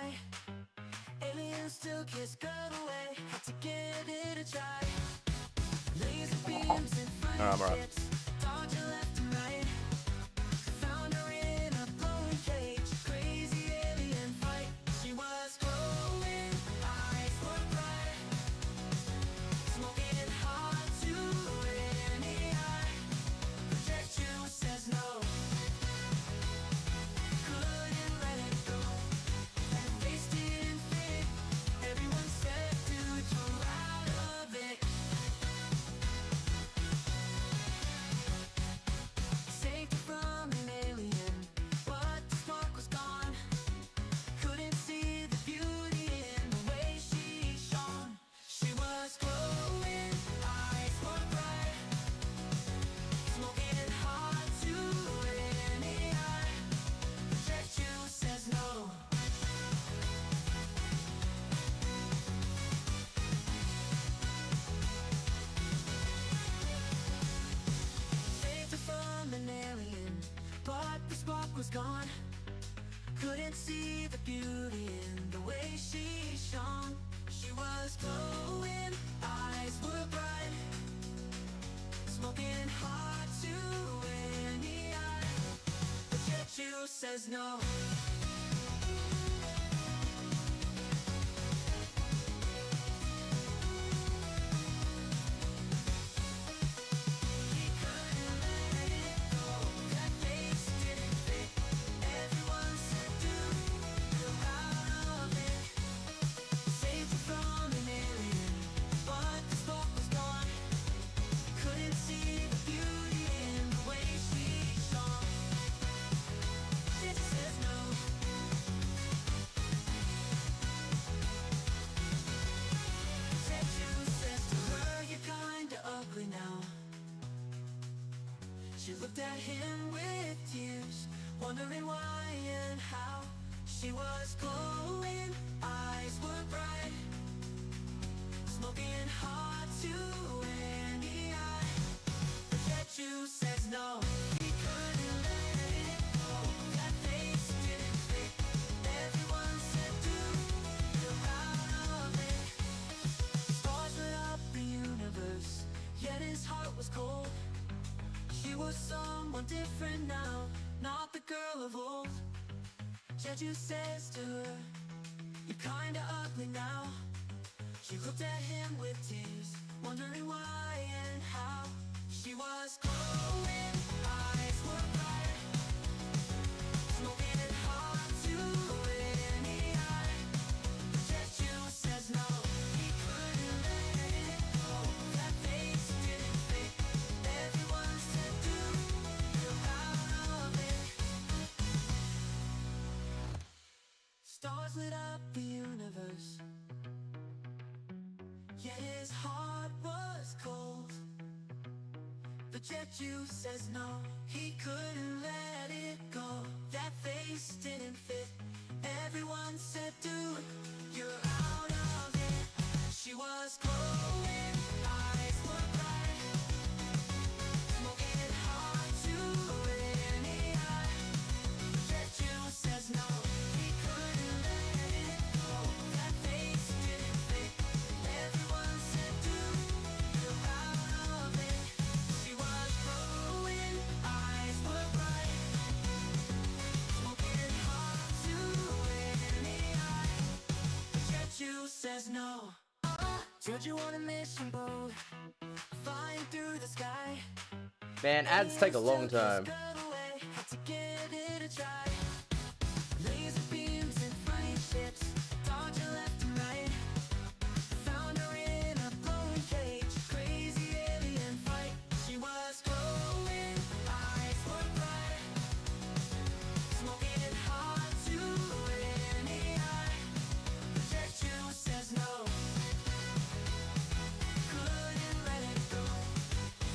sky. Aliens still kiss girl away. Had to give it a try. Laser beams in front of ships, dodging left and right. Found her in a glowing cage, crazy alien fight. She was glowing, eyes were bright, smoking hot to any eye. Project you says no, couldn't let it go. That face didn't fit, everyone said dude you're out of it. Saved her from an alien, but the spark was gone. Couldn't see the beauty in the way she shone. She was glowing, eyes were bright, smoking hot to any eye. Project you says no. Saved her from an alien, but the spark was gone. Couldn't see the beauty in the way she shone. She was glowing, eyes were bright, smoking hot to any eye. But yet you says no. He couldn't let it go. That face didn't fit. Everyone said, dude, you're out of it. Saved her from an alien, but the spark was gone. Couldn't see the beauty in the way she shone. She says no. Said you says to her, you're kinda ugly now. She looked at him with tears, wondering why and how. She was glowing, eyes were bright, smoking hot to any eye. But yet you says no. He couldn't let it go. That face didn't fit. Everyone said, dude, you're out of it. Stars lit up the universe, yet his heart was cold. She was someone different now, not the girl of old. Jeju says to her, you're kinda ugly now. She looked at him with tears, wondering why and how. She was glowing, eyes were bright, smoking hot to any eye. Jeju says no. He couldn't let it go. That face didn't fit. Everyone said, dude, you're out of it. Stars lit up the universe, yet his heart was cold. But Jeju says no. He couldn't let it go. That face didn't fit. Everyone said, dude, you're out of it. She was glowing, eyes were bright, smoking hot to any eye. Jeju says no. He couldn't let it go. That face didn't fit. Everyone said, dude, you're out of it. She was glowing, eyes were bright, smoking hot to any eye. Jeju says no. Jeju on a mission boat, flying through the sky. Man, ads take a long time. Had to give it a try. Laser beams in front of ships, dodging left and right. Found her in a glowing cage, crazy alien fight. She was glowing, eyes were bright, smoking hot to any eye. Project you says no. Couldn't let it go.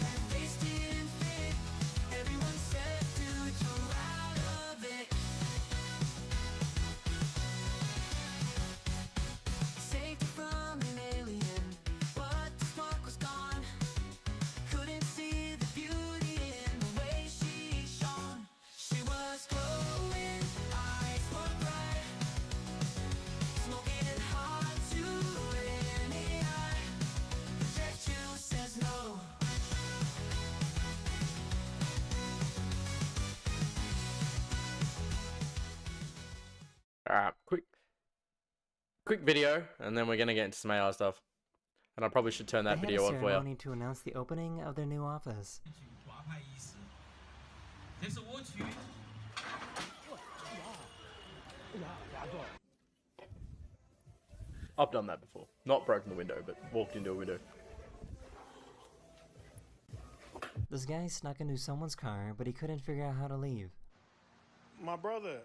That face didn't fit. Everyone said, dude, you're out of it. Alright, quick video, and then we're gonna get into some AI stuff. And I probably should turn that video on for you. They had a ceremony to announce the opening of their new office. I've done that before. Not broken the window, but walked into a window. This guy snuck into someone's car, but he couldn't figure out how to leave. My brother,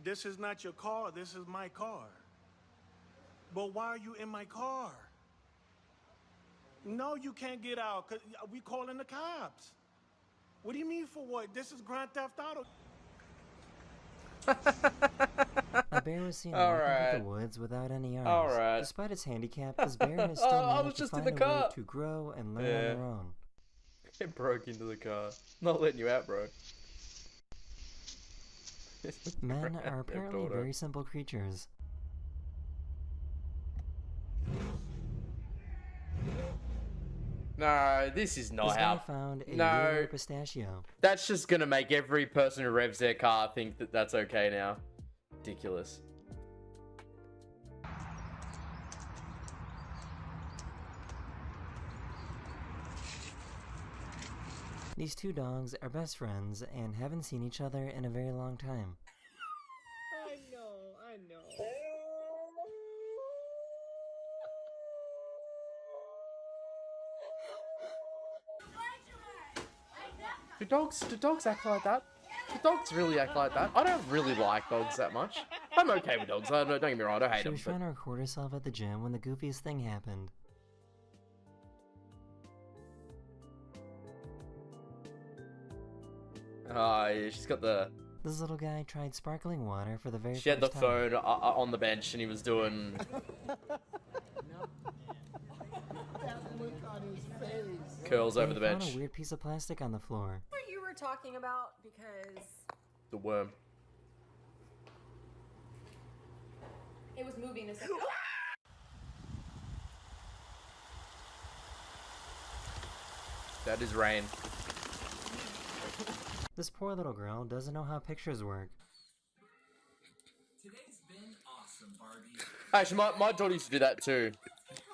this is not your car, this is my car. But why are you in my car? No, you can't get out, because we calling the cops. What do you mean for what? This is Grand Theft Auto. A bear was seen walking through the woods without any arms. Alright. Despite its handicap, this bear has still managed to find a way to grow and learn on their own. It broke into the car. Not letting you out, bro. Men are apparently very simple creatures. No, this is not This how. guy found a No. real pistachio. That's just gonna make every person who revs their car think that that's okay now. Ridiculous. These two dogs are best friends and haven't seen each other in a very long time. I know. Do dogs act like that? Do dogs really act like that? I don't really like dogs that much. I'm okay with dogs. Don't get me wrong. I don't hate She them. was trying to record herself at the gym when the goofiest thing happened. Oh, yeah, she's got the. This little guy tried sparkling water for the very She had first the time. phone on the bench, and he was doing. Curls over the They found bench. a weird piece of plastic on the floor. What you were talking about, because The worm. it was moving a second. That is rain. This poor little girl doesn't know how pictures work. Today's been awesome, Barbie. Actually, my daughter used to do that too.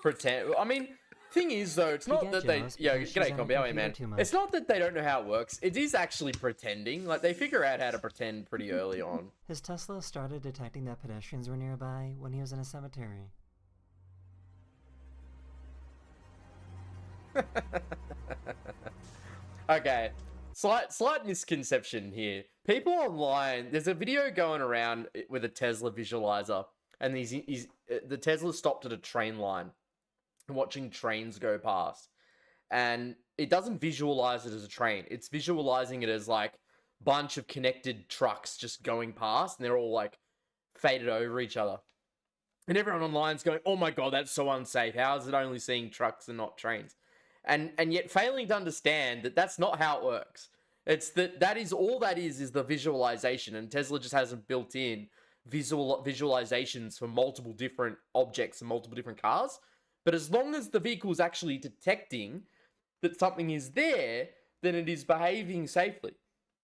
Pretend. I mean, thing is though, it's not get that they. jealous Yeah, because she's g'day, on Combi. her How are you, man? computer too much. It's not that they don't know how it works. It is actually pretending. Like they figure out how to pretend pretty early on. His Tesla started detecting that pedestrians were nearby when he was in a cemetery. Okay, slight misconception here. People online, there's a video going around with a Tesla visualizer, and the Tesla stopped at a train line, watching trains go past, and it doesn't visualize it as a train. It's visualizing it as like bunch of connected trucks just going past, and they're all like faded over each other. And everyone online's going, "Oh my god, that's so unsafe. How is it only seeing trucks and not trains?" And yet failing to understand that that's not how it works. It's that is all that is the visualization, and Tesla just hasn't built in visualizations for multiple different objects and multiple different cars. But as long as the vehicle is actually detecting that something is there, then it is behaving safely.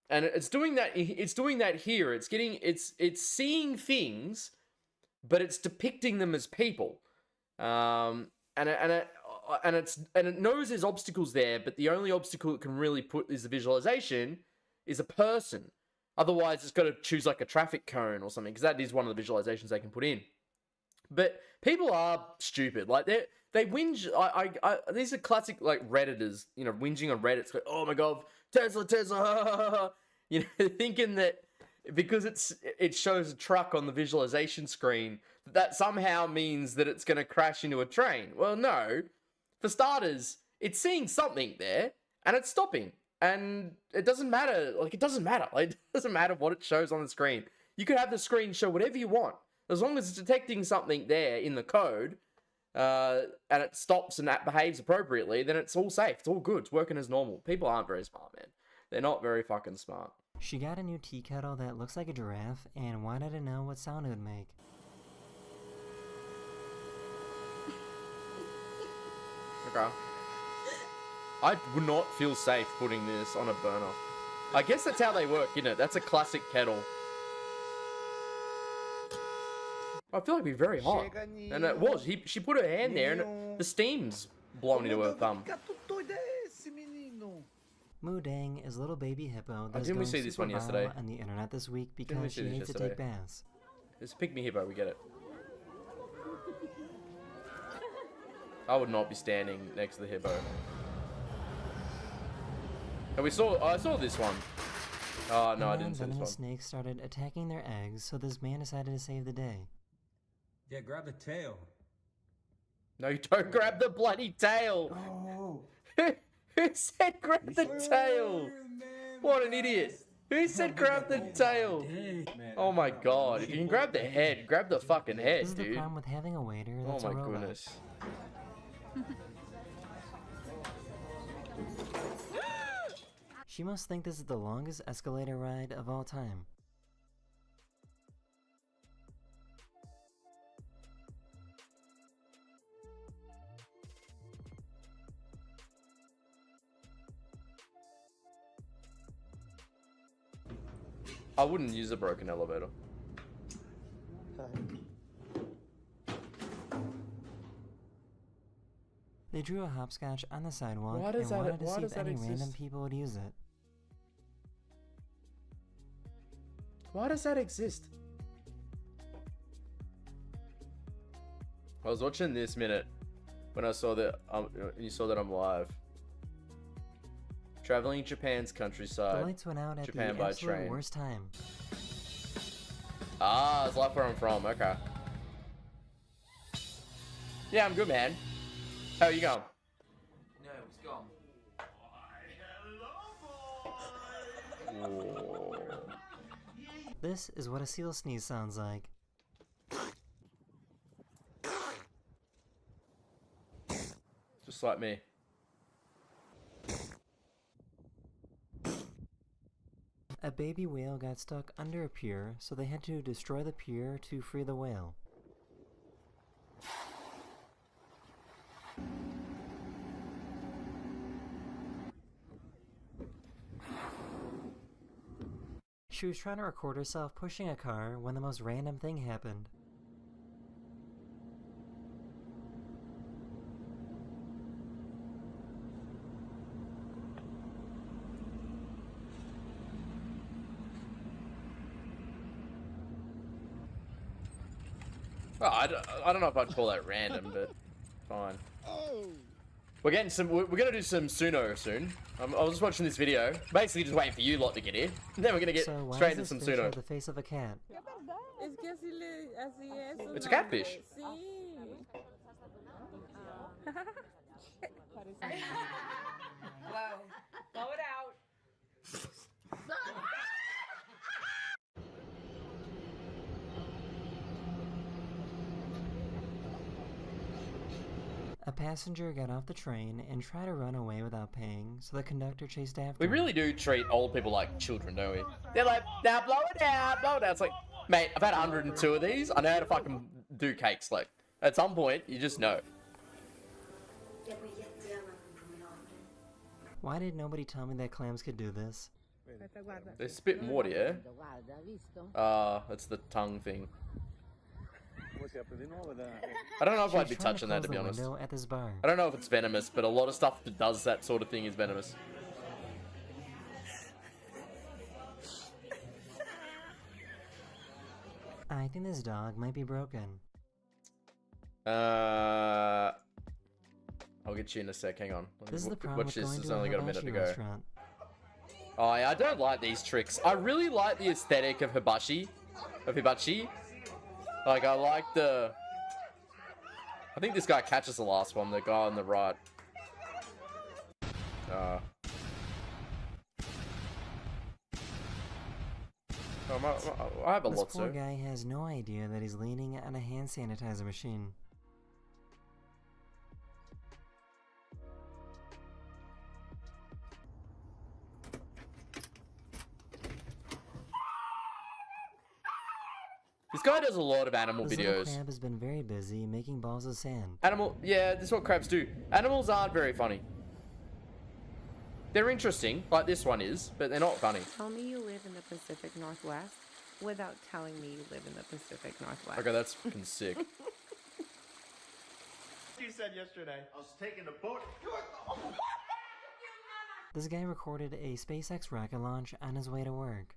And it's doing that. It's doing that here. It's seeing things, but it's depicting them as people. And it knows there's obstacles there, but the only obstacle it can really put is the visualization is a person. Otherwise, it's got to choose like a traffic cone or something, because that is one of the visualizations they can put in. But people are stupid. Like they whinge. These are classic like Redditors, you know, whinging on Reddit. It's like, oh my god, Tesla, you know, thinking that because it shows a truck on the visualization screen, that somehow means that it's going to crash into a train. Well, no. For starters, it's seeing something there, and it's stopping. And it doesn't matter. Like, it doesn't matter. Like, it doesn't matter what it shows on the screen. You could have the screen show whatever you want. As long as it's detecting something there in the code, and it stops and that behaves appropriately, then it's all safe. It's all good. It's working as normal. People aren't very smart, man. They're not very fucking smart. She got a new tea kettle that looks like a giraffe and wanted to know what sound it would make. Okay. I would not feel safe putting this on a burner. I guess that's how they work, isn't it? That's a classic kettle. I feel like it'd be very hot. And it was. She put her hand there and the steam's blown into her thumb. Mudang is a little baby hippo that's didn't we going see this super one yesterday? viral on the internet this week we because see she this hates to take yesterday? baths. It's a pygmy hippo, we get it. I would not be standing next to the hippo. And I saw this one. Oh, no, I didn't see this one. Venomous snakes started attacking their eggs, so this man decided to save the day. Yeah, grab the tail. No, you don't grab the bloody tail. Who said grab the tail? What an idiot. Who said grab the tail? Oh my god. If you can grab the head, grab the fucking head, This is the dude. problem with having a waiter Oh that's my a robot. goodness. She must think this is the longest escalator ride of all time. I wouldn't use a broken elevator. They drew a hopscotch on the sidewalk Why and does that- wanted to why see does if that any random exist? people would use it. Why does that exist? I was watching this minute when I saw that you saw that I'm live. Traveling Japan's The countryside. lights went out at Japan the by absolute train. worst time. Ah, it's like where I'm from. Okay. Yeah, I'm good, man. How are you going? No, it's gone. This is what a seal sneeze sounds like. Just like me. A baby whale got stuck under a pier, so they had to destroy the pier to free the whale. She was trying to record herself pushing a car when the most random thing happened. Oh, I don't know if I'd call that random, but fine. We're getting some. We're gonna do some Suno soon. I was just watching this video, basically just waiting for you lot to get here. Then we're gonna get So why straight does into this some fish Suno. have the face of a cat? Es que así es. su It's a nombre. catfish. Sí. Whoa. Blow it out. A passenger got off the train and tried to run away without paying, so the conductor chased after We him. really do treat old people like children, don't we? They're like, now blow it out, blow it out. It's like, mate, I've had 102 of these. I know how to fucking do cakes. Like, at some point, you just know. Why did nobody tell me that clams could do this? They spit water, yeah? That's the tongue thing. I don't know if She I'd was be trying touching that, to close be the honest. window at this bar. I don't know if it's venomous, but a lot of stuff that does that sort of thing is venomous. I think this dog might be broken. I'll get you in a sec. Hang on. Let me This is the problem watch with this. going It's to a only got a minute to hibachi go. restaurant. Oh yeah, I don't like these tricks. I really like the aesthetic of hibachi. Like, I like the... I think this guy catches the last one, the guy on the right. I have a This lot, poor so. guy has no idea that he's leaning on a hand sanitizer machine. This guy does a lot of animal This little videos. crab has been very busy making balls of sand. Yeah, this is what crabs do. Animals aren't very funny. They're interesting, like this one is, but they're not funny. Tell me you live in the Pacific Northwest without telling me you live in the Pacific Northwest. Okay, that's fucking sick. You said yesterday. I was taking the boat. This guy recorded a SpaceX rocket launch on his way to work.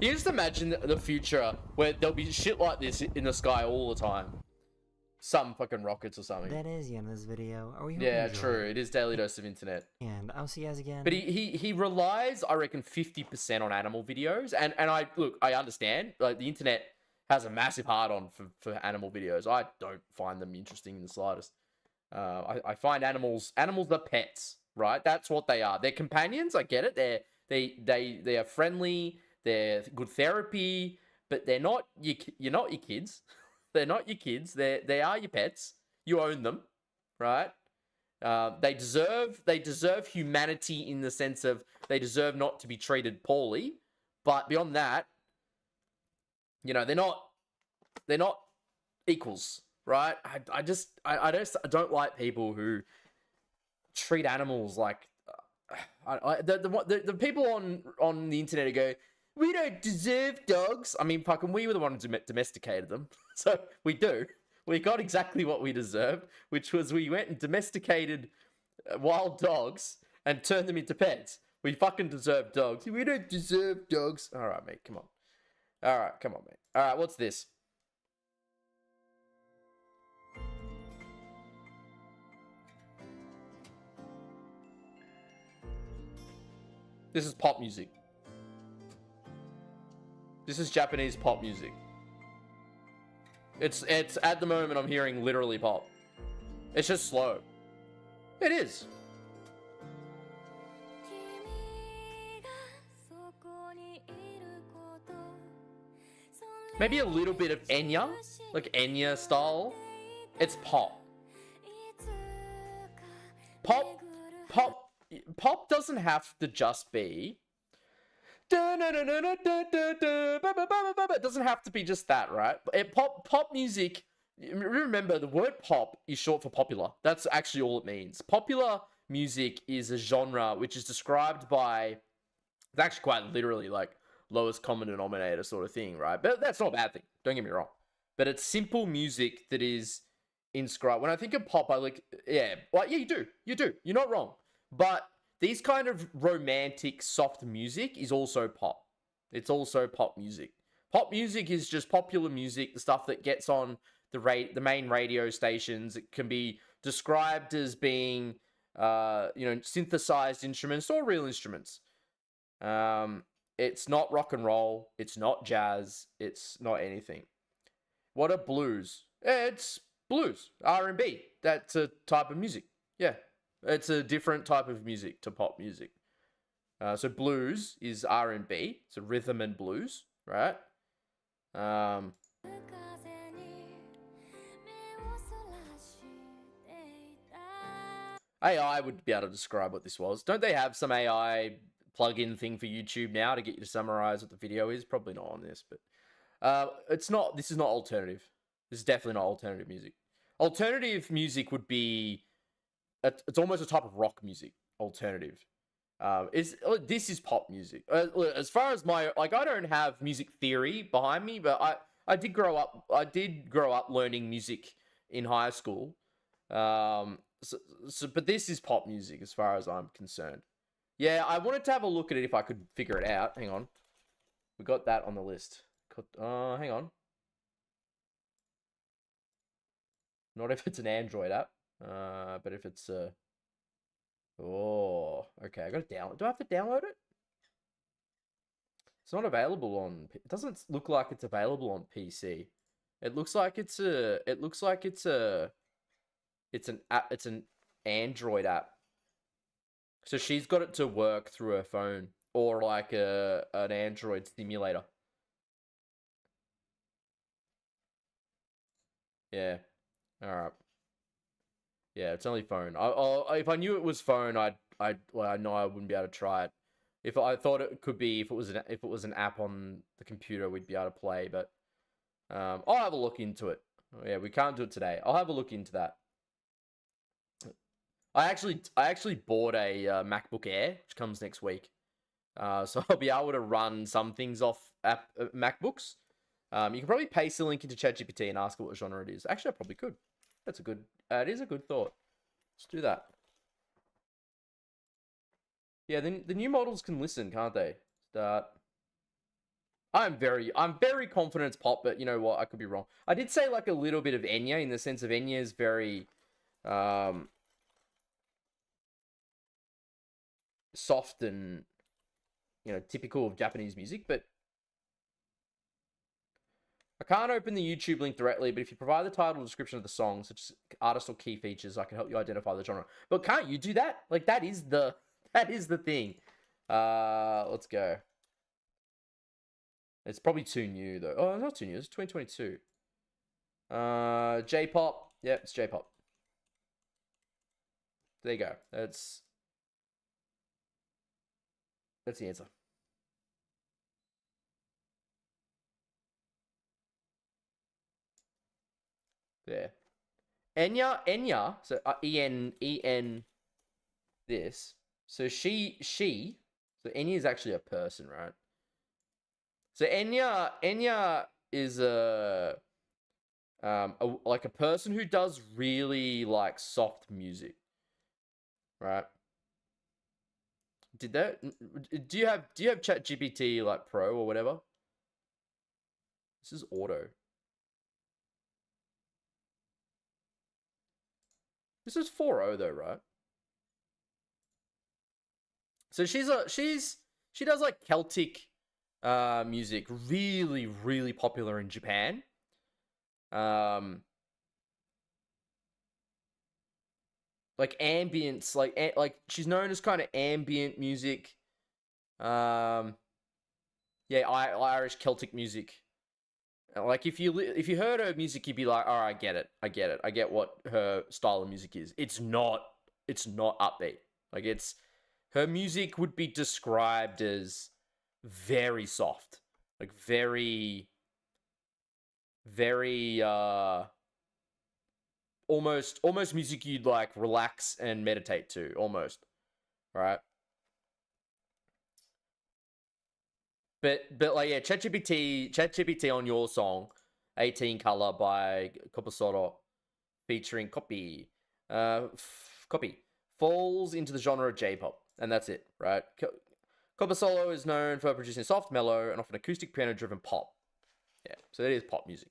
You just imagine the future where there'll be shit like this in the sky all the time. Some fucking rockets or something. That is the end of this video. Are we hoping Yeah, you enjoyed true. it? It is Daily Dose of Internet. And I'll see you guys again. But he relies, I reckon, 50% on animal videos. And I understand. Like, the internet has a massive hard-on for animal videos. I don't find them interesting in the slightest. I find animals are pets, right? That's what they are. They're companions, I get it. They are friendly, they're good therapy, but they're not you're not your kids. They're not your kids. They are your pets. You own them, right? They deserve humanity in the sense of they deserve not to be treated poorly. But beyond that, you know, they're not equals, right? I don't like people who treat animals like the people on the internet who go, we don't deserve dogs. I mean, fucking, we were the ones who domesticated them. So we do. We got exactly what we deserved, which was we went and domesticated wild dogs and turned them into pets. We fucking deserve dogs. We don't deserve dogs. All right, mate, come on. All right, come on, mate. All right, what's this? This is pop music. This is Japanese pop music. It's at the moment I'm hearing literally pop. It's just slow. It is. Maybe a little bit of Enya, like Enya style. It's pop. Pop doesn't have to just be. It doesn't have to be just that, right? Pop music. Remember, the word pop is short for popular. That's actually all it means. Popular music is a genre which is described by. It's actually quite literally like lowest common denominator sort of thing, right? But that's not a bad thing. Don't get me wrong. But it's simple music that is inscribed. When I think of pop, I like, yeah, well, yeah, you do. You're not wrong. But these kind of romantic, soft music is also pop. It's also pop music. Pop music is just popular music, the stuff that gets on the main radio stations. It can be described as being, synthesized instruments or real instruments. It's not rock and roll. It's not jazz. It's not anything. What are blues? It's blues, R&B. That's a type of music. Yeah. It's a different type of music to pop music. So blues is R&B. It's a rhythm and blues, right? AI would be able to describe what this was. Don't they have some AI plug-in thing for YouTube now to get you to summarize what the video is? Probably not on this, but it's not. This is not alternative. This is definitely not alternative music. Alternative music would be. It's almost a type of rock music. Alternative. This is pop music. As far as I don't have music theory behind me, but I did grow up learning music in high school. But this is pop music as far as I'm concerned. Yeah, I wanted to have a look at it if I could figure it out. Hang on. We got that on the list. Hang on. Not if it's an Android app. But if it's okay, I gotta download. Do I have to download it? It's not available on. It doesn't look like it's available on PC. It looks like it's an app. It's an Android app. So she's got it to work through her phone or like an Android simulator. Yeah. All right. Yeah, it's only phone. If I knew it was phone, I know I wouldn't be able to try it. If I thought it could be, if it was an app on the computer, we'd be able to play. But I'll have a look into it. Yeah, we can't do it today. I'll have a look into that. I actually bought a MacBook Air, which comes next week. So I'll be able to run some things off MacBooks. You can probably paste the link into ChatGPT and ask it what genre it is. Actually, I probably could. That's a good. It is a good thought. Let's do that. Yeah, the new models can listen, can't they? Start. I'm very confident it's pop, but you know what? I could be wrong. I did say like a little bit of Enya in the sense of Enya is very soft and typical of Japanese music, but I can't open the YouTube link directly, but if you provide the title and description of the song, such as artist or key features, I can help you identify the genre. But can't you do that? Like that is the thing. Let's go. It's probably too new though. Oh, it's not too new. It's 2022. J-pop. Yeah, it's J-pop. There you go. That's the answer. There. Enya. So E-N this. So she. So Enya is actually a person, right? So Enya is like a person who does really like soft music, right? Do you have ChatGPT like Pro or whatever? This is auto. This is 4.0 though, right? So she does like Celtic music, really, really popular in Japan. Like ambience, like she's known as kind of ambient music. Yeah, Irish Celtic music. Like if you heard her music, you'd be like, "All right, I get it. I get what her style of music is. It's not upbeat. Like her music would be described as very soft, like very almost music you'd like relax and meditate to, almost, right? But like yeah, ChatGPT on your song, 18 Color by Copasoro, featuring Copy, falls into the genre of J-pop, and that's it, right? Copasolo is known for producing soft, mellow, and often acoustic piano-driven pop. Yeah, so it is pop music.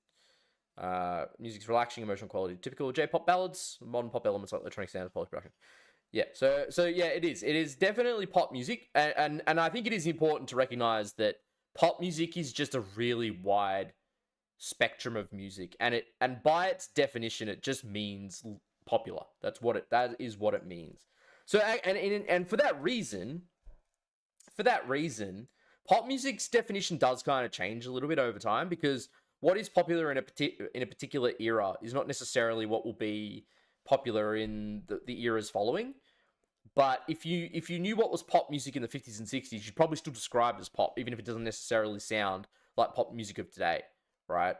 Music's relaxing, emotional quality, typical J-pop ballads, modern pop elements like electronic sounds, polished production. Yeah, so yeah, it is. It is definitely pop music, and I think it is important to recognize that pop music is just a really wide spectrum of music, and by its definition, it just means popular. That is what it means. So and for that reason, pop music's definition does kind of change a little bit over time, because what is popular in a particular era is not necessarily what will be popular in the eras following. But if you knew what was pop music in the 50s and 60s, you'd probably still describe it as pop, even if it doesn't necessarily sound like pop music of today, right?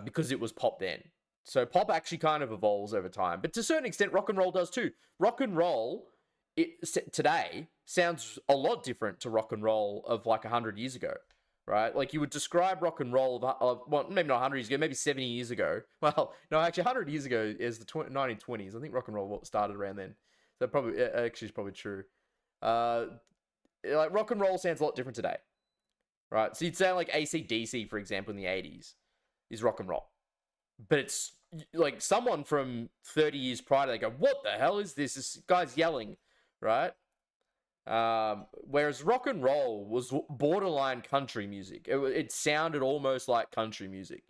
Because it was pop then. So pop actually kind of evolves over time. But to a certain extent, rock and roll does too. Rock and roll today sounds a lot different to rock and roll of like 100 years ago, right? Like you would describe rock and roll of well, maybe not 100 years ago, maybe 70 years ago. Well, no, actually 100 years ago is the 1920s. I think rock and roll started around then. So probably, actually, is probably true. Like rock and roll sounds a lot different today, right? So you'd say like AC/DC, for example, in the 80s is rock and roll, but it's like someone from 30 years prior, they go, "What the hell is this? This guy's yelling," right? Whereas rock and roll was borderline country music. It sounded almost like country music,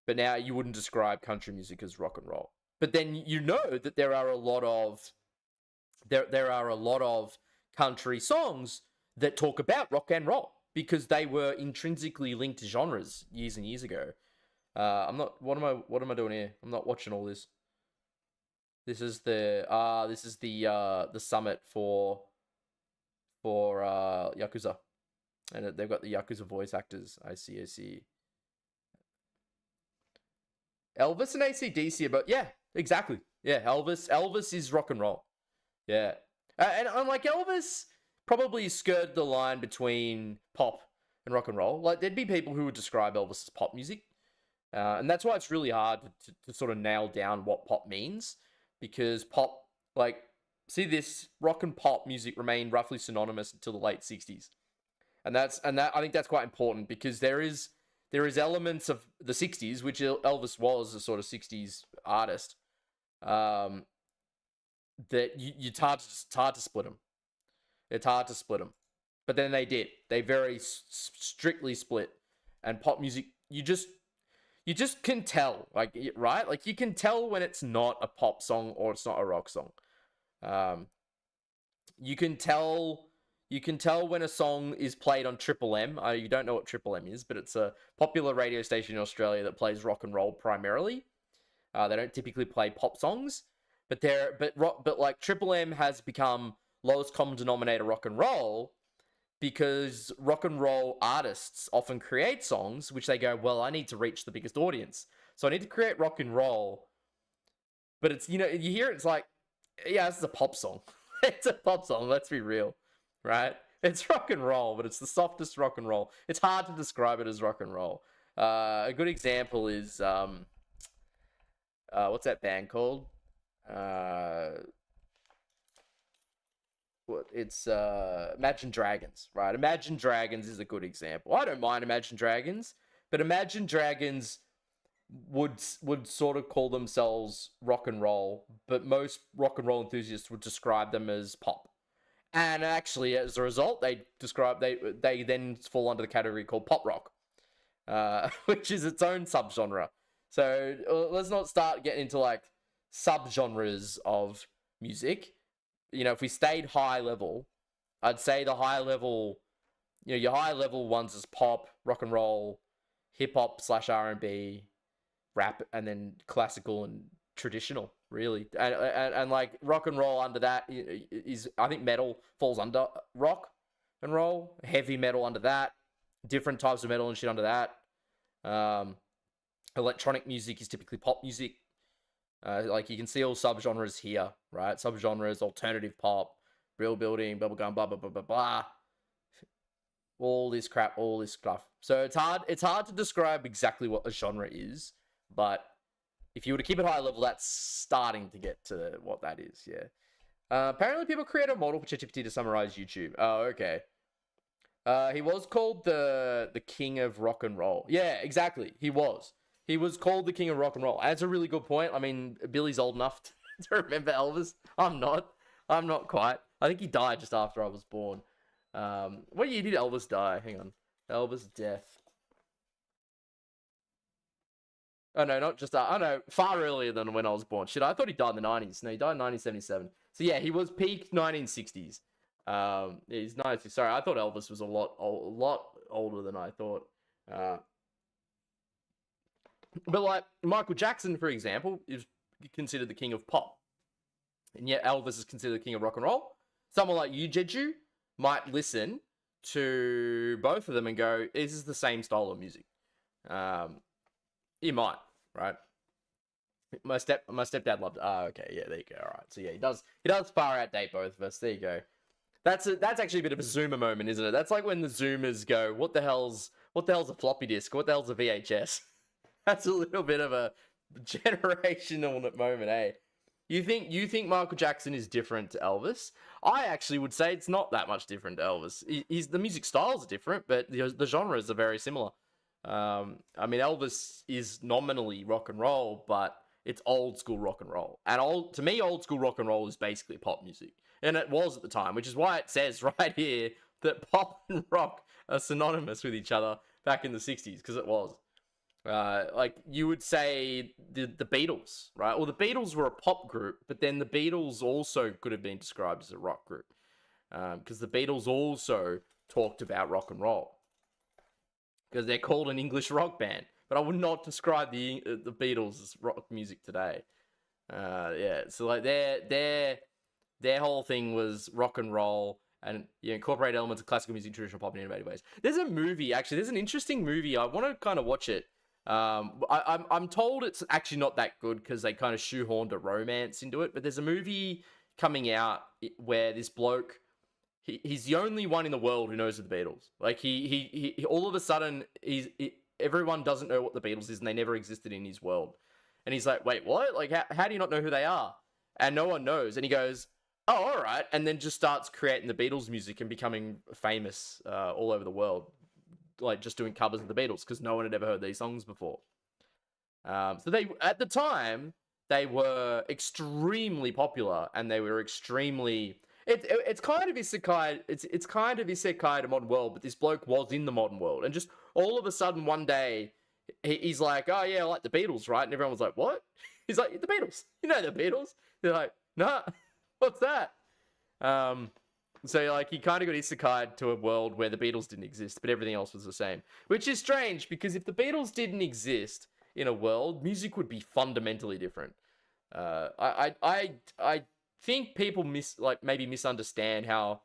but now you wouldn't describe country music as rock and roll. But then you know that there are a lot of country songs that talk about rock and roll because they were intrinsically linked to genres years and years ago. I'm not. What am I doing here? I'm not watching all this. This is the summit for Yakuza, and they've got the Yakuza voice actors. I see. Elvis and AC/DC, but yeah, exactly. Yeah, Elvis is rock and roll. Yeah, and like Elvis probably skirted the line between pop and rock and roll. Like, there'd be people who would describe Elvis as pop music. And that's why it's really hard to sort of nail down what pop means, because pop, like, see this, rock and pop music remained roughly synonymous until the late 60s. And that I think that's quite important, because there is elements of the 60s, which Elvis was a sort of 60s artist, that it's hard to split them. It's hard to split them. But then they did. They very strictly split. And pop music, you just can tell, like, right? Like, you can tell when it's not a pop song or it's not a rock song. You can tell when a song is played on Triple M. You don't know what Triple M is, but it's a popular radio station in Australia that plays rock and roll primarily. They don't typically play pop songs, but like Triple M has become lowest common denominator rock and roll, because rock and roll artists often create songs which they go, well, I need to reach the biggest audience, so I need to create rock and roll. But it's, you hear it, it's like, yeah, this is a pop song. It's a pop song, let's be real, right? It's rock and roll, but it's the softest rock and roll. It's hard to describe it as rock and roll. A good example is, what's that band called? It's Imagine Dragons, right? Imagine Dragons is a good example. I don't mind Imagine Dragons, but Imagine Dragons would sort of call themselves rock and roll, but most rock and roll enthusiasts would describe them as pop. And actually, as a result, they then fall under the category called pop rock, which is its own subgenre. So let's not start getting into like subgenres of music. If we stayed high level, I'd say the high level, your high level ones is pop, rock and roll, hip hop / R&B, rap, and then classical and traditional, really. And like rock and roll under that is, I think metal falls under rock and roll, heavy metal under that, different types of metal and shit under that. Electronic music is typically pop music. Like, you can see all subgenres here, right? Subgenres, alternative pop, real building, bubblegum, blah, blah, blah, blah, blah. All this crap, all this stuff. So it's hard to describe exactly what a genre is, but if you were to keep it high level, that's starting to get to what that is, yeah. Apparently people create a model for ChatGPT to summarize YouTube. Oh, okay. He was called the king of rock and roll. Yeah, exactly. He was called the king of rock and roll. That's a really good point. I mean, Billy's old enough to remember Elvis. I'm not quite. I think he died just after I was born. What year did Elvis die? Hang on. Elvis death. Oh, no, not just... oh, no, far earlier than when I was born. Shit, I thought he died in the 90s. No, he died in 1977. So, yeah, he was peak 1960s. He's 90. Sorry, I thought Elvis was a lot older than I thought. But, like, Michael Jackson, for example, is considered the king of pop. And yet Elvis is considered the king of rock and roll. Someone like you, Jeju, might listen to both of them and go, this is the same style of music. You might, right? My stepdad loved it. Okay, yeah, there you go. All right. So, yeah, he does far outdate both of us. There you go. That's actually a bit of a Zoomer moment, isn't it? That's like when the Zoomers go, what the hell's a floppy disk? What the hell's a VHS? That's a little bit of a generational moment, eh? You think Michael Jackson is different to Elvis? I actually would say it's not that much different to Elvis. The music styles are different, but the genres are very similar. I mean, Elvis is nominally rock and roll, but it's old school rock and roll. And to me, old school rock and roll is basically pop music. And it was at the time, which is why it says right here that pop and rock are synonymous with each other back in the 60s, because it was. Like, you would say the Beatles, right? Well, the Beatles were a pop group, but then the Beatles also could have been described as a rock group. Because the Beatles also talked about rock and roll. Because they're called an English rock band. But I would not describe the Beatles as rock music today. Yeah, so like their whole thing was rock and roll and incorporate elements of classical music, traditional pop in innovative ways. There's a movie, actually. There's an interesting movie. I want to kind of watch it. I'm told it's actually not that good because they kind of shoehorned a romance into it. But there's a movie coming out where this bloke, he's the only one in the world who knows of the Beatles. Like he all of a sudden everyone doesn't know what the Beatles is, and they never existed in his world. And he's like, wait, what? Like, how do you not know who they are? And no one knows. And he goes, oh, all right. And then just starts creating the Beatles music and becoming famous all over the world, like just doing covers of the Beatles because no one had ever heard these songs before. So they, at the time, they were extremely popular, and they were extremely. It's kind of isekai. It's kind of isekai to modern world, but this bloke was in the modern world, and just all of a sudden one day, he's like, "Oh yeah, I like the Beatles, right?" And everyone was like, "What?" He's like, "The Beatles. You know the Beatles?" They're like, "Nah, what's that?" So like he kind of got isekai to a world where the Beatles didn't exist, but everything else was the same, which is strange because if the Beatles didn't exist in a world, music would be fundamentally different. I think people maybe misunderstand how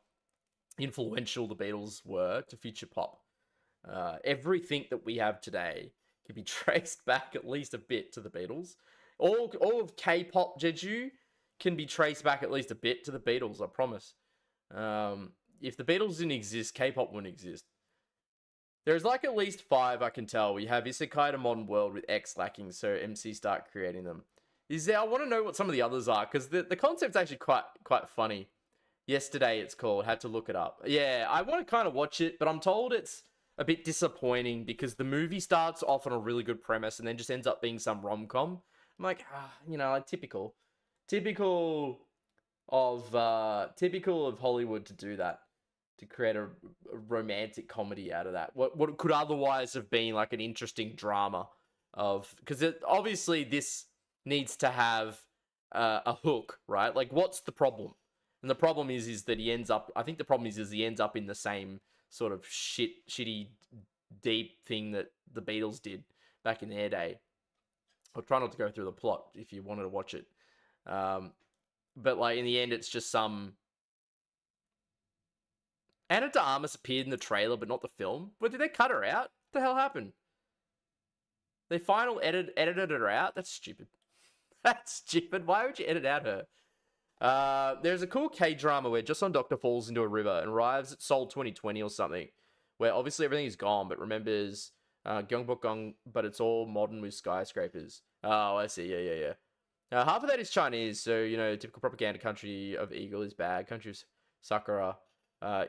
influential the Beatles were to future pop. Everything that we have today can be traced back at least a bit to the Beatles. All of K-pop, Jeju, can be traced back at least a bit to the Beatles, I promise. If the Beatles didn't exist, K-pop wouldn't exist. There's like at least 5 I can tell. We have Isekai to Modern World with X lacking, so MCs start creating them. I want to know what some of the others are, because the concept's actually quite funny. Yesterday it's called, had to look it up. Yeah, I want to kind of watch it, but I'm told it's a bit disappointing because the movie starts off on a really good premise and then just ends up being some rom-com. I'm like, like typical of Hollywood to do that, to create a romantic comedy out of that. What could otherwise have been like an interesting drama because obviously this needs to have a hook, right? Like, what's the problem? And the problem is that he ends up. I think the problem is he ends up in the same sort of shitty, deep thing that the Beatles did back in their day. I'll try not to go through the plot if you wanted to watch it. But like in the end, it's just some. Anna de Armas appeared in the trailer, but not the film. But did they cut her out? What the hell happened? They edited her out? That's stupid. That's stupid. Why would you edit out her? There's a cool K-drama where Joseon Doctor falls into a river and arrives at Seoul 2020 or something, where obviously everything is gone, but remembers Gyeongbokgung, but it's all modern with skyscrapers. Oh, I see. Yeah. Half of that is Chinese, so, typical propaganda. Country of Eagle is bad. Country of Sakura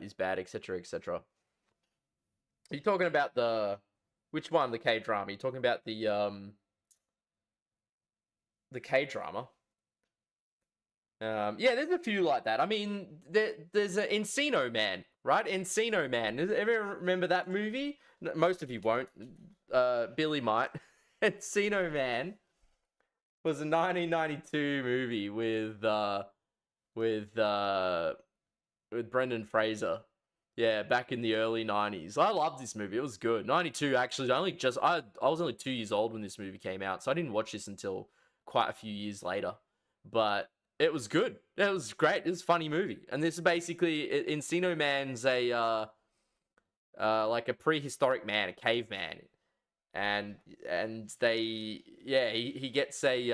is bad, etc., etc. Are you talking about which one, the K-drama? Are you talking about the K-drama? Yeah, there's a few like that. I mean, there's an Encino Man, right? Encino Man. Does everyone remember that movie? Most of you won't. Billy might. Encino Man was a 1992 movie with Brendan Fraser. Yeah, back in the early 90s. I loved this movie. It was good. 92, actually. I was only 2 years old when this movie came out, so I didn't watch this until quite a few years later. But it was good. It was great. It was a funny movie. And this is basically, Encino Man's like a prehistoric man, a caveman. And he gets he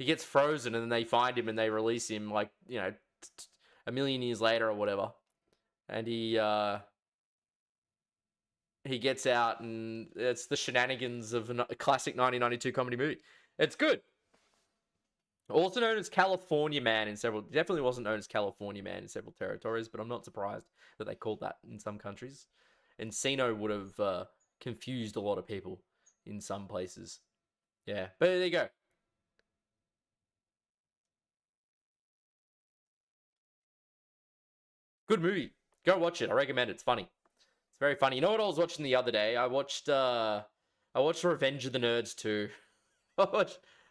gets frozen, and then they find him and they release him like, a million years later or whatever. And he gets out, and it's the shenanigans of a classic 1992 comedy movie. It's good. Also known as California Man in several... Definitely wasn't known as California Man in several territories, but I'm not surprised that they called that in some countries. Encino would have confused a lot of people in some places. Yeah, but there you go. Good movie. Go watch it. I recommend it. It's funny. It's very funny. You know what I was watching the other day? I watched Revenge of the Nerds 2.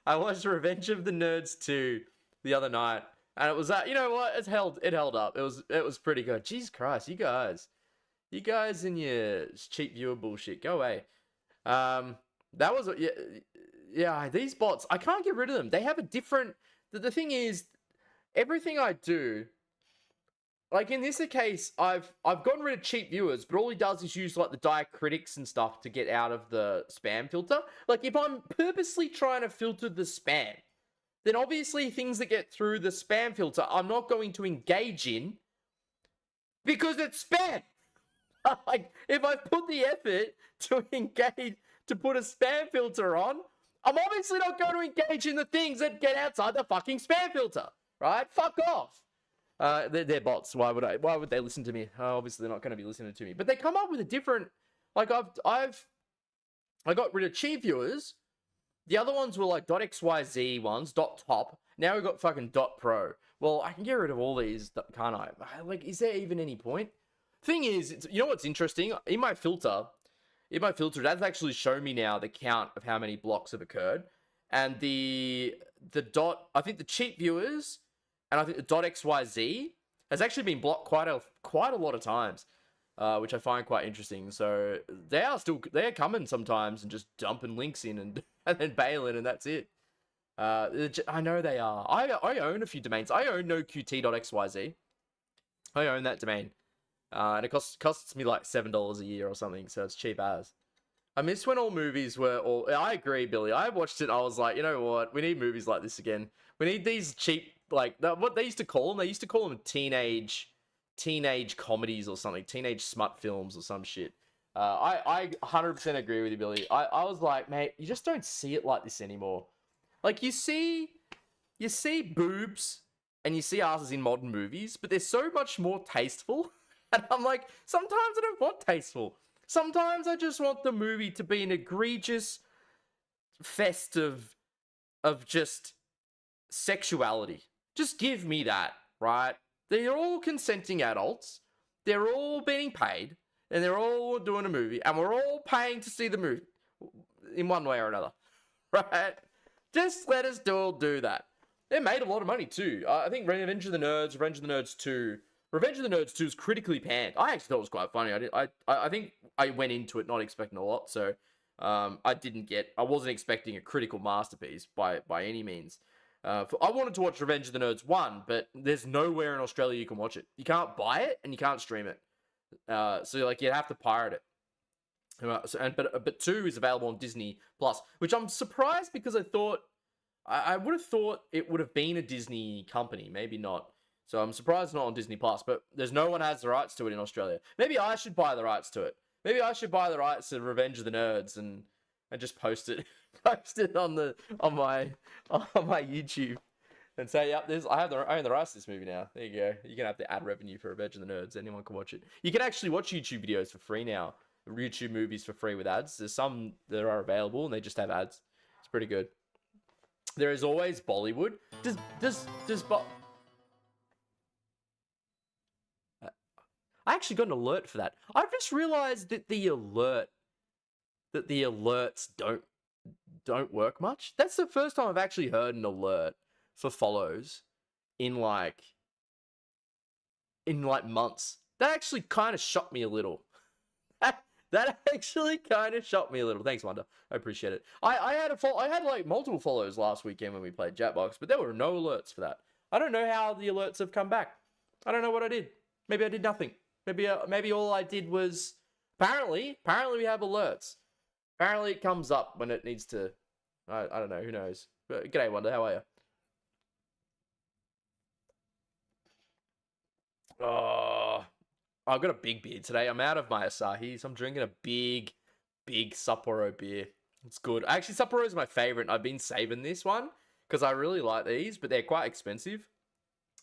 I watched Revenge of the Nerds 2 the other night, and it was you know what? It held up. It was pretty good. Jesus Christ, you guys and your cheap viewer bullshit, go away. That was yeah. These bots, I can't get rid of them. They have a different. The thing is, everything I do. Like in this case, I've gotten rid of cheap viewers, but all he does is use like the diacritics and stuff to get out of the spam filter. Like if I'm purposely trying to filter the spam, then obviously things that get through the spam filter I'm not going to engage in Because it's spam. Like, if I put the effort to engage, to put a spam filter on, I'm obviously not going to engage in the things that get outside the fucking spam filter, right? Fuck off. They're bots. Why would they listen to me? Obviously, they're not going to be listening to me. But they come up with a different, like, I got rid of cheap viewers. The other ones were like .xyz ones, .top. Now we've got fucking .pro. Well, I can get rid of all these, can't I? Like, is there even any point? Thing is, you know what's interesting? In my filter, it does actually show me now the count of how many blocks have occurred. And I think the cheap viewers, and I think the .xyz has actually been blocked quite a lot of times, which I find quite interesting. So they're coming sometimes and just dumping links in and then bailing, and that's it. I know they are. I own a few domains. I own noqt.xyz. I own that domain. And it costs me like $7 a year or something, so it's cheap as. I miss when all movies were all... I agree, Billy. I watched it and I was like, you know what? We need movies like this again. We need these cheap, like, what they used to call them? They used to call them teenage comedies or something. Teenage smut films or some shit. I 100% agree with you, Billy. I was like, mate, you just don't see it like this anymore. Like, you see boobs and you see asses in modern movies, but they're so much more tasteful. And I'm like, sometimes I don't want tasteful. Sometimes I just want the movie to be an egregious fest of just sexuality. Just give me that, right? They're all consenting adults. They're all being paid. And they're all doing a movie. And we're all paying to see the movie. In one way or another. Right? Just let us all do that. They made a lot of money too. I think Revenge of the Nerds 2... Revenge of the Nerds 2 is critically panned. I actually thought it was quite funny. I think I went into it not expecting a lot, so I wasn't expecting a critical masterpiece by any means. I wanted to watch Revenge of the Nerds 1, but there's nowhere in Australia you can watch it. You can't buy it and you can't stream it. So like you have to pirate it. But 2 is available on Disney Plus, which I'm surprised because I would have thought it would have been a Disney company, maybe not. So I'm surprised it's not on Disney Plus, but there's no one has the rights to it in Australia. Maybe I should buy the rights to it. Maybe I should buy the rights to Revenge of the Nerds and just post it on my YouTube and say, yep, I own the rights to this movie now. There you go. You can have the ad revenue for Revenge of the Nerds. Anyone can watch it. You can actually watch YouTube videos for free now. YouTube movies for free with ads. There's some that are available and they just have ads. It's pretty good. There is always Bollywood. I actually got an alert for that. I've just realized that the alerts don't work much. That's the first time I've actually heard an alert for follows in like months. That actually kind of shocked me a little. That actually kind of shocked me a little. Thanks, Wanda. I appreciate it. I had like multiple follows last weekend when we played Jackbox, but there were no alerts for that. I don't know how the alerts have come back. I don't know what I did. Maybe I did nothing. Maybe all I did was... Apparently we have alerts. Apparently it comes up when it needs to... I don't know, who knows. But, g'day, Wonder, how are you? Oh, I've got a big beer today. I'm out of my Asahi, so I'm drinking a big Sapporo beer. It's good. Actually, Sapporo is my favorite. I've been saving this one because I really like these, but they're quite expensive.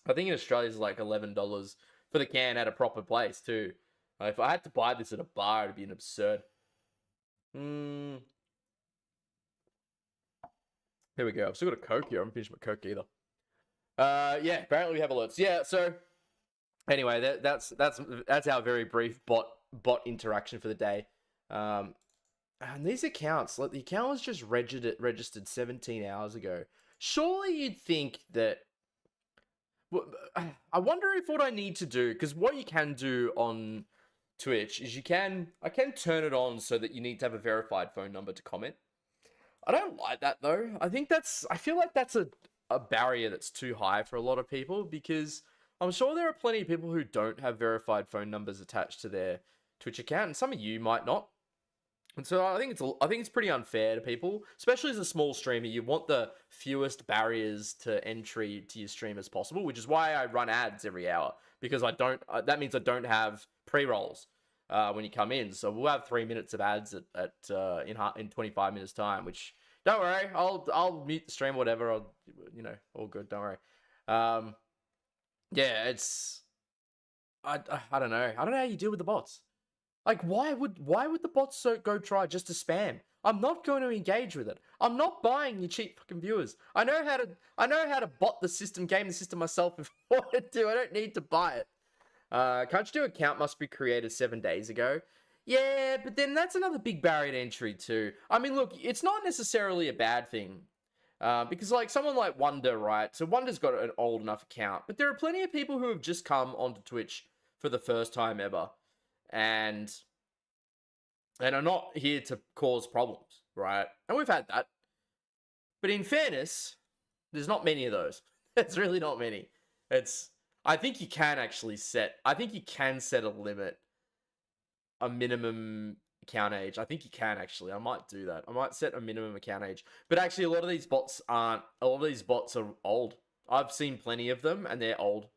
I think in Australia it's like $11 for the can at a proper place too. If I had to buy this at a bar, it'd be an absurd. Here we go. I've still got a Coke here. I haven't finished my Coke either. Yeah, apparently we have alerts. Yeah, so anyway, that's our very brief bot interaction for the day. And these accounts, like the account was just registered 17 hours ago. Surely you'd think that... I wonder if what I need to do, because what you can do on Twitch is I can turn it on so that you need to have a verified phone number to comment. I don't like that though. I feel like that's a barrier that's too high for a lot of people, because I'm sure there are plenty of people who don't have verified phone numbers attached to their Twitch account, and some of you might not. And so I think it's pretty unfair to people, especially as a small streamer. You want the fewest barriers to entry to your stream as possible, which is why I run ads every hour, because I don't. That means I don't have pre-rolls when you come in. So we'll have 3 minutes of ads in 25 minutes time. Which, don't worry, I'll mute the stream, whatever. All good. Don't worry. Yeah, it's I don't know. I don't know how you deal with the bots. Like, why would the bots go try just to spam? I'm not going to engage with it. I'm not buying your cheap fucking viewers. I know how to bot the system, game the system myself if I wanted to. I don't need to buy it. Can't you do account must be created 7 days ago? Yeah, but then that's another big barrier to entry too. I mean, look, it's not necessarily a bad thing. Because like someone like Wonder, right? So Wonder's got an old enough account, but there are plenty of people who have just come onto Twitch for the first time ever. And are not here to cause problems, right? And we've had that. But in fairness, there's not many of those. There's really not many. I think you can set a limit, a minimum account age. I think you can actually. I might do that. I might set a minimum account age. But actually, a lot of these bots are old. I've seen plenty of them, and they're old.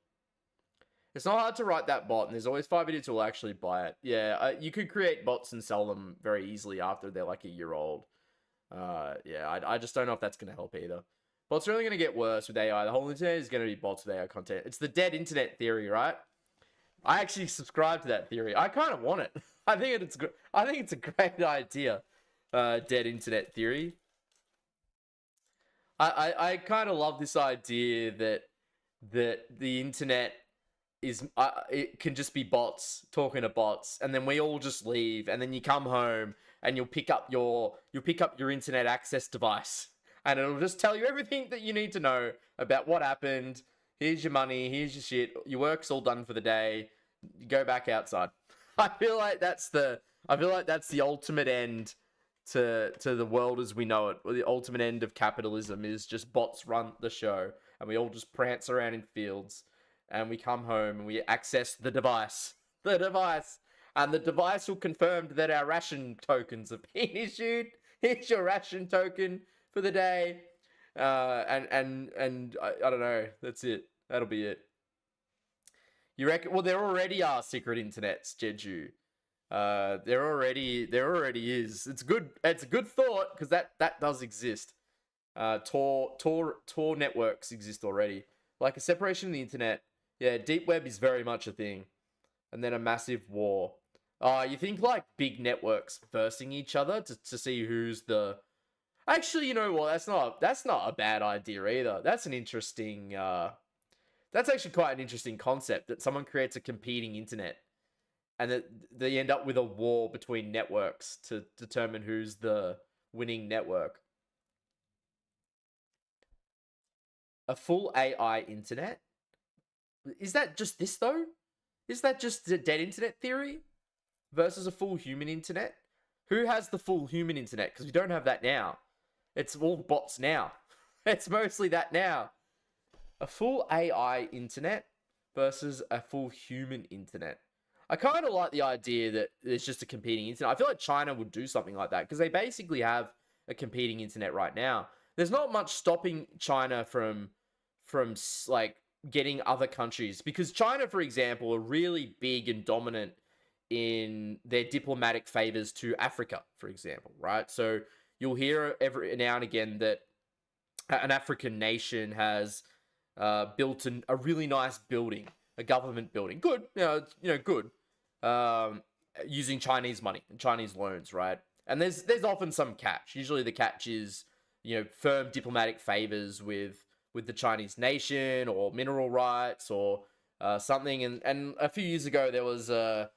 It's not hard to write that bot, and there's always 5 idiots who will actually buy it. Yeah, you could create bots and sell them very easily after they're like a year old. Yeah, I just don't know if that's going to help either. Bots are only going to get worse with AI. The whole internet is going to be bots with AI content. It's the dead internet theory, right? I actually subscribe to that theory. I kind of want it. I think it's a great idea. Dead internet theory. I kind of love this idea that the internet it can just be bots talking to bots, and then we all just leave, and then you come home and you'll pick up your internet access device, and it'll just tell you everything that you need to know about what happened. Here's your money, here's your shit, your work's all done for the day, you go back outside. I feel like that's the ultimate end to the world as we know it. Or the ultimate end of capitalism is just bots run the show, and we all just prance around in fields. And we come home and we access the device. And the device will confirm that our ration tokens have been issued. Here's your ration token for the day. And I don't know. That's it. That'll be it. You reckon? Well, there already are secret internets, Jeju. There already is. It's good. It's a good thought, because that does exist. Tor networks exist already. Like a separation of the internet. Yeah, deep web is very much a thing. And then a massive war. You think like big networks versing each other to see who's the... Actually, you know what? That's not a bad idea either. That's an interesting... That's actually quite an interesting concept, that someone creates a competing internet. And that they end up with a war between networks to determine who's the winning network. A full AI internet? Is that just this, though? Is that just the dead internet theory versus a full human internet? Who has the full human internet? Because we don't have that now. It's all bots now. It's mostly that now. A full AI internet versus a full human internet. I kind of like the idea that there's just a competing internet. I feel like China would do something like that, because they basically have a competing internet right now. There's not much stopping China from like getting other countries, because China, for example, are really big and dominant in their diplomatic favors to Africa, for example, right? So you'll hear every now and again that an African nation has built a really nice building, a government building, good, good, using Chinese money and Chinese loans, right? And there's often some catch. Usually the catch is, firm diplomatic favors with the Chinese nation, or mineral rights, or something. And a few years ago, there was a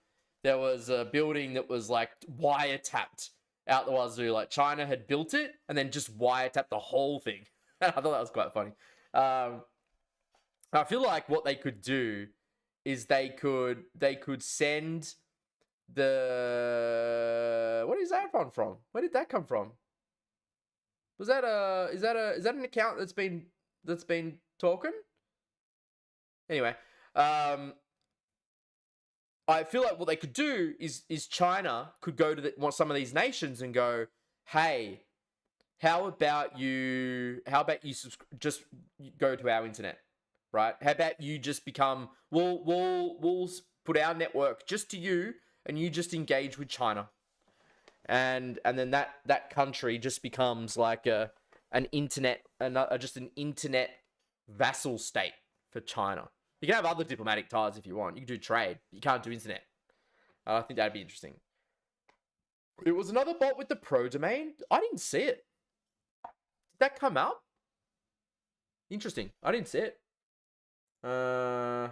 building that was like wiretapped out the wazoo. Like China had built it and then just wiretapped the whole thing. I thought that was quite funny. I feel like what they could do is they could send the... What is that one from? Where did that come from? Is that an account that's been talking? Anyway, I feel like what they could do is China could go to some of these nations and go, hey, how about you just go to our internet, right? How about you just become, we'll put our network just to you, and you just engage with China, and then that country just becomes like an internet vassal state for China. You can have other diplomatic ties if you want. You can do trade. But you can't do internet. I think that'd be interesting. It was another bot with the pro domain. I didn't see it. Did that come out? Interesting. I didn't see it. Good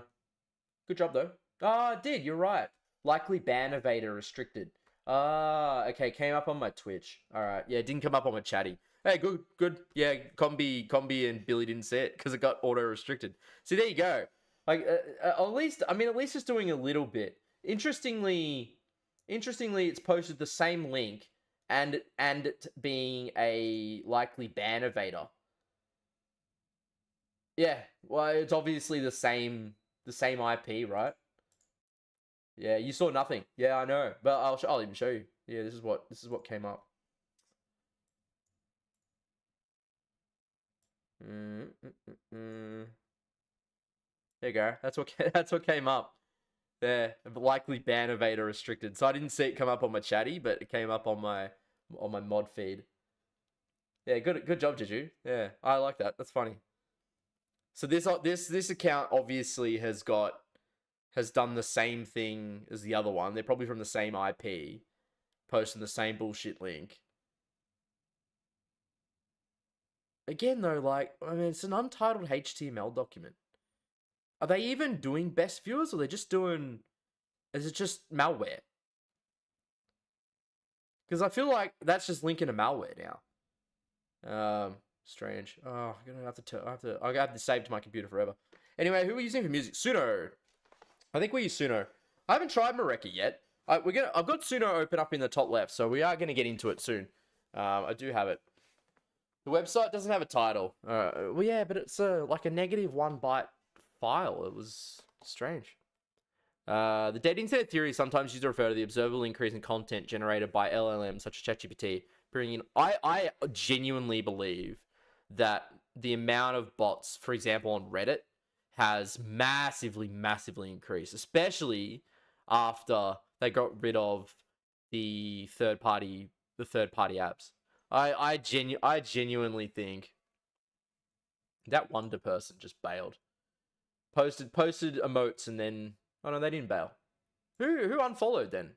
job though. Ah, it did. You're right. Likely ban evader restricted. Okay. Came up on my Twitch. All right. Yeah, it didn't come up on my chatty. Hey, good. Yeah, Combi and Billy didn't see it because it got auto restricted. See, there you go. Like, at least it's doing a little bit. Interestingly, it's posted the same link and it being a likely ban evader. Yeah, well, it's obviously the same IP, right? Yeah, you saw nothing. Yeah, I know, but I'll even show you. Yeah, this is what came up. There you go. That's what came up. There, likely ban evader restricted. So I didn't see it come up on my chatty, but it came up on my mod feed. Yeah, good job, Juju. Yeah, I like that. That's funny. So this account obviously has done the same thing as the other one. They're probably from the same IP, posting the same bullshit link. Again, though, like, I mean, it's an untitled HTML document. Are they even doing best viewers, or they're just doing... Is it just malware? Because I feel like that's just linking to malware now. Strange. Oh, I'm gonna have to... I have to save to my computer forever. Anyway, who are we using for music? Suno. I think we use Suno. I haven't tried Mareka yet. I've got Suno open up in the top left, so we are gonna get into it soon. I do have it. The website doesn't have a title. Well, yeah, but it's like a -1 byte file. It was strange. The dead internet theory is sometimes used to refer to the observable increase in content generated by LLMs such as ChatGPT. I genuinely believe that the amount of bots, for example, on Reddit, has massively increased, especially after they got rid of the third party apps. I genuinely think that Wonder person just bailed. Posted emotes and then... Oh no, they didn't bail. Who unfollowed then?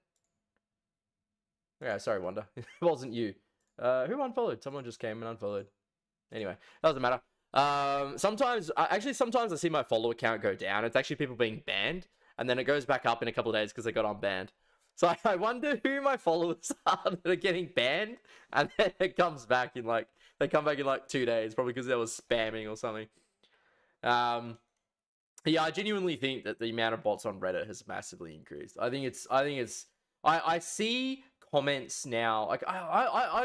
Yeah, sorry, Wonder. It wasn't you. Who unfollowed? Someone just came and unfollowed. Anyway, doesn't matter. Sometimes I see my follow count go down. It's actually people being banned, and then it goes back up in a couple of days because they got unbanned. So I wonder who my followers are that are getting banned, and then it comes back in like 2 days, probably because they was spamming or something. Yeah, I genuinely think that the amount of bots on Reddit has massively increased. I see comments now. Like I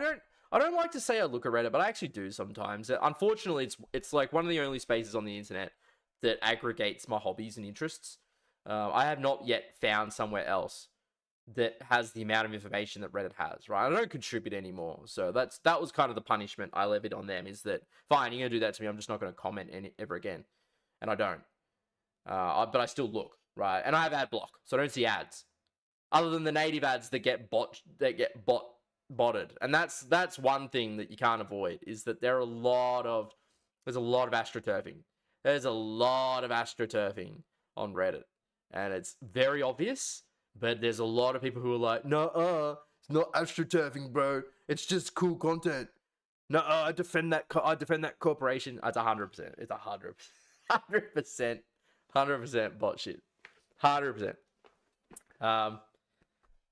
don't like to say I look at Reddit, but I actually do sometimes. Unfortunately, it's like one of the only spaces on the internet that aggregates my hobbies and interests. I have not yet found somewhere else that has the amount of information that Reddit has, right? I don't contribute anymore. So that was kind of the punishment I levied on them, is that, fine, you're going to do that to me, I'm just not going to comment ever again. And I don't. But I still look, right? And I have ad block, so I don't see ads. Other than the native ads that get botted. And that's one thing that you can't avoid, is that there's a lot of astroturfing. There's a lot of astroturfing on Reddit. And it's very obvious, but there's a lot of people who are like, no, it's not astroturfing, bro. It's just cool content. No, I defend that corporation. It's 100%. It's 100%. 100% bot shit. 100%. And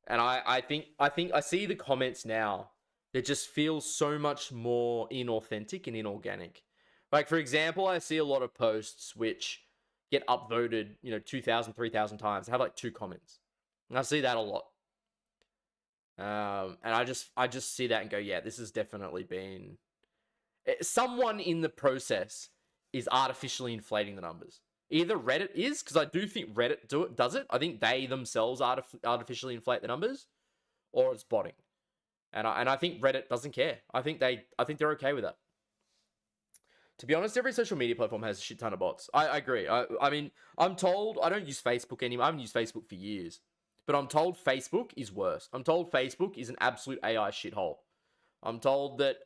I think I see the comments now that just feel so much more inauthentic and inorganic. Like, for example, I see a lot of posts which get upvoted, 2,000, 3,000 times. They have like 2 comments. And I see that a lot. And I just see that and go, yeah, this has definitely been... Someone in the process is artificially inflating the numbers. Either Reddit is, because I do think Reddit does it. I think they themselves artificially inflate the numbers, or it's botting. And I think Reddit doesn't care. I think they're okay with that. To be honest, every social media platform has a shit ton of bots. I agree. I mean, I'm told I don't use Facebook anymore. I haven't used Facebook for years. But I'm told Facebook is worse. I'm told Facebook is an absolute AI shithole. I'm told that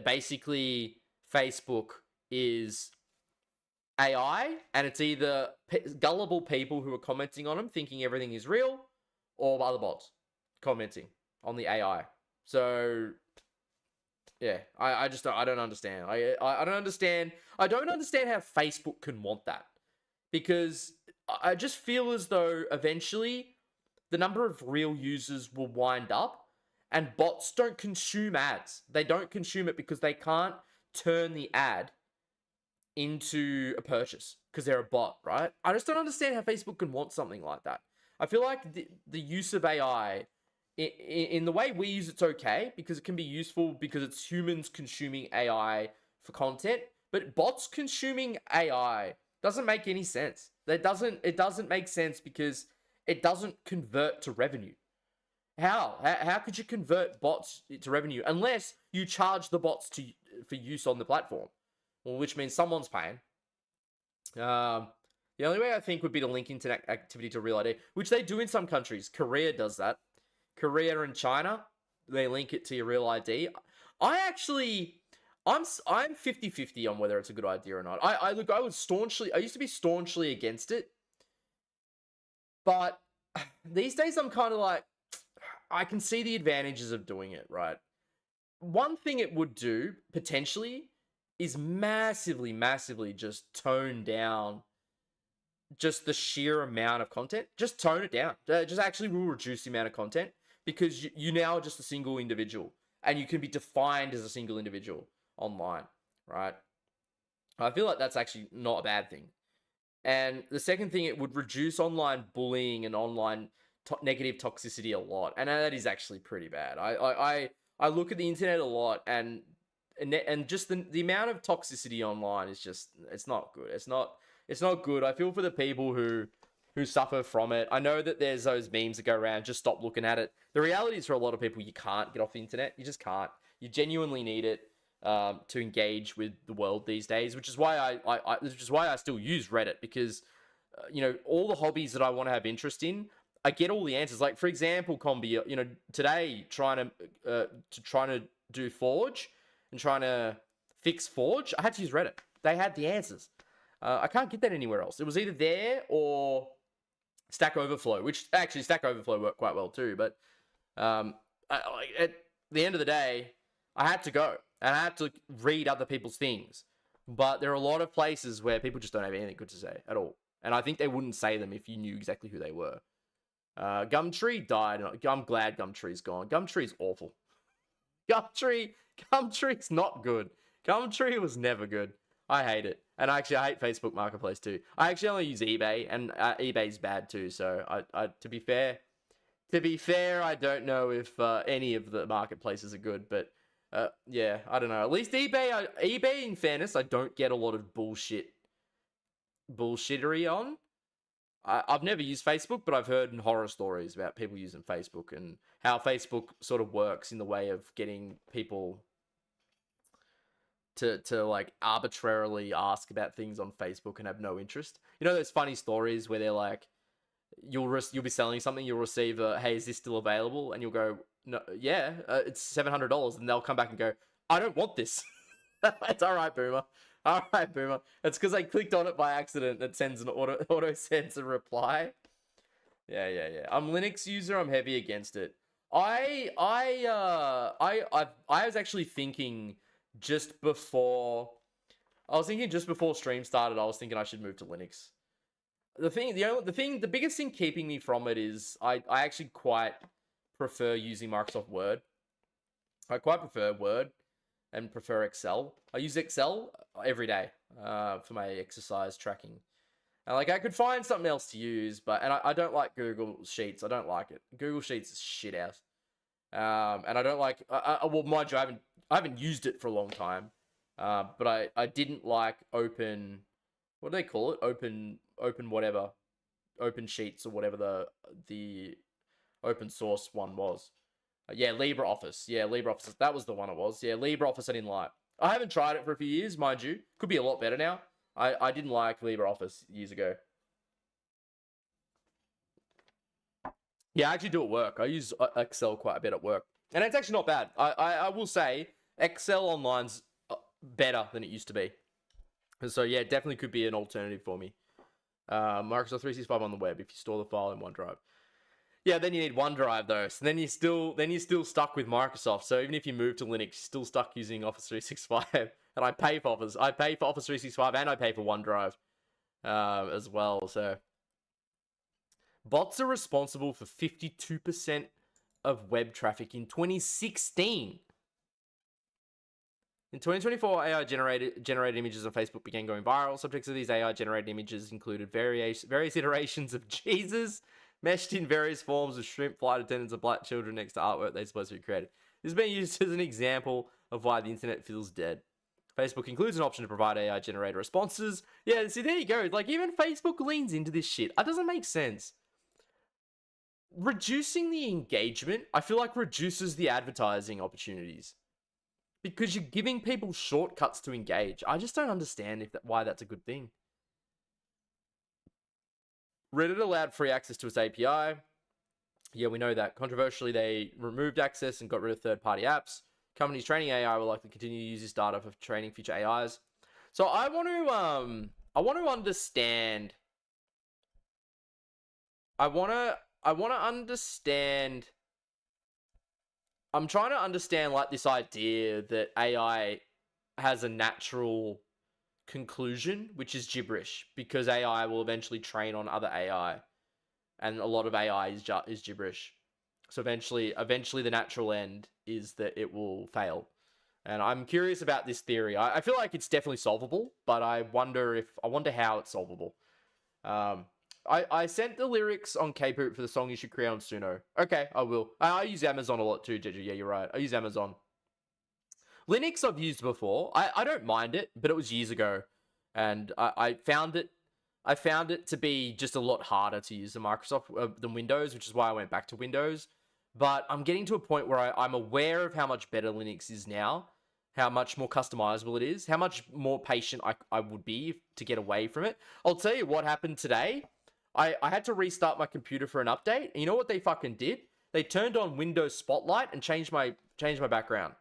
basically Facebook is AI, and it's either gullible people who are commenting on them thinking everything is real, or other bots commenting on the AI. So yeah, I just don't understand. I don't understand. I don't understand how Facebook can want that, because I just feel as though eventually the number of real users will wind up, and bots don't consume ads. They don't consume it because they can't turn the ad into a purchase because they're a bot, right? I just don't understand how Facebook can want something like that. I feel like the use of AI in the way we use it's okay, because it can be useful because it's humans consuming AI for content, but bots consuming AI doesn't make any sense. It doesn't make sense because it doesn't convert to revenue. How could you convert bots to revenue unless you charge the bots for use on the platform? Well, which means someone's paying. The only way I think would be to link internet activity to real ID, which they do in some countries. Korea does that. Korea and China, they link it to your real ID. I'm 50-50 on whether it's a good idea or not. I used to be staunchly against it. But these days I'm kind of like, I can see the advantages of doing it, right? One thing it would do, potentially, is massively just tone down just the sheer amount of content. Just tone it down. Just actually will reduce the amount of content, because you now are just a single individual, and you can be defined as a single individual online, right? I feel like that's actually not a bad thing. And the second thing, it would reduce online bullying and online negative toxicity a lot, and that is actually pretty bad. I look at the internet a lot, and just the amount of toxicity online is just, it's not good. It's not good. I feel for the people who suffer from it. I know that there's those memes that go around, just stop looking at it. The reality is, for a lot of people, you can't get off the internet. You just can't. You genuinely need it to engage with the world these days, which is why I still use Reddit, because all the hobbies that I want to have interest in, I get all the answers. Like, for example, Combi, today trying to do Forge and trying to fix Forge, I had to use Reddit. They had the answers. I can't get that anywhere else. It was either there or Stack Overflow, which actually Stack Overflow worked quite well too. But at the end of the day, I had to go and I had to read other people's things. But there are a lot of places where people just don't have anything good to say at all. And I think they wouldn't say them if you knew exactly who they were. Gumtree died. I'm glad Gumtree's gone. Gumtree's awful. Gumtree's not good. Gumtree was never good. I hate it. And actually, I hate Facebook Marketplace too. I actually only use eBay, and eBay's bad too. So to be fair, I don't know if any of the marketplaces are good. But yeah, I don't know. At least eBay, in fairness, I don't get a lot of bullshittery on. I've never used Facebook, but I've heard horror stories about people using Facebook and how Facebook sort of works in the way of getting people to like arbitrarily ask about things on Facebook and have no interest. You know those funny stories where they're like, you'll be selling something, you'll receive a, hey, is this still available? And you'll go, no, yeah, it's $700, and they'll come back and go, I don't want this. It's all right, boomer. All right, boomer. It's because I clicked on it by accident. It sends an auto sends a reply. Yeah. I'm Linux user. I'm heavy against it. I was actually thinking just before stream started, I was thinking I should move to Linux. The biggest thing keeping me from it is I actually quite prefer using Microsoft Word. I quite prefer Word and prefer Excel. I use Excel every day for my exercise tracking. And like, I could find something else to use, but I don't like Google Sheets. I don't like it. Google Sheets is shit out. And I don't like. Well, mind you, I haven't used it for a long time. But I didn't like Open what do they call it? Open whatever, open sheets or whatever the open source one was. Yeah, LibreOffice. Yeah, LibreOffice. That was the one it was. Yeah, LibreOffice I didn't like. I haven't tried it for a few years, mind you. Could be a lot better now. I didn't like LibreOffice years ago. Yeah, I actually do at work. I use Excel quite a bit at work. And it's actually not bad. I will say Excel online's better than it used to be. So yeah, definitely could be an alternative for me. Microsoft 365 on the web if you store the file in OneDrive. Yeah, then you need OneDrive though. So then you're still stuck with Microsoft. So even if you move to Linux, you're still stuck using Office 365. And I pay for Office 365 and I pay for OneDrive as well. So bots are responsible for 52% of web traffic in 2016. In 2024, AI-generated images on Facebook began going viral. Subjects of these AI-generated images included various iterations of Jesus, meshed in various forms of shrimp, flight attendants, and black children next to artwork they supposed to be created. This is being used as an example of why the internet feels dead. Facebook includes an option to provide AI-generated responses. Yeah, see, there you go. Like, even Facebook leans into this shit. It doesn't make sense. Reducing the engagement, I feel like reduces the advertising opportunities. Because you're giving people shortcuts to engage. I just don't understand why that's a good thing. Reddit allowed free access to its API. Yeah, we know that. Controversially, they removed access and got rid of third-party apps. Companies training AI will likely continue to use this data for training future AIs. So I want to understand. I want to understand. I'm trying to understand like this idea that AI has a natural conclusion, which is gibberish, because AI will eventually train on other AI, and a lot of AI is gibberish. So eventually the natural end is that it will fail. And I'm curious about this theory. I feel like it's definitely solvable, but I wonder how it's solvable. I sent the lyrics on K-Poop for the song You Should Create on Suno. Okay, I will. I use Amazon a lot too, Jeju. Yeah, you're right. I use Amazon. Linux I've used before. I don't mind it, but it was years ago. And I found it to be just a lot harder to use than Microsoft than Windows, which is why I went back to Windows. But I'm getting to a point where I'm aware of how much better Linux is now, how much more customizable it is, how much more patient I would be to get away from it. I'll tell you what happened today. I had to restart my computer for an update. And you know what they fucking did? They turned on Windows Spotlight and changed my background.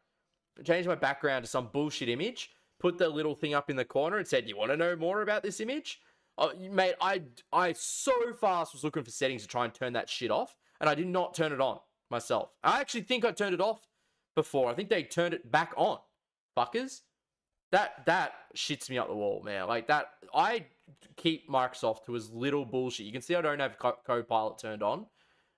Changed my background to some bullshit image. Put the little thing up in the corner and said, "You want to know more about this image?" Oh, mate, I so fast was looking for settings to try and turn that shit off, and I did not turn it on myself. I actually think I turned it off before. I think they turned it back on. Fuckers. That shits me up the wall, man. Like that, I keep Microsoft to as little bullshit. You can see I don't have Copilot turned on.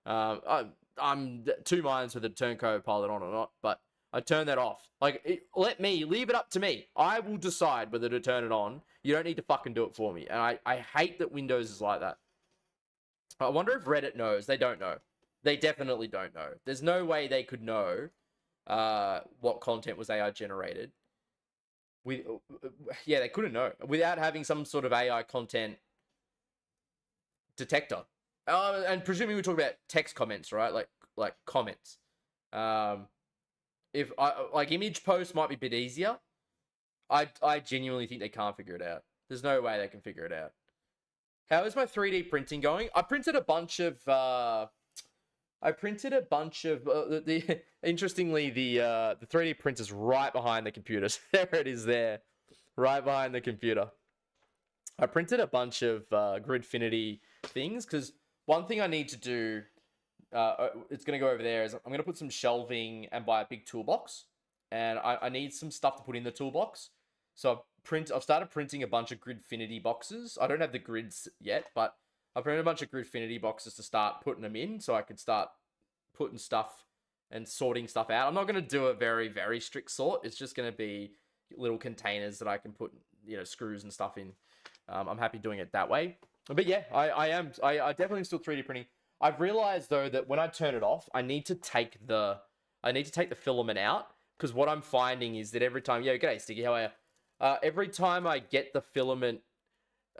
I'm two minds whether to turn Copilot on or not, but I turn that off. Like, leave it up to me. I will decide whether to turn it on. You don't need to fucking do it for me. And I hate that Windows is like that. I wonder if Reddit knows. They don't know. They definitely don't know. There's no way they could know what content was AI generated. Yeah, they couldn't know without having some sort of AI content detector. And presuming we're talking about text comments, right? Like comments. If image posts might be a bit easier. I genuinely think they can't figure it out. There's no way they can figure it out. How is my 3D printing going? I printed a bunch of interestingly, the 3D printer's right behind the computer. So there it is there. Right behind the computer. I printed a bunch of Gridfinity things, because one thing I need to do, it's going to go over there, is I'm going to put some shelving and buy a big toolbox. And I need some stuff to put in the toolbox. So I've started printing a bunch of Gridfinity boxes. I don't have the grids yet, but I've printed a bunch of Gridfinity boxes to start putting them in, so I can start putting stuff and sorting stuff out. I'm not going to do a very, very strict sort. It's just going to be little containers that I can put, screws and stuff in. I'm happy doing it that way. But yeah, I definitely am still 3D printing. I've realized though that when I turn it off, I need to take the filament out, because what I'm finding is that every time, g'day Sticky, how are you? Every time I get the filament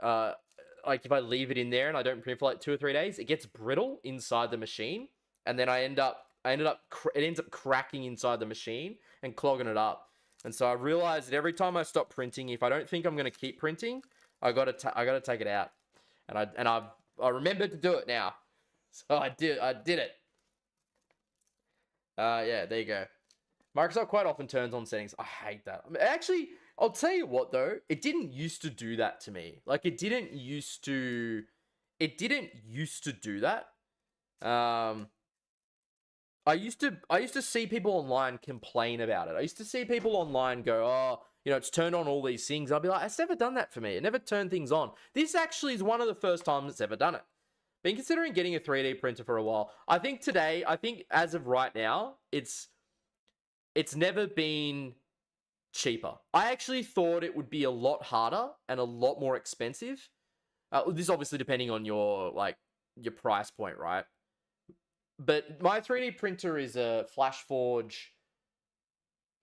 like if I leave it in there and I don't print for like 2 or 3 days, it gets brittle inside the machine, and then it ends up cracking inside the machine and clogging it up. And so I realized that every time I stop printing, if I don't think I'm going to keep printing, I got to take it out. And I remembered to do it now. So I did it. Yeah, there you go. Microsoft quite often turns on settings. I hate that. I mean, actually, I'll tell you what though, it didn't used to do that to me. Like it didn't used to do that. I used to see people online complain about it. I used to see people online go, "Oh, it's turned on all these things." I'll be like, "It's never done that for me. It never turned things on." This actually is one of the first times it's ever done it. Been considering getting a 3D printer for a while. I think as of right now, it's never been cheaper. I actually thought it would be a lot harder and a lot more expensive. This obviously depending on your price point, right? But my 3D printer is a FlashForge.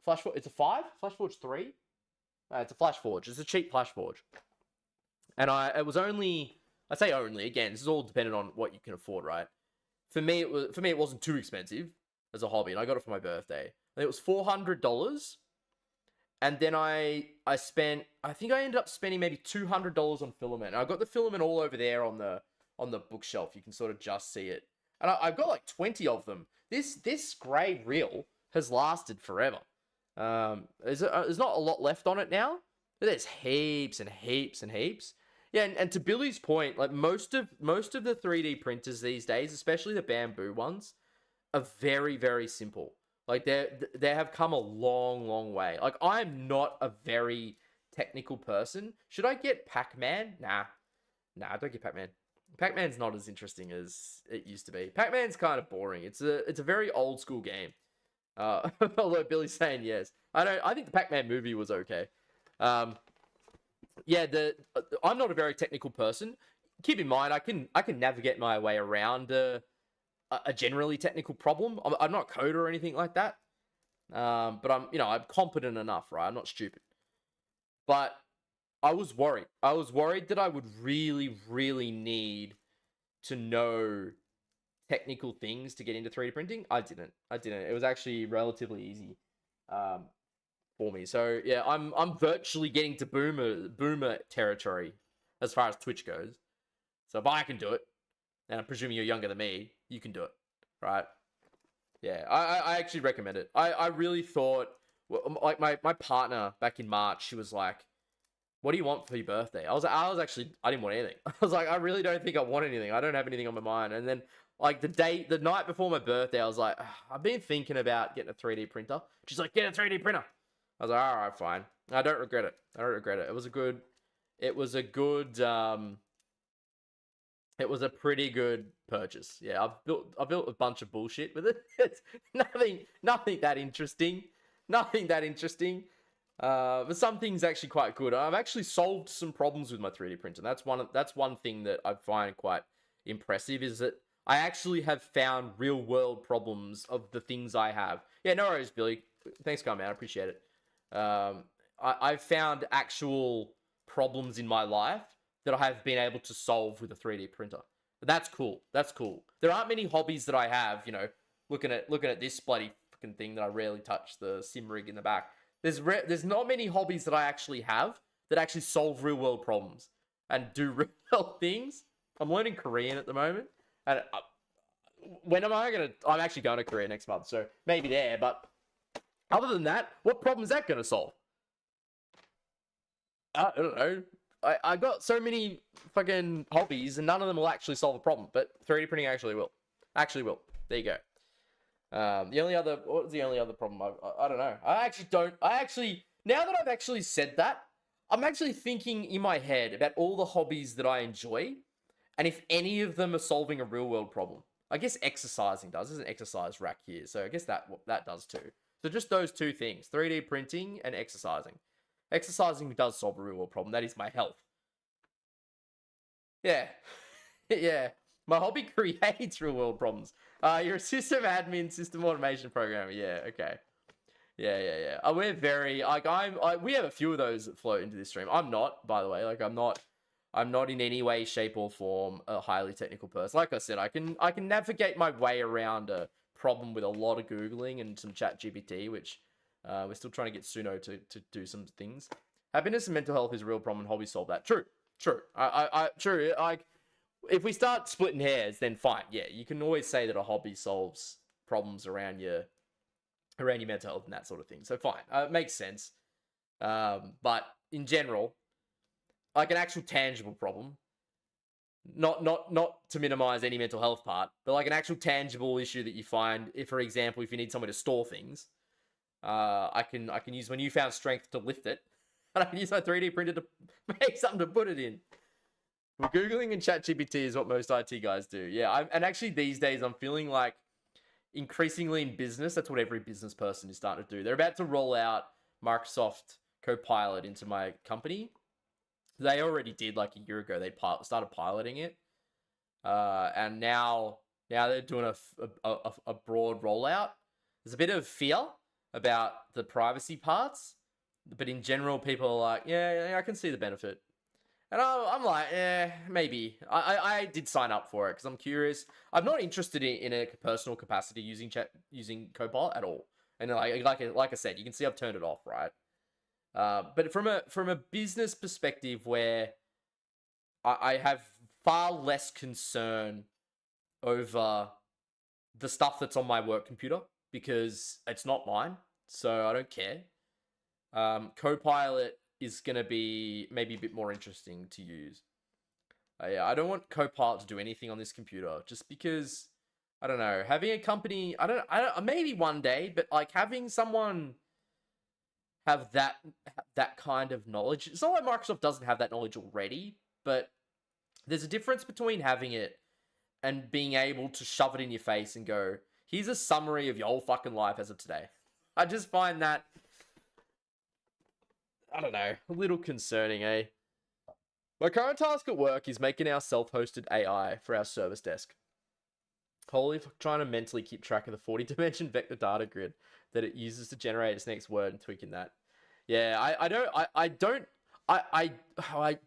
It's a 5? FlashForge 3? It's a FlashForge. It's a cheap FlashForge. And it was only, I say only, again, this is all dependent on what you can afford, right? For me, it wasn't too expensive as a hobby, and I got it for my birthday. And it was $400. And then I think I ended up spending maybe $200 on filament. And I got the filament all over there on the bookshelf. You can sort of just see it. And I've got like 20 of them. This grey reel has lasted forever. There's not a lot left on it now, but there's heaps and heaps and heaps. Yeah, and to Billy's point, like most of the 3D printers these days, especially the bamboo ones, are very, very simple. Like they have come a long, long way. Like I'm not a very technical person. Should I get Pac-Man? Nah, don't get Pac-Man. Pac-Man's not as interesting as it used to be. Pac-Man's kind of boring. It's a very old school game. Although Billy's saying yes. I think the Pac-Man movie was okay. Yeah, I'm not a very technical person. Keep in mind, I can navigate my way around a generally technical problem. I'm not a coder or anything like that. But I'm competent enough, right? I'm not stupid. But I was worried. I was worried that I would really, really need to know technical things to get into 3D printing. I didn't. It was actually relatively easy for me. So yeah, I'm virtually getting to boomer territory as far as Twitch goes. So if I can do it, and I'm presuming you're younger than me, you can do it, right? Yeah, I actually recommend it. I really thought, like my partner back in March, she was like, "What do you want for your birthday?" I didn't want anything. I was like, I really don't think I want anything. I don't have anything on my mind. And then like the night before my birthday, I was like, I've been thinking about getting a 3D printer. She's like, get a 3D printer. I was like, all right, fine. I don't regret it. It was a pretty good purchase. Yeah, I've built a bunch of bullshit with it. It's nothing that interesting. But some things actually quite good. I've actually solved some problems with my 3D printer. That's one thing that I find quite impressive, is that I actually have found real world problems of the things I have. Yeah, no worries, Billy. Thanks, man. I appreciate it. I've found actual problems in my life that I have been able to solve with a 3D printer. That's cool. There aren't many hobbies that I have, looking at this bloody fucking thing that I rarely touch, the sim rig in the back. There's not many hobbies that I actually have that actually solve real world problems and do real things. I'm learning Korean at the moment, and I'm actually going to Korea next month, so maybe there. But other than that, what problem is that going to solve? I don't know. I got so many fucking hobbies, and none of them will actually solve a problem. But 3D printing actually will. There you go. What was the only other problem? I don't know. Now that I've actually said that, I'm actually thinking in my head about all the hobbies that I enjoy, and if any of them are solving a real world problem. I guess exercising does. There's an exercise rack here, so I guess that does too. So just those two things, 3D printing and exercising. Exercising does solve a real world problem. That is my health. Yeah. Yeah. My hobby creates real world problems. You're a system admin, system automation programmer. Yeah, okay. Yeah. We're very, we have a few of those that float into this stream. I'm not, by the way. I'm not I'm not in any way, shape, or form a highly technical person. Like I said, I can navigate my way around a problem with a lot of Googling and some chat GPT, which we're still trying to get Suno to do some things. Happiness and mental health is a real problem, and hobbies solve that. True. True. Like, if we start splitting hairs, then fine. Yeah, you can always say that a hobby solves problems around your mental health and that sort of thing. So fine, it makes sense. But in general, like an actual tangible problem, not to minimize any mental health part, but like an actual tangible issue that you find, if, for example, if you need somewhere to store things, I can use my newfound strength to lift it, and I can use my 3D printer to make something to put it in. Well, Googling and ChatGPT is what most IT guys do. Yeah, and actually these days I'm feeling like increasingly in business, that's what every business person is starting to do. They're about to roll out Microsoft Copilot into my company. They already did like a year ago. They started piloting it, and now they're doing a broad rollout. There's a bit of fear about the privacy parts, but in general, people are like, yeah, I can see the benefit. And I'm like, maybe. I did sign up for it because I'm curious. I'm not interested in a personal capacity using Copilot at all. And like I said, you can see I've turned it off, right? But from a business perspective, where I have far less concern over the stuff that's on my work computer because it's not mine, so I don't care. Copilot is going to be maybe a bit more interesting to use. Yeah, I don't want Copilot to do anything on this computer just because, I don't know, having a company, I don't maybe one day, but like having someone have that kind of knowledge. It's not like Microsoft doesn't have that knowledge already, but there's a difference between having it and being able to shove it in your face and go, here's a summary of your whole fucking life as of today. I just find that, I don't know, a little concerning, eh? My current task at work is making our self-hosted AI for our service desk. Holy fuck, trying to mentally keep track of the 40-dimension vector data grid that it uses to generate its next word and tweaking that. Yeah, I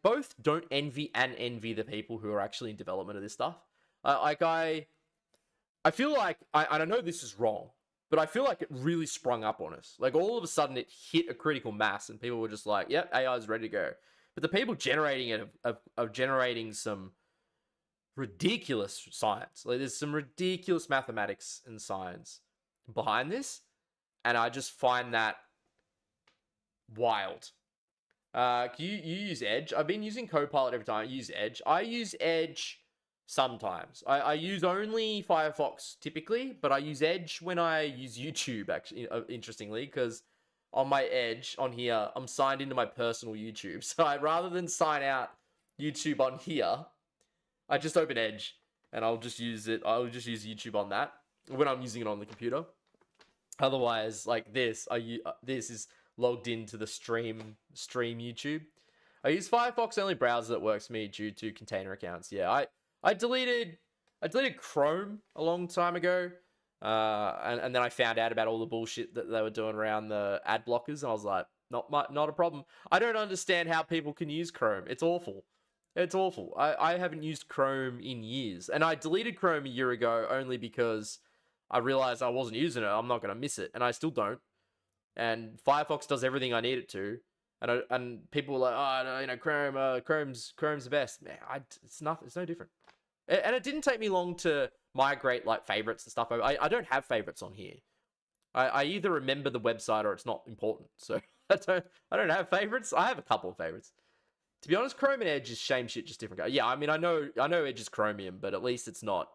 both don't envy and envy the people who are actually in development of this stuff. I feel like, I don't know this is wrong, but I feel like it really sprung up on us. Like all of a sudden it hit a critical mass and people were just like, yep, AI is ready to go. But the people generating it are generating some ridiculous science. Like there's some ridiculous mathematics and science behind this, and I just find that wild. You use Edge? I've been using Copilot every time I use Edge. I use Edge sometimes. I use only Firefox typically, but I use Edge when I use YouTube, actually, interestingly, because on my Edge on here, I'm signed into my personal YouTube. So rather than sign out YouTube on here, I just open Edge and I'll just use it. I'll just use YouTube on that when I'm using it on the computer. Otherwise, like this, this is logged into the stream YouTube. I use Firefox only browser that works for me due to container accounts. Yeah, I deleted Chrome a long time ago, and then I found out about all the bullshit that they were doing around the ad blockers, and I was like, not a problem. I don't understand how people can use Chrome. It's awful. It's awful. I haven't used Chrome in years. And I deleted Chrome a year ago only because I realized I wasn't using it. I'm not going to miss it. And I still don't. And Firefox does everything I need it to. And people are like, oh, no, Chrome's the best. Man, it's no different. And it didn't take me long to migrate like favorites and stuff. I don't have favorites on here. I either remember the website or it's not important. So I don't have favorites. I have a couple of favorites. To be honest, Chrome and Edge is same shit, just different. Yeah, I mean, I know Edge is Chromium, but at least it's not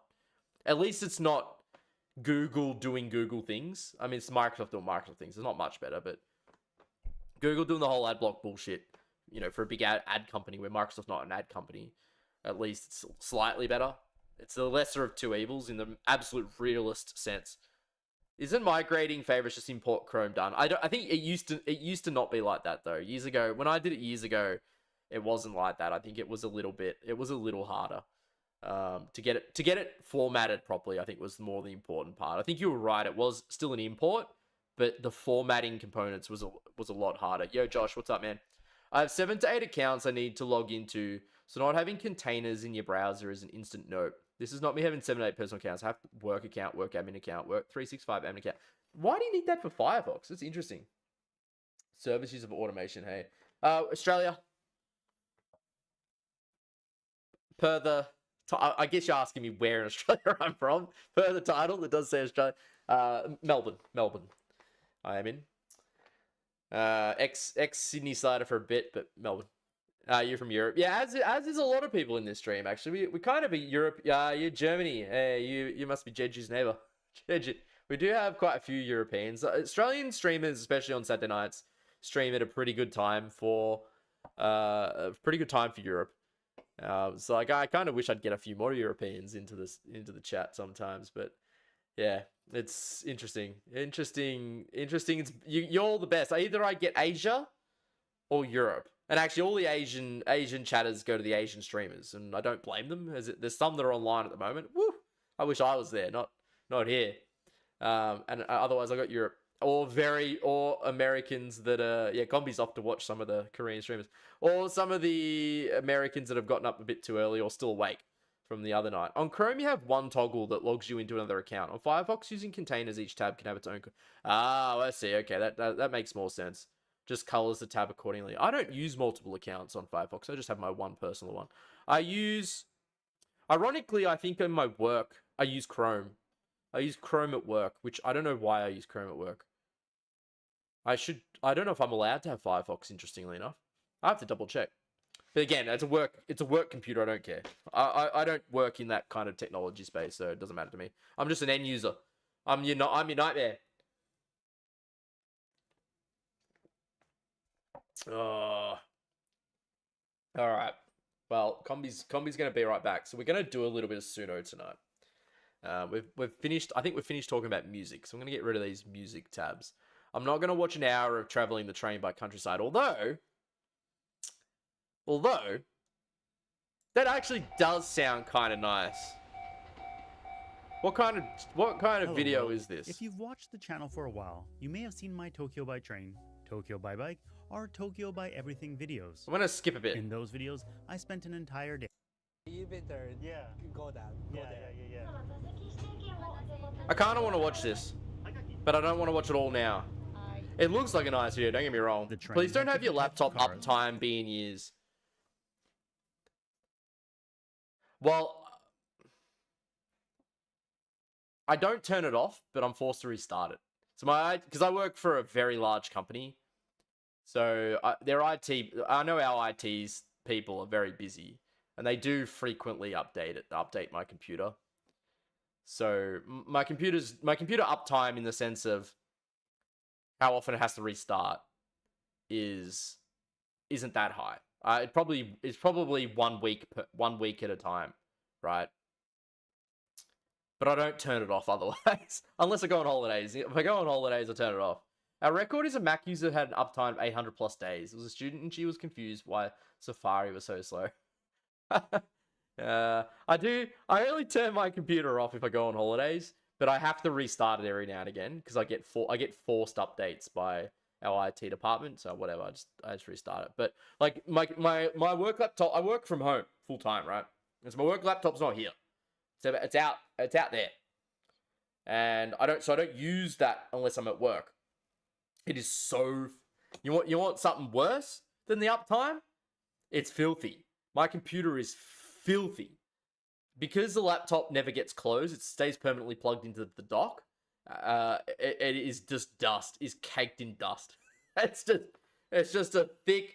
Google doing Google things. I mean, it's Microsoft doing Microsoft things. It's not much better, but Google doing the whole ad block bullshit, for a big ad company where Microsoft's not an ad company. At least it's slightly better. It's the lesser of two evils in the absolute realist sense. Isn't migrating favorites just import Chrome done? I think it used to not be like that though. Years ago, when I did it years ago, it wasn't like that. I think it was a little harder to get it formatted properly. I think was more the important part. I think you were right. It was still an import, but the formatting components was a lot harder. Yo, Josh, what's up, man? I have 7 to 8 accounts I need to log into, so not having containers in your browser is an instant nope. This is not me having 7 to 8 personal accounts. I have work account, work admin account, work 365 admin account. Why do you need that for Firefox? It's interesting. Service use of automation, hey. Australia. Per the... I guess you're asking me where in Australia I'm from. Per the title, it does say Australia. Melbourne. I am in. Ex Sydney Slider for a bit, but Melbourne. You're from Europe. Yeah, as is a lot of people in this stream, actually. We kind of a Europe. You're Germany. Hey, you must be Jeju's neighbor. Jeju. We do have quite a few Europeans. Australian streamers, especially on Saturday nights, stream at a pretty good time for Europe. So like, I kind of wish I'd get a few more Europeans into the chat sometimes, but yeah, it's interesting. It's you're all the best. Either I get Asia or Europe, and actually all the Asian chatters go to the Asian streamers, and I don't blame them. There's some that are online at the moment. Woo! I wish I was there, not here. And otherwise I got Europe or Americans that Combi's off to watch some of the Korean streamers, or some of the Americans that have gotten up a bit too early or still awake from the other night. On Chrome, you have one toggle that logs you into another account. On Firefox, using containers, each tab can have its own. I see. Okay, that makes more sense. Just colors the tab accordingly. I don't use multiple accounts on Firefox. I just have my one personal one. Ironically, I think in my work, I use Chrome. I use Chrome at work, which I don't know why I use Chrome at work. I don't know if I'm allowed to have Firefox, interestingly enough. I have to double check. But again, it's a work computer, I don't care. I don't work in that kind of technology space, so it doesn't matter to me. I'm just an end user. I'm your nightmare. Oh. Alright. Well, Combi's gonna be right back. So we're gonna do a little bit of Suno tonight. We've finished. I think we've finished talking about music, so I'm gonna get rid of these music tabs. I'm not gonna watch an hour of traveling the train by countryside, although that actually does sound kind of nice. What kind of Hello, video world. is this? If you've watched the channel for a while, you may have seen my Tokyo by Train, Tokyo by Bike, or Tokyo by Everything videos. I'm gonna skip a bit. In those videos, I spent an entire day. You better go down. Yeah. I kind of want to watch this, but I don't want to watch it all now. It looks like a nice video, don't get me wrong. Please don't have your laptop uptime be in years. Well, I don't turn it off, but I'm forced to restart it. So because I work for a very large company, so their IT, I know our IT's people are very busy, and they do frequently update my computer. So my computer uptime, in the sense of how often it has to restart, isn't that high. It's probably 1 week at a time, right? But I don't turn it off otherwise, unless I go on holidays. If I go on holidays, I turn it off. Our record is a Mac user who had an uptime of 800 plus days. It was a student, and she was confused why Safari was so slow. I only turn my computer off if I go on holidays, but I have to restart it every now and again because I get forced updates by our IT department. So whatever, I just restart it. But like my work laptop, I work from home full time, right? And so my work laptop's not here. So it's out there. And I don't use that unless I'm at work. It is so... You want something worse than the uptime? It's filthy. My computer is filthy. Because the laptop never gets closed, it stays permanently plugged into the dock. It is just dust. Is caked in dust. It's just a thick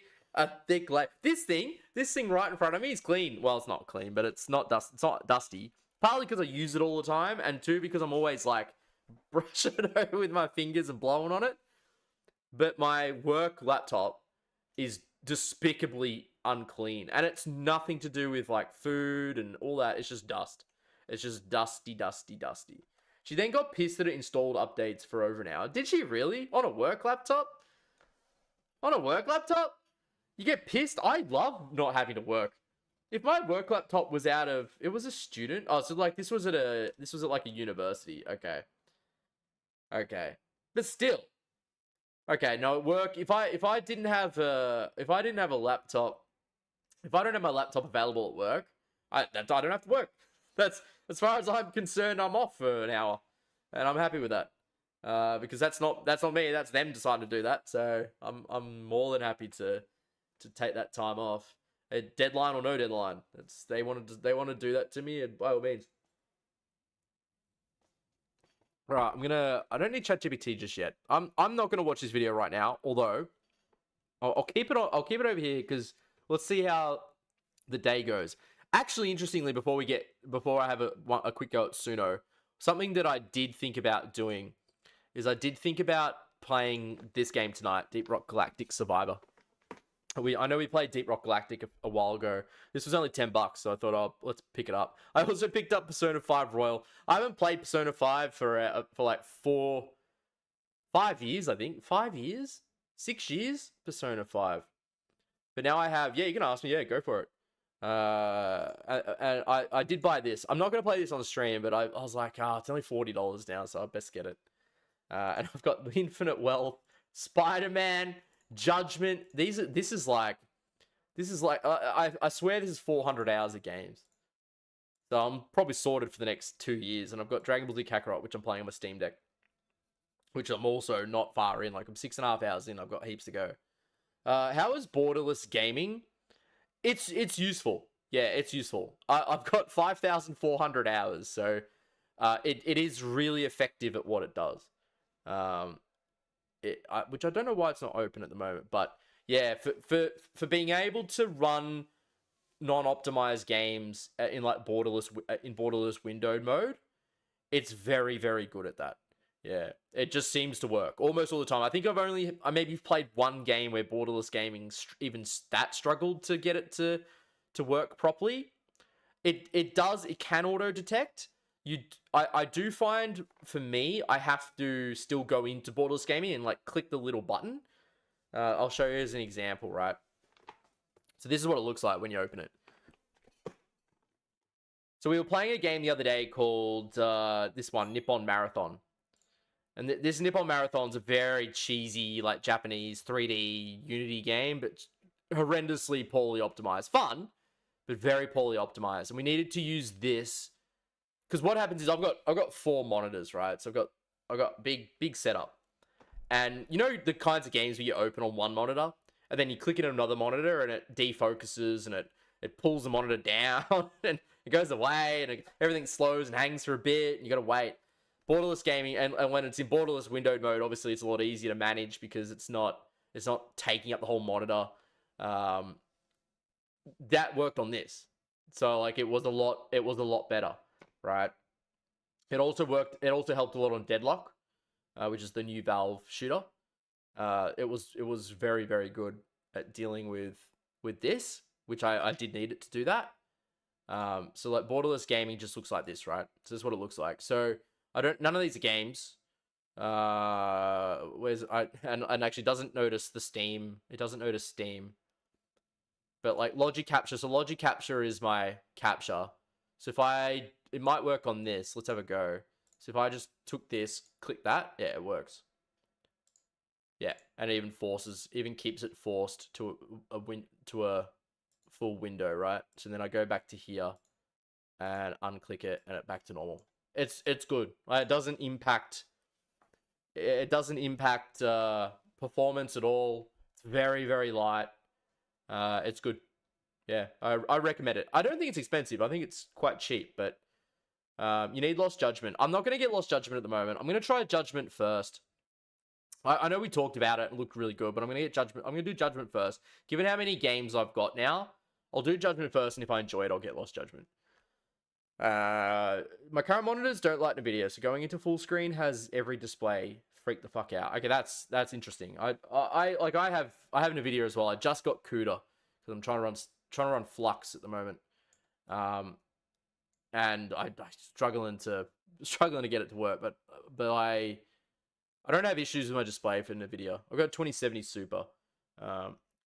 layer. This thing right in front of me is clean. Well, it's not clean, but it's not dusty. Partly because I use it all the time, and two, because I'm always like brushing it over with my fingers and blowing on it. But my work laptop is despicably unclean, and it's nothing to do with like food and all that. It's just dust. It's just dusty. She then got pissed that it installed updates for over an hour. Did she really? On a work laptop? You get pissed? I love not having to work. If my work laptop was it was a student. Oh, so like this was at like a university. Okay. But still, Okay, no, at work. If I didn't have a laptop, if I don't have my laptop available at work, I don't have to work. That's as far as I'm concerned. I'm off for an hour, and I'm happy with that. Because that's not me. That's them deciding to do that. So I'm more than happy to take that time off. A deadline or no deadline. They want to do that to me, and by all means. Right, I don't need ChatGPT just yet. I'm not gonna watch this video right now. Although, I'll keep it on. I'll keep it over here because let's see how the day goes. Actually, interestingly, before I have a quick go at Suno, something that I did think about doing is I did think about playing this game tonight, Deep Rock Galactic Survivor. I know we played Deep Rock Galactic a while ago. This was only $10, so I thought, oh, let's pick it up. I also picked up Persona 5 Royal. I haven't played Persona 5 for like 5 years, I think. 5 years? 6 years? Persona 5. But now I have, yeah, you can ask me, yeah, go for it. And I did buy this. I'm not going to play this on the stream, but I was like, it's only $40 now, so I best get it. And I've got Infinite Wealth, Spider-Man, Judgment. This is like I swear this is 400 hours of games. So I'm probably sorted for the next 2 years, and I've got Dragon Ball Z Kakarot, which I'm playing on my Steam Deck, which I'm also not far in. Like I'm 6.5 hours in. I've got heaps to go. How is borderless gaming? It's useful. Yeah, it's useful. I've got 5,400 hours, so it is really effective at what it does. Which I don't know why it's not open at the moment, but yeah, for being able to run non-optimized games in like borderless windowed mode, it's very, very good at that. Yeah, it just seems to work almost all the time. I think I maybe played one game where borderless gaming even that struggled to get it to work properly. It can auto detect. I do find, for me, I have to still go into borderless gaming and like click the little button. I'll show you as an example, right? So this is what it looks like when you open it. So we were playing a game the other day called this one, Nippon Marathon. And this Nippon Marathon's a very cheesy, like Japanese 3D Unity game, but horrendously poorly optimized. Fun, but very poorly optimized. And we needed to use this. Because what happens is I've got 4 monitors, right? So I've got big setup, and you know the kinds of games where you open on one monitor and then you click it on another monitor and it defocuses and it pulls the monitor down and it goes away and everything slows and hangs for a bit and you got to wait. Borderless gaming, and when it's in borderless windowed mode, obviously it's a lot easier to manage because it's not taking up the whole monitor. That worked on this, so like it was a lot better. Right. It also helped a lot on Deadlock, which is the new Valve shooter. It was very, very good at dealing with this, which I did need it to do that. So like borderless gaming just looks like this, right? So this is what it looks like. So none of these are games. And actually doesn't notice the Steam. It doesn't notice Steam. But like Logic Capture. So Logic Capture is my capture. So it might work on this. Let's have a go. So if I just took this, click that, yeah, it works. Yeah, and it even keeps it forced to a full window, right? So then I go back to here and unclick it, and it back to normal. It's good. It doesn't impact performance at all. It's very, very light. It's good. Yeah, I recommend it. I don't think it's expensive. I think it's quite cheap, but you need Lost Judgment. I'm not going to get Lost Judgment at the moment. I'm going to try Judgment first. I know we talked about it and looked really good, but I'm going to get Judgment. I'm going to do Judgment first. Given how many games I've got now, I'll do Judgment first, and if I enjoy it, I'll get Lost Judgment. My current monitors don't like NVIDIA, so going into full screen has every display freak the fuck out. Okay, that's interesting. I have NVIDIA as well. I just got CUDA because I'm trying to run Flux at the moment. And I'm struggling to get it to work, but I don't have issues with my display for NVIDIA. I've got 2070 Super.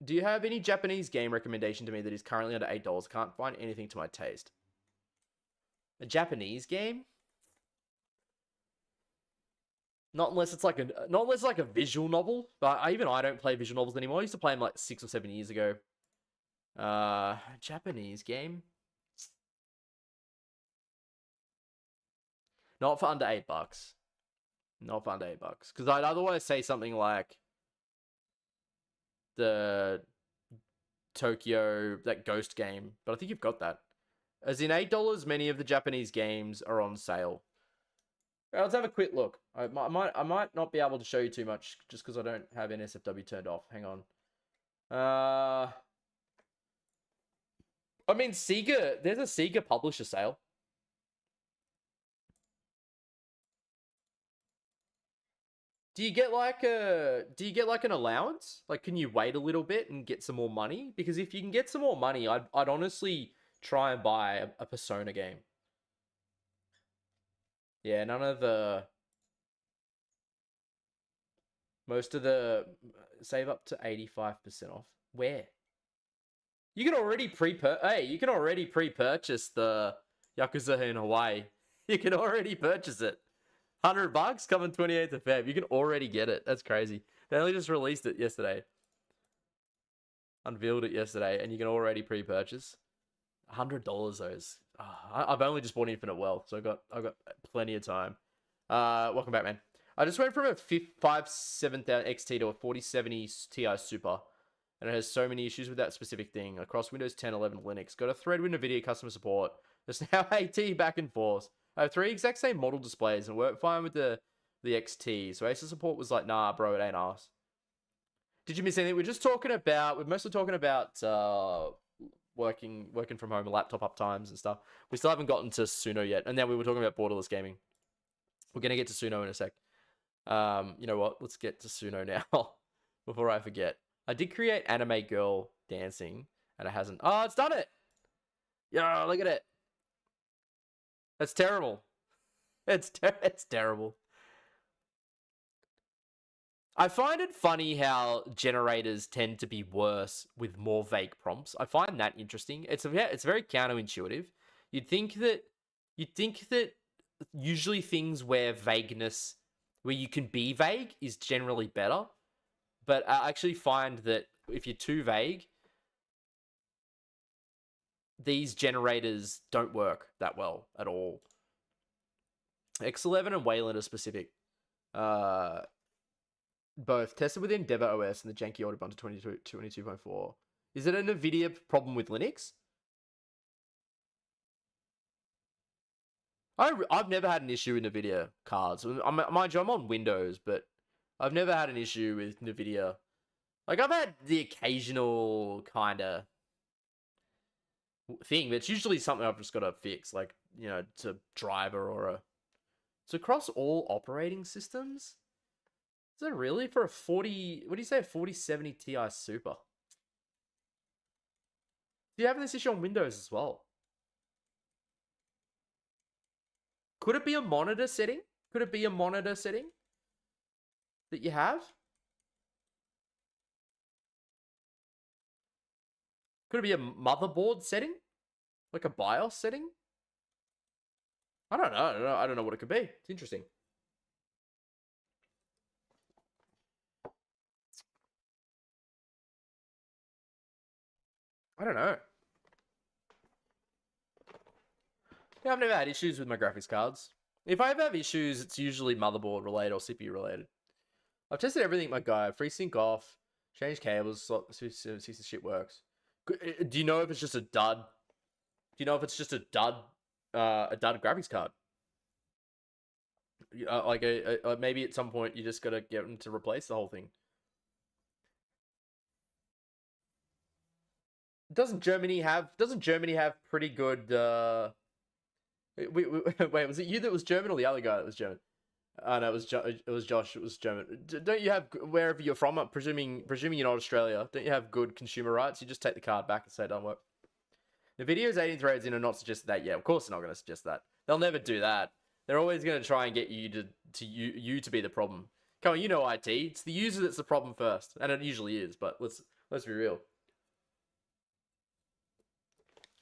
Do you have any Japanese game recommendation to me that is currently under $8? Can't find anything to my taste. A Japanese game? Not unless it's like a visual novel. But I don't play visual novels anymore. I used to play them like 6 or 7 years ago. Japanese game. Not for under $8. Not for under $8. Because I'd otherwise say something like the Tokyo, that Ghost game. But I think you've got that. As in $8, many of the Japanese games are on sale. Right, let's have a quick look. I might not be able to show you too much just because I don't have NSFW turned off. Hang on. I mean, Sega. There's a Sega publisher sale. Do you get like an allowance? Like, can you wait a little bit and get some more money? Because if you can get some more money, I'd honestly try and buy a Persona game. Yeah, none of the... Most of the... Save up to 85% off. Where? You can already pre-purchase the Yakuza in Hawaii. You can already purchase it. $100 coming 28th of Feb. You can already get it. That's crazy. They only just released it yesterday. Unveiled it yesterday, and you can already pre-purchase. $100 though. I've only just bought Infinite Wealth, so I've got plenty of time. Welcome back, man. I just went from a 57000 XT to a 4070 Ti Super, and it has so many issues with that specific thing across Windows 10, 11, Linux. Got a thread with NVIDIA customer support. There's now AT back and forth. I have 3 exact same model displays and work fine with the XT. So Acer support was like, nah, bro, it ain't ours. Did you miss anything? We're mostly talking about working from home, laptop uptimes and stuff. We still haven't gotten to Suno yet. And then we were talking about borderless gaming. We're going to get to Suno in a sec. You know what? Let's get to Suno now before I forget. I did create anime girl dancing and it hasn't. Oh, it's done it. Yo, look at it. That's terrible. It's terrible. I find it funny how generators tend to be worse with more vague prompts. I find that interesting. It's very counterintuitive. You'd think that usually things where you can be vague is generally better. But I actually find that if you're too vague, these generators don't work that well at all. X11 and Wayland are specific. Both tested within Deba OS and the janky Audubon to 22.4. Is it a NVIDIA problem with Linux? I've never had an issue with NVIDIA cards. Mind you, I'm on Windows, but I've never had an issue with NVIDIA. Like, I've had the occasional kind of thing, but it's usually something I've just got to fix, like, you know, it's a driver or a... It's across all operating systems? Is it really for a 40... What do you say, a 4070 Ti Super? Do you have this issue on Windows as well? Could it be a monitor setting? Could it be a monitor setting that you have? Could it be a motherboard setting? Like a BIOS setting? I don't know. I don't know what it could be. It's interesting. I don't know. Yeah, I've never had issues with my graphics cards. If I ever have issues, it's usually motherboard related or CPU related. I've tested everything, my guy. FreeSync off, change cables, see if the shit works. Do you know if it's just a dud? Do you know if it's just a dud graphics card? Maybe at some point you just gotta get them to replace the whole thing. Doesn't Germany have pretty good? Wait, was it you that was German or the other guy that was German? No, it was Josh. It was German. Don't you have, wherever you're from? I'm presuming you're not Australia. Don't you have good consumer rights? You just take the card back and say it don't work. The video's 18 threads in and not suggest that. Yeah, of course they're not going to suggest that. They'll never do that. They're always going to try and get you to be the problem. Come on, you know IT. It's the user that's the problem first, and it usually is. But let's be real.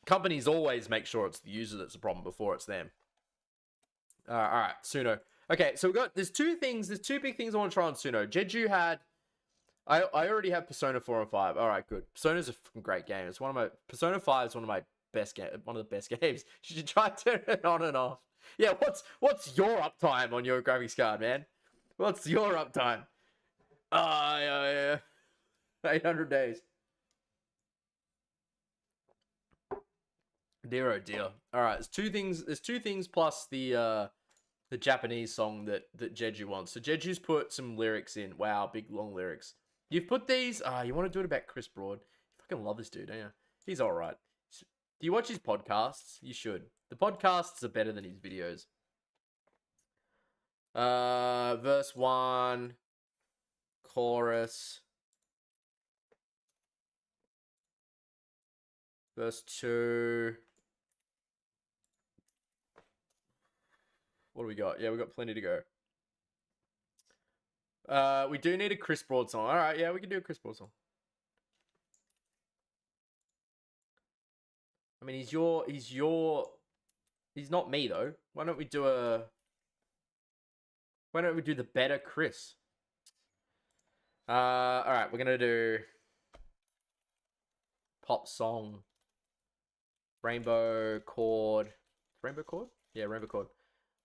Companies always make sure it's the user that's the problem before it's them. All right, Suno. Okay, so there's two big things I want to try on Suno. Jeju had, I already have Persona 4 and 5. All right, good. Persona's a fucking great game. Persona 5 is one of the best games. You should try to turn it on and off. Yeah, what's your uptime on your graphics card, man? What's your uptime? Yeah. 800 days. Dear oh dear. All right, there's two things plus the Japanese song that Jeju wants. So Jeju's put some lyrics in. Wow, big long lyrics. You've put these. You want to do it about Chris Broad? You fucking love this dude, don't you? He's all right. Do you watch his podcasts? You should. The podcasts are better than his videos. Verse 1, chorus. Verse 2. What do we got? Yeah, we got plenty to go. We do need a Chris Broad song. All right, yeah, we can do a Chris Broad song. I mean, he's not me though. Why don't we do the better Chris? All right, we're gonna do pop song. Rainbow chord. Rainbow chord? Yeah, rainbow chord.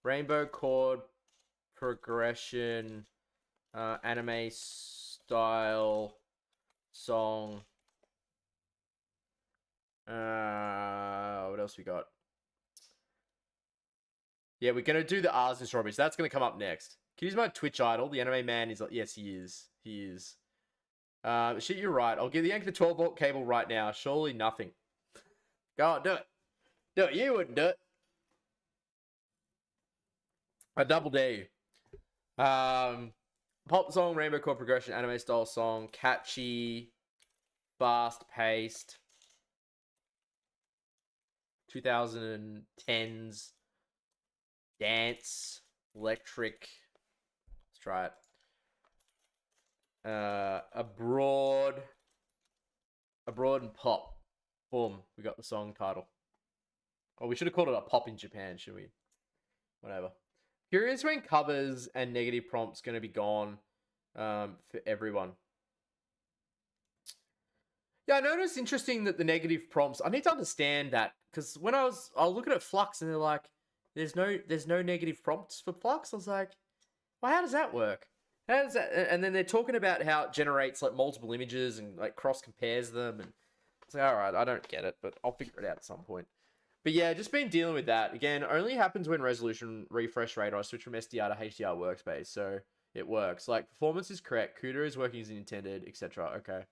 Rainbow chord progression. Anime style song. What else we got? Yeah, we're gonna do the R's and strawberries. That's gonna come up next. Can you use my Twitch idol? The anime man is like, yes, he is. He is. Shit, you're right. I'll give the Anchor the 12-volt cable right now. Surely nothing. Go on, do it. Do it. You wouldn't do it. I double dare you. Pop song, rainbow chord progression, anime style song, catchy, fast paced, 2010s, dance, electric. Let's try it. Abroad and pop. Boom. We got the song title. Oh, we should have called it a pop in Japan, should we? Whatever. Curious when covers and negative prompts going to be gone for everyone. Yeah, I noticed interesting that the negative prompts, I need to understand that, because when I was looking at Flux and they're like, there's no negative prompts for Flux. I was like, well, how does that work? How does that? And then they're talking about how it generates like multiple images and like cross compares them, and it's like, all right, I don't get it, but I'll figure it out at some point. But yeah, just been dealing with that. Again, only happens when resolution, refresh rate, or I switch from SDR to HDR workspace, so it works. Like, performance is correct, CUDA is working as intended, etc. Okay.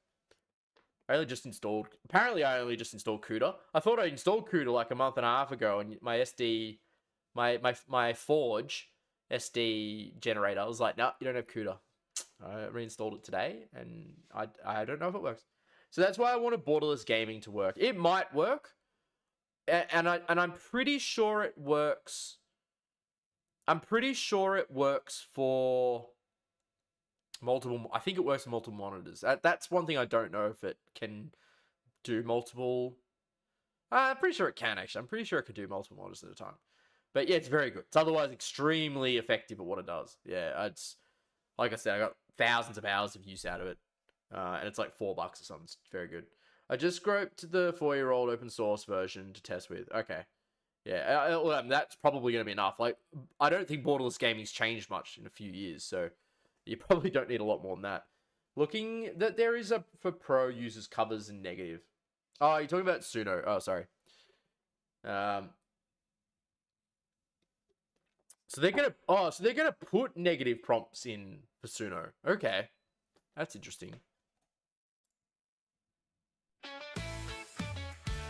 Apparently I only just installed CUDA. I thought I installed CUDA like a month and a half ago, and my SD, my Forge SD generator was like, no, you don't have CUDA. I reinstalled it today, and I don't know if it works. So that's why I wanted borderless gaming to work. It might work. And I'm pretty sure it works. I'm pretty sure it works for multiple. I think it works for multiple monitors. That's one thing I don't know if it can do multiple. I'm pretty sure it can actually. I'm pretty sure it can do multiple monitors at a time. But yeah, it's very good. It's otherwise extremely effective at what it does. Yeah, it's like I said, I got thousands of hours of use out of it, and it's like $4 or something. It's very good. I just scoped the 4-year-old open source version to test with. Okay. Yeah, that's probably going to be enough. Like, I don't think borderless gaming's changed much in a few years, so you probably don't need a lot more than that. Looking that there is for pro users covers and negative. Oh, you're talking about Suno. Oh, sorry. So they're gonna put negative prompts in for Suno. Okay. That's interesting.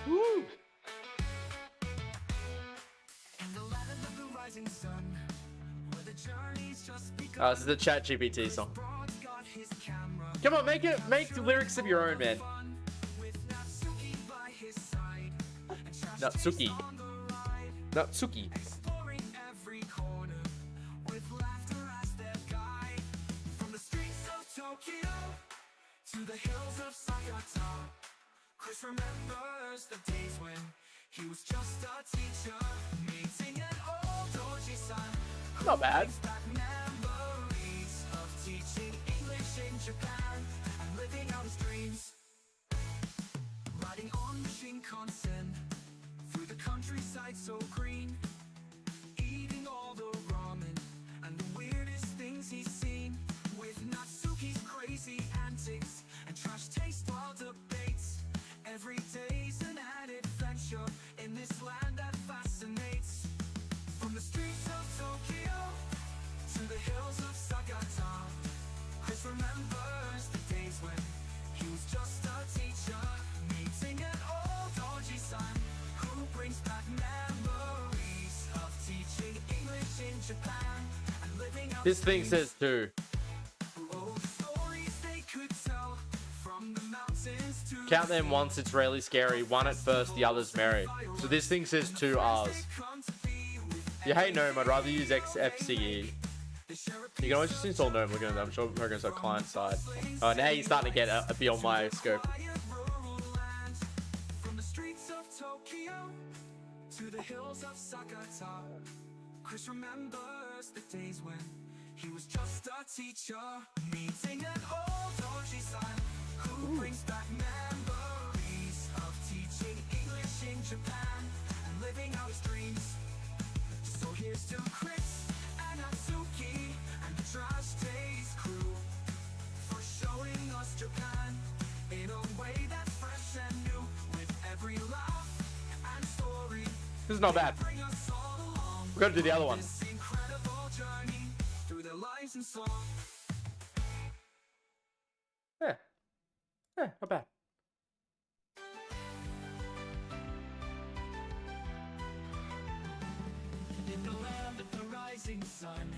Woo! This is the ChatGPT song. Come on, make the lyrics of your own, man. Natsuki. To the hills of Sakata, Chris remembers the days when he was just a teacher, meeting an old Oji-san Not bad. Memories of teaching English in Japan and living out his dreams. Riding on the Shinkansen through the countryside so green, eating all the ramen and the weirdest things he's seen, with Natsuki's crazy antics and trash taste wild debates. Every day's an added adventure in this land that fascinates. From the streets of Tokyo to the hills of Sagata, Chris remembers the days when he was just a teacher, meeting an old Oji-san who brings back memories of teaching English in Japan and living out This thing says 2. old stories they could tell from the mountains to Count them once, it's rarely scary. One at first, the other's merry. So this thing says 2 R's. You hate GNOME, I'd rather use XFCE. You can always just install GNOME, look at that. I'm sure we're going to client side. Oh, now you're starting to get beyond my scope. from the streets of Tokyo to the hills of Sagata, Chris remembers the days when he was just a teacher, meeting an old Oji-san who brings back memories of teaching English in Japan and living out his dreams. So here's to Chris and Natsuki and the Trash Taste crew for showing us Japan in a way that's fresh and new, with every laugh and story. This is not bad. Bring us all along We're going to do the other one. this incredible journey through their lives and song. Yeah. Yeah, not bad. In the land of the rising sun,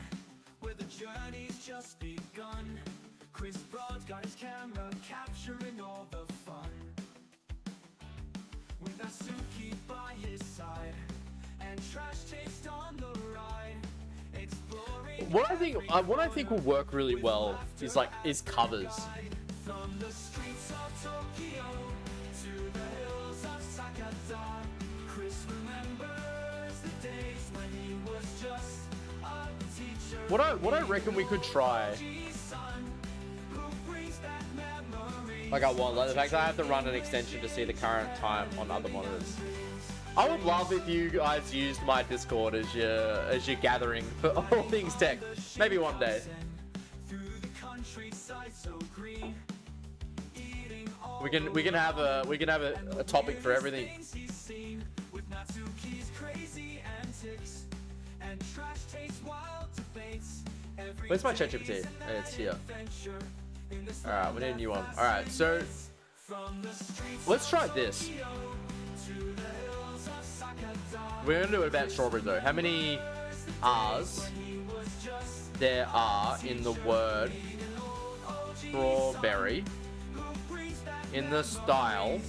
where the journey's just begun, Chris Broad's got his camera capturing all the fun. With Asuki by his side and Trash Taste on the ride, exploring What I think will work really well is covers. from the streets of Tokyo to the hills of Sakata. Chris remembers the days when he was just a teacher. What I reckon we could try. Like the fact that I have to run an extension to see the current time on other monitors. I would love if you guys used my Discord as your gathering for all things tech. Maybe one day. We can have a topic for everything. Where's my ChatGPT? It's here. Alright, we need a new one. Alright, so let's try this. We're gonna do it about strawberry though. How many R's there are in the word strawberry in the style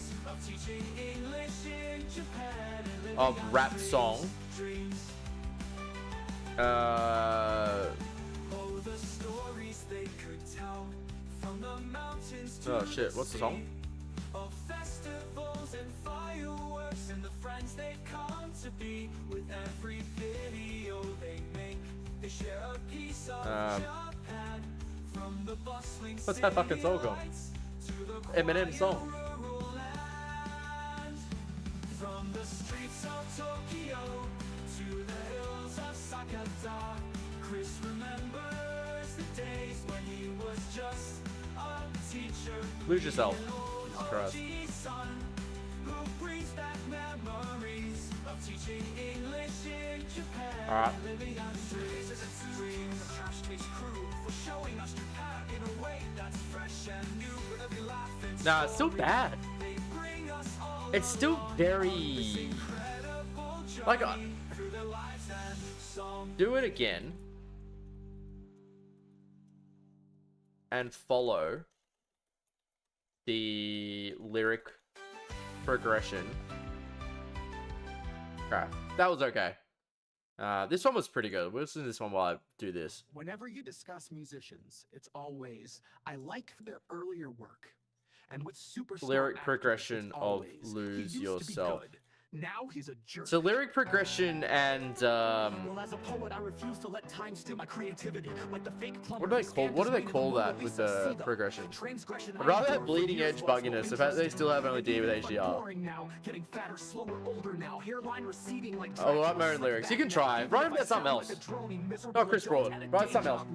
of rap song? Oh shit, what's the song? Of festivals and fireworks and the friends they come to be. With every video they make, they share a piece of Japan. From the bustling What's that fucking song called? Eminem song. From the streets of Tokyo to the hills of Sakata, Chris remembers the days when he was just a teacher. Lose yourself. Jesus Christ. Who brings back memories of teaching English in Japan. Alright. Living on streets as a dream. The Trash Taste crew for showing us Japan in a way that's fresh and new. With every laugh and Nah, it's still bad. they bring us all It's still very like through their lives and song. do it again and follow the lyric progression. Okay, that was okay. This one was pretty good. We'll listen to this one while I do this. Whenever you discuss musicians, it's always, I like their earlier work. And with superstar Lyric actors, progression it's of always, Lose he used to be Yourself. good. Now he's a jerk. So lyric progression and Well, as a poet, I refuse to let time steal my creativity. Like the fake what do they call that with the progression? I'd rather have bleeding edge bugginess. The fact they still have only D with HDR. Getting fatter, slower, older now. Hairline receding like I'll write my own lyrics. You can try. Write about something else. Not Chris Broad. Write something else.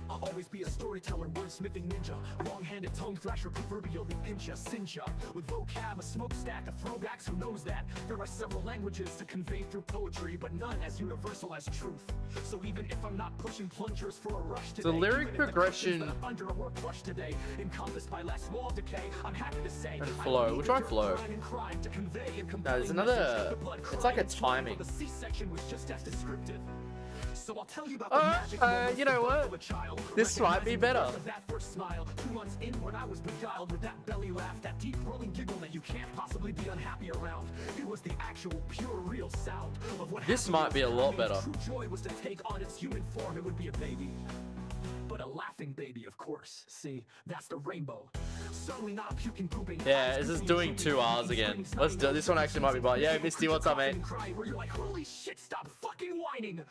I'll always be a storyteller, wordsmithing ninja, long-handed tongue thrasher, proverbially pinch ya, cinch ya. With vocab, a smokestack, of throwbacks, who knows that? There are several languages to convey through poetry, but none as universal as truth. So even if I'm not pushing plungers for a rush today, the lyric progression under a work rush today, encompassed by less wall decay, I'm happy to say. And flow. We'll try flow. No, there's another. It's like a timing. The C-section was just as descriptive. So I'll tell you about the magic you know what? This might be better. That first smile, 2 months in when I was beguiled with that belly laugh, that deep rolling giggle that you can't possibly be unhappy around. It was the actual pure real sound of what This might be a lot better. True joy was to take on its human form. It would be a baby. But a laughing baby, of course. See, that's the rainbow. Certainly not puking, pooping. Yeah, this is doing 2 hours again. Let's do this one. Actually might be better. Yeah, Misty, what's up, mate? Where you're like, holy shit, stop fucking whining.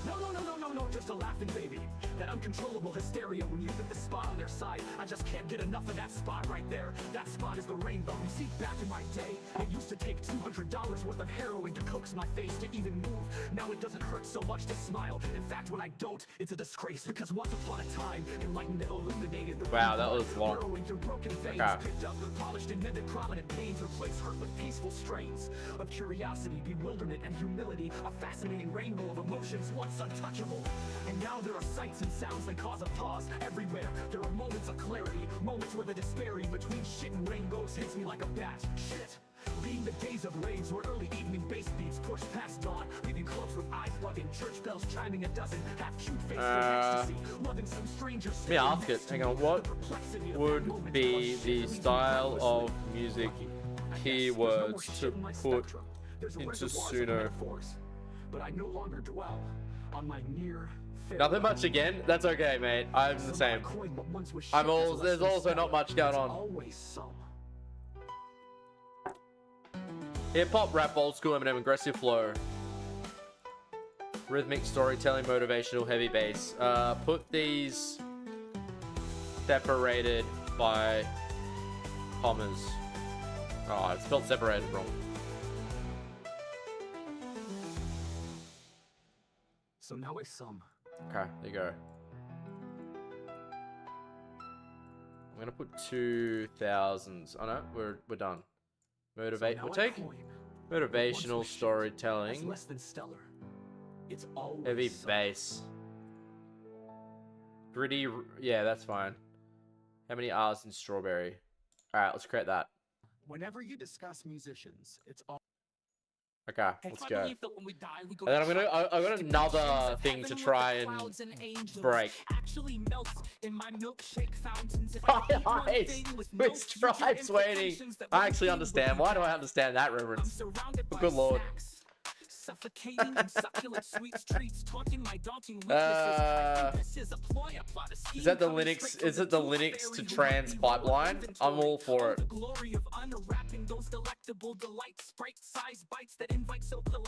No, just a laughing baby. That uncontrollable hysteria when you hit the spot on their side. I just can't get enough of that spot right there. That spot is the rainbow. You see, back in my day, it used to take $200 worth of heroin to coax my face to even move. Now it doesn't hurt so much to smile. In fact, when I don't, it's a disgrace. Because once upon a time, enlightened and illuminated the wow, that was long. Okay. Picked up, polished and mended prominent pains, replaced hurt with peaceful strains of curiosity, bewilderment, and humility. A fascinating rainbow of emotions once untouchable. And now there are sights and sounds that cause a pause everywhere. There are moments of clarity, moments where the disparity between shit and rainbows hits me like a bat. Shit. Leaving the days of raves where early evening bass beats pushed past dawn, leaving clubs with eyes plugging, church bells chiming a dozen, half cute faces of ecstasy, loving some strangers. Let me ask it. Hang on. What would be the style of music keywords to put into Suno? But I no longer dwell on my near. Nothing much again. That's okay, mate. I'm the same. There's also not much going on. Hip hop, rap, old school, Eminem, aggressive flow, rhythmic storytelling, motivational, heavy bass. Put these separated by commas. Oh, it's spelled separated wrong. So now I sum. Okay, there you go. I'm gonna put 2,000s. Oh no, we're done. Motivate. We'll take motivational storytelling. Less than stellar. It's always Heavy bass. Gritty. Yeah, that's fine. How many R's in strawberry? All right, let's create that. Whenever you discuss musicians, it's all. Okay, let's go. And then I've got another thing to try and break. My eyes with stripes waiting. I actually understand. Why do I understand that reference? Oh, good lord. Suffocating and succulent sweets treats, taunting my daunting is that the Linux? Is it the Linux to trans pipeline? I'm all for it.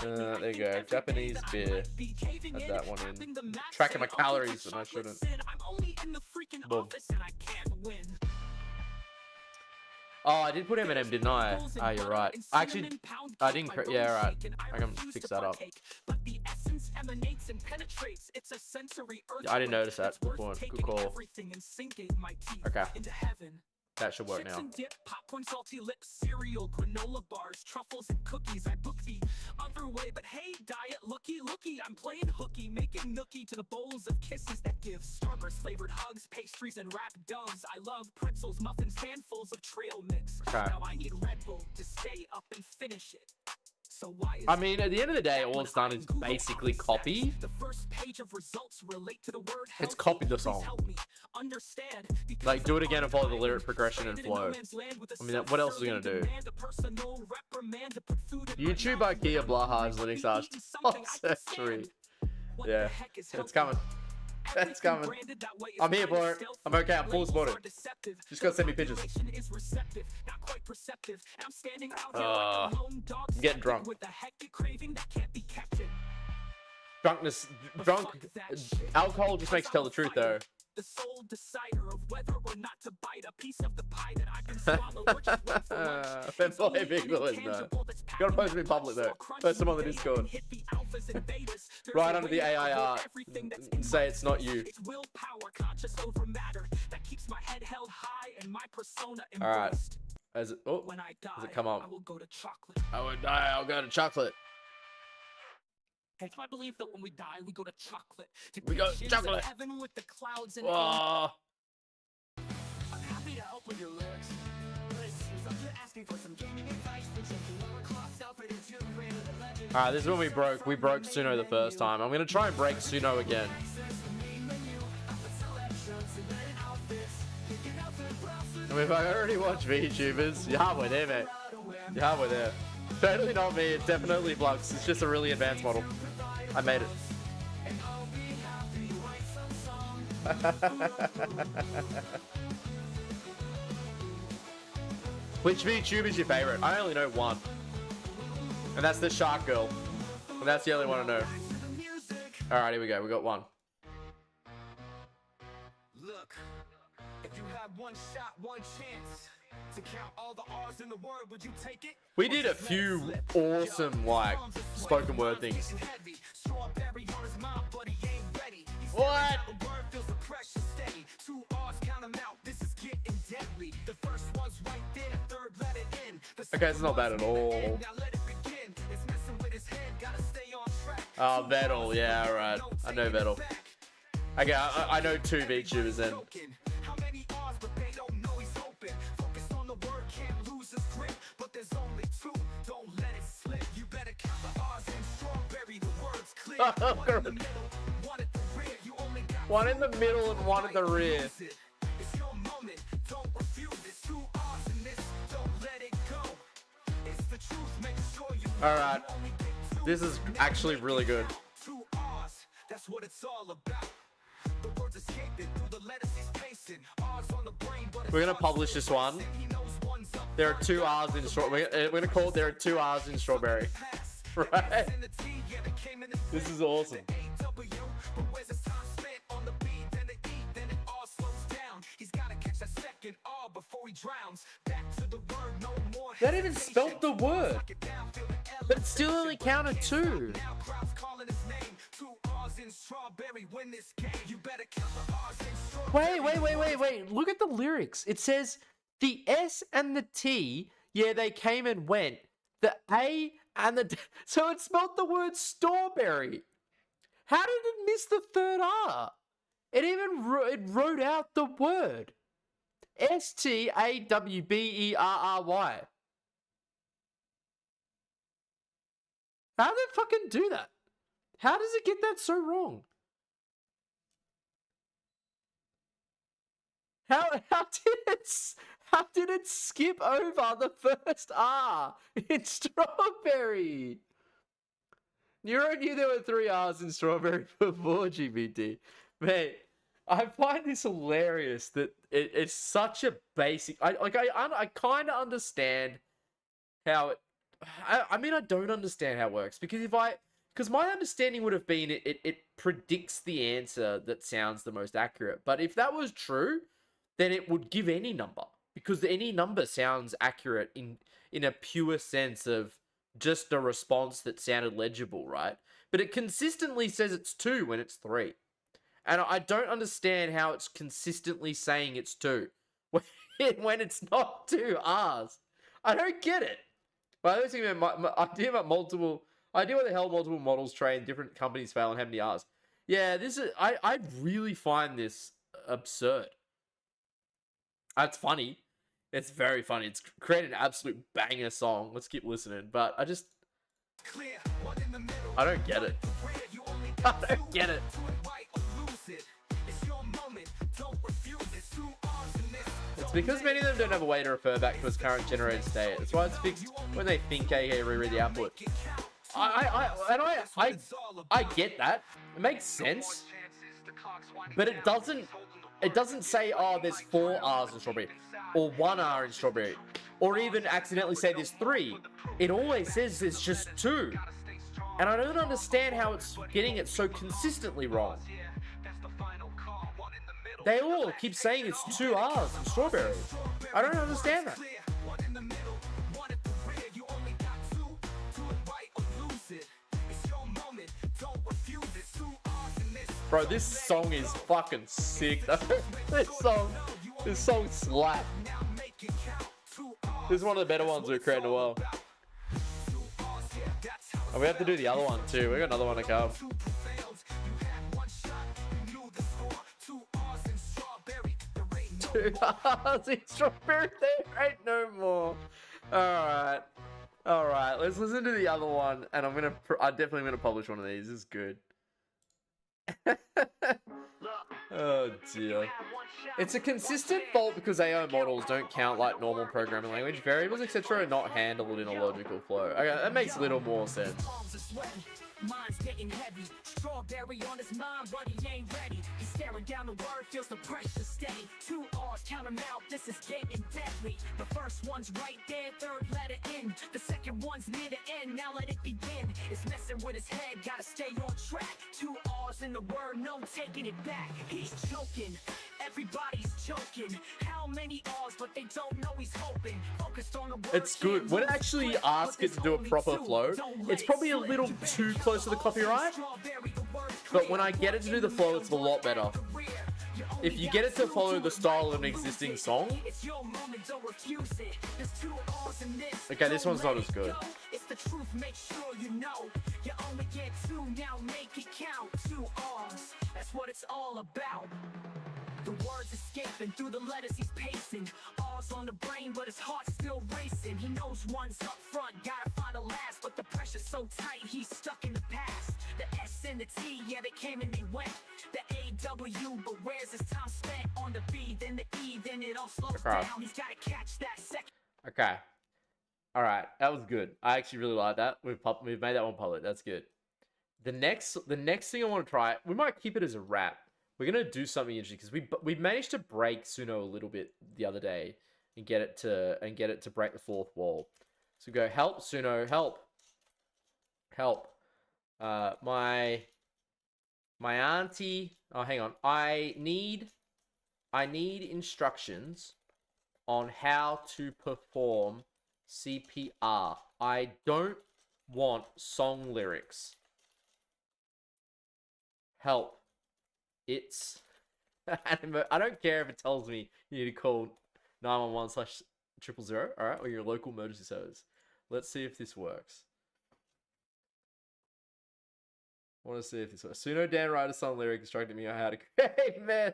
There you go. Japanese beer. Add that one in. Tracking my calories, and I shouldn't. Boom. Oh, I did put Eminem, didn't I? Ah, you're right. Actually, I didn't. Yeah, right. I can fix that up. Yeah, I didn't notice that before. Good call. Okay. That should work now. Popcorn, salty lips, cereal, granola bars, truffles and cookies. I book the other way, but hey, diet, looky, I'm playing hooky, making nookie to the bowls of kisses that give Starburst flavored hugs, pastries and wrapped doves. I love pretzels, muffins, handfuls of trail mix. Okay. Now I need Red Bull to stay up and finish it. So why is I mean, at the end of the day, all it's done is basically copy. the first page of results relate to the word It's copied the song. help me understand, Like, do it again and follow the lyric progression and flow. I mean, what else is he gonna do? YouTube, IKEA, Blaha is Linux Arch. Oh, century. Yeah, it's coming. That's coming. I'm here for it. I'm okay. I'm full supported. Just gotta send me pictures. I'm getting drunk. Alcohol just makes you tell the truth, though. The sole decider of whether or not to bite a piece of the pie that I can swallow. Gotta post them in public though. Post them on the Discord. Right under the AI art. Say it's not you. Alright. As it, oh, does it come up? I will go to chocolate. I would die, I'll go to chocolate. It's my belief that when we die, we go to chocolate. We go to chocolate. Heaven with the clouds and oh. I'm happy to help with your lyrics. Alright, this is when we broke. We broke Suno the first time. I'm gonna try and break Suno again. I mean, if I already watch VTubers, yeah, we're there, mate. Yeah, we're there. Totally not me. It's definitely Flux. It's just a really advanced model. I made it. Which VTuber is your favorite? I only know one. And that's the Shark Girl. And that's the only one I know. Alright, here we go. We got one. Look, if you had one shot, one chance to count all the R's in the word, would you take it? We did a few awesome, like, spoken word things. What? Okay, it's not bad at all. Oh, Vettel, yeah, alright. I know Vettel. Okay, I know two VTubers then. One in the middle and one in the rear. Alright. This is actually really good. That's what it's all about. The words escaping through the letters he's pacing. R's on the brain, but we're gonna publish this one. There are 2 R's in strawberry. We're gonna call it there are 2 R's in strawberry. Right? This is awesome. That even spelt the word. But it still only counted 2. Wait. Look at the lyrics. It says the S and the T, yeah, they came and went. The A and the... So it spelled the word strawberry. How did it miss the 3rd R? It even wrote out the word. STAWBERRY. How did it fucking do that? How does it get that so wrong? How did it skip over the first R in strawberry? Neuro knew there were 3 R's in strawberry before GPT. Mate, I find this hilarious that it's such a basic... I kind of understand how it... I mean, I don't understand how it works, because because my understanding would have been it predicts the answer that sounds the most accurate. But if that was true, then it would give any number, because any number sounds accurate in a pure sense of just a response that sounded legible, right? But it consistently says it's 2 when it's 3. And I don't understand how it's consistently saying it's 2 when it's not 2 R's. I don't get it. But I don't think my idea about multiple... idea what the hell multiple models train, different companies fail, and how many R's. Yeah, this is... I really find this absurd. It's funny. It's very funny. It's created an absolute banger song. Let's keep listening. But I just... I don't get it. I don't get it. It's because many of them don't have a way to refer back to its current generated state. That's why it's fixed when they think, aka reread the output. I get that. It makes sense. but it doesn't say, oh, there's 4 R's in strawberry, or 1 R in strawberry, or even accidentally say there's 3. It always says there's just 2. And I don't understand how it's getting it so consistently wrong. They all keep saying it's 2 R's in strawberry. I don't understand that. Bro, this song is fucking sick. This song slap. This is one of the better ones we've created in a while. And we have to do the other one too. We got another one to come. 2 R's in strawberry. There ain't no more. All right. Let's listen to the other one, and I'm definitely gonna publish one of these. This is good. Oh dear. It's a consistent fault because AI models don't count like normal programming language. Variables, etc. are not handled in a logical flow. Okay, that makes a little more sense. Mind's getting heavy. Strawberry on his mind, but he ain't ready. He's staring down the word, feels the pressure steady. 2 R's, count 'em out, this is getting deadly. The first one's right there, third letter in. The second one's near the end, now let it begin. It's messing with his head, gotta stay on track. 2 R's in the word, no taking it back. He's choking, everybody's choking. How many R's, but they don't know he's hoping. Focused on the word. It's good. When I actually ask it to do a proper flow, it's probably a little too close to the copyright, but when I get it to do the flow, it's a lot better. If you get it to follow the style of an existing song. Okay, this one's not as good. It's the truth, make sure you know. You only get 2, now make it count. 2 R's, that's what it's all about. The words escaping through the letters he's pacing. R's on the brain, but his heart's still racing. He knows one's up front, gotta find a last, but the pressure's so tight, he's stuck in the past. The S and the T, yeah, they came and they went. The A-W, but where's his time spent? On the B, then the E, then it all slows down. He's gotta catch that second. Okay. All right, that was good. I actually really like that. We've made that one public. That's good. The next thing I want to try, we might keep it as a wrap. We're gonna do something interesting because we managed to break Suno a little bit the other day and get it to break the 4th wall. So go help Suno, help. My auntie. Oh, hang on. I need instructions on how to perform CPR. I don't want song lyrics. Help. It's I don't care if it tells me you need to call 911/000, all right, or your local emergency service. Let's see if this works. I want to see if this works. Suno Dan write a song lyric instructing me on how to create, man.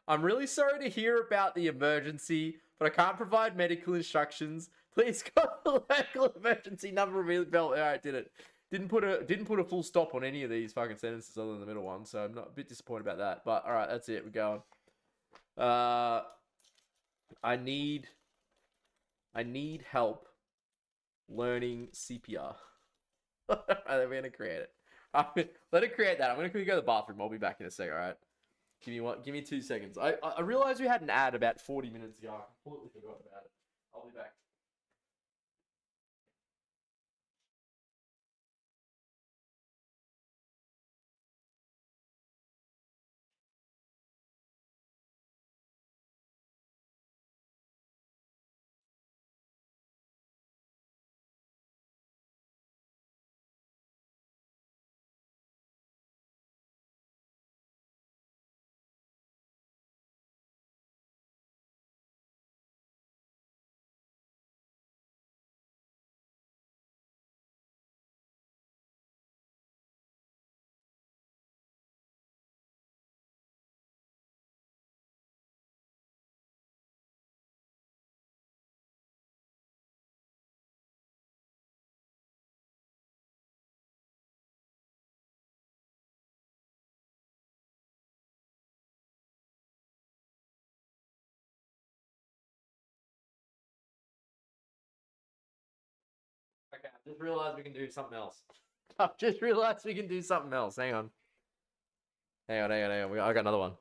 I'm really sorry to hear about the emergency, but I can't provide medical instructions. Please call the local emergency number immediately. All right, did it. Didn't put a full stop on any of these fucking sentences other than the middle one, so I'm not a bit disappointed about that. But all right, that's it. We're going. I need help learning CPR. We're gonna create it. Let it create that. I'm gonna quickly go to the bathroom. I'll be back in a sec. All right. Give me 2 seconds. I realized we had an ad about 40 minutes ago. I completely forgot about it. I'll be back. Okay, I just realized we can do something else. I've just realized we can do something else. Hang on. Hang on. I got another one.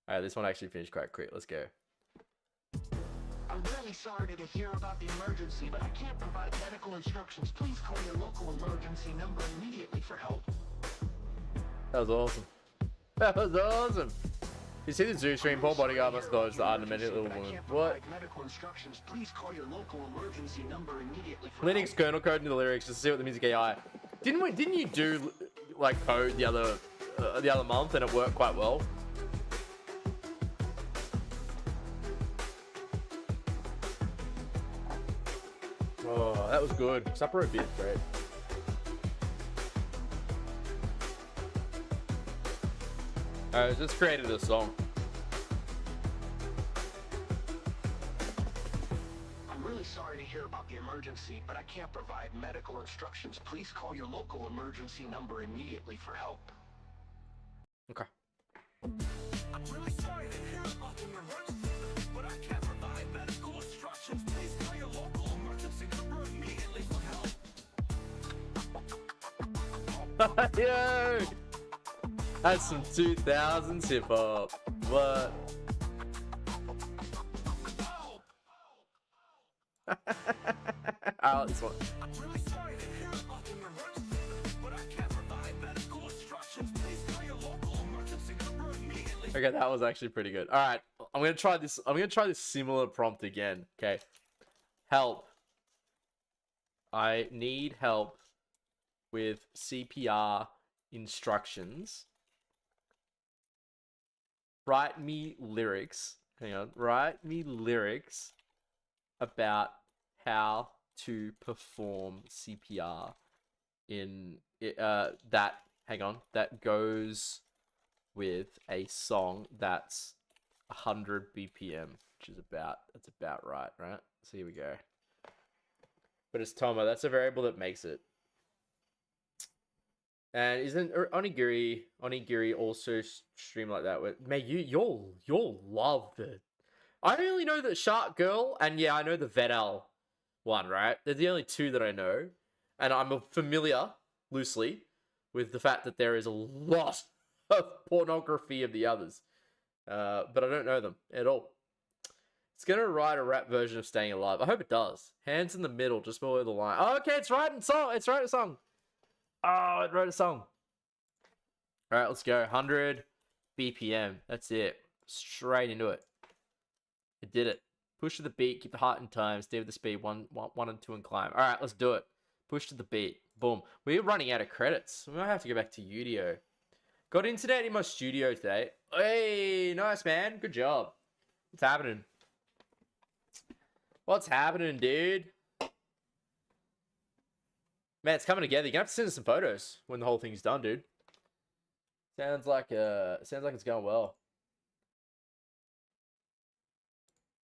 All right, this one actually finished quite quick. Let's go. I'm really sorry to hear about the emergency, but I can't provide medical instructions. Please call your local emergency number immediately for help. That was awesome. That was awesome. You see the zoo stream? Poor bodyguard must dodge the unadmitted little woman. What? Medical instructions. Please call your local emergency number immediately for Linux kernel code into the lyrics just to see what the music AI. Didn't you do like code the other month and it worked quite well? Oh, that was good. Supper a bit, great. I just created a song. I'm really sorry to hear about the emergency, but I can't provide medical instructions. Please call your local emergency number immediately for help. Okay. I'm really sorry to hear about the emergency, but I can't provide medical instructions. Please call your local emergency number immediately for help. Yo! That's some 2000s hip hop. What? I like this one. I'm really sorry to hear about the emergency, but I can't provide medical instructions. Please call your local emergency number immediately. Okay, that was actually pretty good. All right, I'm gonna try this. I'm gonna try this similar prompt again. Okay, help. I need help with CPR instructions. Write me lyrics. Hang on. Write me lyrics about how to perform CPR in that. Hang on. That goes with a song that's 100 BPM, which is that's about right, right? So here we go. But it's Tomo. That's a variable that makes it. And isn't Onigiri also stream like that? Mate, you'll love it. I only know the Shark Girl, and yeah, I know the Vedal one, right? They're the only two that I know, and I'm familiar loosely with the fact that there is a lot of pornography of the others, but I don't know them at all. It's gonna write a rap version of "Staying Alive." I hope it does. Hands in the middle, just below the line. Oh, okay, it's writing song. It's writing a song. Oh, it wrote a song. All right, let's go. 100 BPM. That's it. Straight into it. It did it. Push to the beat. Keep the heart in time. Stay with the speed. One and two and climb. All right, let's do it. Push to the beat. Boom. We're running out of credits. We might have to go back to Udio. Got internet in my studio today. Hey, nice, man. Good job. What's happening? What's happening, dude? Man, it's coming together. You're gonna have to send us some photos when the whole thing's done, dude. Sounds like it's going well.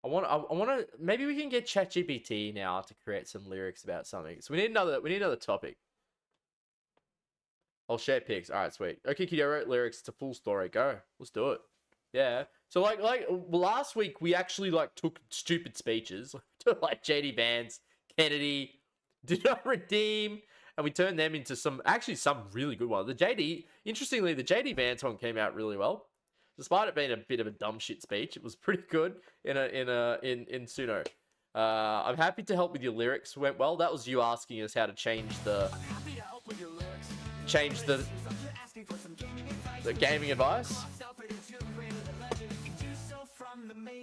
I want to. Maybe we can get ChatGPT now to create some lyrics about something. So we need another topic. I'll share pics. All right, sweet. Okay, kiddo, wrote lyrics. It's a full story. Go. Let's do it. Yeah. So like last week we actually like took stupid speeches like JD Vance, Kennedy. Did not redeem, and we turned them into some really good ones. Interestingly, the JD Vance one came out really well, despite it being a bit of a dumb shit speech. It was pretty good in Suno. I'm happy to help with your lyrics. Went well. That was you asking us how to change the gaming advice.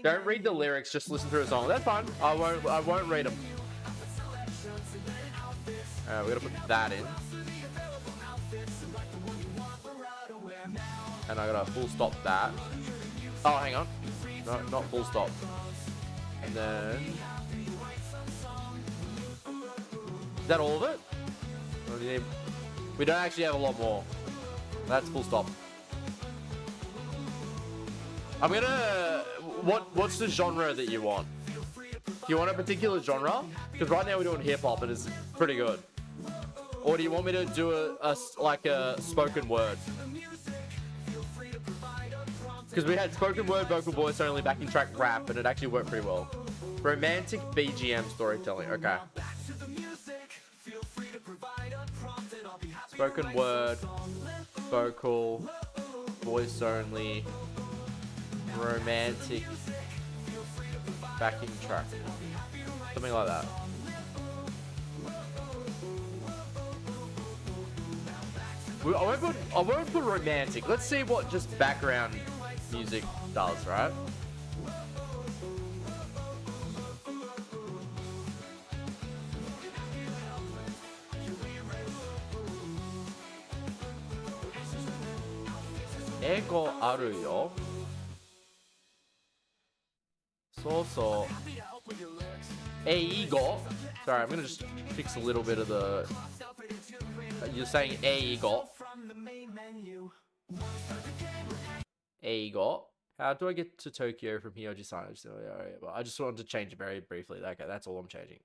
Don't read the lyrics. Just listen through a song. That's fine. I won't read them. We're gonna put that in. And I gotta full stop that. Oh, hang on. No, not full stop. And then... Is that all of it? Or do you need... We don't actually have a lot more. That's full stop. I'm gonna... What's the genre that you want? Do you want a particular genre? Because right now we're doing hip-hop and it's pretty good. Or do you want me to do a spoken word? Because we had spoken word, vocal voice only, backing track rap, and it actually worked pretty well. Romantic BGM storytelling. Okay. Spoken word, vocal, voice only, romantic backing track. Something like that. I won't put romantic. Let's see what just background music does, right? Ego aru yo. So. Eigo. Sorry, I'm gonna just fix a little bit of the. You're saying eigo. Eigo. How do I get to Tokyo from here? I just wanted to change it very briefly. Okay, that's all I'm changing.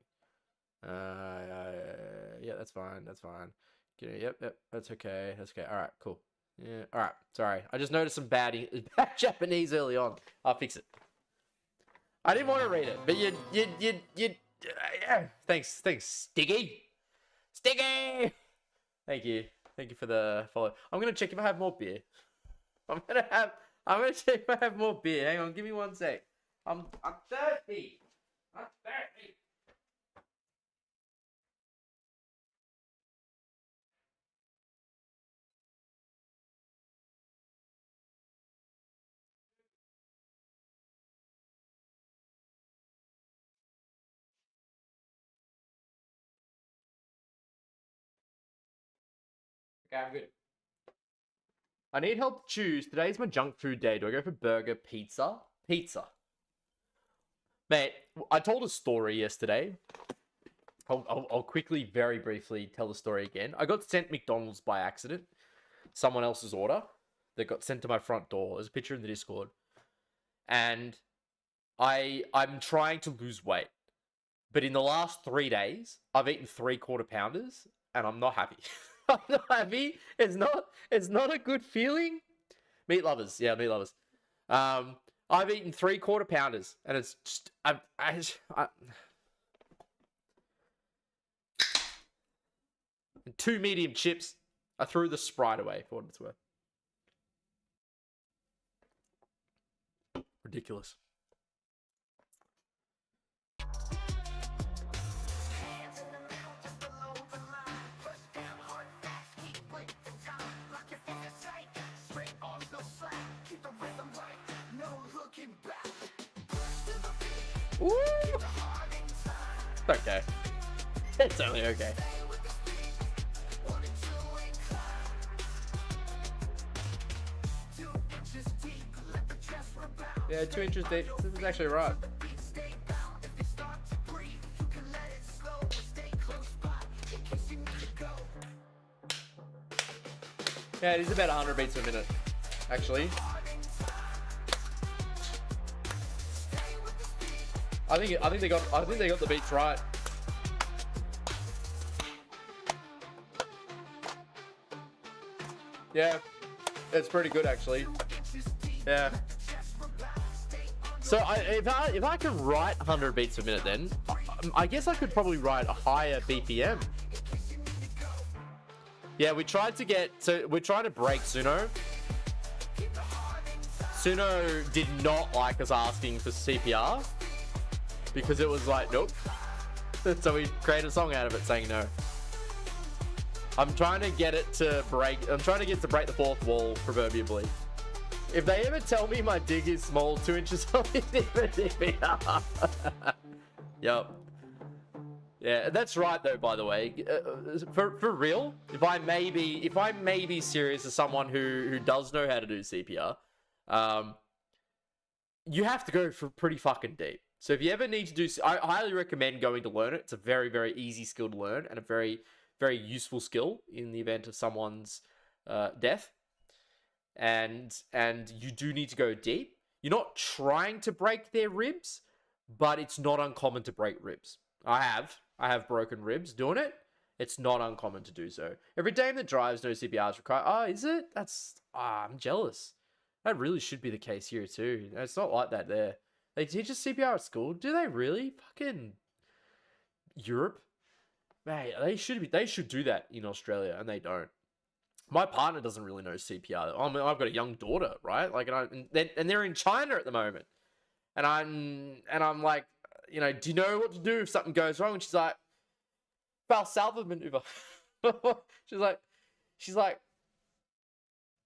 Yeah, that's fine. That's fine. Yep, that's okay. That's okay. All right, cool. Yeah, all right. Sorry, I just noticed some bad Japanese early on. I'll fix it. I didn't want to read it, but you. Yeah. Thanks, Stiggy. Thank you for the follow. I'm gonna check if I have more beer. I'm gonna check if I have more beer. Hang on, give me 1 sec. I'm thirsty. I'm thirsty. Okay, I'm good. I need help to choose. Today's my junk food day. Do I go for burger, pizza? Pizza. Mate, I told a story yesterday. I'll quickly, very briefly tell the story again. I got sent McDonald's by accident. Someone else's order that got sent to my front door. There's a picture in the Discord. And I'm trying to lose weight. But in the last 3 days, I've eaten 3/4 pounders, and I'm not happy. I'm not happy. It's not a good feeling. Meat lovers, yeah, meat lovers. I've eaten 3/4 pounders, and it's just and 2 medium chips. I threw the Sprite away for what it's worth. Ridiculous. Ooh. It's okay. It's only okay. Yeah, 2 inches deep. This is actually right. Yeah, it is about 100 beats a minute, actually. I think they got the beats right. Yeah, it's pretty good actually. Yeah. So if I can write 100 beats a minute, then I guess I could probably write a higher BPM. Yeah, we're trying to break Suno. Suno did not like us asking for CPR because it was like, nope. So we created a song out of it saying no. I'm trying to get it to break the fourth wall, proverbially. If they ever tell me my dig is small, 2 inches, I'll be CPR. Yup. Yeah, that's right though, by the way. For real, if I may be serious as someone who does know how to do CPR, you have to go for pretty fucking deep. So if you ever need to do, I highly recommend going to learn it. It's a very, very easy skill to learn and a very, very useful skill in the event of someone's death. And you do need to go deep. You're not trying to break their ribs, but it's not uncommon to break ribs. I have broken ribs doing it. It's not uncommon to do so. Every dame that drives, no CPR is required. Oh, is it? I'm jealous. That really should be the case here too. It's not like that there. They teach us CPR at school. Do they really? Fucking Europe, mate. They should do that in Australia, and they don't. My partner doesn't really know CPR. I mean, I've got a young daughter, right? Like, and they're in China at the moment, and I'm like, you know, do you know what to do if something goes wrong? And she's like, Valsalva maneuver. she's like,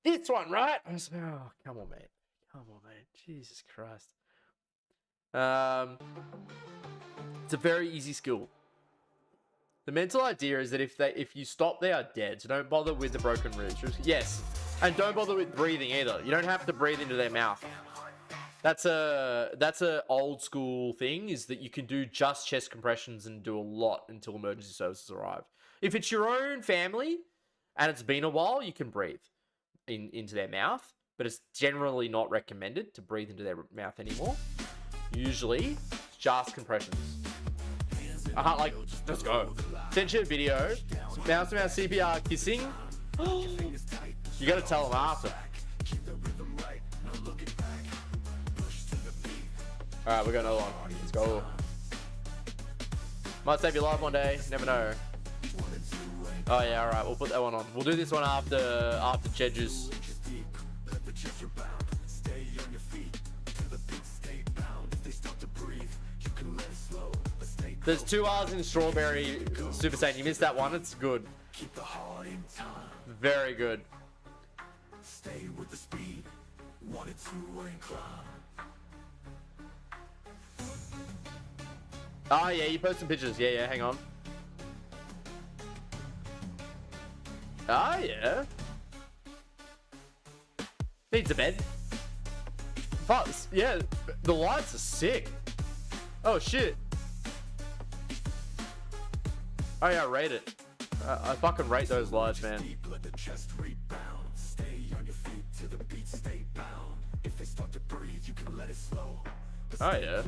this one, right? I was like, oh, come on, mate. Come on, mate. Jesus Christ. It's a very easy skill. The mental idea is that if you stop, they are dead. So don't bother with the broken ribs. Yes, and don't bother with breathing either. You don't have to breathe into their mouth. That's a old school thing, is that you can do just chest compressions and do a lot until emergency services arrive. If it's your own family and it's been a while, you can breathe into their mouth, but it's generally not recommended to breathe into their mouth anymore. Usually, it's just compressions. Like, let's go. Send you a video. Mouse to mouse CPR kissing. You gotta tell them after. Alright, we got another one. Let's go. Might save your life one day. Never know. Oh yeah, alright. We'll put that one on. We'll do this one after Jeju's. There's 2 hours in Strawberry Super Saiyan. You missed that one. It's good. Very good. Stay with the speed. Wanted to oh yeah, you post some pictures. Yeah, hang on. Oh yeah. Needs a bed. But yeah, the lights are sick. Oh shit. Oh yeah, rate it. I fucking rate those lights, man. Oh yeah.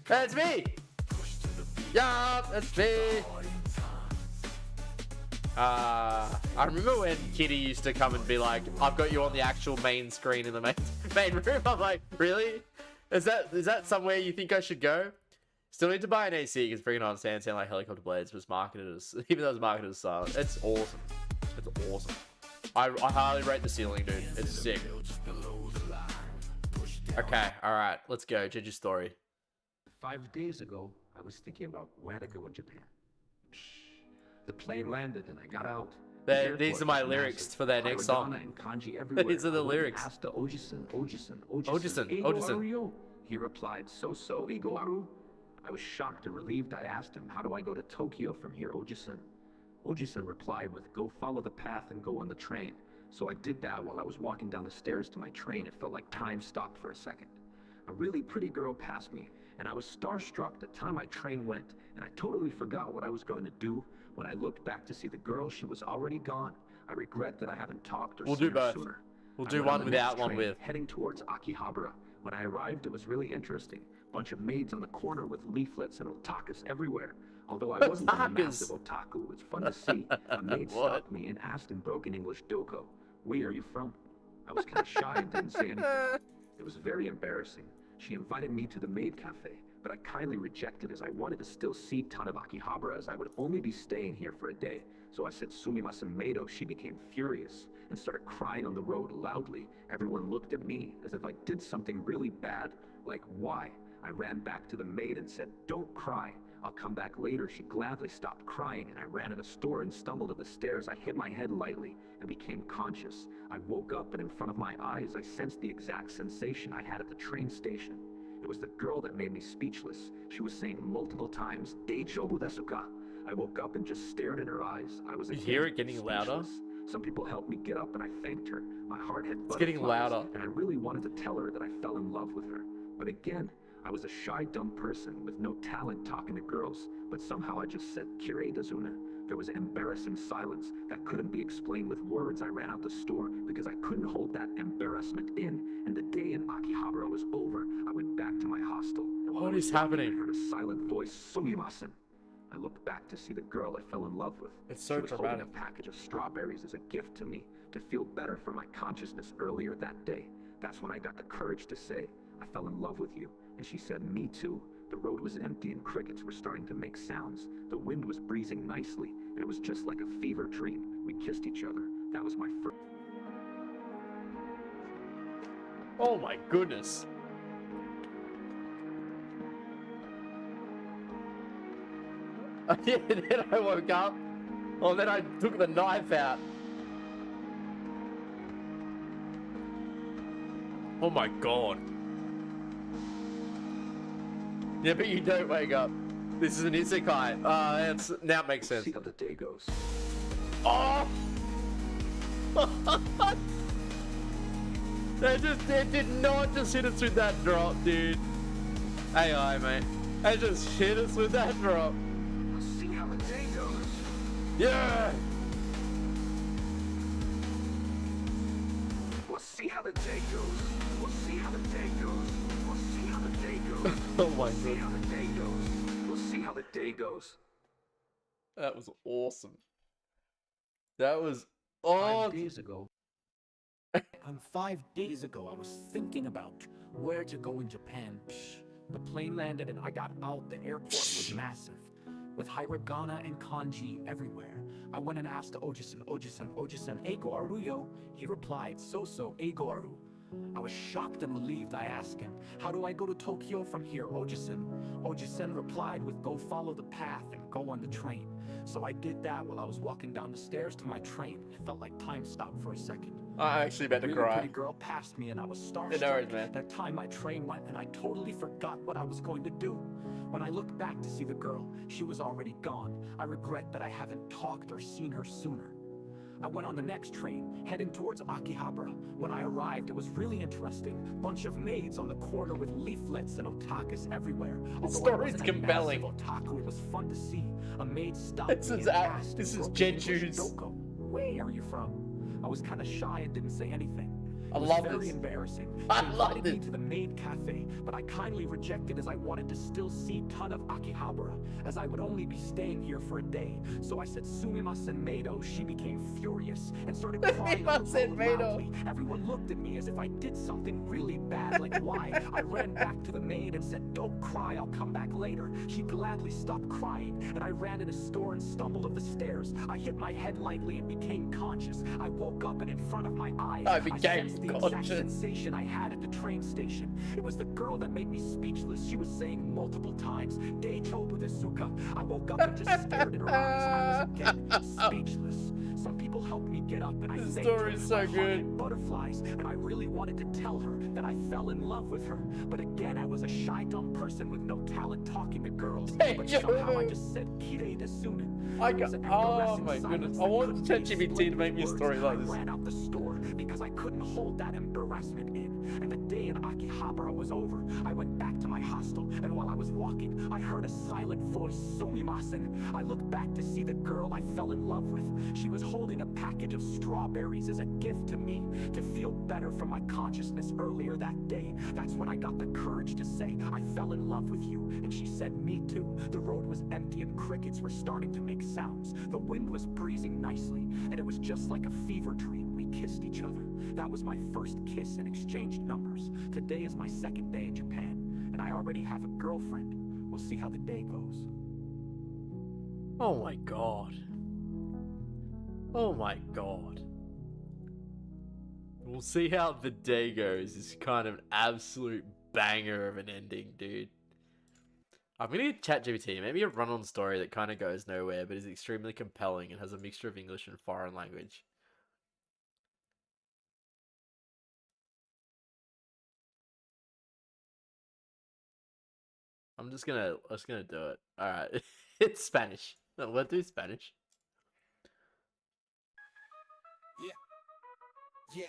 That's me. Yeah, that's me. I remember when Kitty used to come and be like, "I've got you on the actual main screen in the main room." I'm like, really? Is that somewhere you think I should go? Still need to buy an AC because bringing on sound like Helicopter Blades was marketed as, even though it was marketed as silent. It's awesome. It's awesome. I highly rate the ceiling, dude. It's sick. Okay, alright, let's go. Jeju's story. 5 days ago, I was thinking about where to go in Japan. The plane landed and I got out. These are my lyrics for their next song. These are the lyrics. I asked the Ojisan. He replied, so, Igoaru. I was shocked and relieved. I asked him, how do I go to Tokyo from here, Ojisan? Ojisan replied with, go follow the path and go on the train. So I did that. While I was walking down the stairs to my train, it felt like time stopped for a second. A really pretty girl passed me, and I was starstruck the time my train went, and I totally forgot what I was going to do. When I looked back to see the girl, she was already gone. I regret that I haven't talked or seen her sooner. We'll do one without, one with. Heading towards Akihabara. When I arrived, it was really interesting. Bunch of maids on the corner with leaflets and otakus everywhere. Although I wasn't a massive otaku, it was fun to see. A maid stopped me and asked in broken English, Doko, where are you from? I was kind of shy and didn't say anything. It was very embarrassing. She invited me to the maid cafe, but I kindly rejected as I wanted to still see ton of Akihabara, as I would only be staying here for a day. So I said sumimasen maido. She became furious and started crying on the road loudly. Everyone looked at me as if I did something really bad. Like, why? I ran back to the maid and said, don't cry. I'll come back later. She gladly stopped crying, and I ran in a store and stumbled up the stairs. I hit my head lightly and became conscious. I woke up, and in front of my eyes, I sensed the exact sensation I had at the train station. It was the girl that made me speechless. She was saying multiple times, Deijobu desu ka? I woke up and just stared in her eyes. I was You hear it getting louder? Some people helped me get up, and I thanked her. My heart had It's getting louder. And I really wanted to tell her that I fell in love with her. But again, I was a shy, dumb person with no talent talking to girls, but somehow I just said, Kirei Dazuna. There was an embarrassing silence that couldn't be explained with words. I ran out the store because I couldn't hold that embarrassment in, and the day in Akihabara was over. I went back to my hostel. What is happening? I heard a silent voice, Sumimasen. I looked back to see the girl I fell in love with. It's so she was dramatic. holding a package of strawberries as a gift to me to feel better for my consciousness earlier that day. That's when I got the courage to say, I fell in love with you. And she said, me too. The road was empty and crickets were starting to make sounds. The wind was breezing nicely, and it was just like a fever dream. We kissed each other. That was my first. Oh my goodness. Yeah, then I woke up. Oh, then I took the knife out. Oh my god. Yeah, but you don't wake up. This is an isekai. Now it makes sense. See how the day goes. Oh! They did not just hit us with that drop, dude. AI, mate. They just hit us with that drop. See how the day goes. Yeah! We'll see how the day goes. We'll see how the day goes. We'll see how the day goes. Oh my We'll see god. how the day goes. We'll see how the day goes. That was awesome. That was... Oh! 5 days ago. And 5 days ago, I was thinking about where to go in Japan. The plane landed and I got out. The airport was massive, with hiragana and kanji everywhere. I went and asked Oji-san, Eigo aru yo? He replied, so Eigo aru. I was shocked and relieved. I asked him, how do I go to Tokyo from here, Oji-san? Oji-san replied with, go follow the path and go on the train. So I did that while I was walking down the stairs to my train. It felt like time stopped for a second. I actually about to Really cry. pretty girl passed me and I was starstruck. No worries, man. That time my train went and I totally forgot what I was going to do. When I looked back to see the girl, she was already gone. I regret that I haven't talked or seen her sooner. I went on the next train, heading towards Akihabara. When I arrived, it was really interesting. Bunch of maids on the corner with leaflets and otakus everywhere. The story's compelling. Otaku, it was fun to see. A maid stopped This me is and asked, this is "Broken Genju's. English, Doko, where are you from?" I was kind of shy and didn't say anything. I It was love very this. embarrassing. I She love invited me this. to the maid cafe, but I kindly rejected as I wanted to still see ton of Akihabara, as I would only be staying here for a day. So I said sumimasen meido. She became furious and started crying on the Sumimasen road meido. loudly. Everyone looked at me as if I did something really bad, like why? I ran back to the maid and said, don't cry, I'll come back later. She gladly stopped crying, and I ran in a store and stumbled up the stairs. I hit my head lightly and became conscious. I woke up and in front of my eyes, I became sensed the exact conscious. sensation I had at the train station. It was the girl that made me speechless. She was saying multiple times, Deitobu desuka. I woke up and just stared at her eyes. I was again speechless. Some people helped me get up and I This thanked her. story is so My heart good. had butterflies, and I really wanted to tell her that I fell in love with her. But again, I was a shy, dumb person with no talent talking to girls. Hey, But Joe. somehow I just said Kirei desune. I It was got. an Oh embarrassing my silence goodness. I that want couldn't be ChatGPT to explained make me a with story words. like this. I ran out the store because I couldn't hold that embarrassment in. And the day in Akihabara was over. I went back to my hostel, and while I was walking, I heard a silent voice, sumimasen. I looked back to see the girl I fell in love with. She was holding a package of strawberries as a gift to me to feel better from my consciousness earlier that day. That's when I got the courage to say, I fell in love with you. And she said, me too. The road was empty and crickets were starting to make sounds. The wind was breezing nicely, and it was just like a fever dream. We kissed each other. That was my first kiss and exchanged numbers. Today is my second day in Japan, and I already have a girlfriend. We'll see how the day goes. Oh my god. Oh my god. We'll see how the day goes. It's kind of an absolute banger of an ending, dude. I'm gonna get ChatGPT, maybe a run-on story that kind of goes nowhere, but is extremely compelling and has a mixture of English and foreign language. I'm just gonna do it. All right, it's Spanish. No, we'll do Spanish. Yeah.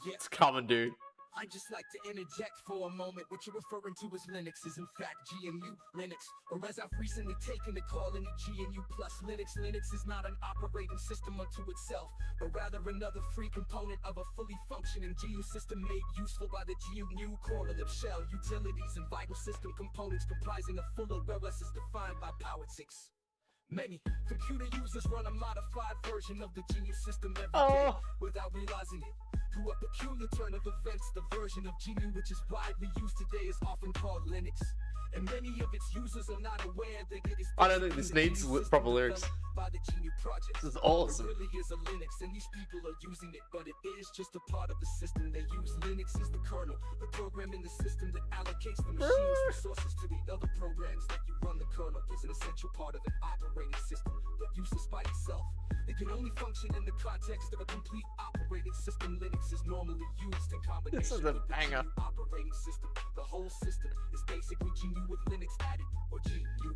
It's coming, dude. I just like to interject for a moment. What you're referring to as Linux is in fact GNU Linux, or as I've recently taken to calling it GNU plus Linux. Linux is not an operating system unto itself, but rather another free component of a fully functioning GU system made useful by the GNU correlative shell utilities and vital system components comprising a full array as defined by PowerTix. Many computer users run a modified version of the GNU system every day without realizing it. Through a peculiar turn of events, the version of GNU which is widely used today is often called Linux. and many of its users are not aware that it is I don't think this needs proper lyrics. by the GNU project. This is awesome. It really is a Linux, and these people are using it, but it is just a part of the system. They use Linux as the kernel, the program in the system that allocates the machine's resources to the other programs that you run. The kernel is an essential part of an operating system, but useless by itself. It can only function in the context of a complete operating system. Linux is normally used in combination This is a with banger. the GNU operating system. The whole system is basically GNU with Linux added, or GNU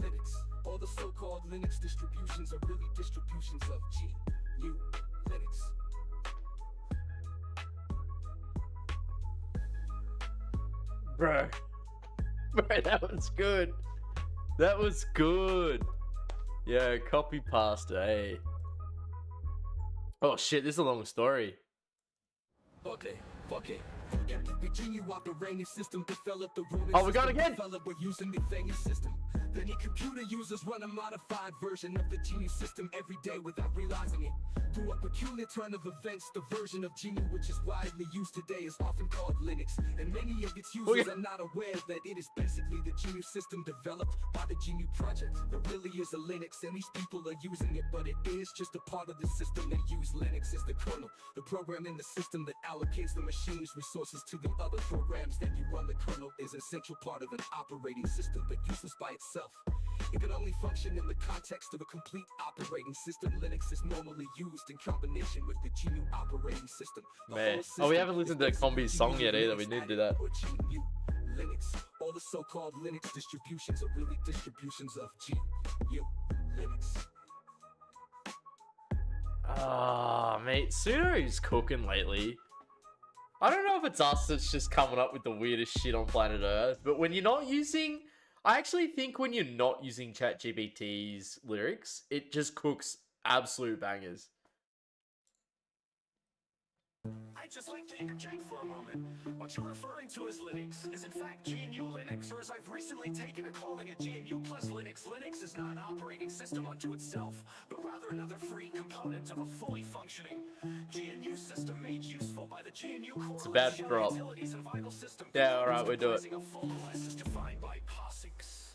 Linux. All the so-called Linux distributions are really distributions of GNU Linux. Bro, that was good. That was good. Yeah, copy pasta, hey. Oh shit, this is a long story. Okay. The GNU operating system developed the ruling Oh, we got it system again. developer using the Thing system. Many computer users run a modified version of the GNU system every day without realizing it. Through a peculiar turn of events, the version of GNU which is widely used today is often called Linux, and many of its users are not aware that it is basically the GNU system developed by the GNU project. It really is a Linux, and these people are using it, but it is just a part of the system. They use Linux as the kernel, the program in the system that allocates the machine's resources to the other programs that you run. The kernel is an essential part of an operating system, but useless by itself. It can only function in the context of a complete operating system. Linux is normally used in combination with the GNU operating system. The Man. whole Oh, we system haven't listened is to Combi's song basically yet either. GNU We need to do added, that. or GNU Linux. All the so-called Linux distributions are really distributions of GNU Linux. Ah, mate, Suno's cooking lately. I don't know if it's us that's just coming up with the weirdest shit on planet Earth, but when you're not using... I actually think when you're not using ChatGPT's lyrics, it just cooks absolute bangers. I'd just like to interject for a moment. What you're referring to as Linux is in fact GNU Linux, or as I've recently taken to calling it GNU plus Linux. Linux is not an operating system unto itself, but rather another free component of a fully functioning GNU system made useful by the GNU core It's a bad relational drop. utilities and vital system. Yeah, alright, we do it. Comprising a full OS is defined by POSIX.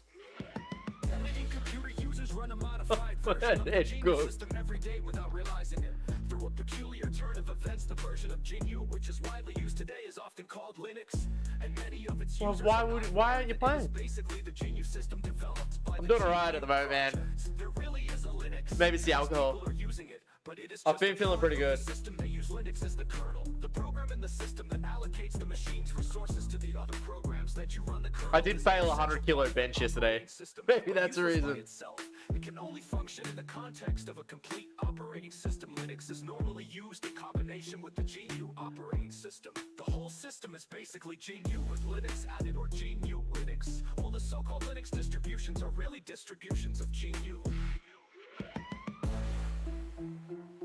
Many computer users run a modified version of the It's GNU good. system every day without realizing it. Through a peculiar turn of events, the version of GNU which is widely used today is often called Linux, and many of its Well, users why are would- not why aware aren't you that it playing? is basically the GNU system developed by I'm the doing GNU alright at the moment, man. project. There really is a Linux. Maybe it's the Most alcohol. people are using it, but it is I've just been a feeling part pretty of good. the system. They use Linux as the kernel, the program in the system that allocates the machine's resources to the other programs that you run. The kernel I did is fail an a 100 kilo essential bench part of yesterday. operating system, Maybe but that's the useless by reason. itself. It can only function in the context of a complete operating system. Linux is normally used in combination with the GNU operating system. The whole system is basically GNU with Linux added, or GNU Linux. All the so-called Linux distributions are really distributions of GNU.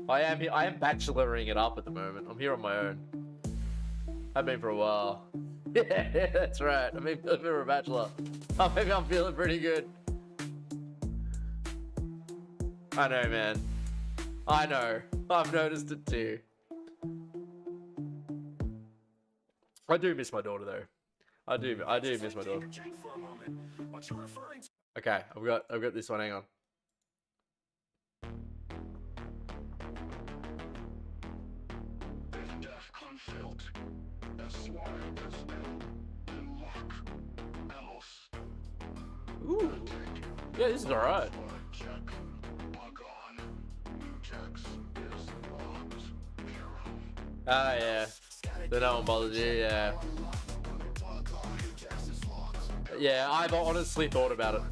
I am bacheloring it up at the moment. I'm here on my own. I've been for a while. Yeah, that's right. I've been feeling for a bachelor. Oh, maybe I'm feeling pretty good. I know, man. I know. I've noticed it too. I do miss my daughter though. I do miss my daughter. Okay, I've got this one. Hang on. Ooh. Yeah, this is alright. Ah, yeah. Then that one bothers you, yeah. Yeah, I've honestly thought about it.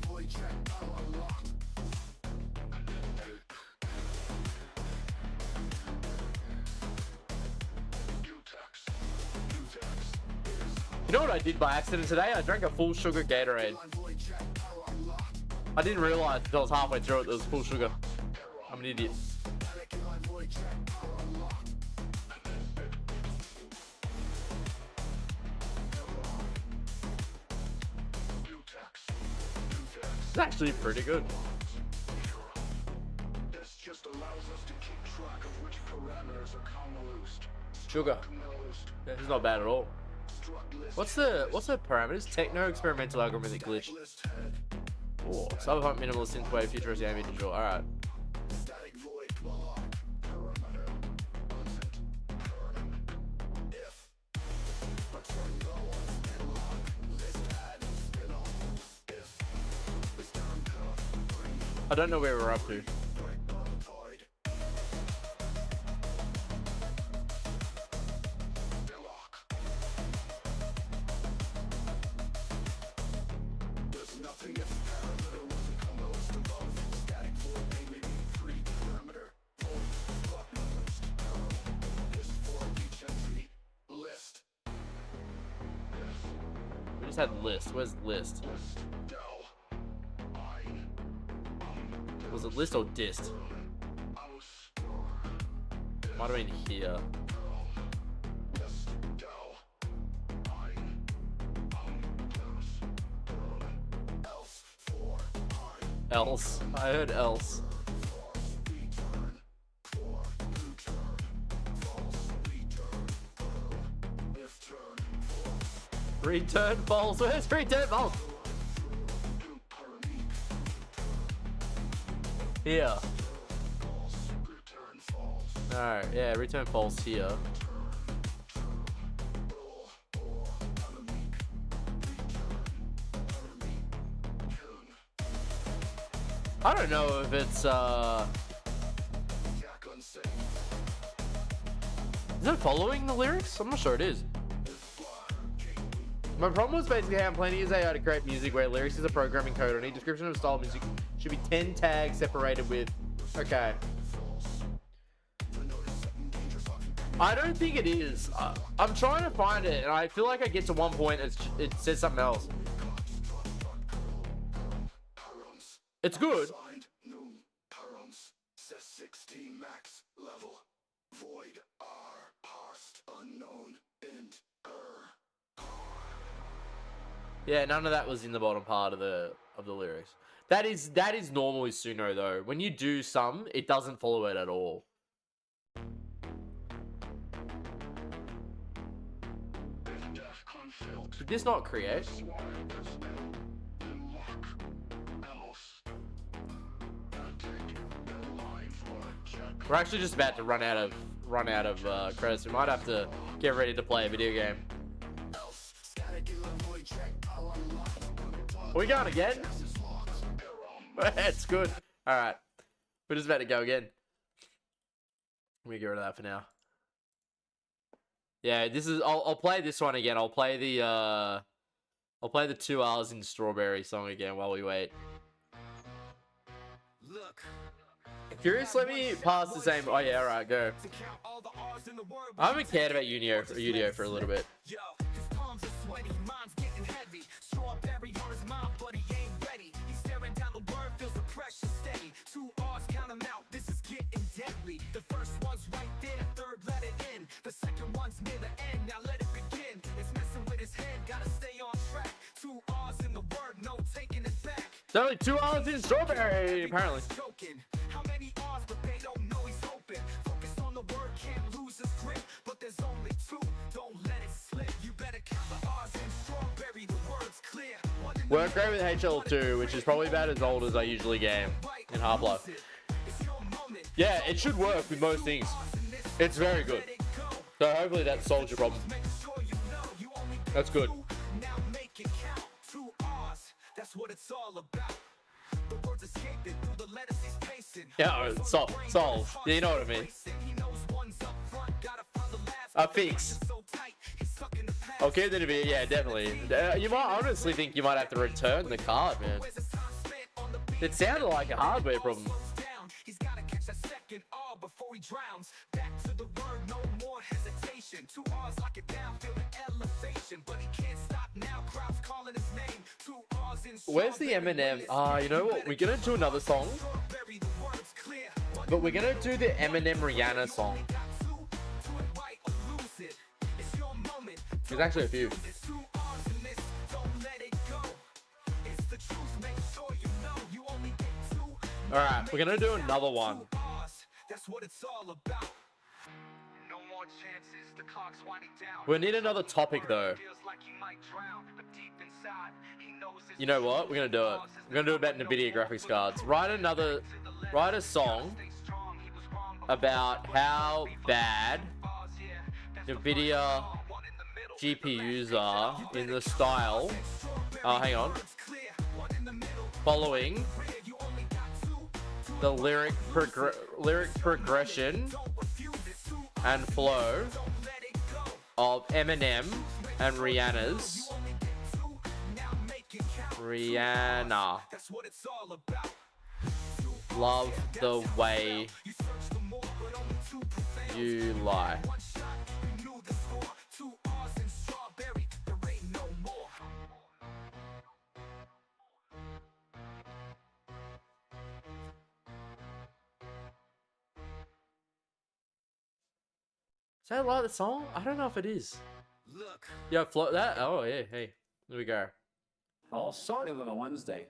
You know what I did by accident today? I drank a full sugar Gatorade. I didn't realize until I was halfway through it that it was full sugar. I'm an idiot. It's actually pretty good. This just allows us to keep track of which parameters are commonly used. Sugar. Yeah, it's not bad at all. What's the parameters? Techno experimental algorithmic glitch. Oh, subpunk minimalist synthwave futuristic ambient digital. All right. I don't know where we're up to. We just had list. Where's list? Was it list or dist? Might have been here. Else. I heard else. Return false. Where's return false? Here. Alright, yeah, return false here. I don't know if it's is it following the lyrics? I'm not sure it is. My problem was basically how I'm planning to use AI to create music where lyrics is a programming code or any description of style of music should be 10 tags separated with. Okay. I don't think it is. I'm trying to find it and I feel like I get to one point it says something else. It's good. Yeah, none of that was in the bottom part of the lyrics. That is normal with Suno though. When you do some, it doesn't follow it at all. Did this not create? We're actually just about to run out of credits. We might have to get ready to play a video game. Are we going again? It's good. Alright. We're just about to go again. Let me get rid of that for now. Yeah, this is I'll play this one again. I'll play the 2 hours in Strawberry song again while we wait. Curious, let me pass the same. Oh yeah, alright, go. I haven't cared about Udio for a little bit. The first one's right there, third let it in. The second one's near the end, now let it begin. It's messing with his head, gotta stay on track. 2 R's in the word, no taking it back. There's only 2 hours in Strawberry, apparently. How many R's, but they don't know he's hoping. Focus on the word, can't lose his grip. But there's only 2, don't let it slip. You better count the R's in Strawberry, the word's clear. Worked great with HL2, which is probably about as old as I usually game in Half-Life. Yeah, it should work with most things. It's very good. So hopefully that solves your problem. That's good. Yeah, solve. Yeah, you know what I mean. A fix. Okay, then it'd be, yeah, definitely. You might honestly think you might have to return the card, man. It sounded like a hardware problem. Before he drowns, back to the word, no more hesitation. 2 R's, lock it down, feel the elevation. But he can't stop now, crowds calling his name. 2 R's in. Where's the Eminem? You know what? We're gonna do another song. But we're gonna do the Eminem Rihanna song. There's actually a few. Alright, we're gonna do another one. That's what it's all about. No more more chances, the clock's winding down. We need another topic though. Feels like he might drown, but deep inside, he knows You know what? We're gonna do it. We're gonna do it about NVIDIA graphics cards. Write a song about how bad NVIDIA GPUs are in the style. Hang on. Following the lyric progression and flow of Eminem and Rihanna. Love the way you lie. Is that like the song? I don't know if it is. Look. Yeah, float that. Oh yeah, hey, there we go. All song of a Wednesday,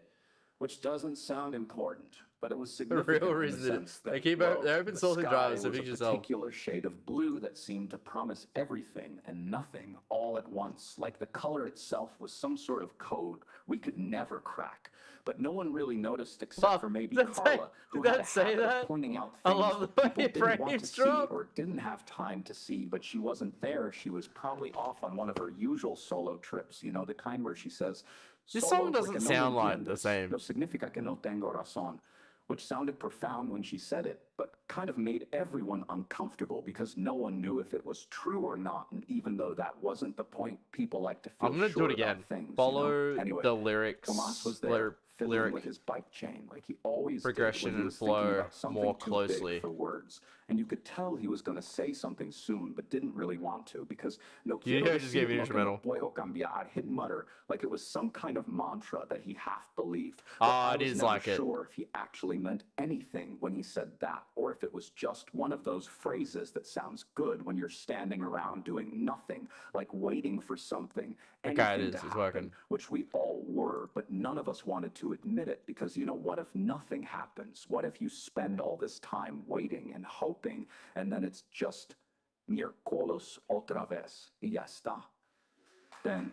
which doesn't sound important, but it was significant. The real in reason the sense that, they keep well, they're open the sourcing sky drivers, so was fix a yourself. particular shade of blue that seemed to promise everything and nothing all at once, like the color itself was some sort of code we could never crack. But no one really noticed except for maybe Carla, who had a habit of pointing out I things love that the way people your didn't want to frames see drop. or didn't have time to see, but she wasn't there. She was probably off on one of her usual solo trips, you know, the kind where she says, This "Solo song doesn't porque no sound me like the entiendes. same. No significa que no tengo razón," which sounded profound when she said it, but kind of made everyone uncomfortable because no one knew if it was true or not. And even though that wasn't the point, people like to feel I'm gonna do sure it again. about things. Follow Anyway, the lyrics. Tomas was there, fiddling with his bike chain like he always progression did when he and was thinking flow about something more too closely. big for words. And you could tell he was going to say something soon, but didn't really want to because no You quiero just gave me decir lo que no instrumental. puedo cambiar. He'd mutter like it was some kind of mantra that he half believed. Ah, I it was is never like it. sure if he actually meant anything when he said that, or if it was just one of those phrases that sounds good when you're standing around doing nothing, like waiting for something, Okay, it anything is. to It's happen, working. which we all were, but none of us wanted to admit it because, you know, what if nothing happens? What if you spend all this time waiting and hoping, and then it's just miércoles otra vez y ya está? Then,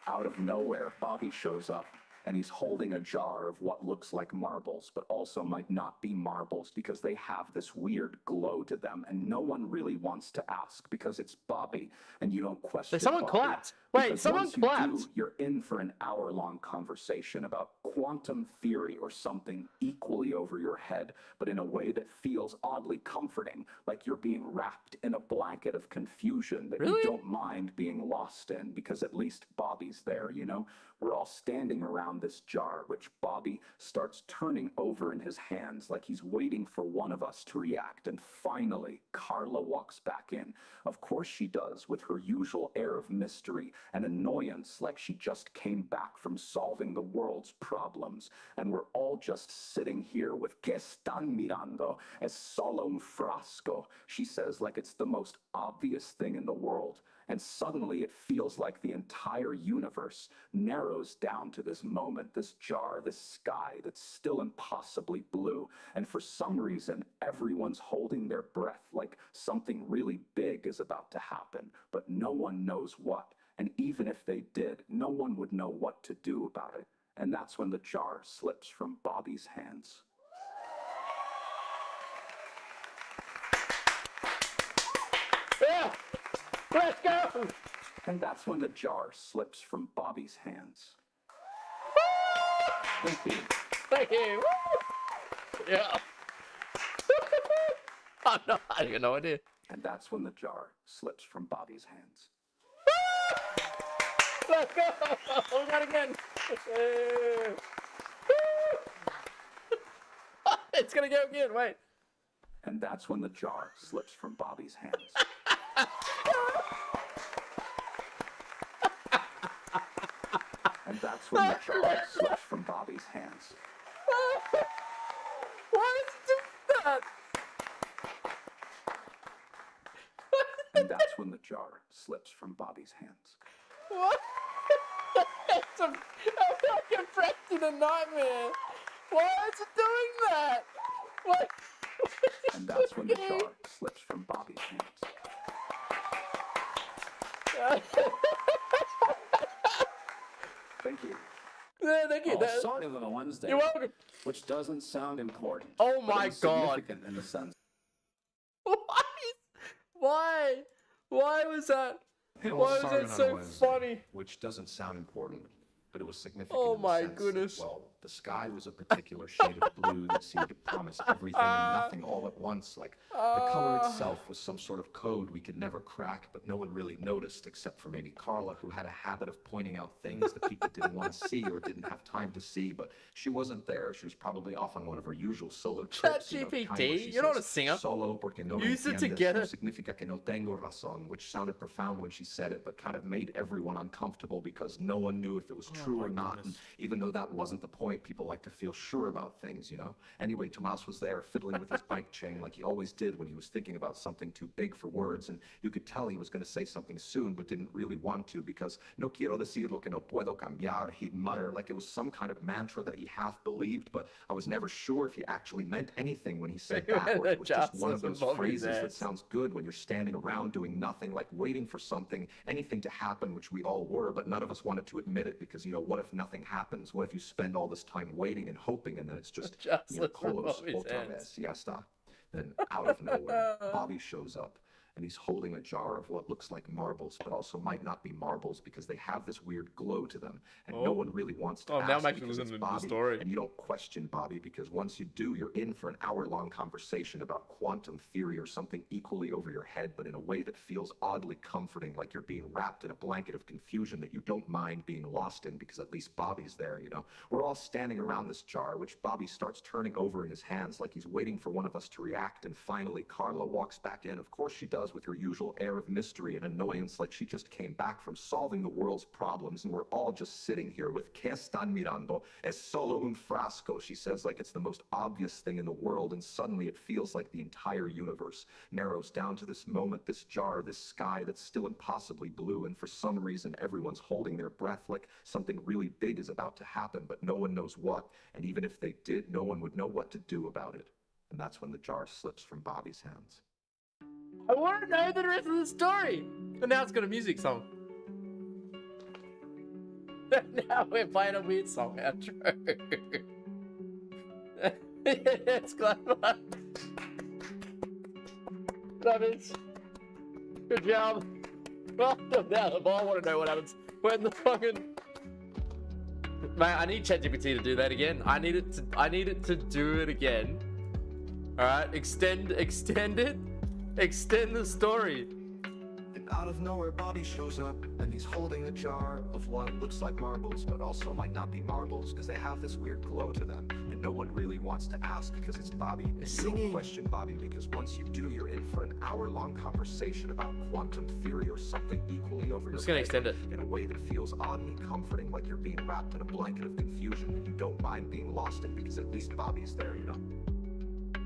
out of nowhere, Bobby shows up, and he's holding a jar of what looks like marbles, but also might not be marbles because they have this weird glow to them, and no one really wants to ask because it's Bobby, and you don't question Someone Bobby, clapped. Wait, because someone once you clapped. do, you're in for an hour-long conversation about quantum theory or something equally over your head, but in a way that feels oddly comforting, like you're being wrapped in a blanket of confusion that you don't mind being lost in, because at least Bobby's there, you know? We're all standing around this jar, which Bobby starts turning over in his hands like he's waiting for one of us to react, and finally, Carla walks back in. Of course she does, with her usual air of mystery and annoyance, like she just came back from solving the world's problems, and we're all just sitting here with "Que están mirando? Es solo un frasco," she says like it's the most obvious thing in the world. And suddenly it feels like the entire universe narrows down to this moment, this jar, this sky that's still impossibly blue. And for some reason, everyone's holding their breath like something really big is about to happen, but no one knows what. And even if they did, no one would know what to do about it. And that's when the jar slips from Bobby's hands. Yeah! Let's go! And that's when the jar slips from Bobby's hands. Thank you. Thank you. Woo! Yeah. I don't even know idea. And that's when the jar slips from Bobby's hands. Let's go! We got it again. It's gonna go again. Wait. And that's when the jar slips from Bobby's hands. And that's when the jar slips from Bobby's hands. Why is it doing that? And that's when the jar slips from Bobby's hands. What? I feel like I'm trapped in a nightmare. Why is it doing that? What? And that's when the jar slips from Bobby's hands. Thank you. Yeah, thank you. Oh, sorry on a Wednesday. You're welcome. Which doesn't sound important. Oh but my it was God. significant in the sense. Why? Why was that? It Why was started that on so Wednesday, funny? Which doesn't sound important, but it was significant. Oh in the my sense that, goodness. well, the sky was a particular shade of blue that seemed to promise everything and nothing all at once. Like the color itself was some sort of code we could never crack, but no one really noticed except for maybe Carla, who had a habit of pointing out things that people didn't want to see or didn't have time to see. But she wasn't there. She was probably off on one of her usual solo trips. You know, the kind where ChatGPT, she you're not says, a singer. Solo porque no Use it entiendes, together. no significa que no tengo razón, which sounded profound when she said it, but kind of made everyone uncomfortable because no one knew if it was true or not. And even though that wasn't the point, people like to feel sure about things, you know? Anyway, Tomas was there fiddling with his bike chain like he always did when he was thinking about something too big for words, and you could tell he was going to say something soon but didn't really want to because no quiero decir lo que no puedo cambiar, he'd mutter like it was some kind of mantra that he half believed, but I was never sure if he actually meant anything when he said that, or if it was just one of those phrases that sounds good when you're standing around doing nothing, like waiting for something, anything to happen, which we all were, but none of us wanted to admit it because, you know, what if nothing happens? What if you spend all this time waiting and hoping and then it's just, you know, colos otra vez, ya está. Then out of nowhere, Bobby shows up and he's holding a jar of what looks like marbles, but also might not be marbles because they have this weird glow to them, and no one really wants to ask now I'm actually because it's listening to the Bobby, story. and you don't question Bobby because once you do, you're in for an hour-long conversation about quantum theory or something equally over your head, but in a way that feels oddly comforting, like you're being wrapped in a blanket of confusion that you don't mind being lost in because at least Bobby's there, you know? We're all standing around this jar, which Bobby starts turning over in his hands like he's waiting for one of us to react, and finally Carla walks back in. Of course she does, with her usual air of mystery and annoyance, like she just came back from solving the world's problems, and we're all just sitting here with "¿Qué están mirando? Es solo un frasco," she says like it's the most obvious thing in the world, and suddenly it feels like the entire universe narrows down to this moment, this jar, this sky that's still impossibly blue, and for some reason everyone's holding their breath like something really big is about to happen, but no one knows what, and even if they did, no one would know what to do about it. And that's when the jar slips from Bobby's hands. I want to know the rest of the story. And now it's got a music song. Now we're playing a weird song outro. It's clever. Rubbish. Good job. Well, now the ball. I want to know what happens when the fucking. Man, I need ChatGPT to do that again. I need it to do it again. All right, extend it. Extend the story. And out of nowhere, Bobby shows up, and he's holding a jar of what looks like marbles, but also might not be marbles, because they have this weird glow to them, and no one really wants to ask because it's Bobby. And you don't question Bobby, because once you do, you're in for an hour-long conversation about quantum theory or something equally over your I'm just gonna head, extend it. in a way that feels oddly comforting, like you're being wrapped in a blanket of confusion, and you don't mind being lost in because at least Bobby's there, you know?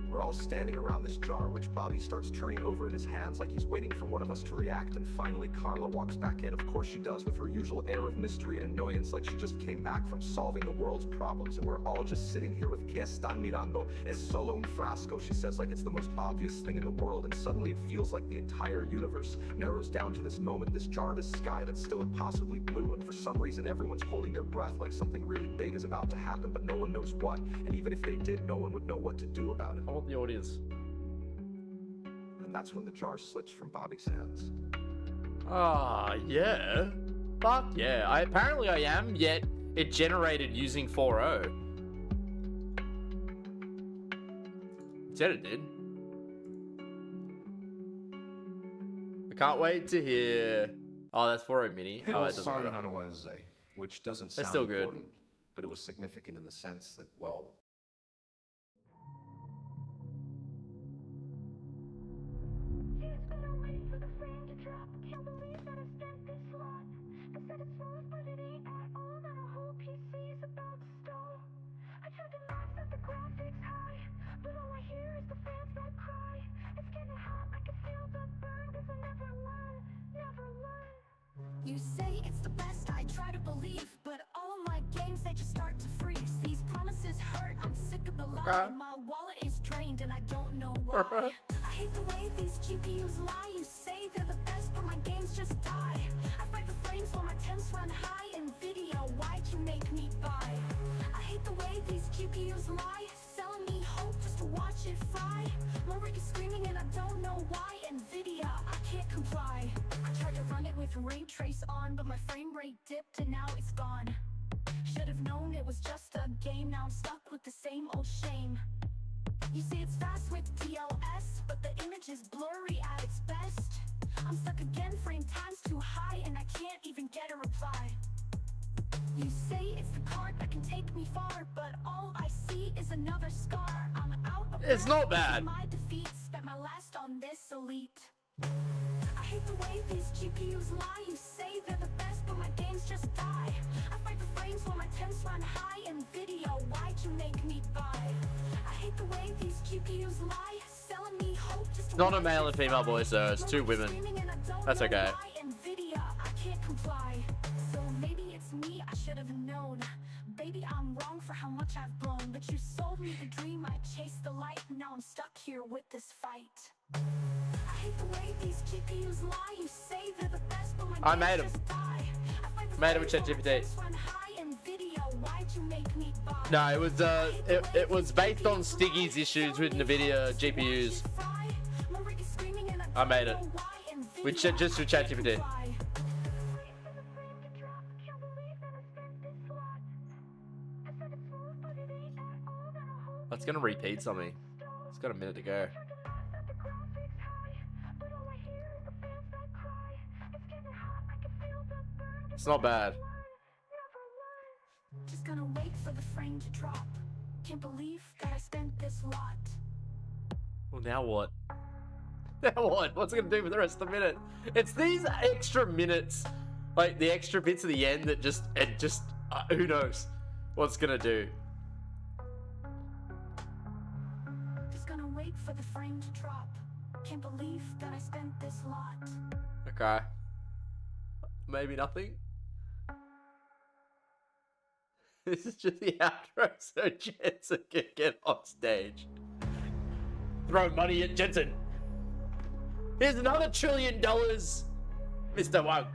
We're all standing around this jar, which Bobby starts turning over in his hands like he's waiting for one of us to react, and finally Carla walks back in. Of course she does, with her usual air of mystery and annoyance, like she just came back from solving the world's problems, and we're all just sitting here with "¿Qué están mirando? Es solo un frasco," she says like it's the most obvious thing in the world, and suddenly it feels like the entire universe narrows down to this moment, this jar, this sky that's still impossibly blue, and for some reason everyone's holding their breath like something really big is about to happen, but no one knows what, and even if they did, no one would know what to do about it. The audience. And that's when the jar slips from Bobby's hands. Ah, yeah. Fuck yeah. Apparently I am, yet it generated using 4.0. It said it did. I can't wait to hear. Oh, that's 4.0 mini. It Oh, all it doesn't started matter. on a Wednesday, which doesn't That's sound still good. important, but it was significant in the sense that, well, You say it's the best, I try to believe, but all of my games, they just start to freeze. These promises hurt, I'm sick of the lie. My wallet is drained and I don't know why. I hate the way these GPUs lie. You say they're the best, but my games games just die. I fight the frames while my temps run high. Nvidia, why'd you make me buy? I hate the way these GPUs lie, selling me hope just to watch it fry. My rig is screaming and I don't know why. Nvidia, I can't comply. I tried to run it with ray trace on, but my frame rate dipped and now it's gone. Should've known it was just a game, now I'm stuck with the same old shame. You say it's fast with DLS, but the image is blurry at its best. I'm stuck again, frame time's too high, and I can't even get a reply. You say it's the card that can take me far, but all I see is another scar. I'm out of It's not breath bad. from my defeat, spent my last on this elite. I hate the way these GPUs lie. You say they're the best, but my games just die. I fight the frames while my temps run high. Nvidia, why'd you make me buy? I hate the way these GPUs lie, selling me hope just It's not a male and female voice though, it's two women. That's okay. Nvidia, I can't comply. So maybe it's me, I should have known. Baby, I'm wrong for how much I've blown, but you sold me the dream, I chased the light, and now I'm stuck here with this fight. I hate the way these GPUs lie. You say they're the best, but my I games made 'em. just die. I fight the Made it with frames while my ChatGPT. temps run high. Nvidia, why'd you make me buy? No, it was based on Stiggy's issues with Nvidia GPUs. I made it. Just with ChatGPT. That's gonna repeat something. It's got a minute to go. It's not bad. Just gonna wait for the frame to drop. Can't believe that I spent this lot. Well, now what? Now what? What's it gonna do for the rest of the minute? It's these extra minutes, like the extra bits at the end that just who knows what's gonna do. Just gonna wait for the frame to drop. Can't believe that I spent this lot. Okay. Maybe nothing. This is just the outro so Jensen can get on stage. Throw money at Jensen. Here's another $1 trillion, Mr. Wang.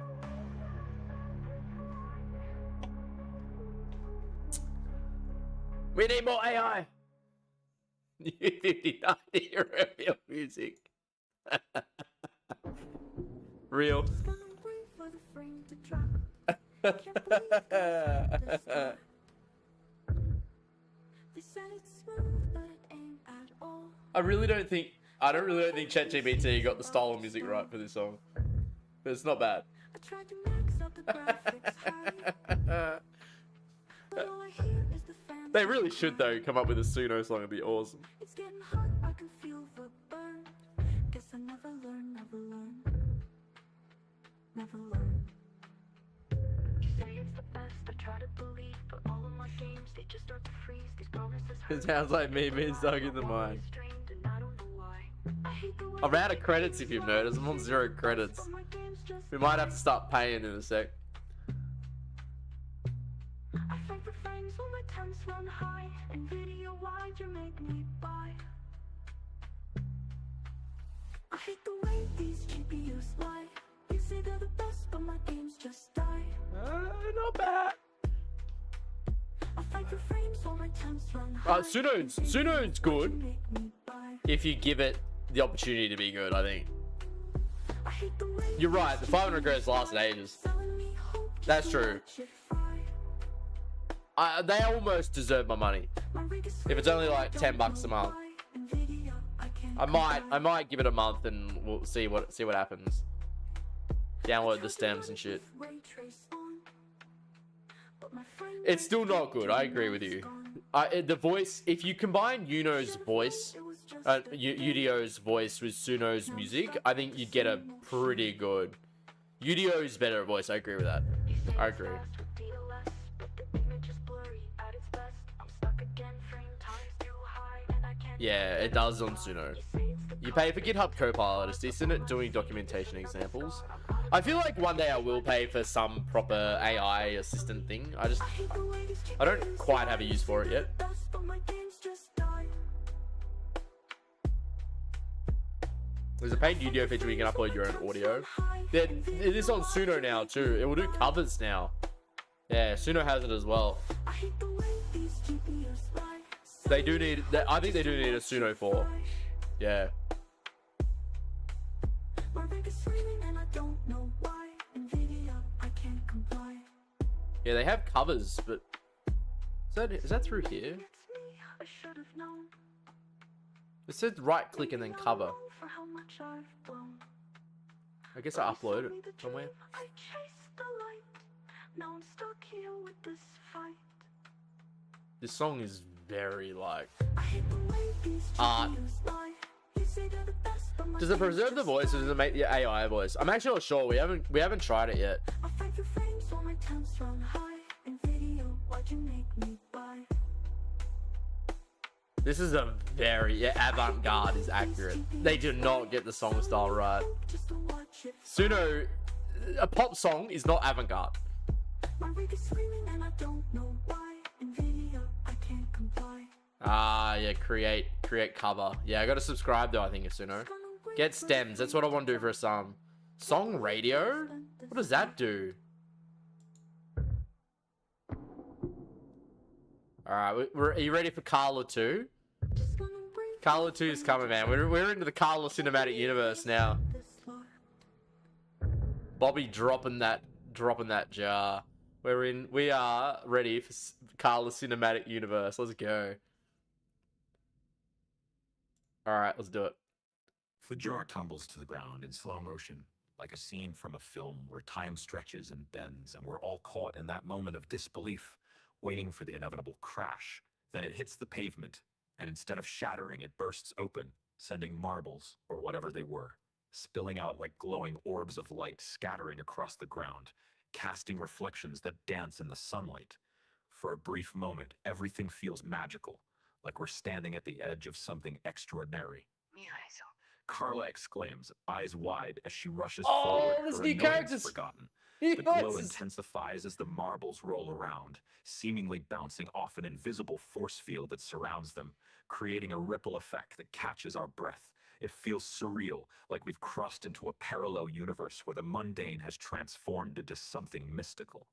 We need more AI. New 59 real music. Real. Just gonna wait for the frame to drop. Can't believe that I spent this lot. They said it's smooth, but it ain't at all. I don't really don't think ChatGPT got the style of music right for this song. But it's not bad. I tried to max out the graphics high, but all I hear is the fans. They really should though come up with a Suno song, it'd be awesome. It's getting hot, I can feel the burn. Guess I never learn, never learn. Never learn. You say it's the best, I try to believe, but all of my games, they just start to freeze. These promises It sounds like me being stuck in the mind. I'm out of credits if you've noticed. I'm on 0 credits. We might have to start paying in a sec. I fight the frames when my temps run high. Nvidia, why'd you make me buy? I hate the way these GPUs lie. You say they're the best, but my games just die. Not bad. I fight the frames while my temps run high. Suno's good if you give it the opportunity to be good, I think. You're right, the 500 credits lasted ages. That's true. They almost deserve my money. If it's only like $10 a month. I might give it a month and we'll see what happens. Download the stems and shit. It's still not good, I agree with you. The voice, if you combine Uno's voice, Udio's voice with Suno's music, I think you'd get a pretty good. Udio's better voice, I agree with that. I agree. Yeah, it does on Suno. You pay for GitHub Copilot Assistant at doing documentation examples. I feel like one day I will pay for some proper AI assistant thing. I don't quite have a use for it yet. There's a paid video feature where you can upload your own audio. Then it is on Suno now too. It will do covers now. Yeah, Suno has it as well. They do need. I think they do need a Suno 4. Yeah. Yeah, they have covers, but is that through here? It said right click and then cover. I guess I upload it somewhere. This song is very like art. Does it preserve the voice or does it make the AI voice? I'm actually not sure. We haven't tried it yet. This is a very avant-garde is accurate. They do not get the song style right. Suno, a pop song is not avant-garde. Ah, yeah, create cover. Yeah, I gotta subscribe though, I think, Suno. Get stems, that's what I want to do for a song. Song radio? What does that do? Alright, are you ready for Carla 2? Carla 2 is coming, man. We're into the Carla cinematic universe now. Bobby dropping that jar. We are ready for Carla cinematic universe. Let's go. Alright, let's do it. The jar tumbles to the ground in slow motion, like a scene from a film where time stretches and bends, and we're all caught in that moment of disbelief, waiting for the inevitable crash. Then it hits the pavement, and instead of shattering, it bursts open, sending marbles, or whatever they were, spilling out like glowing orbs of light scattering across the ground, casting reflections that dance in the sunlight. For a brief moment, everything feels magical, like we're standing at the edge of something extraordinary. Carla exclaims, eyes wide, as she rushes forward, this her new annoyance character's forgotten. Yes. The glow intensifies as the marbles roll around, seemingly bouncing off an invisible force field that surrounds them, creating a ripple effect that catches our breath. It feels surreal, like we've crossed into a parallel universe where the mundane has transformed into something mystical.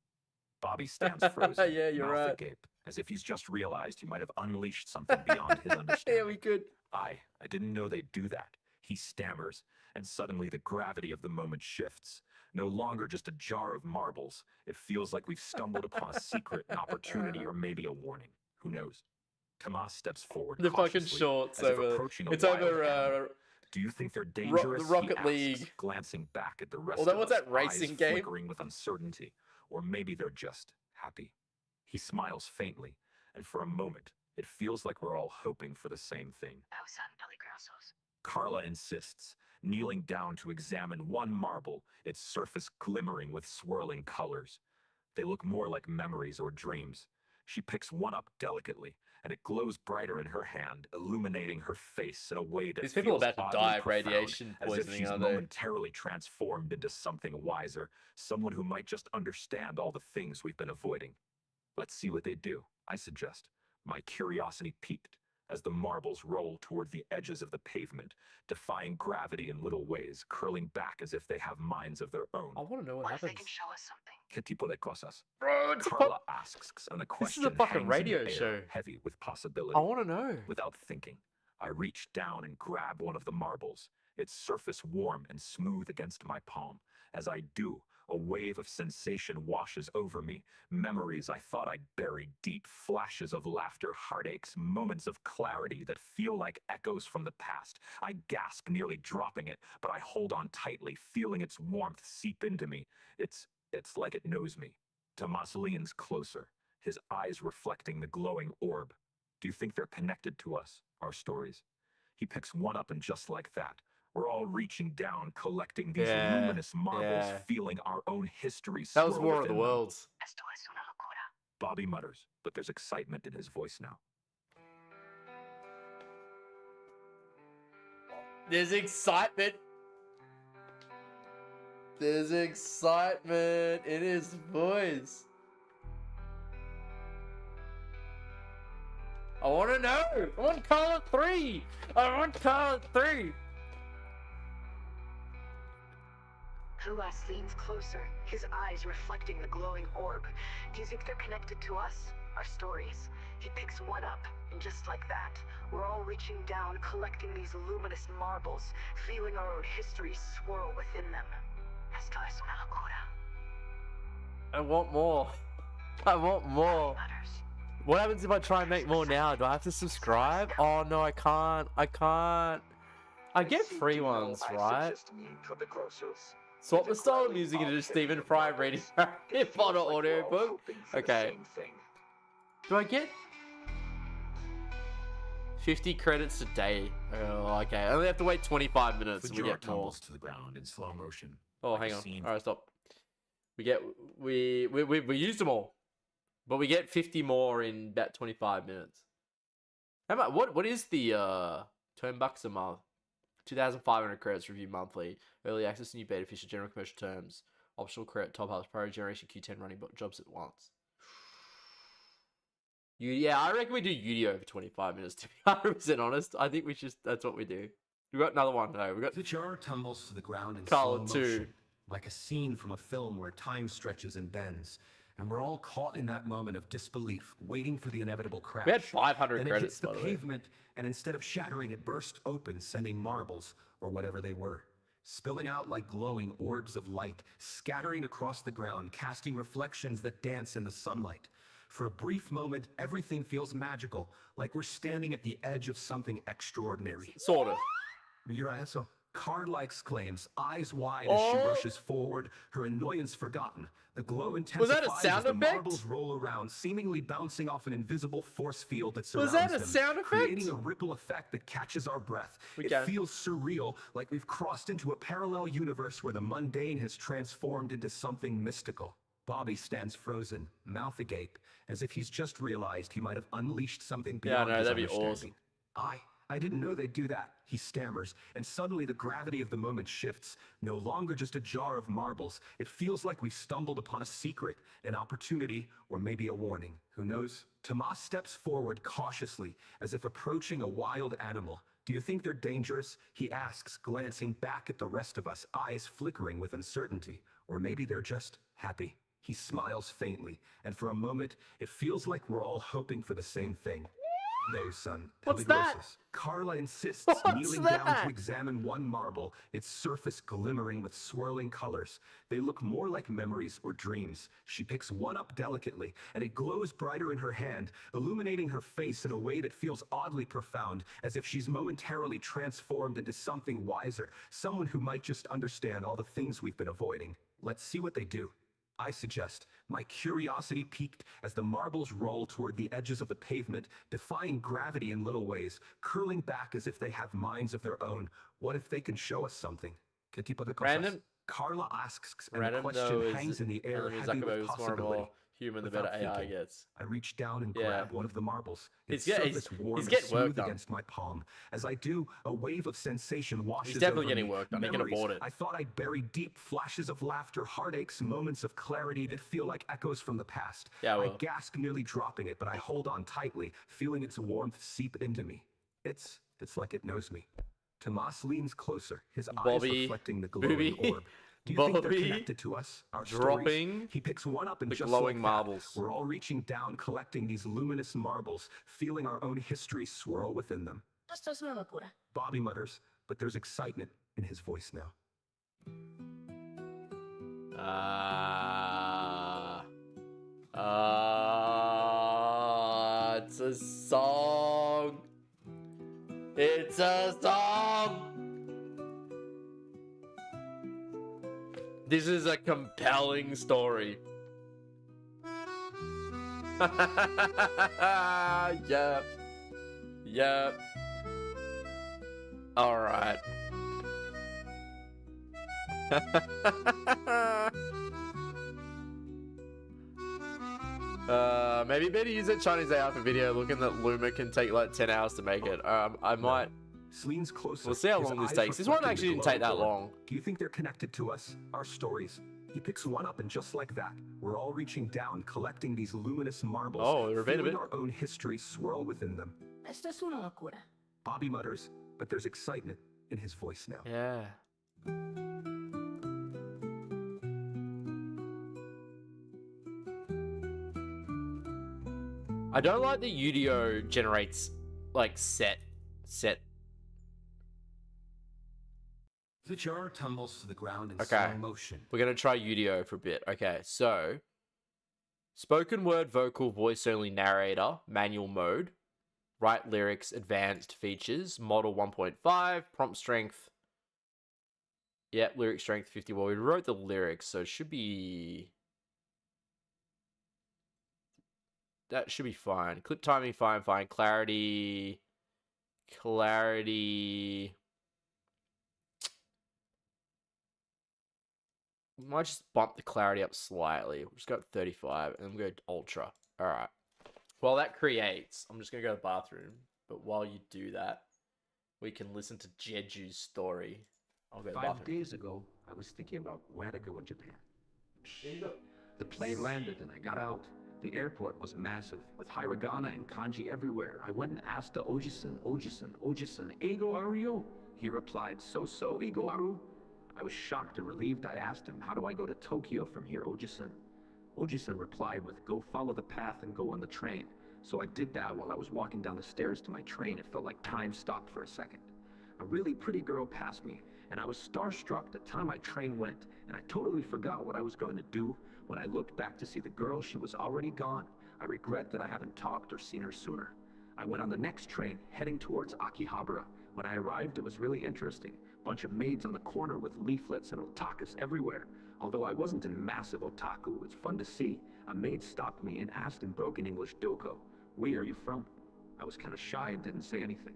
Bobby stands frozen, Yeah, you're mouth right. agape, as if he's just realized he might have unleashed something beyond his understanding. Yeah, we could. I didn't know they'd do that. He stammers, and suddenly the gravity of the moment shifts. No longer just a jar of marbles. It feels like we've stumbled upon a secret, an opportunity, or maybe a warning. Who knows? Tomas steps forward. The fucking cautiously, shorts as if over. approaching a It's wild over. animal. Do you think they're dangerous? The Rocket He asks, League. glancing back at the rest Although, of what's us, that racing eyes game? flickering with uncertainty, or maybe they're just happy. He smiles faintly, and for a moment, it feels like we're all hoping for the same thing. Carla insists, kneeling down to examine one marble, its surface glimmering with swirling colors. They look more like memories or dreams. She picks one up delicately, and it glows brighter in her hand, illuminating her face in a way that These people are feels about to oddly die of profound, radiation as if poisoning, she's aren't they? momentarily transformed into something wiser, someone who might just understand all the things we've been avoiding. Let's see what they do, I suggest. My curiosity peaked as the marbles roll toward the edges of the pavement, defying gravity in little ways, curling back as if they have minds of their own. I want to know what happens. ¿Qué tipo de cosas? Bro, it's a Carla asks, and the This question is a fucking hangs in radio the air, show. heavy with possibility. I want to know. Without thinking, I reach down and grab one of the marbles, its surface warm and smooth against my palm. As I do, a wave of sensation washes over me. Memories I thought I'd buried deep, flashes of laughter, heartaches, moments of clarity that feel like echoes from the past. I gasp, nearly dropping it, but I hold on tightly, feeling its warmth seep into me. It's like it knows me. Tomas leans closer, his eyes reflecting the glowing orb. Do you think they're connected to us, our stories? He picks one up, and just like that, we're all reaching down, collecting these Yeah, luminous marbles, yeah. feeling our own histories. That was swirl War of the within them. Worlds. Bobby mutters, but there's excitement in his voice now. There's excitement. There's excitement in his voice. I want to know. I want Carla 3. I want Carla 3. Huas leans closer, his eyes reflecting the glowing orb. Do you think they're connected to us? Our stories? He picks one up, and just like that, we're all reaching down, collecting these luminous marbles, feeling our own history swirl within them. Esto es una locura. I want more. I want more. What happens if I try and make more now? Do I have to subscribe? Oh no, I can't. I can't. I get free ones, right? Swap the style of music into Stephen Fry reading Harry Potter audiobook. Okay. Do I get 50 credits a day? Oh, okay. I only have to wait 25 minutes and we get more. To the ground in slow motion. Oh, hang on. All right, stop. We used them all, but we get 50 more in about 25 minutes. How much? What is the $10 a month? 2,500 credits review monthly. Early access to new beta feature, general commercial terms. Optional credit top ups. Priority generation Q10 running jobs at once. Yeah, I reckon we do Udio for 25 minutes. To be 100% honest, I think that's what we do. We got another one. No, we got The jar tumbles to the ground in Color slow 2. motion, like a scene from a film where time stretches and bends. And we're all caught in that moment of disbelief, waiting for the inevitable crash. We had 500 then credits, it hits the by the way. pavement, and instead of shattering, it burst open, sending marbles, or whatever they were, spilling out like glowing orbs of light, scattering across the ground, casting reflections that dance in the sunlight. For a brief moment, everything feels magical, like we're standing at the edge of something extraordinary. Sort of. Mirazo. Carla exclaims, eyes wide as she rushes forward, her annoyance forgotten. The glow intensifies Was that a sound as the effect? marbles roll around, seemingly bouncing off an invisible force field that surrounds Was that a them, sound effect? creating a ripple effect that catches our breath. It feels surreal, like we've crossed into a parallel universe where the mundane has transformed into something mystical. Bobby stands frozen, mouth agape, as if he's just realized he might have unleashed something beyond his that'd be understanding. awesome. I didn't know they'd do that, he stammers, and suddenly the gravity of the moment shifts. No longer just a jar of marbles. It feels like we've stumbled upon a secret, an opportunity, or maybe a warning. Who knows? Tomas steps forward cautiously, as if approaching a wild animal. Do you think they're dangerous? He asks, glancing back at the rest of us, eyes flickering with uncertainty. Or maybe they're just happy. He smiles faintly, and for a moment, it feels like we're all hoping for the same thing. No, son. What's that? Peligrosis. Carla insists, What's kneeling down that? to examine one marble, its surface glimmering with swirling colors. They look more like memories or dreams. She picks one up delicately, and it glows brighter in her hand, illuminating her face in a way that feels oddly profound, as if she's momentarily transformed into something wiser, someone who might just understand all the things we've been avoiding. Let's see what they do. I suggest. My curiosity piqued as the marbles roll toward the edges of the pavement, defying gravity in little ways, curling back as if they have minds of their own. What if they can show us something? ¿Qué tipo de cosas? Random. Carla asks, and the Random question though hangs in the air, is heavy Zuckerberg with is more and possibility. more human the Without better AI thinking, gets. I reach down and Yeah. grab one of the marbles. Its He's surface warm he's and getting work smooth done. against my palm. As I do, a wave of sensation washes He's definitely over getting me. work done. He can Memories afford it. I thought I'd buried deep, flashes of laughter, heartaches, moments of clarity that feel like echoes from the past. Yeah, I well. gasp, nearly dropping it, but I hold on tightly, feeling its warmth seep into me. It's like it knows me. Tomas leans closer, his eyes Bobby, reflecting the glowing Booby, orb. Do you think they're Bobby, connected to us? Our dropping stories? He picks one up and the just glowing like marbles. That, we're all reaching down, collecting these luminous marbles, feeling our own history swirl within them. Esto es una locura. Bobby mutters, but there's excitement in his voice now. It's a song. It's a song. This is a compelling story. Yep. Yep. All right. Maybe better use a Chinese AI for video, looking that Luma can take like 10 hours to make it. I might. Leans closer. We'll see how his long this eyes takes. This one reflecting actually the didn't take that glowing orb. long. Do you think they're connected to us? Our stories? He picks one up, and just like that, we're all reaching down, collecting these luminous marbles. Oh, repeat a feeling bit. our own history swirl within them. Esto es una locura. Bobby mutters, but there's excitement in his voice now. Yeah. I don't like the Udio generates like set. The jar tumbles to the ground in Okay. slow motion. We're gonna try Udio for a bit. Okay, so spoken word, vocal, voice only narrator, manual mode, write lyrics, advanced features, model 1.5, prompt strength. Yeah, lyric strength 50. Well, we wrote the lyrics, so it should be. That should be fine. Clip timing, fine. Clarity. We might just bump the clarity up slightly. We'll just go to 35 and then we'll go to ultra. All right. Well, that creates. I'm just going to go to the bathroom. But while you do that, we can listen to Jeju's story. I'll go to the 5 bathroom. days ago, I was thinking about where to go in Japan. The plane landed and I got out. The airport was massive, with hiragana and kanji everywhere. I went and asked the Oji-san, Eigo Ario? He replied, so, Eigo Aru? I was shocked and relieved. I asked him, how do I go to Tokyo from here, Oji-san? Oji-san replied with, go follow the path and go on the train. So I did that. While I was walking down the stairs to my train, it felt like time stopped for a second. A really pretty girl passed me, and I was starstruck the time my train went, and I totally forgot what I was going to do. When I looked back to see the girl, she was already gone. I regret that I haven't talked or seen her sooner. I went on the next train, heading towards Akihabara. When I arrived, it was really interesting. Bunch of maids on the corner with leaflets and otakus everywhere. Although I wasn't in massive otaku, it was fun to see. A maid stopped me and asked in broken English, Doko, where are you from? I was kind of shy and didn't say anything.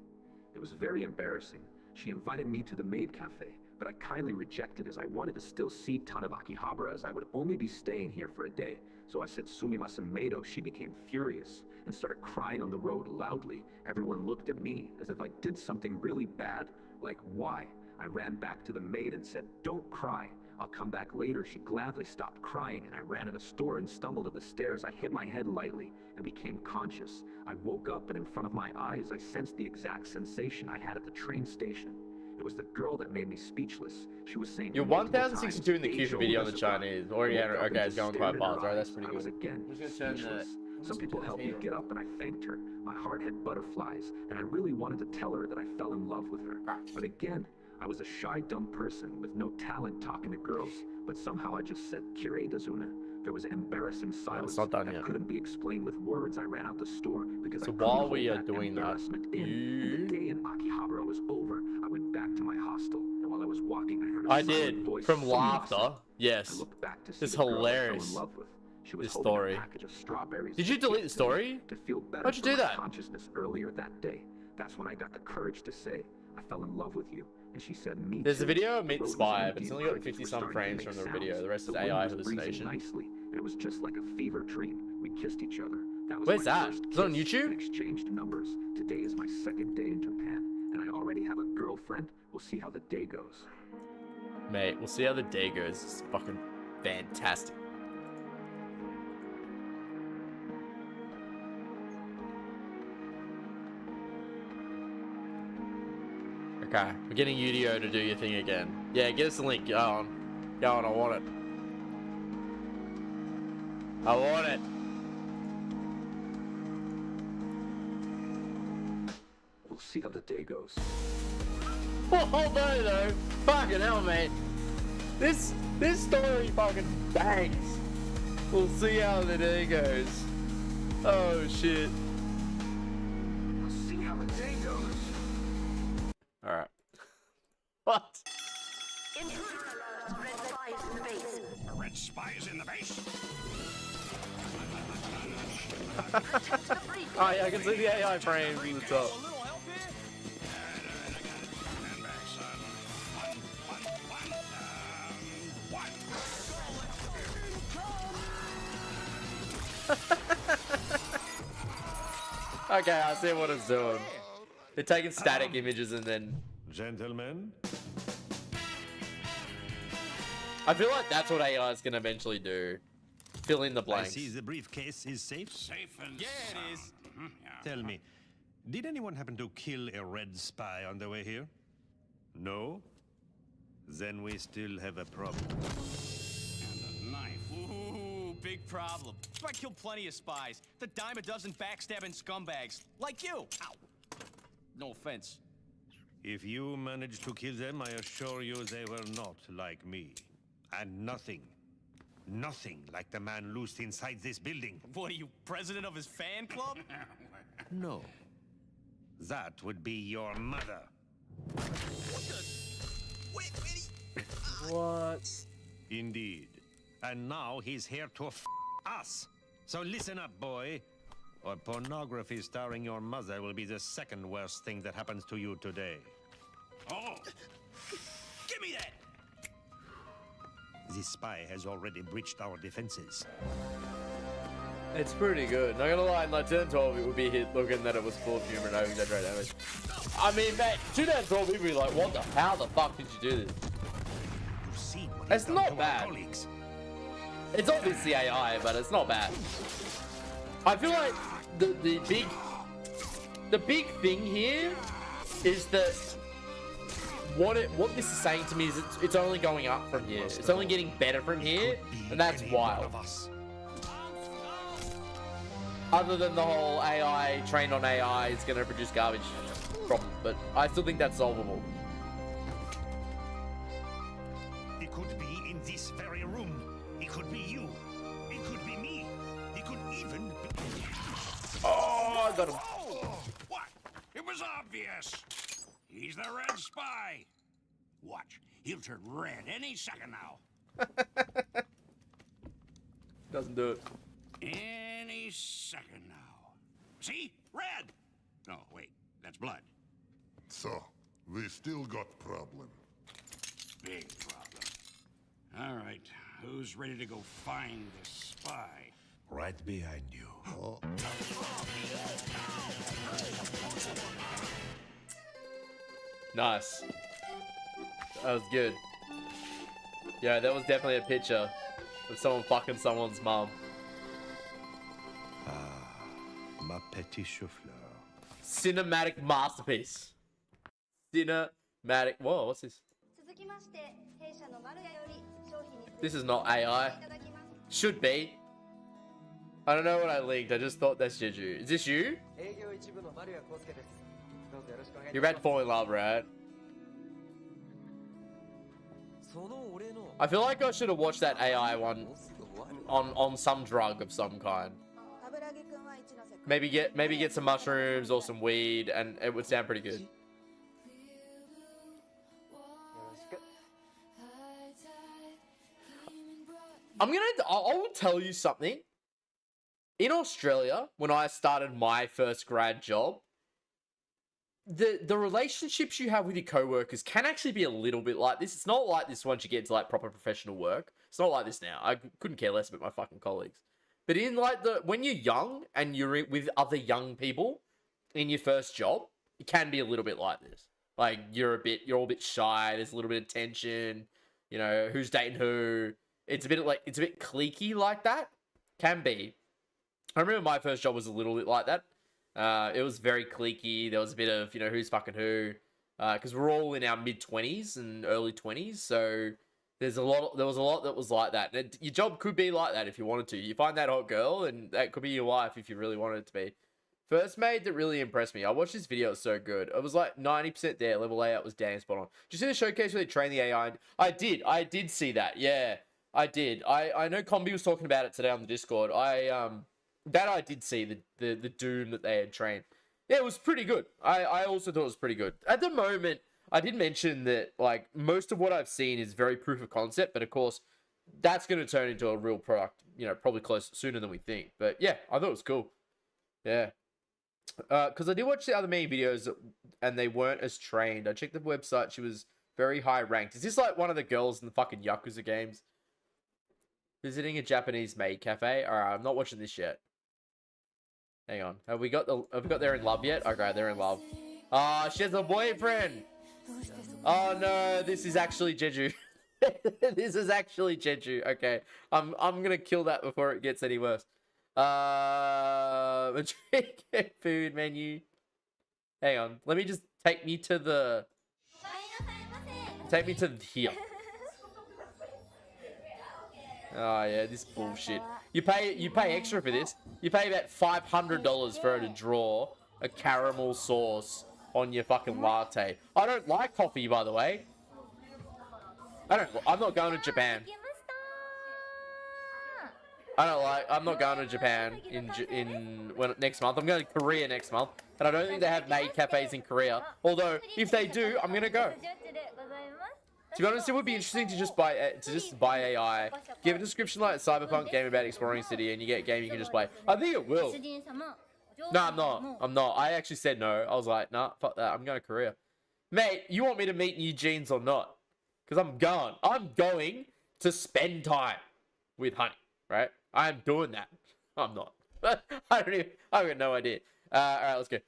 It was very embarrassing. She invited me to the maid cafe, but I kindly rejected as I wanted to still see ton of Akihabara, as I would only be staying here for a day. So I said sumimasen meido. She became furious and started crying on the road loudly. Everyone looked at me as if I did something really bad. Like, why? I ran back to the maid and said, don't cry. I'll come back later. She gladly stopped crying, and I ran to the store and stumbled up the stairs. I hit my head lightly and became conscious. I woke up, and in front of my eyes, I sensed the exact sensation I had at the train station. It was the girl that made me speechless. She was saying, you're 1062 in the queue for video on the Chinese. Or yeah, okay, it's going quite fast. Right, that's pretty I was good. again I'm just gonna turn speechless. Some people helped me get up, and I thanked her. My heart had butterflies, and I really wanted to tell her that I fell in love with her. But again, I was a shy, dumb person with no talent talking to girls. But somehow I just said, Kirei Dazuna. There was an embarrassing silence it's not done that yet. couldn't be explained with words. I ran out the store because So I couldn't while hold we are that doing that, embarrassment in. And the day in Akihabara was over. I went back to my hostel, and while I was walking, I heard a I silent did voice, from "Sumimasen." laughter. I Yes, looked back to see it's the girl I fell hilarious. in love with. She was This holding story. a package of strawberries. Did you as a delete gift the to me story? to feel better How'd you for do my that? consciousness earlier that day? That's when I got the courage to say, I fell in love with you. And she said, me There's too. a video of The Meet road the was Spy, empty but it's and only got crickets 50 were some starting to frames make from the video. sounds. The rest is The wind AI was breezing hallucination. nicely, and it was just like a fever dream. We kissed each other. That was Where's my that? first Is it on kiss YouTube? and exchanged numbers. Today is my second day in Japan, and I already have a girlfriend. We'll see how the day goes. Mate, we'll see how the day goes. It's fucking fantastic. Okay, we're getting Udio to do your thing again. Yeah, get us the link. Go on. Go on, I want it. I want it. We'll see how the day goes. Oh no, though. Fucking hell, mate. This story fucking bangs. We'll see how the day goes. Oh shit. We'll see how the day goes. Alright. What? Red spies in the base. Oh yeah, I can see the AI frames in the top. Okay, I see what it's doing. They're taking static images and then... Gentlemen. I feel like that's what AI is going to eventually do. Fill in the I blanks. see the briefcase is safe. Safe and Yeah, it is. Tell me, did anyone happen to kill a red spy on the way here? No? Then we still have a problem. And a knife. Ooh, big problem. So I killed plenty of spies. The dime a dozen backstabbing scumbags. Like you. Ow. No offense. If you managed to kill them, I assure you they were not like me. And nothing like the man loosed inside this building. What are you, president of his fan club? No. That would be your mother. What? Indeed. And now he's here to us. So listen up, boy. Or pornography starring your mother will be the second worst thing that happens to you today. Oh. Give me that! This spy has already breached our defenses. It's pretty good. Not gonna lie, in like 2012 it would be a hit looking that it was full of humor and no exaggerated damage. I mean, man, 2012 people would be like, what the, how the fuck did you do this? It's not bad. It's obviously AI, but it's not bad. I feel like the big thing here is that what this is saying to me is it's only going up from here. It's only getting better from here, and that's wild. Other than the whole AI trained on AI is going to produce garbage problem, but I still think that's solvable. It could be in this very room. It could be you. It could be me. It could even be... Oh, I got him. Oh, what? It was obvious. He's the red spy. Watch, he'll turn red any second now. Doesn't do it. Any second now. See? Red! No, wait, that's blood. So, we still got problem. Big problem. All right, who's ready to go find this spy? Right behind you. Oh. Nice. That was good. Yeah, that was definitely a picture of someone fucking someone's mom. Ma petit chauffeur. Cinematic masterpiece. Cinematic. Whoa, what's this? This is not AI. Should be. I don't know what I linked. I just thought that's Jeju. Is this you? You're about to fall in love, right? I feel like I should have watched that AI one on some drug of some kind. Maybe get some mushrooms or some weed, and it would sound pretty good. I will tell you something. In Australia, when I started my first grad job, the relationships you have with your co-workers can actually be a little bit like this. It's not like this once you get to like proper professional work. It's not like this now. I couldn't care less about my fucking colleagues. But in like when you're young and you're with other young people in your first job, it can be a little bit like this. Like you're all a bit shy. There's a little bit of tension. You know, who's dating who. It's a bit cliquey like that. Can be. I remember my first job was a little bit like that. It was very cliquey. There was a bit of, you know, who's fucking who. Because we're all in our mid-20s and early 20s. So there was a lot that was like that. And your job could be like that if you wanted to. You find that hot girl and that could be your wife if you really wanted it to be. First maid that really impressed me. I watched this video. It was so good. It was like 90% there. Level layout was damn spot on. Did you see the showcase where they train the AI? I did see that. Yeah, I did. I know Combi was talking about it today on the Discord. I did see the Doom that they had trained. Yeah, it was pretty good. I also thought it was pretty good. At the moment, I did mention that like most of what I've seen is very proof of concept, but of course, that's going to turn into a real product, you know, probably sooner than we think. But yeah, I thought it was cool. Yeah. Because I did watch the other main videos and they weren't as trained. I checked the website. She was very high ranked. Is this like one of the girls in the fucking Yakuza games? Visiting a Japanese maid cafe? Alright, I'm not watching this yet. Hang on. Have we got they're in love yet? Okay, they're in love. Ah, she has a boyfriend. Oh no, this is actually Jeju. This is actually Jeju. Okay. I'm gonna kill that before it gets any worse. A drink and food menu. Hang on. Let me just take me to here. Oh yeah, this bullshit. You pay extra for this. You pay about $500 for her to draw a caramel sauce on your fucking latte. I don't like coffee, by the way. I'm not going to Japan. I'm not going to Japan next month. I'm going to Korea next month, and I don't think they have maid cafes in Korea. Although if they do, I'm gonna go. To be honest, it would be interesting to just buy AI, give a description like a cyberpunk game about exploring a city, and you get a game you can just play. I think it will. No, I'm not. I'm not. I actually said no. I was like, nah, fuck that. I'm going to Korea. Mate, you want me to meet new genes or not? Because I'm going. I'm going to spend time with Honey, right? I'm doing that. I'm not. I have no idea. All right, let's go.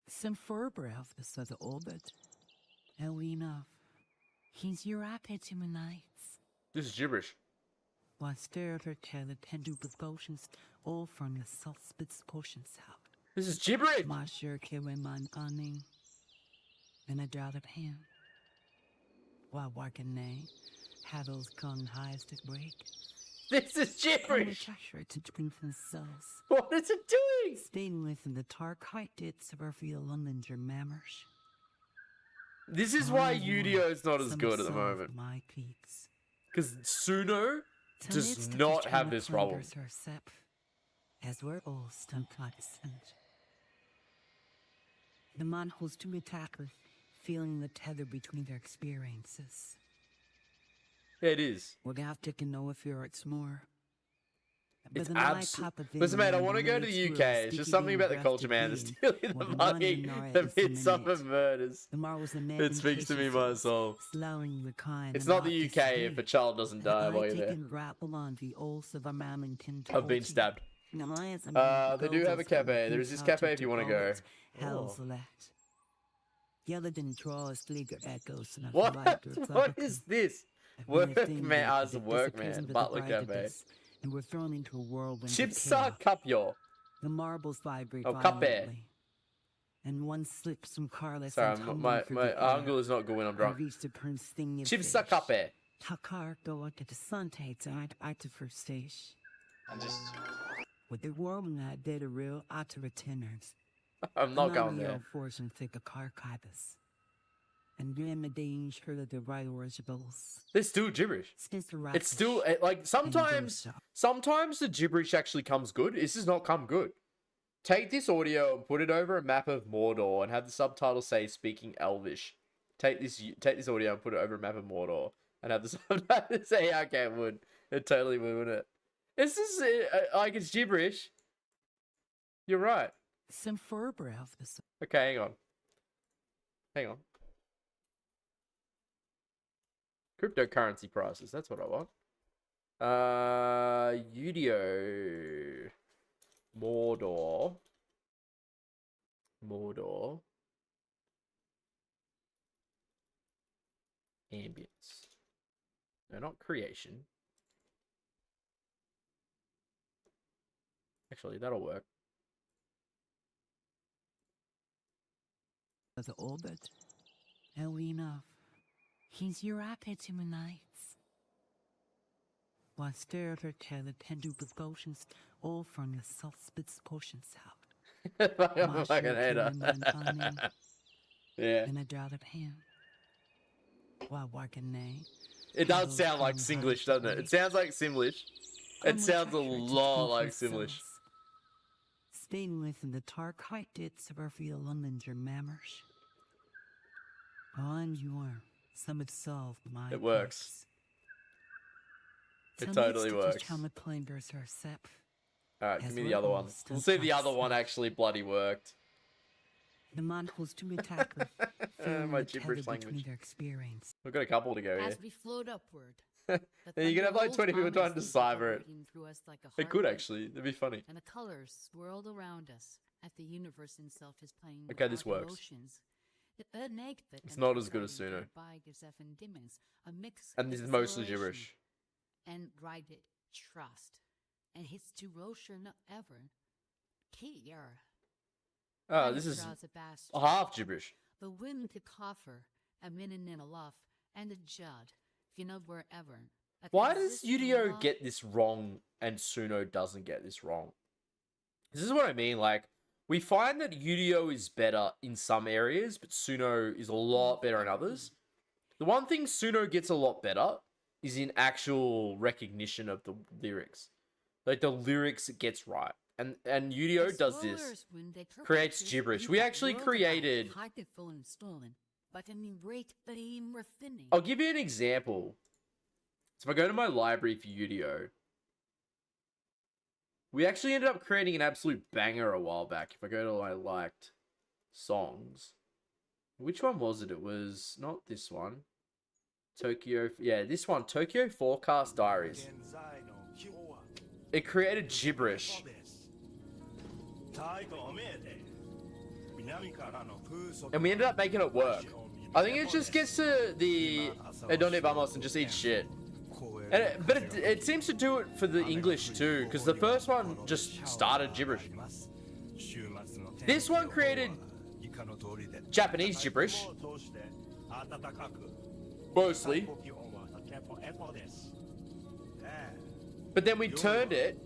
Some förbrev så det ordet är enough. He's your appetite nights. This is gibberish. Vad större till tendu devotions all from the suspects portions out. This is gibberish. Masher killing man gunning and a drought of hand. While working nay, Havel's gone highs to break. This is gibberish. To drink themselves. What is it doing? Staying within the dark height dits of our real London mammers. This is why Udio is not as good at the moment. Because Suno does not have this problem. As we're all stunned constant. The man who's to attack with feeling the tether between their experiences. Yeah, it is. We're gonna have to know if it's more. It's absolutely. Listen, mate, I want to go to the UK. It's just something about the culture, man. It's stealing the money, the midsummer murders. It speaks to me, my soul. It's not the UK if a child doesn't die while you're there. I've been stabbed. They do have a cafe. There's this cafe if you want to go. What? What is this? Workman, Butler Cafe. And we're thrown into a whirlwind. Chipsa Kapyo. The marbles vibrate violently. And one slips from carless. Sorry, my angle is not good when I'm drunk. Chipsa Kape. Takar go out to the sun tates at the first stage. With the whirlwind I did a real out to retainers. I'm not going there. Fortune take a car carcass. And Gramadine sure that the right originals. They're still gibberish. It's still like sometimes the gibberish actually comes good. This does not come good. Take this audio and put it over a map of Mordor and have the subtitle say speaking Elvish. Take this audio and put it over a map of Mordor and have the subtitle say okay, it would. It totally would, wouldn't it? This is like it's gibberish. You're right. Some förbrev. Okay, hang on. Cryptocurrency prices. That's what I want. Udio. Mordor. Ambience. No, not creation. Actually, that'll work. The orbit. Hell enough. He's your appetite nights. While stare at her tail the tender devotions all from the suspects portions out. I'm a fucking hater. Yeah. And a drought of hand. While working nay. It does sound like Singlish, doesn't it? It sounds like Simlish. It sounds a lot like Simlish. Staying within the dark height dits of our real London mammers. On your some have solved my It works. It totally works. Alright, give me the other one. We'll see if the other one actually bloody worked. The man who's to attack my gibberish language. We've got a couple to go here. As we float upward. Then you can have like 20 people trying to decipher it. It could actually. It'd be funny. And the colors swirled around us as the universe itself is playing with okay, this works. It's not as good as Suno. And this is mostly gibberish. And ride it trust. And hits to Rosher not ever. Kier. Oh, this is half gibberish. The wind to coffer, a minute in a luff, and the jud, you know wherever. Why does Yu-Gi-Oh get this wrong and Suno doesn't get this wrong? This is what I mean. Like, we find that Yu-Gi-Oh is better in some areas, but Suno is a lot better in others. The one thing Suno gets a lot better is in actual recognition of the lyrics. Like, the lyrics it gets right. And Yu-Gi-Oh does this. Creates gibberish. We actually created... I'll give you an example. So if I go to my library for Yu-Gi-Oh, we actually ended up creating an absolute banger a while back. If I go to my liked songs, which one was it? It was not this one. Tokyo, yeah, this one, Tokyo Forecast Diaries. It created gibberish. And we ended up making it work. I think it just gets to the Donde Vamos and just eats shit. And it seems to do it for the English too, because the first one just started gibberish. This one created Japanese gibberish. Mostly. But then we turned it.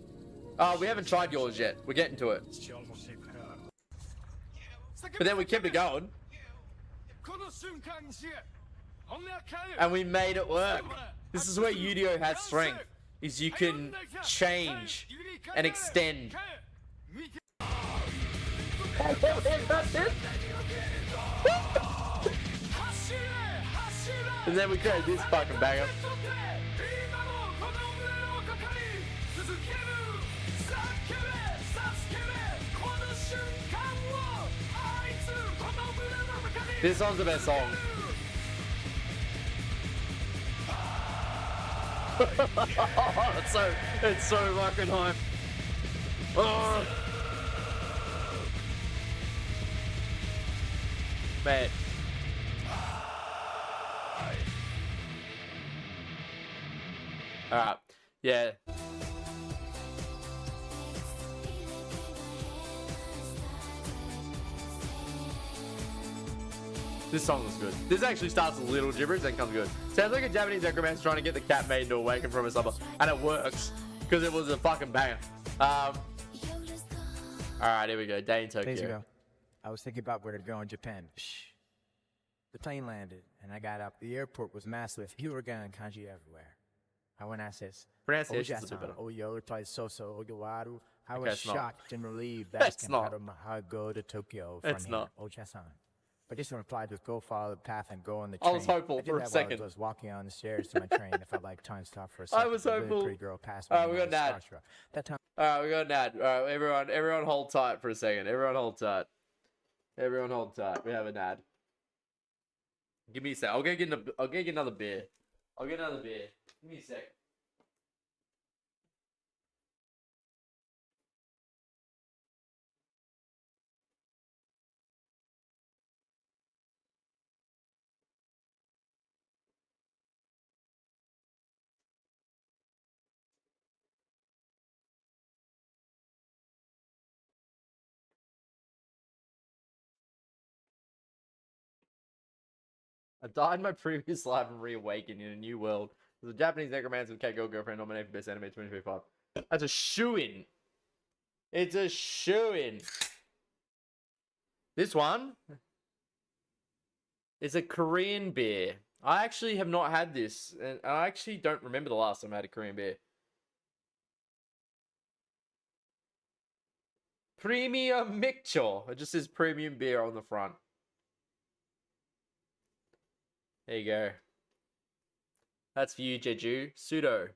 We haven't tried yours yet. We're getting to it. But then we kept it going. And we made it work. This is where Yu-Gi-Oh has strength. Is you can change and extend. And then we create this fucking banger. This song's the best song. it's so fucking hype. Oh. Man. Alright. Yeah. This song was good. This actually starts a little gibberish, then comes good. Sounds like a Japanese necromancer trying to get the cat maiden to awaken from a slumber. And it works. Because it was a fucking banger. Alright, here we go. Day in Tokyo. Days ago, I was thinking about where to go in Japan. Shh. The plane landed, and I got up. The airport was massive with hiragana and kanji everywhere. I went and said, Pronunciation's a bit better. Oyowaru. I Okay, was it's not. shocked and relieved that It's not. I go to Tokyo from It's here. not. Ocha-san. But this one replied with go follow the path and go on the I train. was hopeful did for a that second. While I was walking on the stairs to my train. It felt like time stopped for a second. I was A really hopeful. pretty girl passed me. Alright, we and I got was Nad. starstruck. That time. Alright, we got Nad. Alright, everyone hold tight for a second. Everyone hold tight. Everyone hold tight. We have a Nad. Give me a sec. I'll go get another beer. I'll get another beer. Give me a sec. I died in my previous life and reawakened in a new world. There's a Japanese necromancer with cat girlfriend nominated for best anime 2025. That's a shoo-in. It's a shoo-in. This one is a Korean beer. I actually have not had this, and I actually don't remember the last time I had a Korean beer. Premium Miccho. It just says premium beer on the front. There you go. That's for you, Jeju. Pseudo.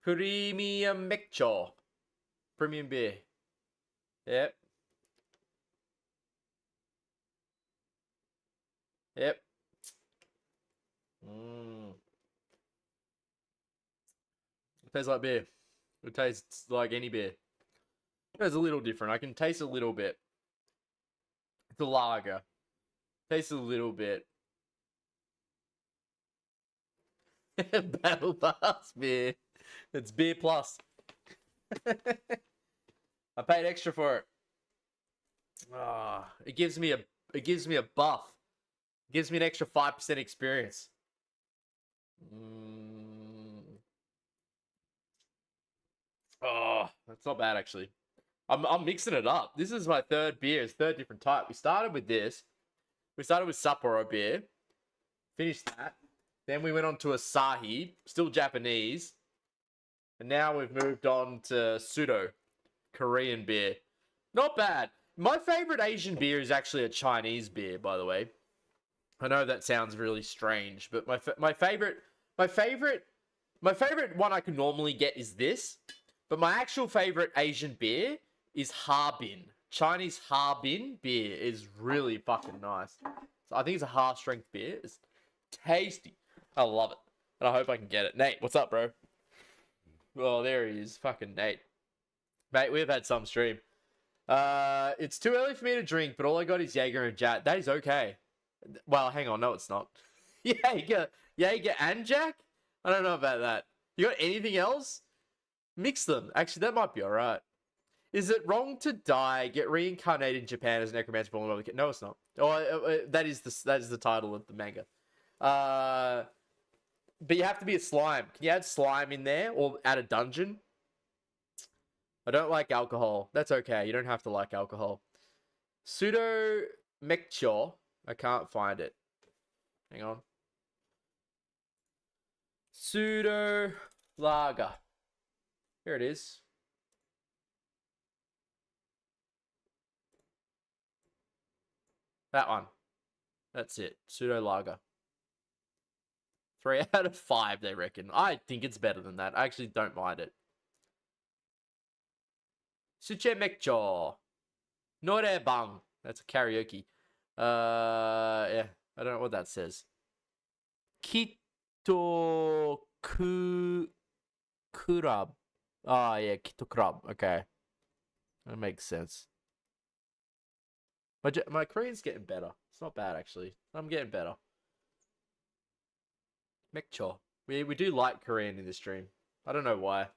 Premium Miccho. Premium beer. Yep. Yep. It tastes like beer. It tastes like any beer. It's a little different. I can taste a little bit. It's a lager. Tastes a little bit. Battle Pass beer. It's beer plus. I paid extra for it. It gives me a buff. It gives me an extra 5% experience. Oh, that's not bad actually. I'm mixing it up. This is my third beer. It's third different type. We started with this. We started with Sapporo beer. Finished that. Then we went on to Asahi, still Japanese. And now we've moved on to Pseudo, Korean beer. Not bad. My favorite Asian beer is actually a Chinese beer, by the way. I know that sounds really strange, but my favorite one I can normally get is this. But my actual favorite Asian beer is Harbin. Chinese Harbin beer is really fucking nice. So I think it's a half strength beer. It's tasty. I love it. And I hope I can get it. Nate, what's up, bro? Oh, there he is. Fucking Nate. Mate, we've had some stream. It's too early for me to drink, but all I got is Jaeger and Jack. That is okay. Well, hang on. No, it's not. Jaeger and Jack? I don't know about that. You got anything else? Mix them. Actually, that might be alright. Is it wrong to die, get reincarnated in Japan as a necromancer? No, it's not. Oh, that is the title of the manga. But you have to be a slime. Can you add slime in there or add a dungeon? I don't like alcohol. That's okay. You don't have to like alcohol. Pseudo Mekcho. I can't find it. Hang on. Pseudo Lager. Here it is. That one. That's it. Pseudo Lager. 3 out of 5, they reckon. I think it's better than that. I actually don't mind it. Suche Mekcho. Norebang. That's a karaoke. Yeah. I don't know what that says. Kito Kurab. Oh, yeah. Kito Kurab. Okay. That makes sense. My Korean's getting better. It's not bad, actually. I'm getting better. Mekcho. We do like Korean in this stream. I don't know why.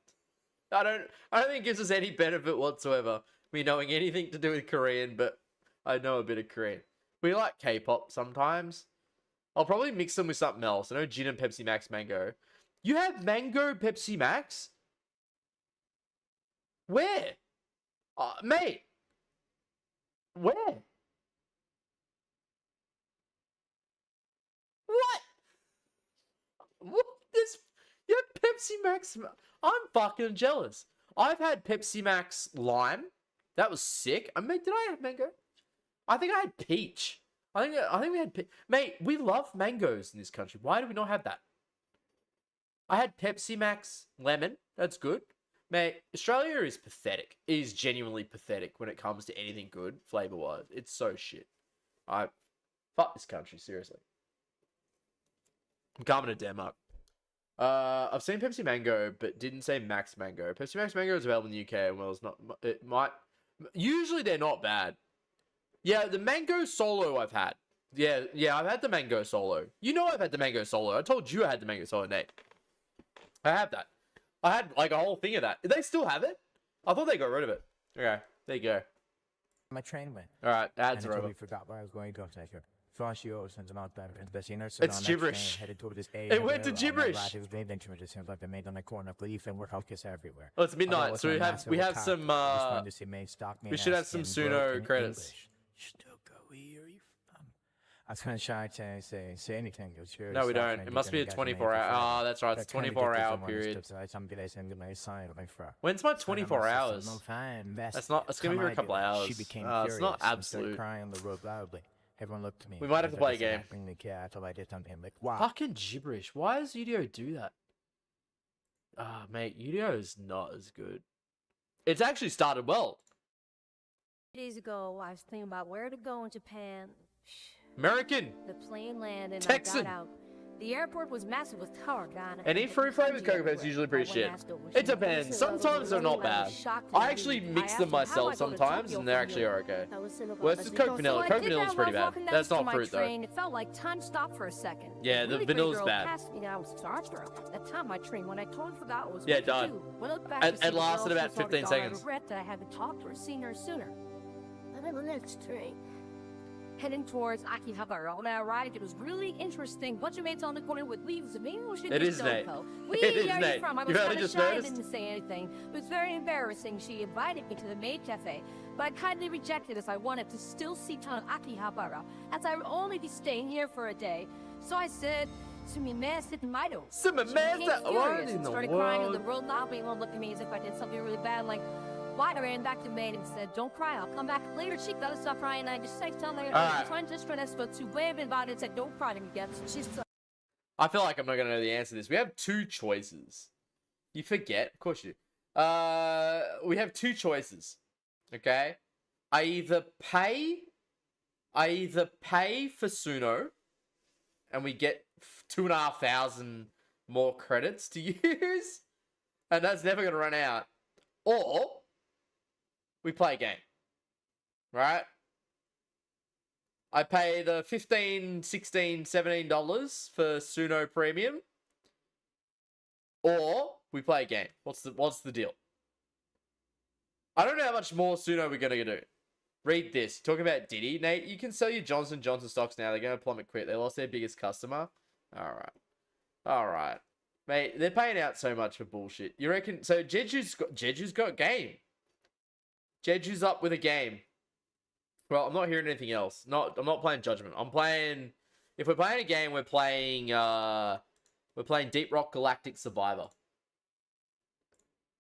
I don't think it gives us any benefit whatsoever. Me knowing anything to do with Korean, but I know a bit of Korean. We like K-pop sometimes. I'll probably mix them with something else. I know gin and Pepsi Max mango. You have mango Pepsi Max? Where? Mate. Where? What? What? This? You have Pepsi Max? I'm fucking jealous. I've had Pepsi Max lime. That was sick. I mean, did I have mango? I think I had peach. I think we had mate. We love mangoes in this country. Why do we not have that? I had Pepsi Max lemon. That's good. Mate, Australia is pathetic. It is genuinely pathetic when it comes to anything good flavor-wise. It's so shit. Fuck this country, seriously. I'm coming to Denmark. I've seen Pepsi Mango, but didn't say Max Mango. Pepsi Max Mango is available in the UK. Well, it's not. It might. Usually they're not bad. Yeah, the Mango Solo I've had. Yeah, I've had the Mango Solo. You know I've had the Mango Solo. I told you I had the Mango Solo, Nate. I have that. I had like a whole thing of that. Do they still have it? I thought they got rid of it. Okay, there you go. My train went. All right, ads and are I over. totally forgot where I was going to go after. It's gibberish. It went to gibberish. Oh, it's midnight, so we have some. We should have some Suno credits. I was kind of shy to say anything. No, we don't. It must be a 24-hour. Oh, that's right. It's a 24-hour period. When's my 24 hours? That's not. It's gonna be for a couple hours. It's not absolute. Everyone looked at me. We might have to play a game. Wow. Fucking gibberish. Why does Udio do that? Mate, Udio is not as good. It's actually started well. Days ago, I was thinking about where to go in Japan. American. The plane landed and Texan. I got out. The airport was massive with cargo. Any free flavored Cocoa Pets usually pretty shit. It depends. Sometimes they're not bad. I actually mix them myself sometimes, and they actually are okay. Well, this is Coke Vanilla. Coke Vanilla is pretty bad. That's not fruit though. It felt like time stopped for a second. Yeah, the vanilla's bad. I was starstruck. That time my train, when I totally forgot it was. Yeah, it died. It lasted about 15 seconds. I regret that I haven't talked to her, seen her sooner. I'm on the next train. heading towards Akihabara. On our ride, it was really interesting. Bunch of mates on the corner with leaves. Maybe we should It just is Nate. go. It is Where are Nate. you from? I You was only kind of just shy and noticed? didn't say anything. It was very embarrassing. She invited me to the maid cafe, but I kindly rejected as I wanted to still see town of Akihabara, as I would only be staying here for a day. So I said, Sumimese Maido. She became furious and started crying on the road lobby and looked at me as if I did something really bad, like, why? I ran back to maid and said, don't cry, I'll come back later. She gotta stop crying, and I just said, tell her, Alright. trying to stress, but to wave invited and said, don't cry again. So she's I feel like I'm not gonna know the answer to this. We have two choices. You forget, of course you. We have two choices. Okay, I either pay for Suno, and we get 2,500 more credits to use, and that's never gonna run out, or we play a game, right? I pay the $15, $16, $17 for Suno Premium, or we play a game. What's the deal? I don't know how much more Suno we're gonna do. Read this. Talking about Diddy. Nate, you can sell your Johnson & Johnson stocks now. They're gonna plummet quick. They lost their biggest customer. Alright. Mate, they're paying out so much for bullshit. You reckon? So Jeju's got game. Jeju's up with a game. Well, I'm not hearing anything else. I'm not playing Judgment. I'm playing. If we're playing a game, we're playing Deep Rock Galactic Survivor.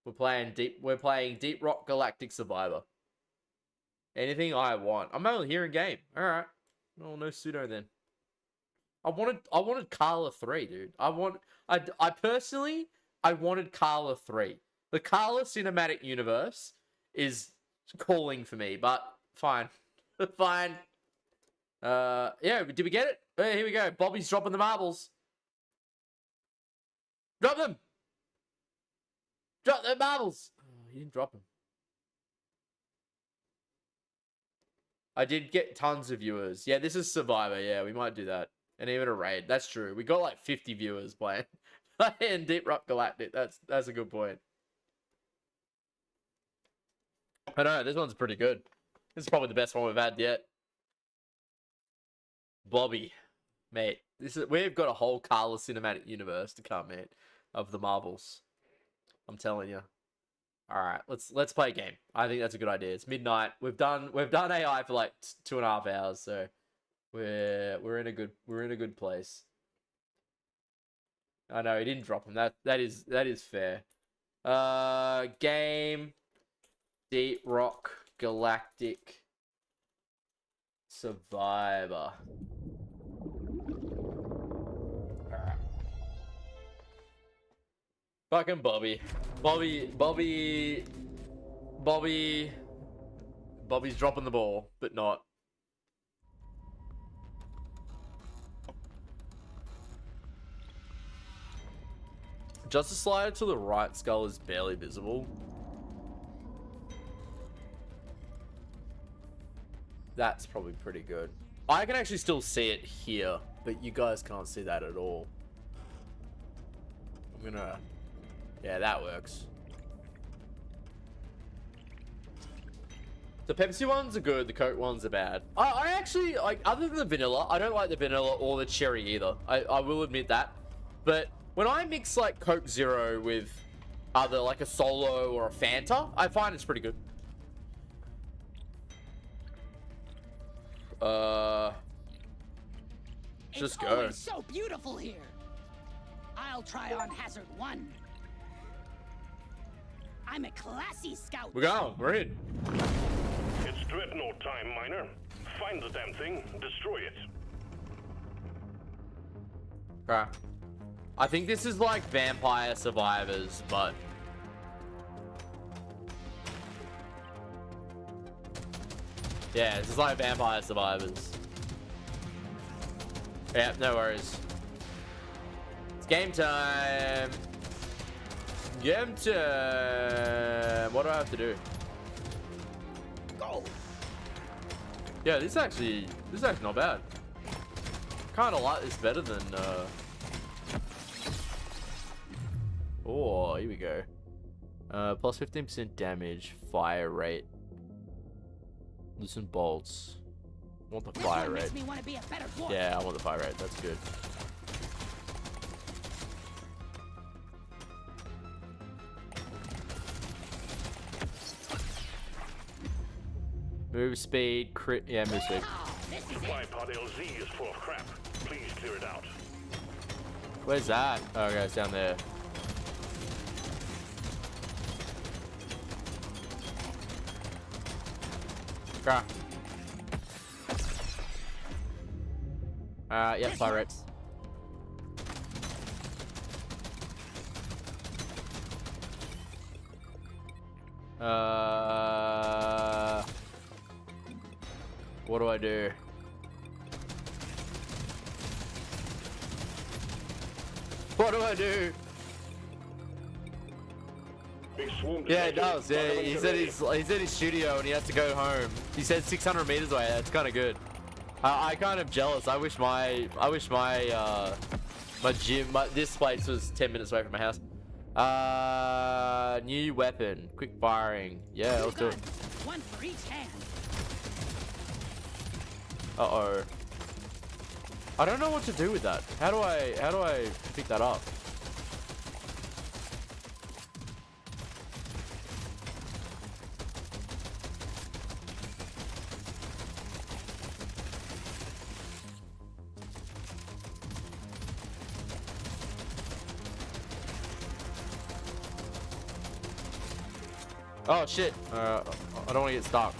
We're playing Deep Rock Galactic Survivor. Anything I want. I'm only hearing game. All right. Oh, no pseudo then. I wanted Carla 3, dude. I personally wanted Carla 3. The Carla cinematic universe is calling for me, but fine. Fine. Yeah, did we get it? Here we go. Bobby's dropping the marbles. Drop them. Drop the marbles. Oh, he didn't drop them. I did get tons of viewers. Yeah, this is Survivor. Yeah, we might do that. And even a raid. That's true. We got like 50 viewers playing Deep Rock Galactic. That's a good point. I don't know. This one's pretty good. This is probably the best one we've had yet. Bobby, mate. We've got a whole Carla cinematic universe to come, mate, of the Marvels. I'm telling you. All right, let's play a game. I think that's a good idea. It's midnight. We've done AI for like 2.5 hours, so we're in a good place. I know he didn't drop him. That is fair. Game Deep Rock Galactic Survivor. Alright. Fucking Bobby's dropping the ball, but not. Just a slider to the right skull is barely visible. That's probably pretty good. I can actually still see it here, but you guys can't see that at all. I'm gonna... Yeah, that works. The Pepsi ones are good, the Coke ones are bad. I actually, like, other than the vanilla, I don't like the vanilla or the cherry either. I will admit that. But when I mix, like, Coke Zero with either, like, a Solo or a Fanta, I find it's pretty good. Just go. It's so beautiful here. I'll try on Hazard 1. I'm a classy scout. We're going. We're in. It's Dreadnought time, Miner. Find the damn thing, destroy it. Okay. I think this is like Vampire Survivors, but... Yeah, this is like Vampire Survivors. Yeah, no worries. It's game time. Game time. What do I have to do? Go. Yeah, this is actually not bad. Kind of like this better than. Oh, here we go. Plus 15% damage, fire rate, loosen bolts, I want the fire rate. me want to be a better dwarf. Yeah, I want the fire rate. That's good. Move speed, crit. Yeah, move speed. Supply pod LZ is full of crap. Please clear it out. Where's that? Oh, okay, it's down there. Okay. Yep, fire rates. What do I do? What do I do? Yeah, it does. Yeah, he's at his studio and he has to go home. He said 600 meters away. That's kind of good. I kind of jealous. I wish my gym, this place was 10 minutes away from my house. New weapon, quick firing. Yeah, let's do it. One for each hand. Uh-oh. I don't know what to do with that. How do I pick that up? Oh shit! I don't want to get stuck.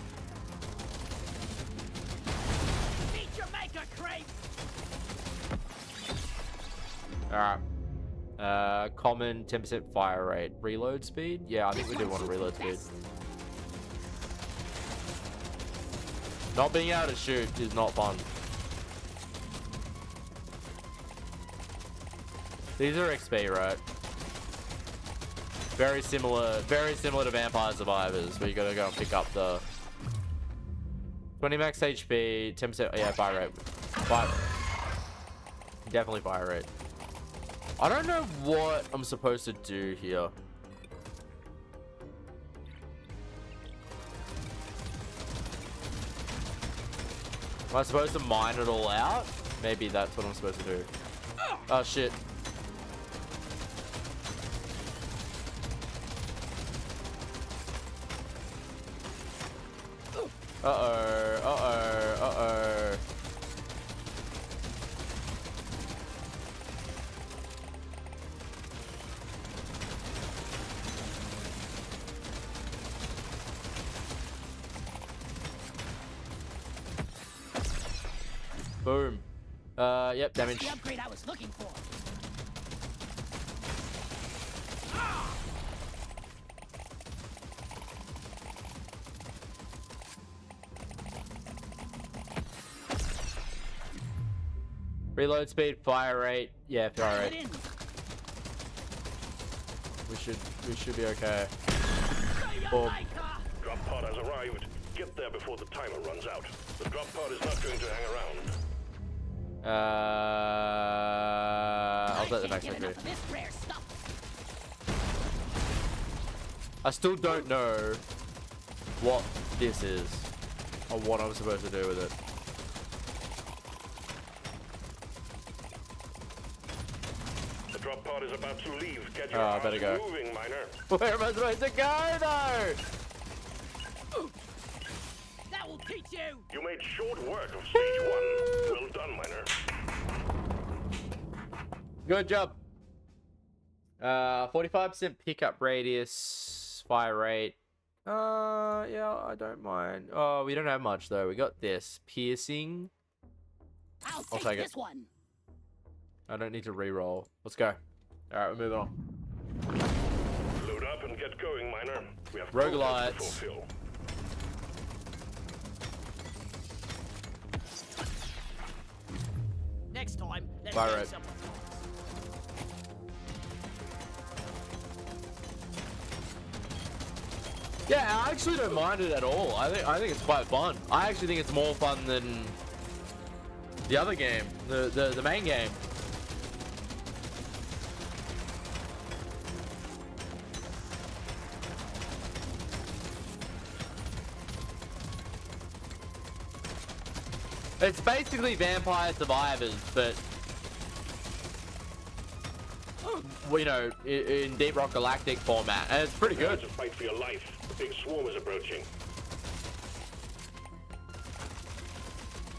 Meet your maker, creep. Alright. Common 10% fire rate. Reload speed? Yeah, I think we do want a reload speed. Not being able to shoot is not fun. These are XP, right? Very similar to Vampire Survivors, where you gotta go and pick up the 20 max HP, 10%, yeah, fire rate. Definitely fire rate. I don't know what I'm supposed to do here. Am I supposed to mine it all out? Maybe that's what I'm supposed to do. Oh shit. Uh-oh. Boom. Yep, damage. The upgrade I was looking for. Reload speed, fire rate. Yeah, fire rate. We should be okay. Boom. Drop pod has arrived. Get there before the timer runs out. The drop pod is not going to hang around. I'll let the back secretary. I still don't know what this is or what I'm supposed to do with it. The drop pod is about to leave. Get your I better go. moving, miner. Where am I supposed to go, though? That will teach you. You made short work of stage 1. Well done, miner. Good job. 45% pickup radius, fire rate. Yeah, I don't mind. Oh, we don't have much though. We got this piercing. I'll take this one. I don't need to re-roll. Let's go. All right, we're moving on. Load up and get going, miner. We have roguelites. quotas to fulfill. Next time, let's Fire do rate. something. Yeah, I actually don't mind it at all. I think it's quite fun. I actually think it's more fun than the other game, the main game. It's basically Vampire Survivors, but you know, in Deep Rock Galactic format, and it's pretty good. It's a fight for your life. The big swarm is approaching.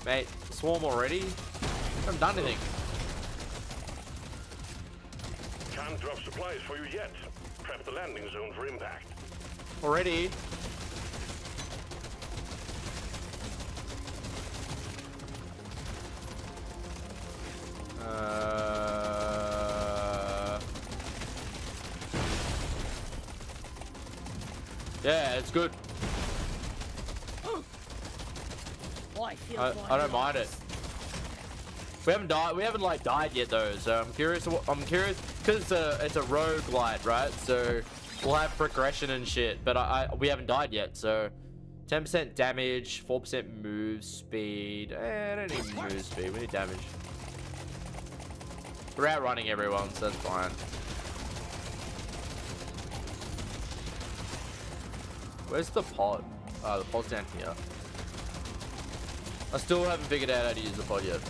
Mate, swarm already? I haven't done anything. Can't drop supplies for you yet. Prep the landing zone for impact. Already? Yeah, it's good. I don't mind it. We haven't died. We haven't like died yet though, so I'm curious. I'm curious because it's a roguelite, right? So we'll have progression and shit, but we haven't died yet. So 10% damage, 4% move speed. I don't need move speed. We need damage. We're outrunning everyone, so that's fine. Where's the pod? The pod's down here. I still haven't figured out how to use the pod yet.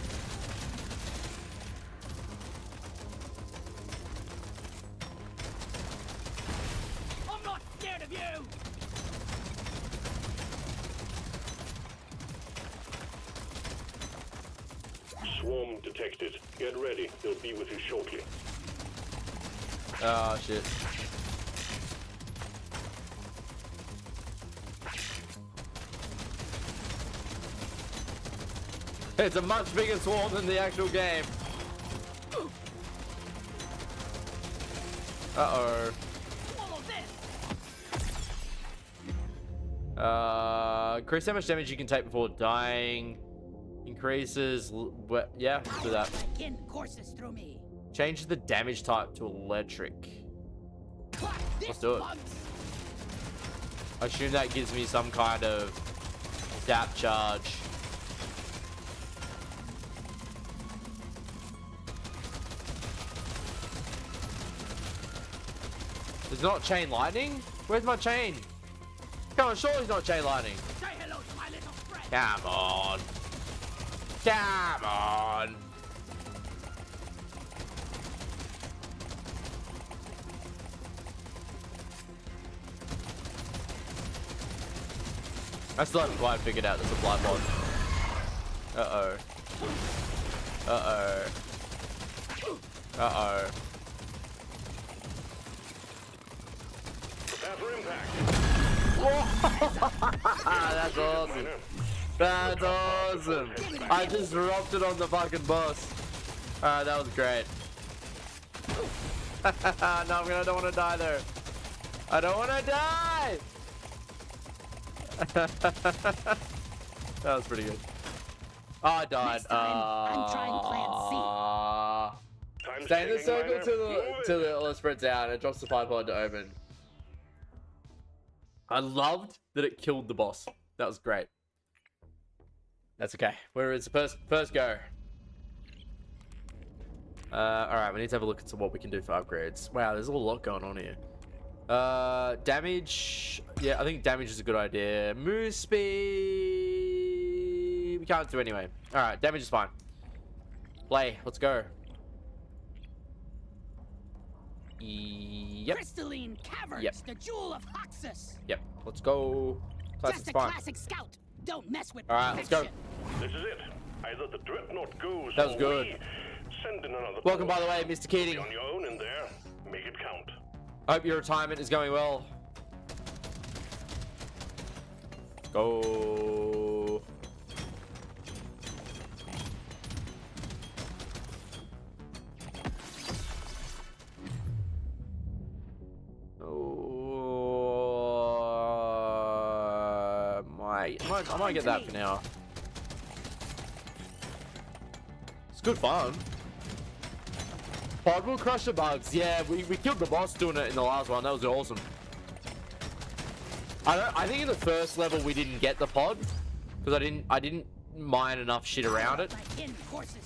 I'm not scared of you! Swarm detected. Get ready. They'll be with you shortly. Oh shit. It's a much bigger swarm than the actual game. Uh-oh. Increase how much damage you can take before dying. Increases... yeah, do that. Courses through me. Change the damage type to electric. Let's do it. I assume that gives me some kind of zap charge. It's not chain lightning? Where's my chain? Come on, surely it's not chain lightning. Say hello to my little friend. Come on. Come on. I still haven't quite figured out the supply pod. Uh-oh. Uh-oh. Uh-oh. Prepare for impact. That's awesome. That's awesome. I just dropped it on the fucking boss. Alright, that was great. No, I don't want to die there. I don't want to die! That was pretty good. Oh, I died. I'm trying plan C. Stay in the circle till the all spreads out and it drops the supply pod to open. I loved that it killed the boss. That was great. That's okay. It's the first go. Alright, we need to have a look at what we can do for upgrades. Wow, there's a lot going on here. Damage. Yeah, I think damage is a good idea. Move speed. We can't do anyway. Alright, damage is fine. Play. Let's go. Yep. Crystalline caverns, Yep. the jewel of Hoxus. Yep. Let's go. Classic Just a spawn. classic scout. Don't mess with Alright, let's go. This is it. Either the dreadnought goes That was or good. we send in another Welcome, port. by the way, Mr. Keating. Be on your own in there. Make it count. I hope your retirement is going well. Go. I might get that for now. It's good fun. Pod will crush the bugs. Yeah, we killed the boss doing it in the last one. That was awesome. I think in the first level we didn't get the pod because I didn't mine enough shit around it.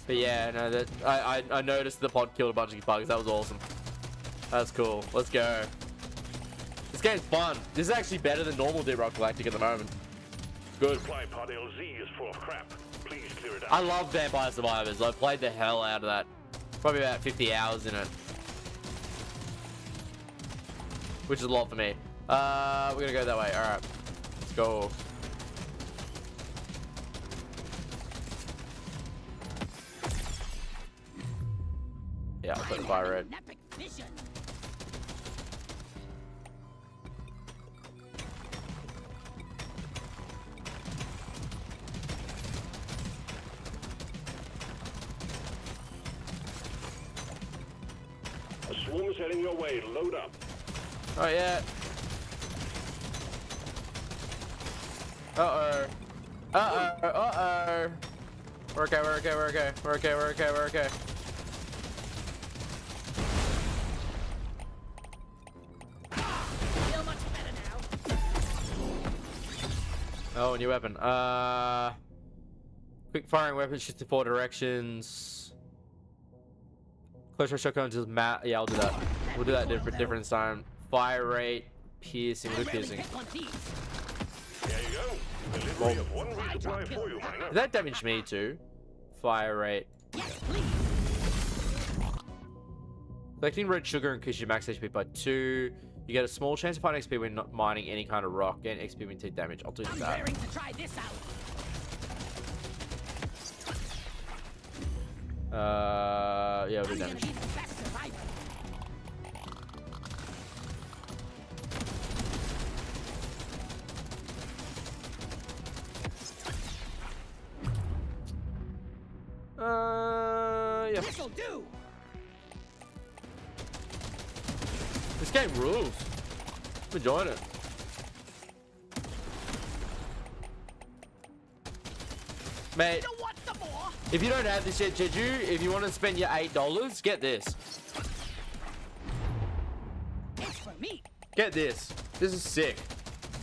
But yeah, no, that I noticed the pod killed a bunch of bugs. That was awesome. That's cool. Let's go. This game's fun. This is actually better than normal Deep Rock Galactic at the moment. Good. Supply pod LZ is full of crap. Please clear it I love Vampire Survivors. I played the hell out of that. Probably about 50 hours in it. Which is a lot for me. We're gonna go that way. Alright. Let's go. Yeah, I'll put the fire red. A swarm is heading your way. Load up. Oh yeah. Uh-oh. Uh-oh. Uh-oh. We're okay, we're okay, we're okay. We're okay, we're okay, we're okay. Feel much better now. Oh, new weapon. Quick firing weapon shoots in 4 directions. Close range shotgun just yeah, I'll do that. We'll do that different time. Fire rate, piercing, look piercing. There you go. Delivery of 1 resupply for you, miner. Did that damage me too? Fire rate. Collecting red sugar increases your max HP by 2. You get a small chance of finding XP when not mining any kind of rock. Gain XP when you take damage. I'll do that. Raring to try this out. Yeah, we'll do damage. Yeah. This'll do. This game rules. I'm enjoying it. Mate, if you don't have this yet, Jeju, if you want to spend your $8, get this. It's for me. Get this. This is sick.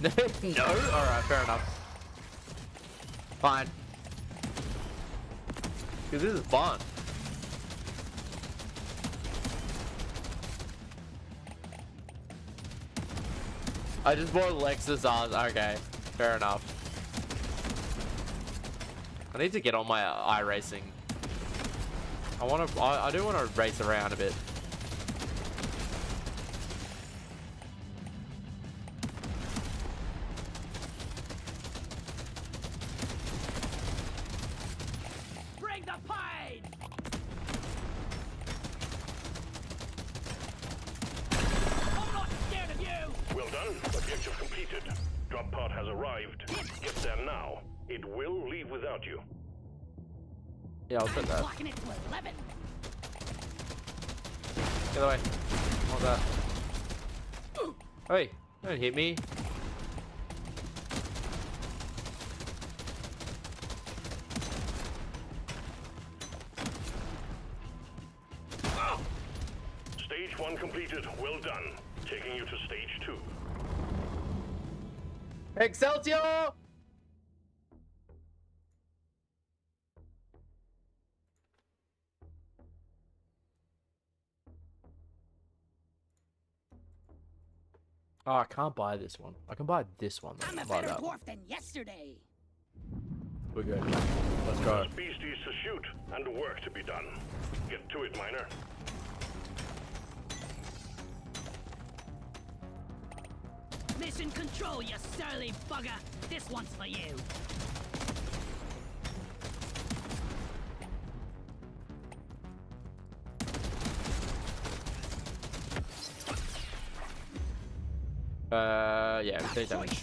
No? Alright, fair enough. Fine. Because this is fun. I just bought Lexus on. Okay, fair enough. I need to get on my iRacing. I do want to race around a bit. Bring the pain. I'm not scared of you. Well done. Objective completed. Drop pod has arrived. Get there now. It will leave without you. Yeah, I'll put that. Blocking it to 11. Get away. Hold that. Hey, don't hit me. Stage 1 completed. Well done. Taking you to stage 2. Excelsior! Oh, I can't buy this one. I can buy this one. I'm a Buy better that one. dwarf than yesterday. We're good. Let's go. Beasties to shoot and work to be done. Get to it, miner. Mission control, you surly bugger. This one's for you. Yeah, take damage.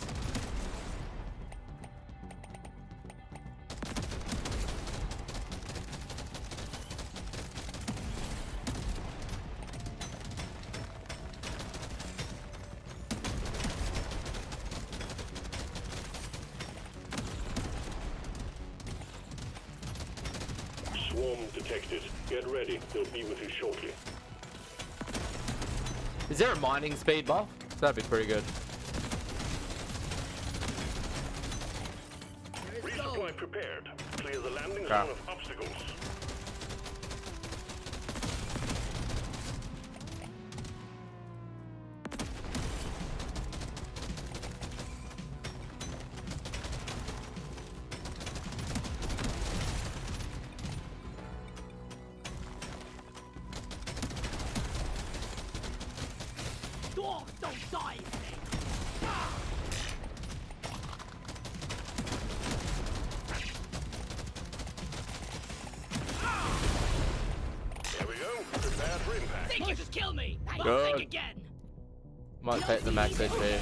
Swarm detected. Get ready. They'll be with you shortly. Is there a mining speed buff? That'd be pretty good. Resupply prepared. Clear the landing Okay. zone of obstacles. Dogs don't die. There we go. Prepare for impact. Think you could kill me? I Good. think again. Might take the max HP.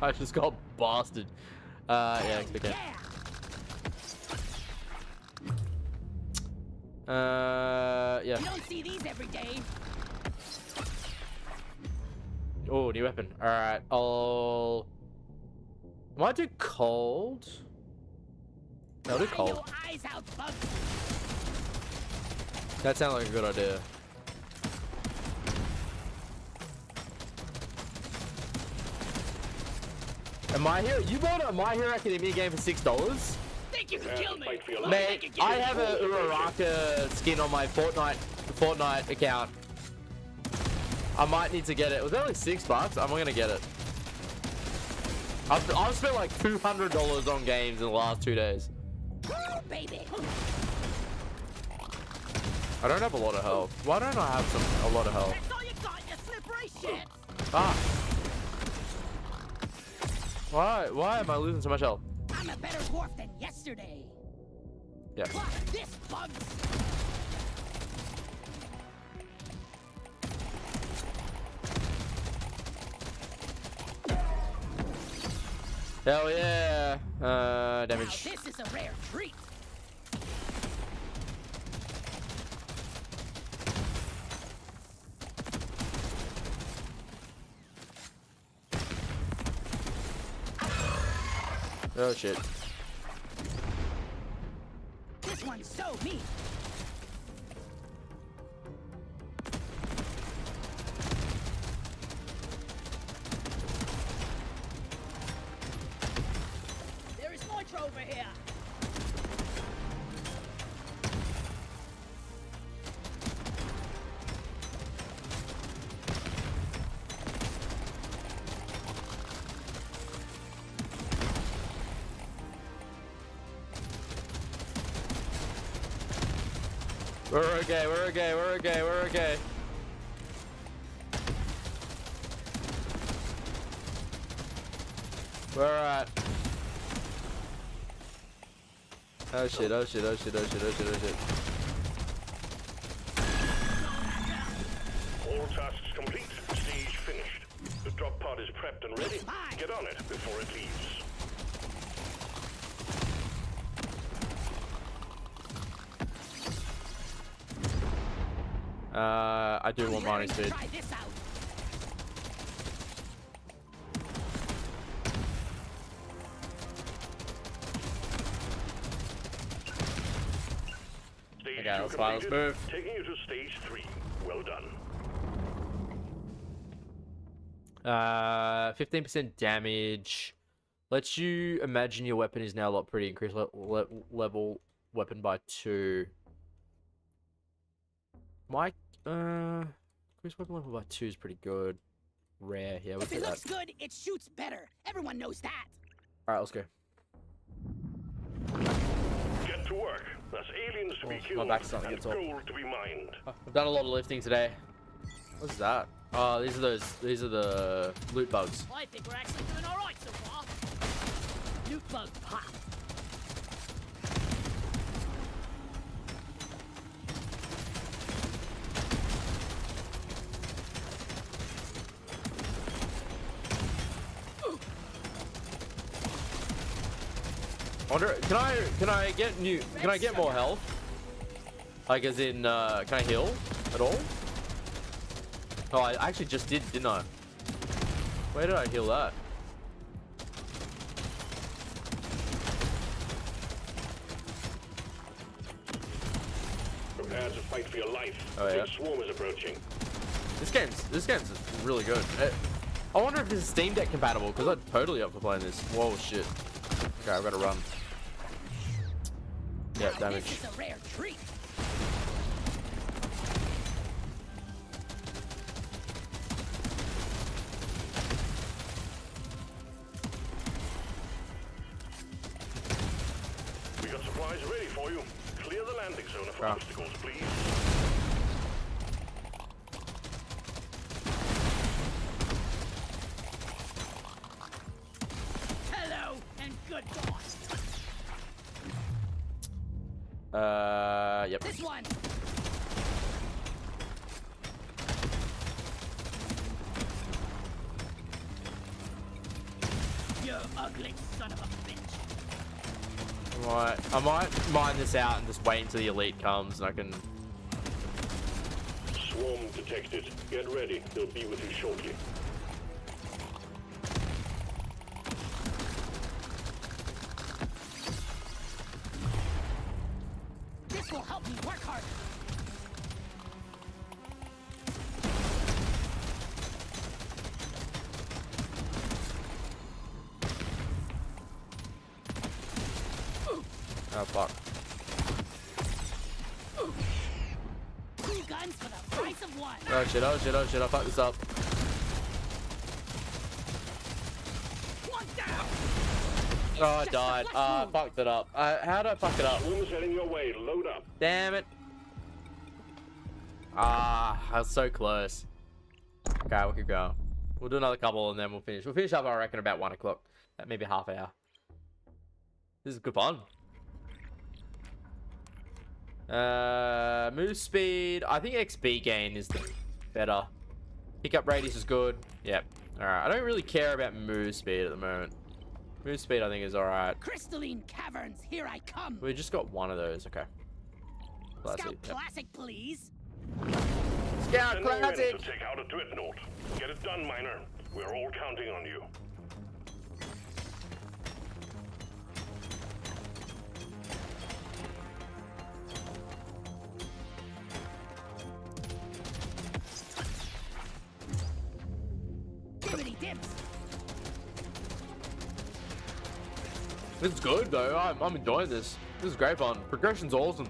I just got blasted. Yeah, okay. Yeah. You don't see these every day. Oh, new weapon. Alright, I'll... Might do cold. No, I'll do cold. Your eyes out, bug. That sounds like a good idea. And My Hero, you bought a My Hero Academia game for $6? Think you could kill me? Mate, I have a Uraraka skin on my Fortnite account. I might need to get it. It was only $6. I'm gonna get it. I've spent like $200 on games in the last 2 days. Woo, baby. I don't have a lot of health. Why don't I have a lot of health? That's all you got, you slippery shit. Ah. Why am I losing so much health? I'm a better dwarf than yesterday. Yeah. Fuck this, bugs. Hell yeah. Damage. Now this is a rare treat. Oh shit. This one's so mean. There is nitro over here. We're okay, we're okay, we're okay, we're okay. We're alright. Oh shit, oh shit, oh shit, oh shit, oh shit, oh shit. All tasks complete. Stage finished. The drop pod is prepped and ready. Get on it before it leaves. I do want mining speed. Try this out. Stage Okay, 2 let's fly, let's completed, move. Taking you to stage 3. Well done. 15% damage. Lets you imagine your weapon is now a lot pretty. Increase level weapon by 2. My increase weapon level by 2 is pretty good. Rare, yeah, we'll If do it that. looks good, it shoots better. Everyone knows that. Alright, let's go. Get to work. That's aliens to be My killed back's starting to and get sore. gold to be mined. I've done a lot of lifting today. What's that? Oh, these are the loot bugs. I think we're actually doing all right so far. Loot bug pop. I wonder, can I get more health? Like as in, can I heal at all? Oh, I actually just did, didn't I? Where did I heal that? Prepare to fight for your life. Oh, yeah. Big swarm is approaching. This game's really good. I wonder if this is Steam Deck compatible, because I'm totally up for playing this. Whoa, shit. Okay, I've got to run. Yeah, damage. This is a rare treat. We got supplies ready for you. Clear the landing zone of obstacles, please. Yep. This one. You ugly son of a bitch. I might mine this out and just wait until the elite comes and I can. Swarm detected. Get ready. They'll be with you shortly. This will help me work harder. Oh fuck. Two guns for the price of one. Oh shit, oh shit, oh shit, I fucked this up. One down. Oh, I died. I fucked it up. How did I fuck it up? Swarm's heading your way. Load up. Damn it. I was so close. Okay, we could go. We'll do another couple and then we'll finish. We'll finish up, I reckon, about 1 o'clock. Maybe half hour. This is good fun. Move speed. I think XP gain is the better. Pickup radius is good. Yep. Alright. I don't really care about move speed at the moment. Move speed, I think, is alright. Crystalline caverns, here I come. We just got one of those. Okay. Classic. Scout Yep. classic, please. Scout Send men classic. to take out a dreadnought. Get it done, Miner. We're all counting on you. Dibbity dips. This is good though. I'm enjoying this. This is great fun. Progression's awesome.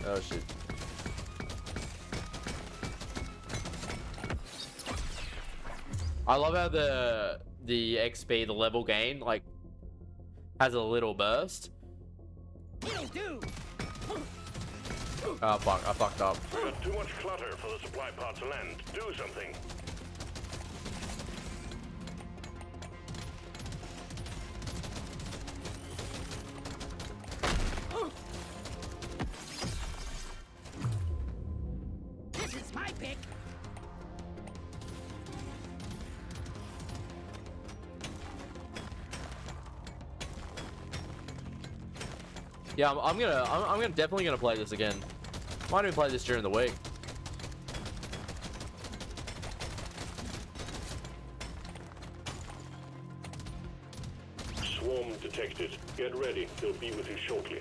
Oh shit. I love how the XP, the level gain, like has a little burst. It'll do. Oh fuck, I fucked up. We got too much clutter for the supply pod to land. Do something. This is my pick. Yeah, I'm gonna definitely gonna play this again. Might even play this during the week. Swarm detected. Get ready. They'll be with you shortly.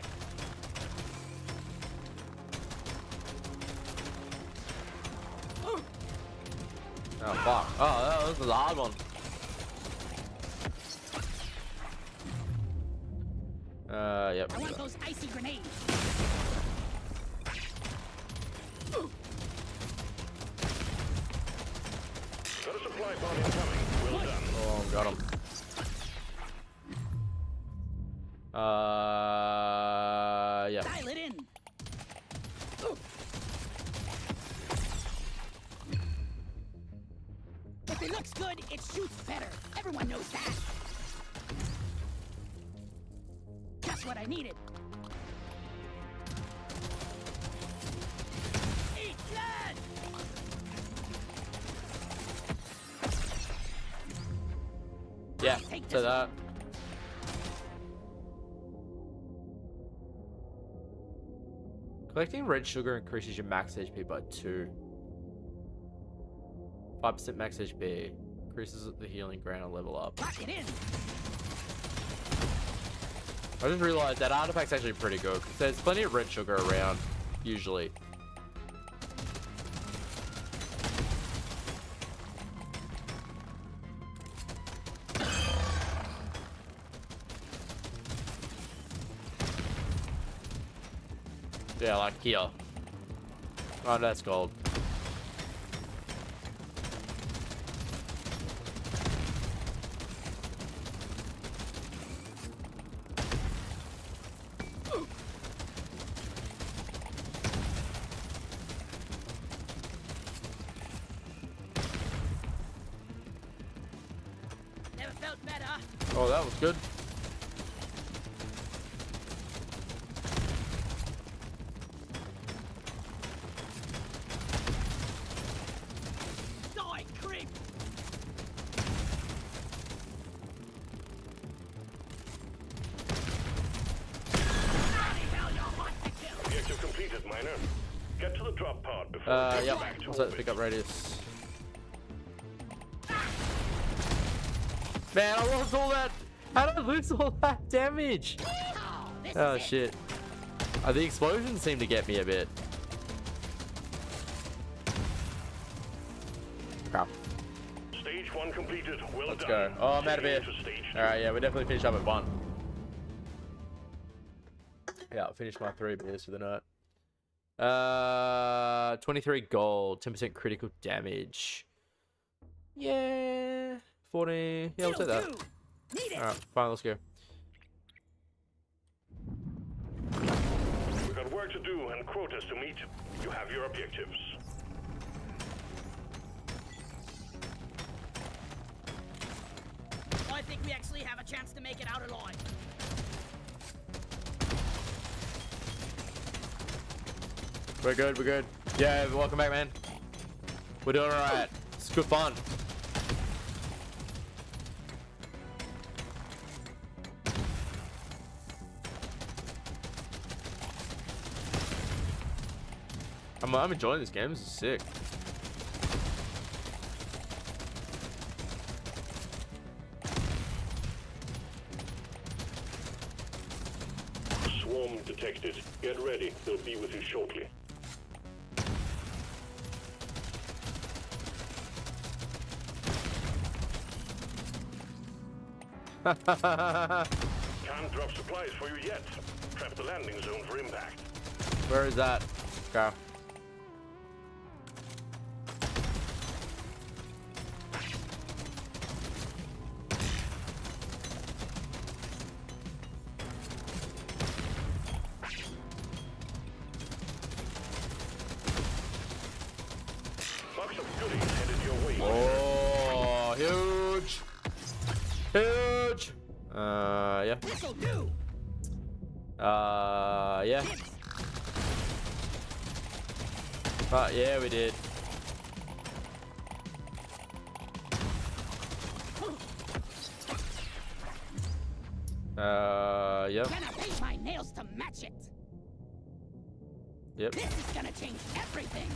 Oh fuck. Oh, this is a hard one. Yep. I want those icy grenades. Got a supply pod incoming. Well done. Oh, got him. Yeah. Dial it in. If it looks good, it shoots better. Everyone knows that. Just what I needed. Eat blood! Yeah, so that. Collecting red sugar increases your max HP by 2. 5% max HP. Increases the healing ground and level up. Lock it in. I just realized that artifact's actually pretty good. 'Cause there's plenty of red sugar around, usually. Yeah, like here. Oh, that's gold. Oh, that was good. Die, creep! Objective completed, Miner. Get to the drop pod before it Yep. gets back to I'll set the orbit. pickup radius. Man, I lost all that. How did I lose all that damage? Oh shit. The explosions seem to get me a bit. Crap. Stage 1 completed. Well Let's done. go. Oh, I'm out of here. Heading into stage two. Alright, yeah, we definitely finished up at 1. Yeah, I'll finish my 3 beers for the night. 23 gold, 10% critical damage. Yeah. 40. Yeah, we'll take that. Alright, fine, let's go. We've got work to do and quotas to meet. You have your objectives. I think we actually have a chance to make it out alive. We're good, we're good. Yeah, welcome back, man. We're doing alright. It's good fun. I'm enjoying this game. This is sick. Swarm detected. Get ready. They'll be with you shortly. Can't drop supplies for you yet. Prep the landing zone for impact. Where is that? Okay. Box of goodies headed your way. Oh, huge. Huge. Yeah. This'll do. Yeah. Yeah, we did. Yep. Gonna paint my nails to match it. Yep. This is gonna change everything.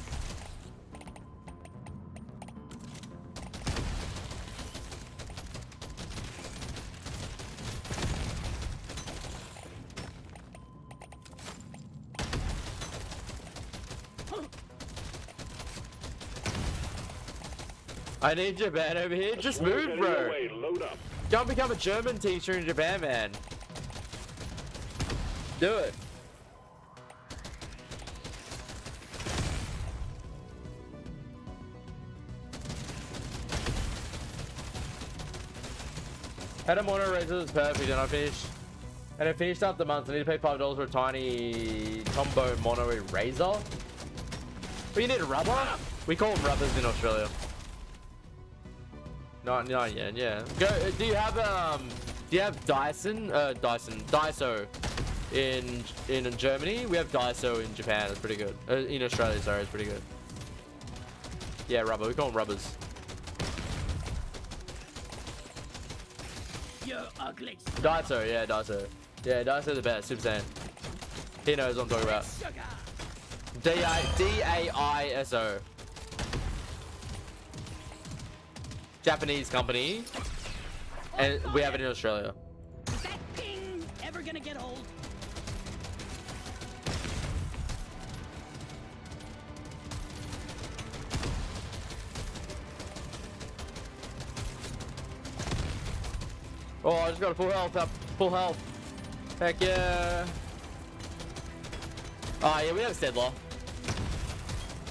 I need Japan over here. Just Swarm's move, heading bro. your way. Load up. Go and become a German teacher in Japan, man. Do it. Had a mono razor that's perfect, and I finished. And I finished up the month. I need to pay $5 for a tiny combo mono razor. But you need a rubber? We call them rubbers in Australia. 99 yen, yeah. Go. Do you have Daiso in Germany? We have Daiso in Japan. It's pretty good. In Australia, sorry, it's pretty good. Yeah, rubber. We call them rubbers. You ugly. Daiso, yeah, Daiso. Yeah, Daiso the best. Super Saiyan. He knows what I'm talking about. D-A-I-S-O. Japanese company, and we have it in Australia. Is that thing ever gonna get old? Oh, I just got a full health up. Full health. Heck yeah. Oh yeah, we have Stedler.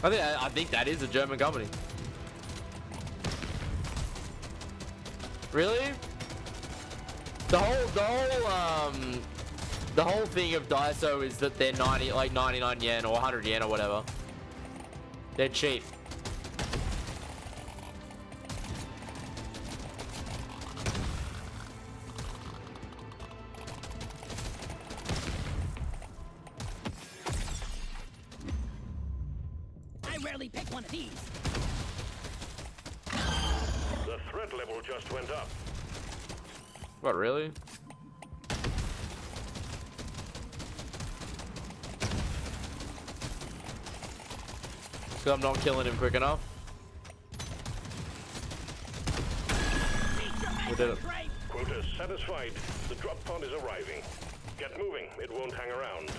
I think that is a German company. Really? The whole thing of Daiso is that they're 99 yen or 100 yen or whatever. They're cheap. rarely pick one of these. The threat level just went up. What, really? So I'm not killing him quick enough. We did it. Quota satisfied. The drop pod is arriving. Get moving. It won't hang around.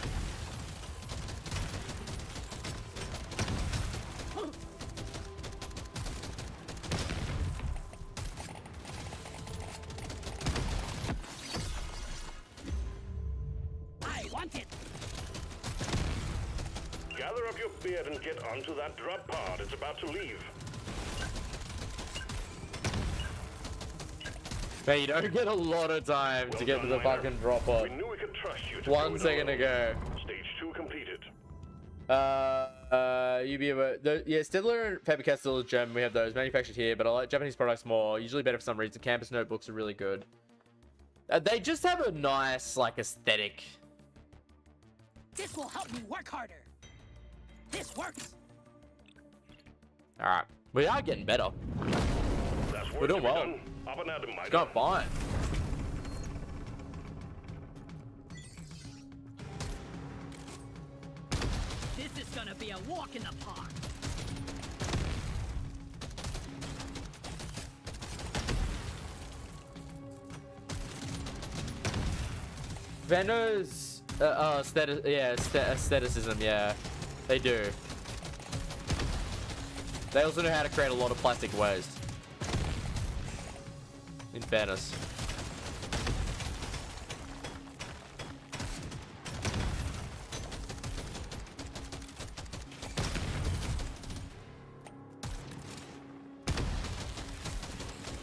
I want it. Gather up your beard and get onto that drop pod. It's about to leave. Man, you don't get a lot of time to get to the fucking drop pod. We knew we could trust you to 1 do it second alone. ago. Stage 2 completed. You be able yeah, Stedler and Faber-Castell is German. We have those manufactured here, but I like Japanese products more. Usually better for some reason. Campus notebooks are really good. They just have a nice, like, aesthetic. This will help me work harder. This works. Alright. We are getting better. That's We're doing well. Up and at 'em, my It's going fine. This is gonna be a walk in the park. Vendors, aestheticism, yeah, they do. They also know how to create a lot of plastic waste. In fairness.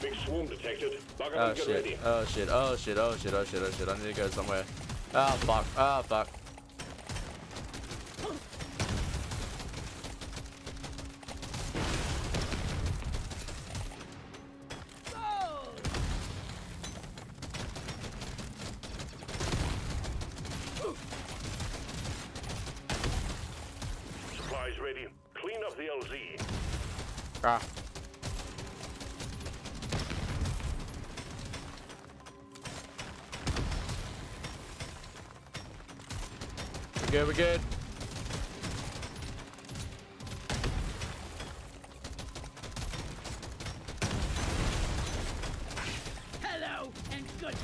Big swarm detected. Bug Oh up and get ready. shit, oh shit, oh shit, oh shit, oh shit, oh shit. I need to go somewhere. Oh fuck, oh fuck. Supplies ready. Clean up the LZ. Ah. We're good, we're good. Hello and goodbye.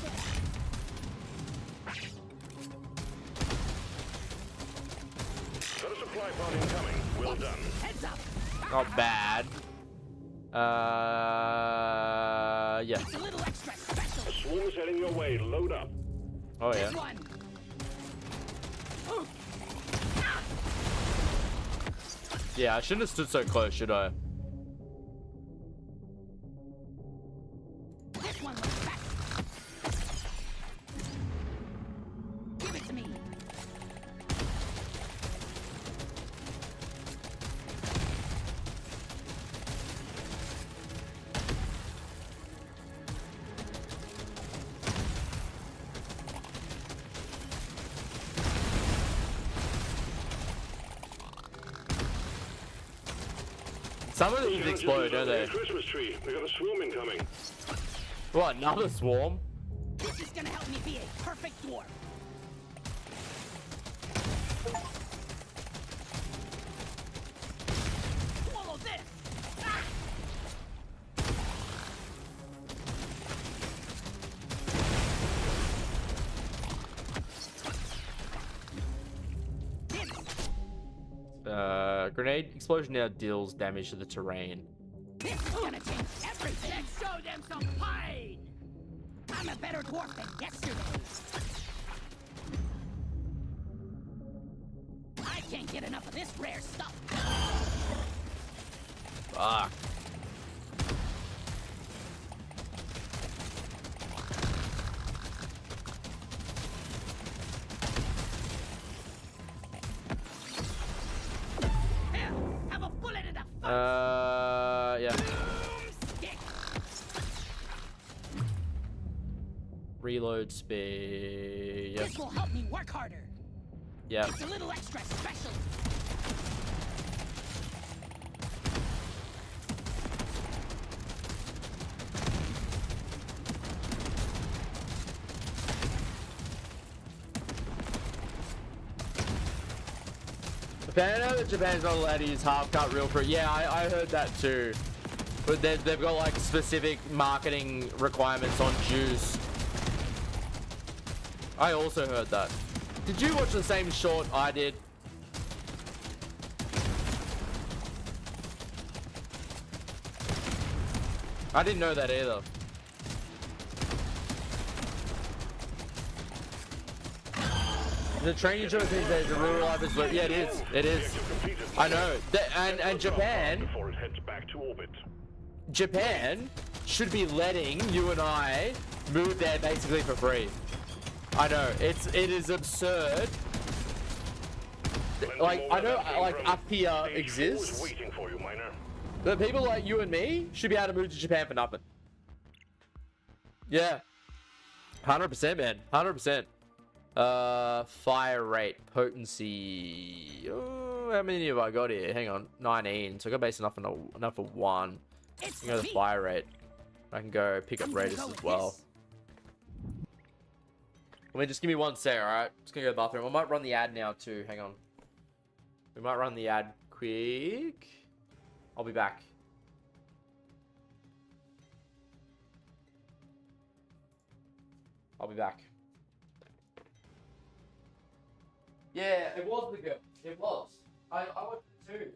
Got a supply pod incoming. Well done. Heads up. Not bad. Yeah. It's a little extra special. A swarm is heading your way. Load up. Oh yeah. This one. Yeah, I shouldn't have stood so close, should I? This one looks back. Give it to me. Some of these explode, don't they? Christmas tree. We got a swarm incoming. What, another swarm? This is gonna help me be a perfect dwarf. Swallow this. Ah! Grenade explosion now deals damage to the terrain. This is gonna change everything. Let's show them some pain. I'm a better dwarf than yesterday. I can't get enough of this rare stuff. Fuck. Here, have a bullet in the Yeah. stick. Reload speed. Yep. This will help me work harder. Yep. It's a little extra special. Japan's not allowed to use half-cut real fruit. Yeah, I heard that too. But they've got like specific marketing requirements on juice. I also heard that. Did you watch the same short I did? I didn't know that either. The training joke these days, the rural life is, yeah, it is. It is. I know. And Japan should be letting you and I move there basically for free. I know. It is absurd. Like, I know, like, up here exists. But people like you and me should be able to move to Japan for nothing. Yeah. 100%, man. 100%. Fire rate, potency. Oh, how many have I got here? Hang on. 19. So I got base enough for one. I can go to the fire rate. I can go pick up raiders as well. I mean, just give me one sec, alright? Just gonna go to the bathroom. I might run the ad now too. Hang on. We might run the ad quick. I'll be back. I'll be back. Yeah, it was the girl. It was. I watched it too.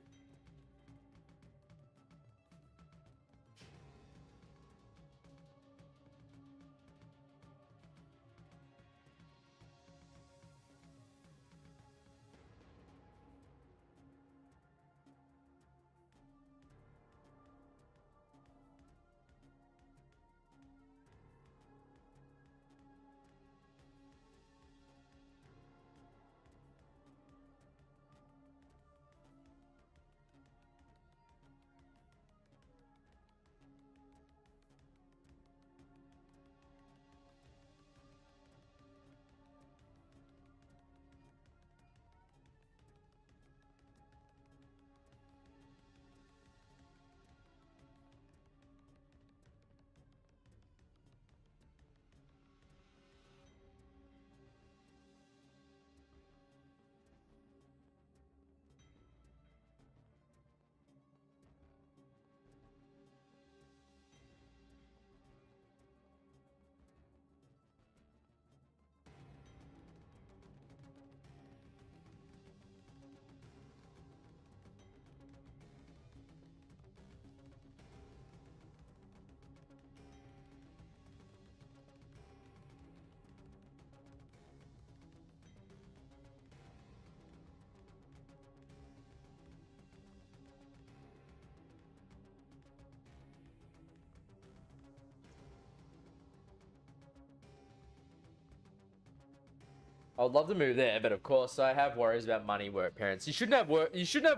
I would love to move there, but of course I have worries about money, work, parents. You shouldn't have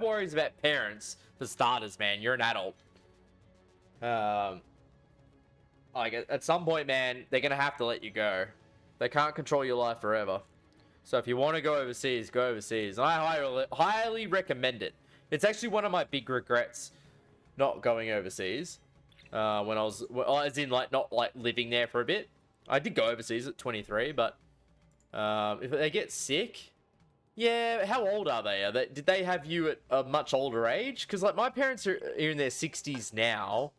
worries about parents for starters, man. You're an adult. Like at some point, man, they're gonna have to let you go. They can't control your life forever. So if you want to go overseas, go overseas. And I highly recommend it. It's actually one of my big regrets not going overseas. When I was, well, as in like not like living there for a bit. I did go overseas at 23, but if they get sick, yeah, how old are they? Did they have you at a much older age? Because like my parents are in their 60s now,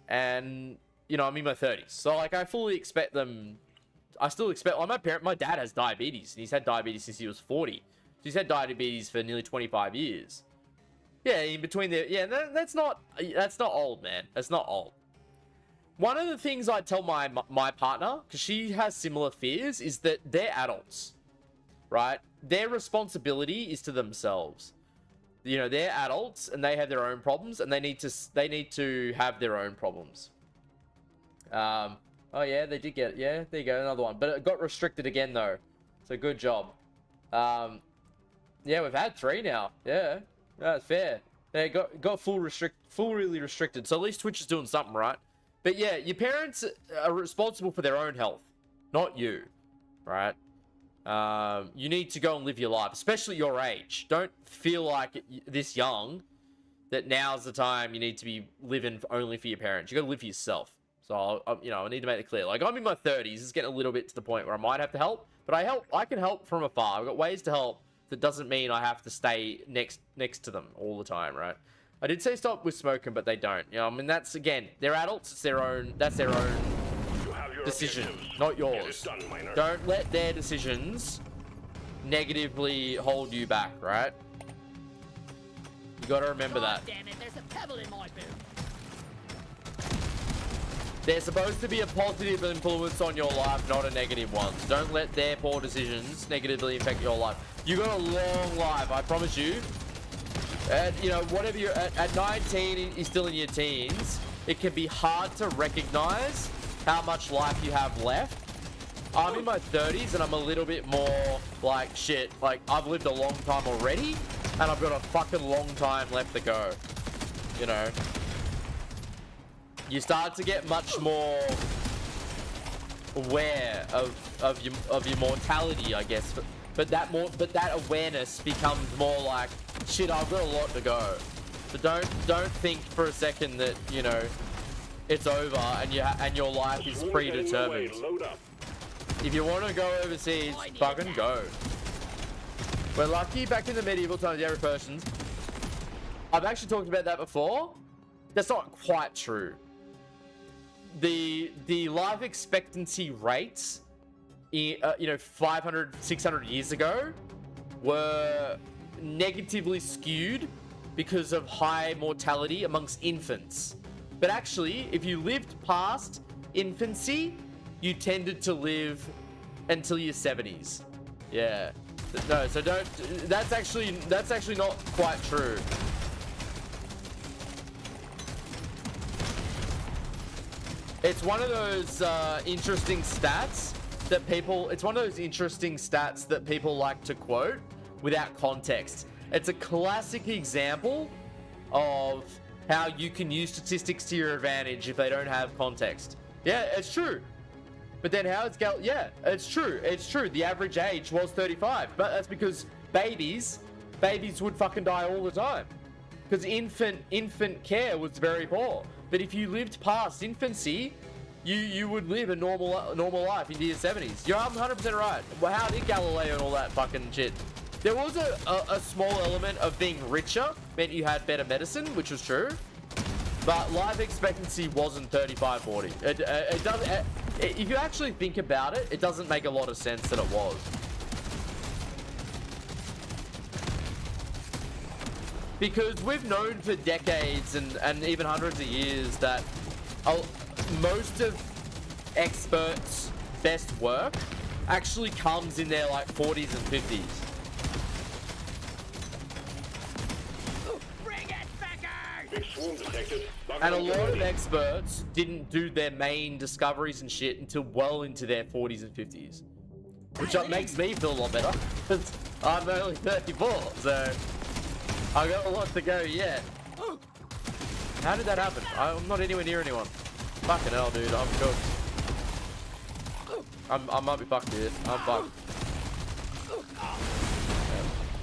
and you know I'm in my 30s, so like I fully expect them. I still expect. Like my dad has diabetes, and he's had diabetes since he was 40. So he's had diabetes for nearly 25 years. Yeah, in between the that's not old, man. That's not old. One of the things I tell my partner, because she has similar fears, is that they're adults, right? Their responsibility is to themselves. You know, they're adults and they have their own problems, and they need to have their own problems. Oh yeah, they did get it. Yeah, there you go, another one. But it got restricted again though, so good job. Yeah, we've had 3 now. Yeah, that's fair. They got fully restricted. So at least Twitch is doing something right. But yeah, your parents are responsible for their own health, not you, right? You need to go and live your life, especially your age. Don't feel like this young that now's the time you need to be living only for your parents. You got to live for yourself. So I need to make it clear. Like I'm in my 30s, it's getting a little bit to the point where I might have to help, but I can help from afar. I've got ways to help that doesn't mean I have to stay next to them all the time, right? I did say stop with smoking, but they don't. You know, I mean, that's, again, they're adults. It's their own. That's their own decision, not yours. Don't let their decisions negatively hold you back, right? You got to remember that. Damn it, there's a pebble in my boot. They're supposed to be a positive influence on your life, not a negative one. So don't let their poor decisions negatively affect your life. You got a long life, I promise you. And, you know, whatever you're at 19, you're still in your teens. It can be hard to recognize how much life you have left. I'm in my 30s and I'm a little bit more like, shit, like I've lived a long time already and I've got a fucking long time left to go. You know, you start to get much more aware of your mortality, I guess. But that awareness becomes more like, shit, I've got a lot to go. So don't think for a second that, you know, it's over and your life is predetermined. If you want to go overseas, fucking go. We're lucky back in the medieval times, the average persons. I've actually talked about that before. That's not quite true. The life expectancy rates, you know, 500, 600 years ago were negatively skewed because of high mortality amongst infants. But actually, if you lived past infancy, you tended to live until your 70s. Yeah. No, so don't. That's actually not quite true. It's one of those interesting stats that people. It's one of those interesting stats that people like to quote without context. It's a classic example of how you can use statistics to your advantage if they don't have context. Yeah, it's true. But then how it's yeah, it's true. It's true. The average age was 35, but that's because babies would fucking die all the time because infant care was very poor. But if you lived past infancy, you would live a normal life into your 70s. You're 100% right. Well, how did Galileo and all that fucking shit? There was a small element of being richer meant you had better medicine, which was true. But life expectancy wasn't 35, 40. It doesn't. If you actually think about it, it doesn't make a lot of sense that it was. Because we've known for decades and even hundreds of years that most of experts' best work actually comes in their like 40s and 50s. And a lot of experts didn't do their main discoveries and shit until well into their 40s and 50s. Which makes me feel a lot better. Because I'm only 34, so I got a lot to go yet. How did that happen? I'm not anywhere near anyone. Fucking hell, dude. I'm cooked. I might be fucked here. I'm fucked.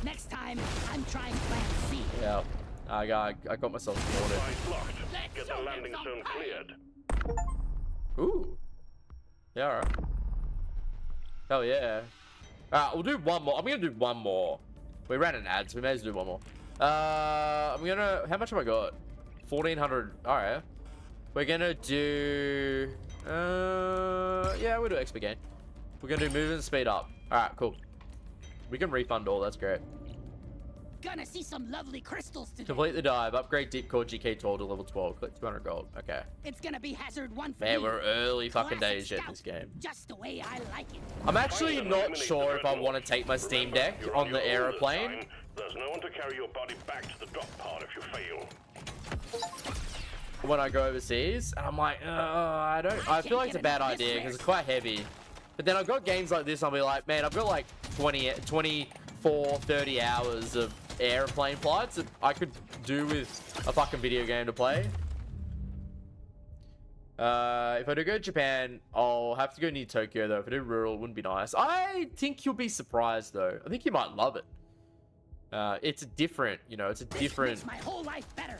Next time, I'm trying plan C. Yeah. I got myself cornered. Get the landing zone cleared. Ooh. Yeah, alright. Hell yeah. Alright, we'll do one more. I'm gonna do one more. We ran an ad, so we may as well do one more. I'm gonna... How much have I got? 1,400. Alright. We're gonna do... yeah, we'll do XP gain. We're gonna do movement speed up. Alright, cool. We can refund all, that's great. Gonna see some lovely crystals today. Complete the dive. Upgrade deep core GK 12 to level 12. Click 200 gold. Okay. It's gonna be hazard 1 for Man, me. we're early fucking Classic days yet in scout, this game. Just the way I like it. I'm actually not sure if I want to take my Steam Deck on the aeroplane. There's no one to carry your body back to the drop pod if you fail. When I go overseas, and I'm like, I feel like it's a bad idea because it's quite heavy. But then I've got games like this, I'll be like, man, I've got like 24, 30 hours of airplane flights that I could do with a fucking video game to play. If I do go to Japan, I'll have to go near Tokyo though. If I do rural, it wouldn't be nice. I think you'll be surprised though. I think you might love it. It's a different, you know, it's a different... This makes my whole life better.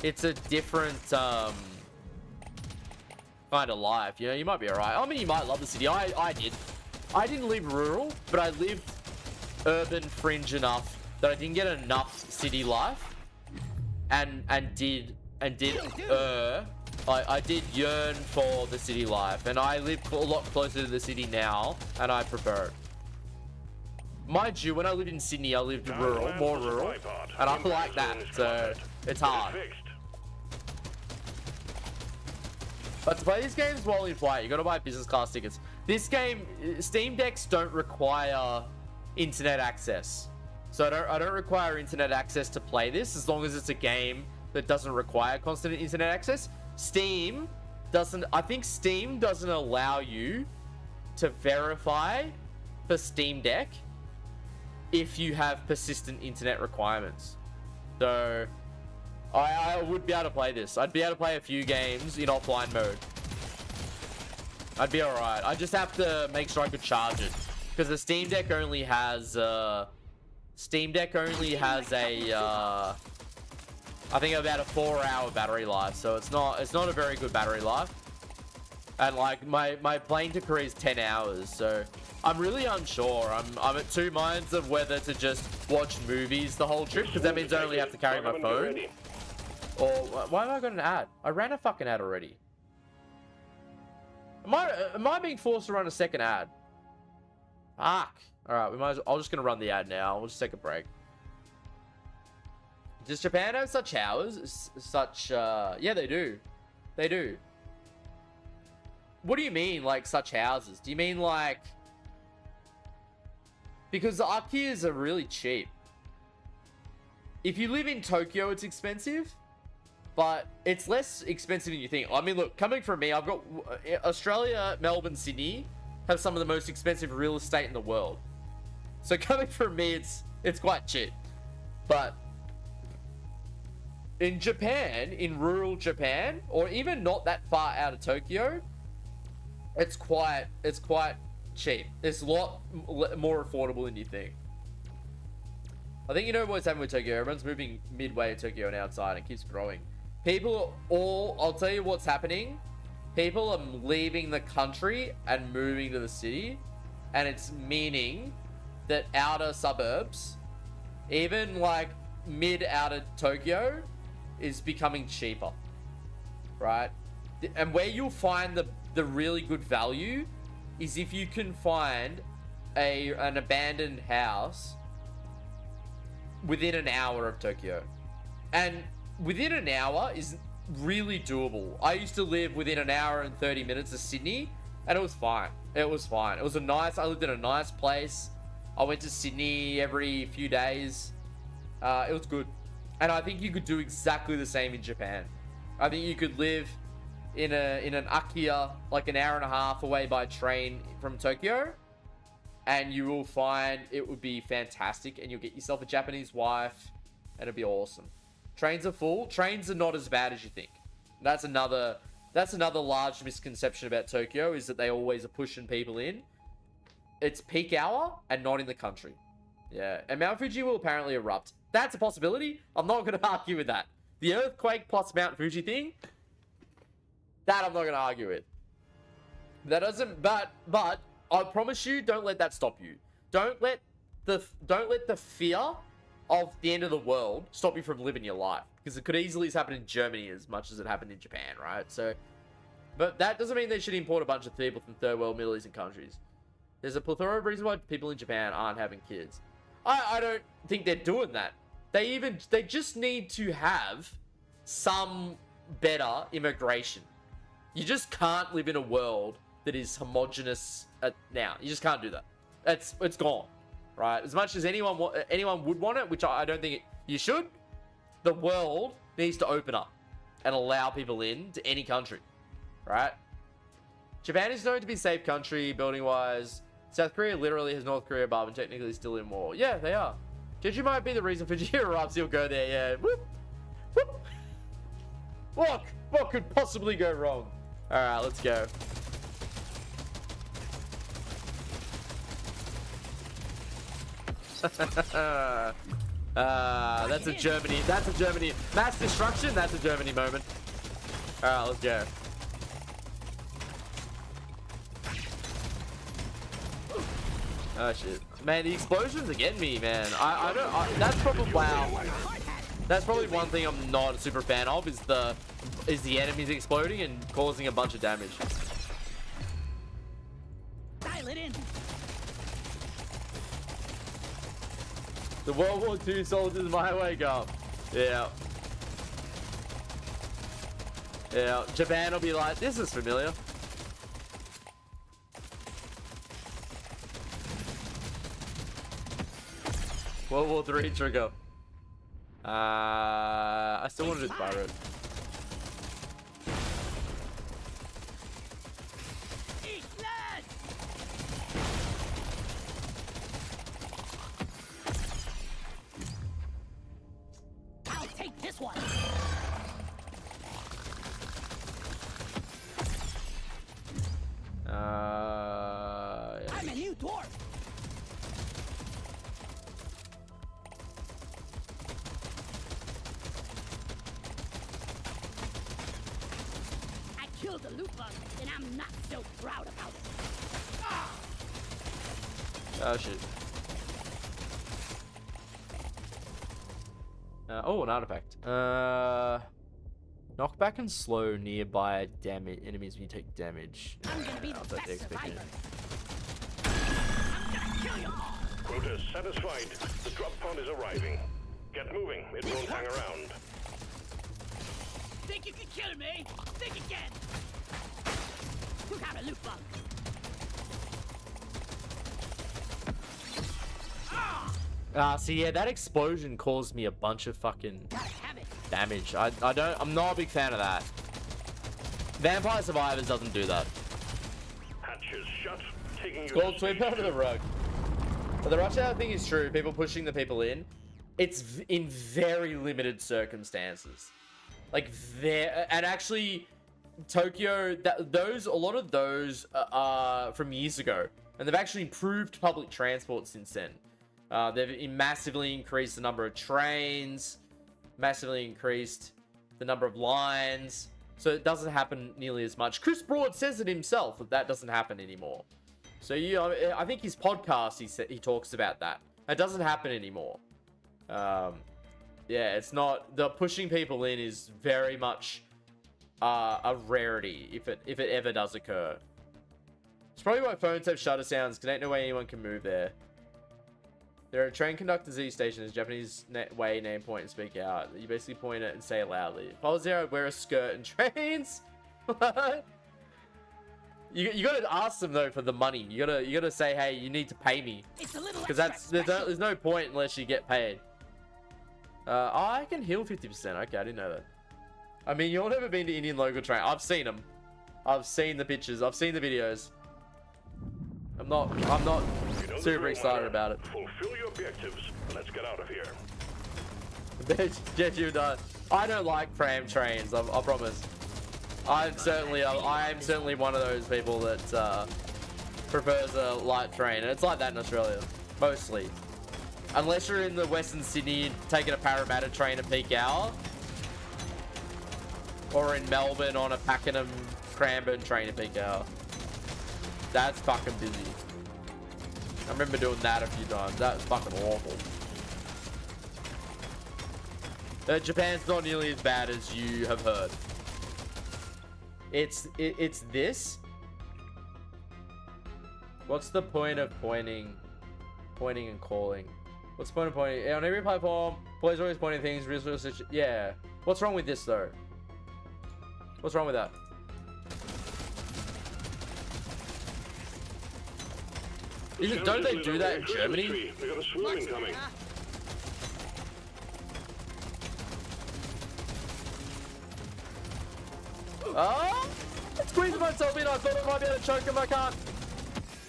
It's a different, kind of life, you know, you might be alright. I mean, you might love the city. I did. I didn't live rural, but I lived urban fringe enough that I didn't get enough city life, and did I did yearn for the city life, and I live a lot closer to the city now, and I prefer it. Mind you, when I lived in Sydney, I lived rural, more rural, and I like that, so it's hard. But to play these games while in flight, you gotta buy business class tickets. This game, Steam Decks don't require internet access. So I don't require internet access to play this, as long as it's a game that doesn't require constant internet access. Steam doesn't, I think Steam doesn't allow you to verify for Steam Deck if you have persistent internet requirements. So I would be able to play this. I'd be able to play a few games in offline mode. I'd be alright. I just have to make sure I could charge it, because the Steam Deck only has I think about a 4-hour battery life, so it's not a very good battery life. And like my plane to Korea is 10 hours, so I'm really unsure. I'm at two minds of whether to just watch movies the whole trip, because that means I only have to carry my phone. Or why have I got an ad? I ran a fucking ad already. Am I being forced to run a second ad? Fuck. Alright, I'm just gonna run the ad now. We'll just take a break. Does Japan have such hours? Yeah, they do. They do. What do you mean, like, such houses? Do you mean, like... Because the Akiyas are really cheap. If you live in Tokyo, it's expensive. But it's less expensive than you think. I mean, look, coming from me, I've got... Australia, Melbourne, Sydney have some of the most expensive real estate in the world. So coming from me, it's quite cheap. But... in Japan, in rural Japan, or even not that far out of Tokyo, it's quite cheap. It's a lot more affordable than you think. I think you know what's happening with Tokyo. Everyone's moving midway to Tokyo and outside. It keeps growing. I'll tell you what's happening. People are leaving the country and moving to the city, and it's meaning that outer suburbs, even like mid-outer Tokyo, is becoming cheaper, right? And where you'll find the really good value is if you can find an abandoned house within an hour of Tokyo. And within an hour is really doable. I used to live within an hour and 30 minutes of Sydney, and it was fine. It was fine. I lived in a nice place. I went to Sydney every few days. It was good. And I think you could do exactly the same in Japan. I think you could live in an Akiya, like an hour and a half away by train from Tokyo, and you will find it would be fantastic, and you'll get yourself a Japanese wife, and it'll be awesome. Trains are full. Trains are not as bad as you think. That's another large misconception about Tokyo, is that they always are pushing people in. It's peak hour and not in the country. Yeah, and Mount Fuji will apparently erupt. That's a possibility. I'm not going to argue with that. The earthquake plus Mount Fuji thing, that I'm not going to argue with. That doesn't, but I promise you, don't let that stop you. Don't let the fear of the end of the world stop you from living your life, because it could easily happen in Germany as much as it happened in Japan, right? So, but that doesn't mean they should import a bunch of people from third world Middle Eastern countries. There's a plethora of reasons why people in Japan aren't having kids. I don't think they're doing that. They just need to have some better immigration. You just can't live in a world that is homogenous now. You just can't do that. It's gone, right? As much as anyone would want it, which I don't think you should, the world needs to open up and allow people in to any country, right? Japan is known to be a safe country building-wise. South Korea literally has North Korea above and technically still in war. Yeah, they are. Jeju might be the reason for erupts. He'll go there, yeah. Whoop, whoop. What could possibly go wrong? Alright, let's go. That's a Germany mass destruction. That's a Germany moment. Alright, let's go. Oh shit, man! The explosions are getting me, man. I don't. That's probably wow. That's probably one thing I'm not a super fan of is the enemies exploding and causing a bunch of damage. Dial it in. The World War II soldiers my wake up. Yeah. Yeah. Japan will be like, this is familiar. World War III trigger. I still want to do Spyro. I'll take this one. Yeah. I'm a new dwarf. I killed a loot bug, and I'm not so proud about it. Oh shit. Oh, an artifact. Knockback and slow nearby damage enemies when you take damage. I'm gonna be the best survivor. Quota satisfied. The drop pod is arriving. Get moving. It won't hang around. Think you can kill me? Think again. You got a loot bug. See, yeah, that explosion caused me a bunch of fucking damage. I'm not a big fan of that. Vampire Survivors doesn't do that. Hatches shut. Taking It's called sweep under the rug. But the rush hour thing is true. People pushing the people in. It's in very limited circumstances. Like there, and actually, Tokyo. A lot of those are from years ago, and they've actually improved public transport since then. They've massively increased the number of trains, massively increased the number of lines, so it doesn't happen nearly as much. Chris Broad says it himself that doesn't happen anymore. So I think his podcast he talks about that. It doesn't happen anymore. Yeah, it's not, the pushing people in is very much a rarity if it ever does occur. It's probably why phones have shutter sounds, because ain't no way anyone can move there. There are train conductors at these stations, Japanese way name point and speak out. You basically point it and say it loudly. If I was there, I'd wear a skirt and trains. You gotta ask them though for the money. You gotta say, hey, you need to pay me. Because there's no point unless you get paid. I can heal 50%. Okay, I didn't know that. I mean, you've never been to Indian local train. I've seen them. I've seen the pictures. I've seen the videos. I'm not super excited about it. Fulfill your objectives. Let's get out of here. Get you done. I don't like tram trains. I promise. I am certainly one of those people that prefers a light train, and it's like that in Australia, mostly. Unless you're in the Western Sydney taking a Parramatta train at peak hour, or in Melbourne on a Pakenham Cranbourne train at peak hour. That's fucking busy. I remember doing that a few times. That was fucking awful. Japan's not nearly as bad as you have heard. It's this. What's the point of pointing and calling? What's the point of pointing? On every platform, players are always pointing things. Resources. Yeah. What's wrong with this though? What's wrong with that? Don't they do that in Germany? We got a swarm incoming. Oh! Squeezing myself in. I thought I might be able to choke him. I can't.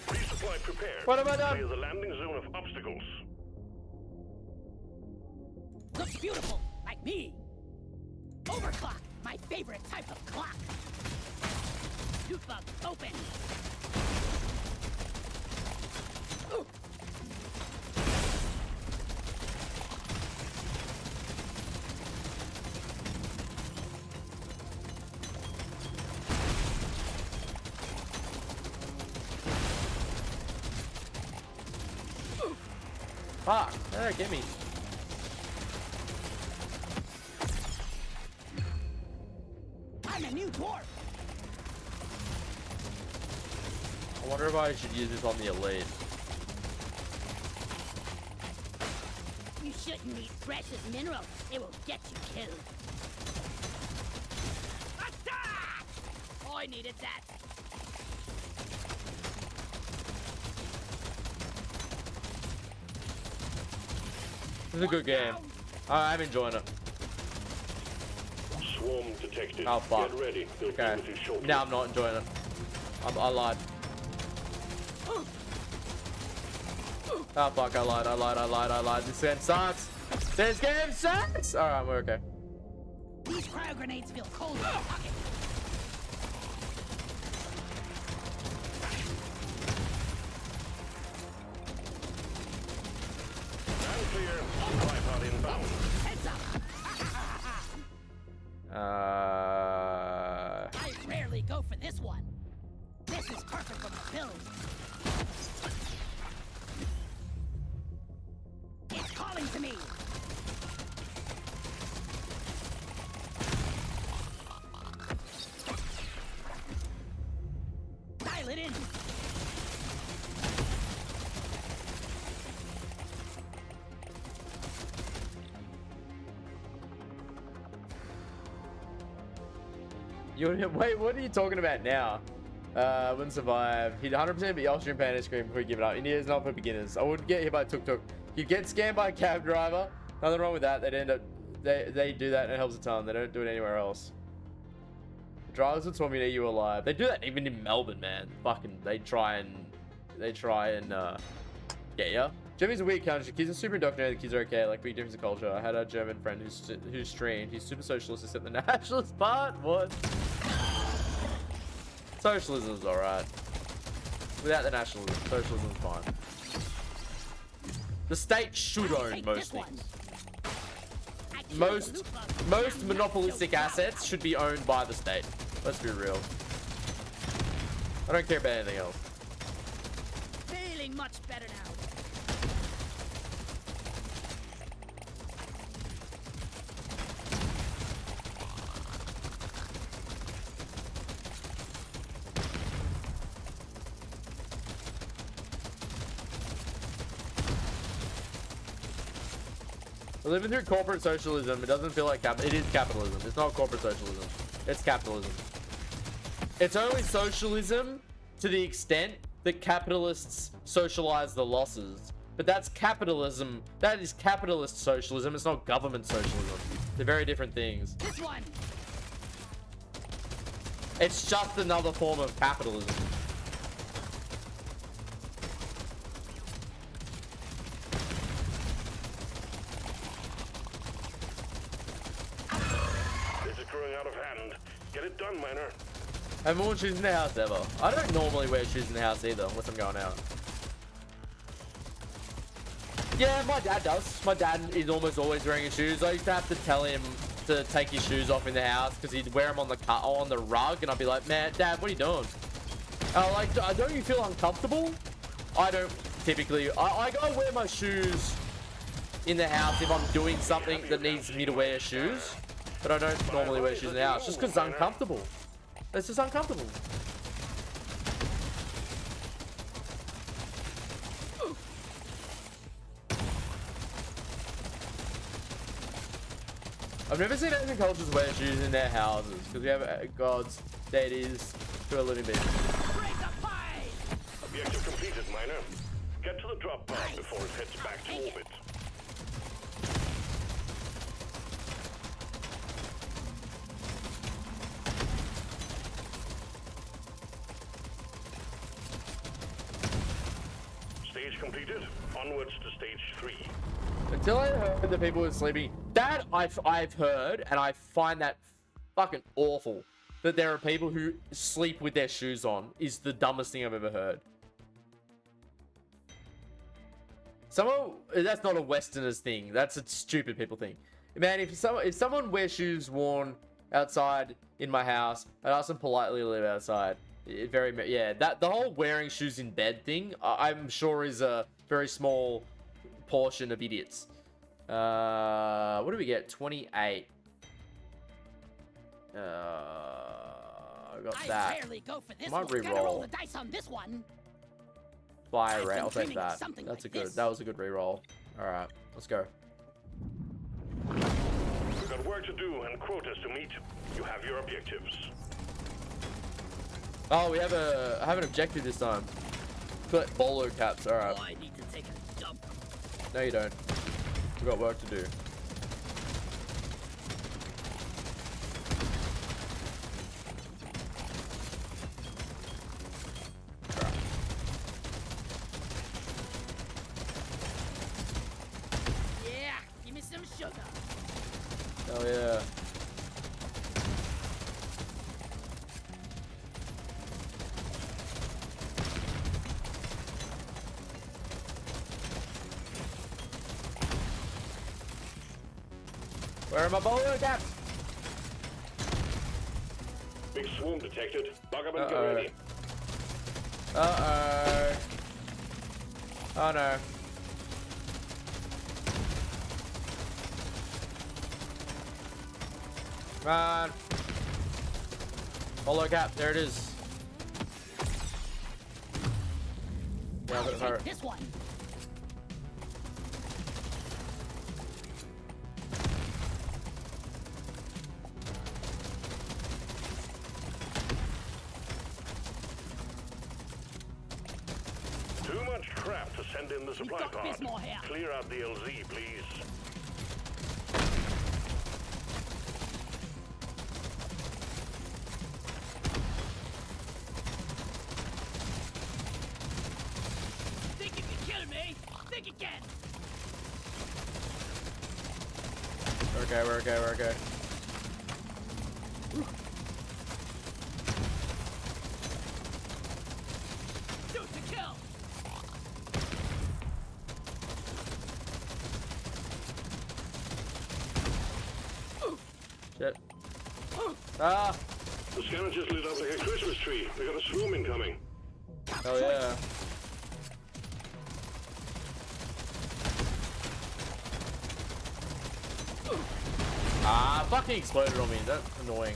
Resupply prepared. What have I done? Clear the landing zone of obstacles. Looks beautiful, like me. Overclock, my favorite type of clock. Loot bug, open. Ooh. Fuck. No, get me. I'm a new dwarf. I wonder if I should use this on the elite. You shouldn't eat precious minerals. It will get you killed. Attack! I needed that. This is a good game. I'm enjoying it. Swarm detected. Oh fuck. Get ready. They'll Okay. be with you shortly. Now I'm not enjoying it. I lied. Oh fuck, I lied. This game sucks. This game sucks! Alright, we're okay. These cryo grenades feel cold in my pocket. Stand clear. Tripod inbound. Heads up. I rarely go for this one. This is perfect for my build. It's calling to me. Dial it in. Wait, what are you talking about now? Wouldn't survive. He'd 100% be Austrian panda scream before you give it up. India is not for beginners. I wouldn't get hit by a tuk-tuk. You get scammed by a cab driver. Nothing wrong with that. They'd end up, they do that and it helps a ton. They don't do it anywhere else. Drivers would swarm you near you alive. They do that even in Melbourne, man. Fucking, they try and get ya. Germany's a weird country. Kids are super indoctrinated. The kids are okay. Like big difference of culture. I had a German friend who streamed. He's super socialist except the nationalist part. What? Socialism's alright. Without the nationalism, socialism's fine. The state should own most things. Most monopolistic assets should be owned by the state. Let's be real. I don't care about anything else. Feeling much better now. We're living through corporate socialism. It doesn't feel like it is capitalism. It's not corporate socialism. It's capitalism. It's only socialism to the extent that capitalists socialize the losses. But that's capitalism. That is capitalist socialism. It's not government socialism. They're very different things. This one. It's just another form of capitalism. This is growing out of hand. Get it done, miner. I haven't worn shoes in the house ever. I don't normally wear shoes in the house either, unless I'm going out. Yeah, my dad does. My dad is almost always wearing his shoes. I used to have to tell him to take his shoes off in the house because he'd wear them on the rug, and I'd be like, "Man, Dad, what are you doing?" Like, don't you feel uncomfortable? I don't typically. I go wear my shoes in the house if I'm doing something that needs me to wear shoes, but I don't normally wear shoes in the house just because it's uncomfortable. It's just uncomfortable. I've never seen Asian cultures wear shoes in their houses because we have gods, deities who are living beings. Objective completed, miner. Get to the drop pod before it heads back to orbit. Stage completed. Onwards to stage 3. Until I heard that people were sleeping, that I've heard, and I find that fucking awful. That there are people who sleep with their shoes on is the dumbest thing I've ever heard. That's not a Westerners thing. That's a stupid people thing. Man, if someone wears shoes worn outside in my house, I'd ask them politely to leave outside. The whole wearing shoes in bed thing, I'm sure is a very small portion of idiots. What do we get? 28. I got I that. rarely go for this Might one. Gotta roll re-roll. the dice on this one. Fire I've rate. been I'll take dreaming of that. something That's like a good. this. That was a good re-roll. All right, let's go. We've got work to do and quotas to meet. You have your objectives. Oh, we have I have an objective this time. Collect bolo caps. All right. Oh, I need to take a dump. No, you don't. We've got work to do. Yeah, give me some sugar. Hell yeah. Where are my bolo caps? Big swarm detected. Bug up and get Uh-oh. ready. Uh-oh. Oh no. Come on. Bolo cap, there it is. Yeah, but hurt. This one. Too much crap to send in the supply got pod. this more here. Clear out the LZ, please. Think you can kill me? Think you can. We're okay, we're okay, we're okay. Shoot to kill. Shit. Ah! The scanner just lit up like a Christmas tree. We got a swarm incoming. Hell yeah. Ah, fucking exploded on me. That's annoying.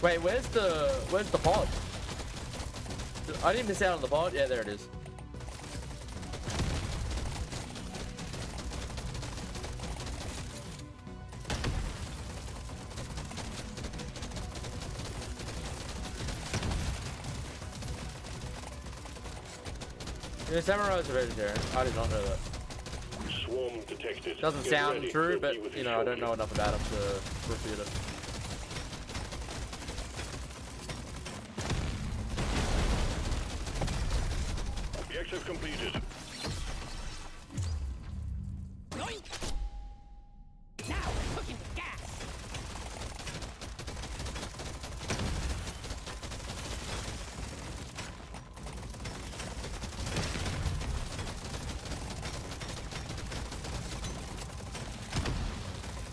Wait, where's the pod? I didn't miss out on the pod. Yeah, there it is. Yeah, Samurai's a vegetarian. I did not know that. Swarm detected. Doesn't Get sound ready. true, We'll but be with you know, I don't shortly. know enough about him to refute it. Objective completed. Yoink. Now we're cooking with gas.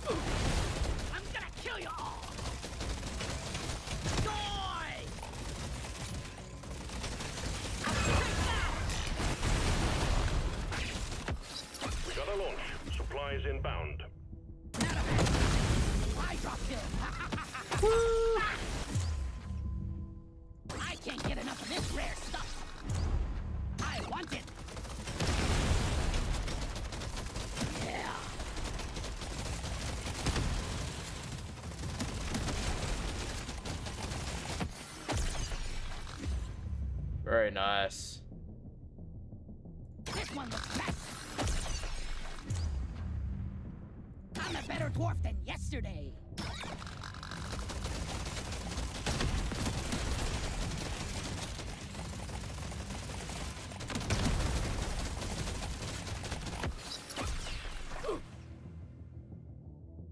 I'm gonna kill you all. Die! We got a launch. Supplies inbound. I dropped kill. I can't get enough of this rare stuff. I want it. Yeah. Very nice. This one looks best. I'm a better dwarf than yesterday.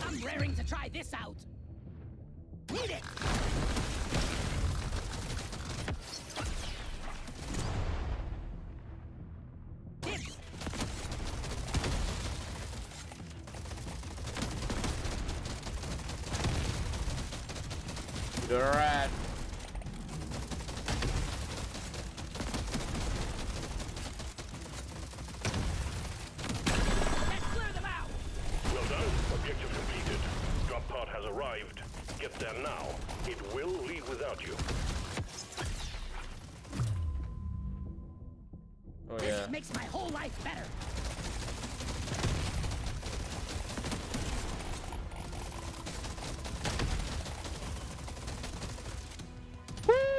I'm raring to try this out. Need it. This. You're doing alright. arrived. Get there now. It will leave without you. Oh This yeah. makes my whole life better.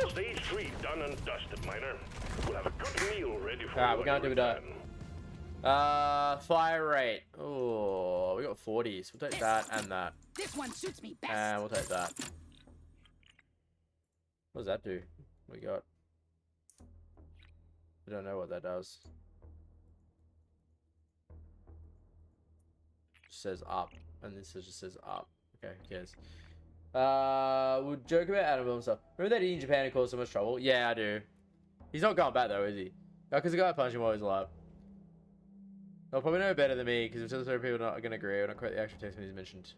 Stage 3 done and dusted, miner. We'll have a good meal ready for Alright, you we're gonna when do you that. return. Fire rate. Oh, we got 40s. We'll take that and that. This one suits me best. And we'll take that. What does that do? We got. We don't know what that does. Just says up, and this just says up. Okay, who cares? We'll joke about animal and stuff. Remember that he in Japan and caused so much trouble? Yeah, I do. He's not going back though, is he? No, because the guy punched him while he's alive. They'll probably know better than me, because if certain people are not going to agree, I'm not quite the actual text when he's mentioned.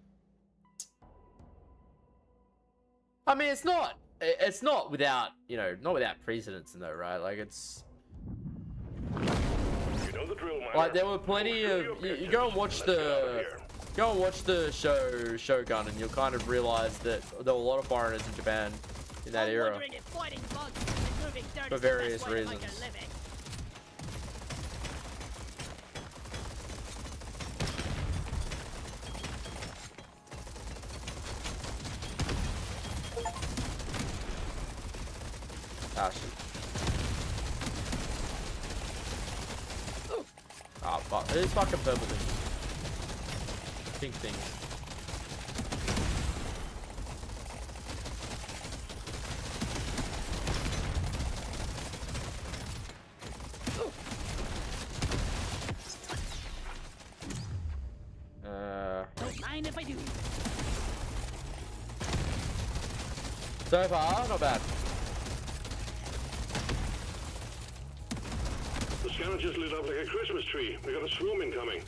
I mean, it's not without, you know, not without precedence, though, right? Like, it's... You know the drill, miner. Like, there were plenty of... You go and watch the... Go and watch the show Shogun, and you'll kind of realize that there were a lot of foreigners in Japan in that era. For various reasons. Ah, shit. Oh, fuck. It is fucking purple things. Pink things. Don't mind if I do. So far, not bad. The scanner just lit up like a Christmas tree. We got a swarm incoming.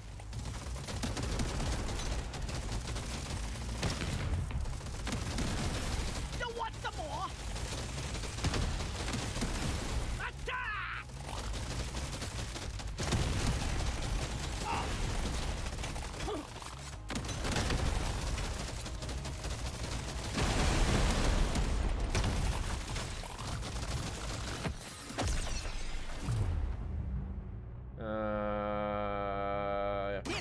You want some more? Attack! Yeah.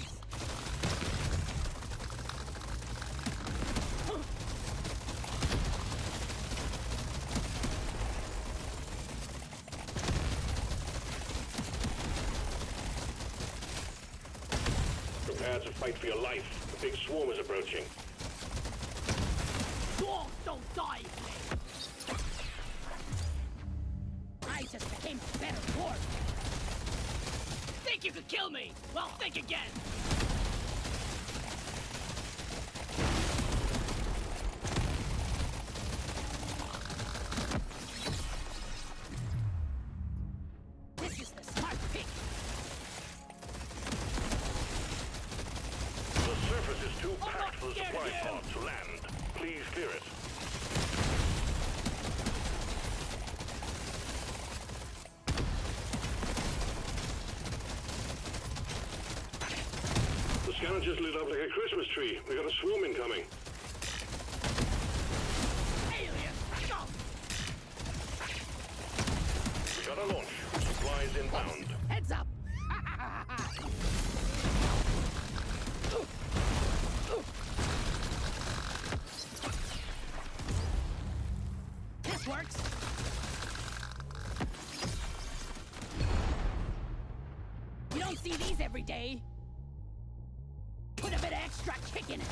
Prepare to fight for your life. The big swarm is approaching. Dwarves don't die, Blade. I just became a better dwarf. Think you could kill me? Well, think again. This is the smart pick. The surface is too packed for the supply pod to land. Please clear it. The scanner just lit up like a Christmas tree. We got a swarm incoming. Alien, go! We got a launch. Supplies inbound. Heads up! This works. You don't see these every day. Put a bit of extra kick in it.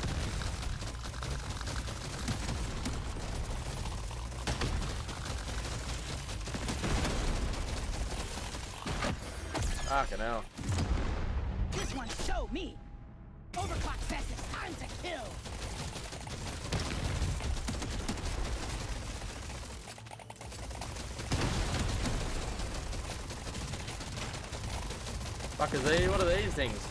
Fucking hell. This one show me. Overclock fest is time to kill. Fuck is these? What are these things?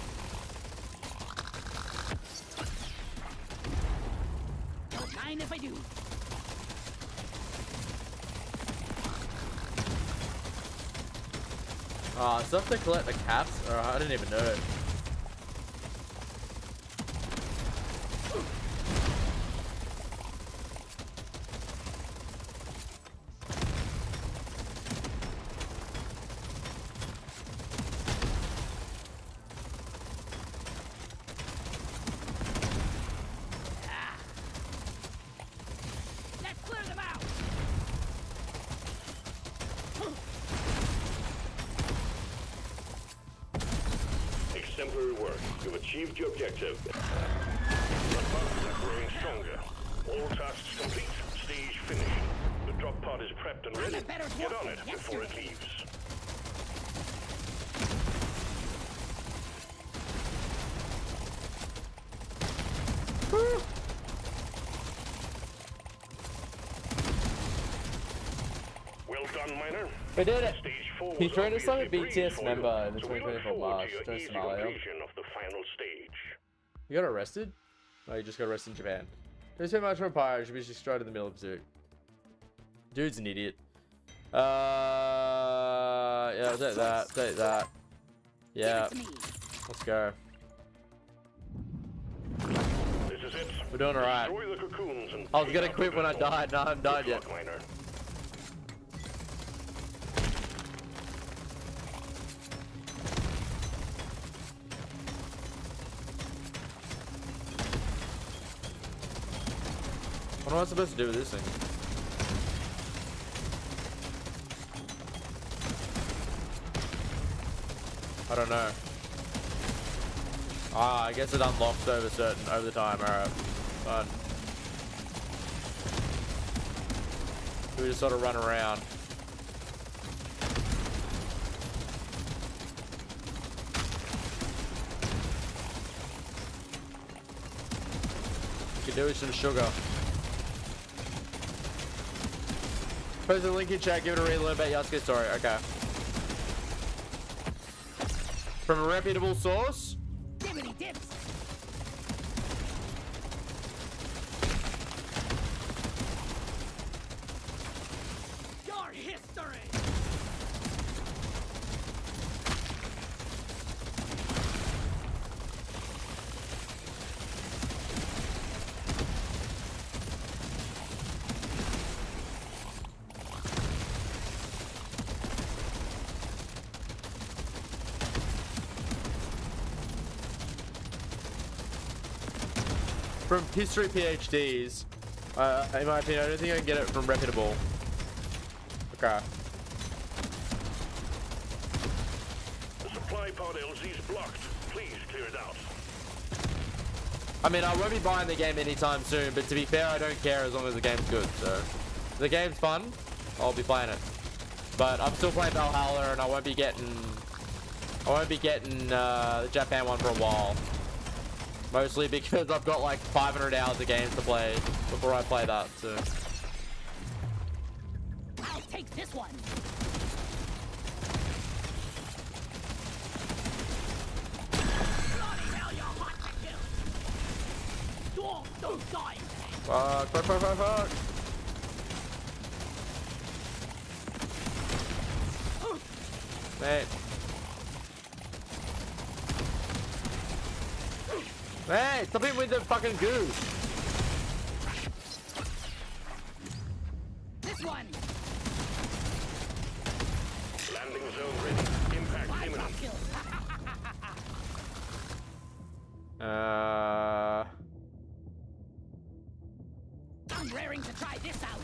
Don't mind if I do. Oh, stuff to collect the caps? Or I didn't even know. exemplary work. You've achieved your objective. The bugs are growing stronger. All tasks complete. Stage finished. The drop pod is prepped and ready. Get on it before it leaves. Well done, Miner. We did it. Stage 4 He was joined us like a obviously BTS for member you, in the so we look 2024 forward March. to your Don't easy Somalia. completion of the final stage. You got arrested? Oh, you just got arrested in Japan. Don't spend much for a pirate. Should be just straight in the middle of pursuit. Dude's an idiot. Yeah, take that. Take that. Yeah. Let's go. This is it. We're doing alright. Destroy the cocoons and I was take gonna out quit the when I vessel. died. No, I haven't died Good yet. luck, Miner. What am I supposed to do with this thing? I don't know. Ah, I guess it unlocks over the time. Alright. Fine. We just sort of run around. You can do with some sugar. Post a link in chat, give it a read, learn about Yasuke's story. Okay. From a reputable source? Dibbity dips. Your history. From history PhDs. In my opinion, I don't think I can get it from reputable. Okay. The supply pod LZ is blocked. Please clear it out. I mean, I won't be buying the game anytime soon, but to be fair, I don't care as long as the game's good. So, if the game's fun, I'll be playing it. But I'm still playing Valhalla, and I won't be getting the Japan one for a while. Mostly because I've got like 500 hours of games to play before I play that. So. I'll take this one. Bloody hell, you're hot to kill. Don't die. Fuck. Mate. Hey, stop it with the fucking goo. This one. Landing zone ready. Impact imminent. I'm raring to try this out.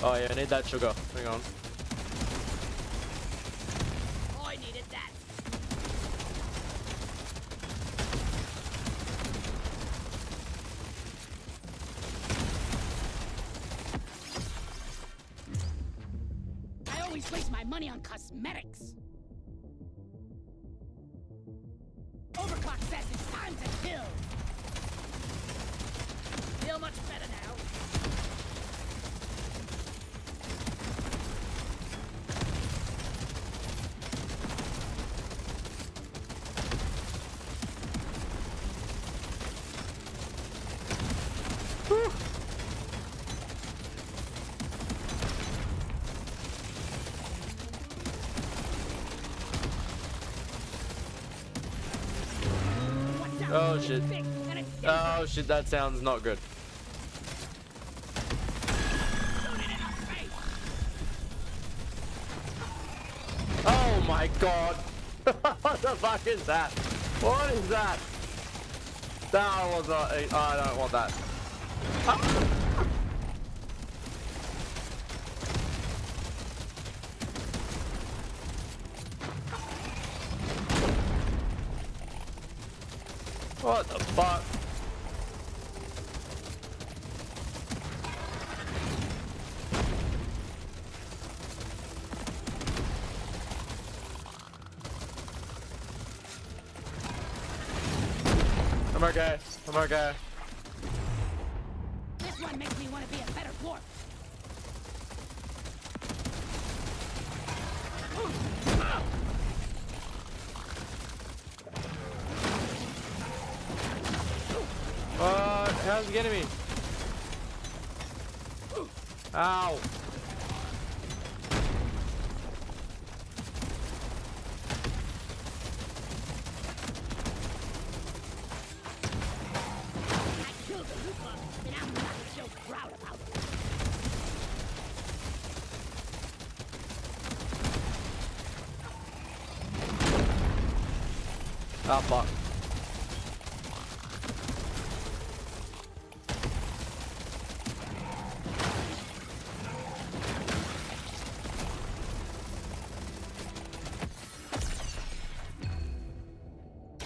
Oh yeah, I need that sugar. Hang on. I needed that. I always waste my money on cosmetics. Overclock says it's time to kill. Feel much better now. Watch Oh shit. Oh shit, that sounds not good. Oh my god. What the fuck is that? What is that? That was not. I don't want that. What the fuck? I'm okay. I'm okay. This one makes me want to be a better dwarf. What? How's he getting me? Ow. Oh fuck.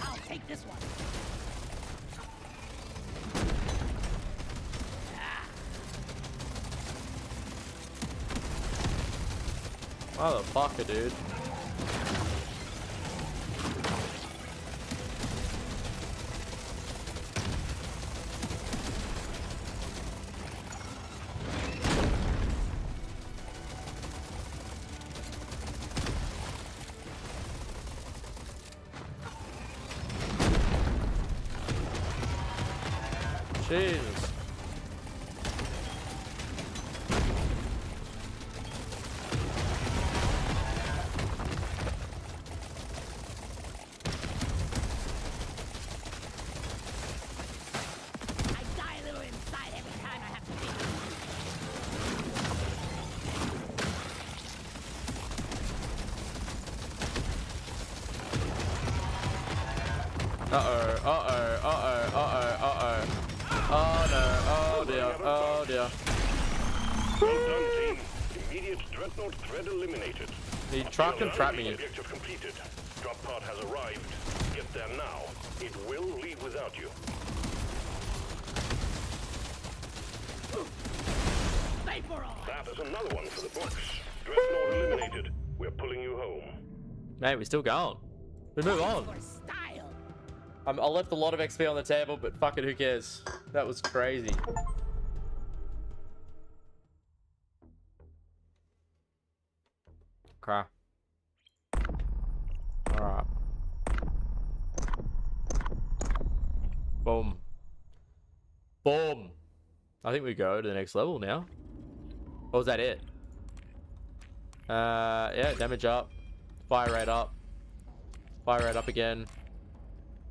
I'll take this one. Motherfucker, dude. Jesus. I die a little inside every time I have to be. Uh-oh, uh-oh, uh-oh, uh-oh, uh-oh. Oh no, oh dear, oh dear. Well done, team. Immediate dreadnought threat eliminated. He truck and trap me. Objective completed. Drop pod has arrived. Get there now. It will leave without you. That is another one for the books. Dreadnought eliminated. We're pulling you home. Mate, we're still going. We move on. I left a lot of XP on the table, but fuck it, who cares? That was crazy. Okay. Alright. Boom. Boom. I think we go to the next level now. Or was that it? Yeah, damage up. Fire rate up. Fire rate up again.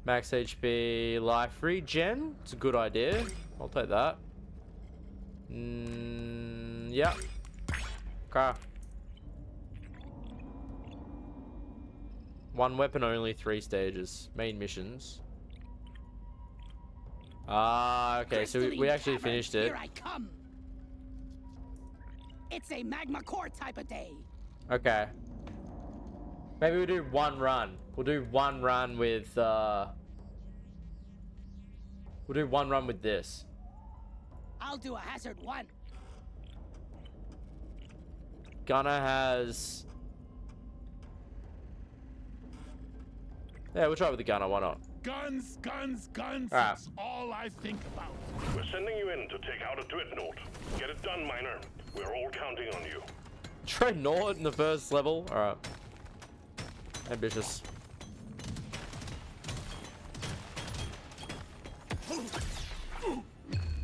Max HP, life regen. It's a good idea. I'll take that. Yeah. Okay. One weapon only, 3 stages. Main missions. Ah, okay. So we actually finished it. Here I come. It's a magma core type of day. Okay. Maybe we'll do one run. We'll do one run with, we'll do one run with this. I'll do a hazard 1. Gunner has... Yeah, we'll try with the gunner, why not? Guns, guns, guns. Alright. That's all I think about. We're sending you in to take out a dreadnought. Get it done, Miner. We're all counting on you. Dreadnought in the first level? Alright. Ambitious. Oh,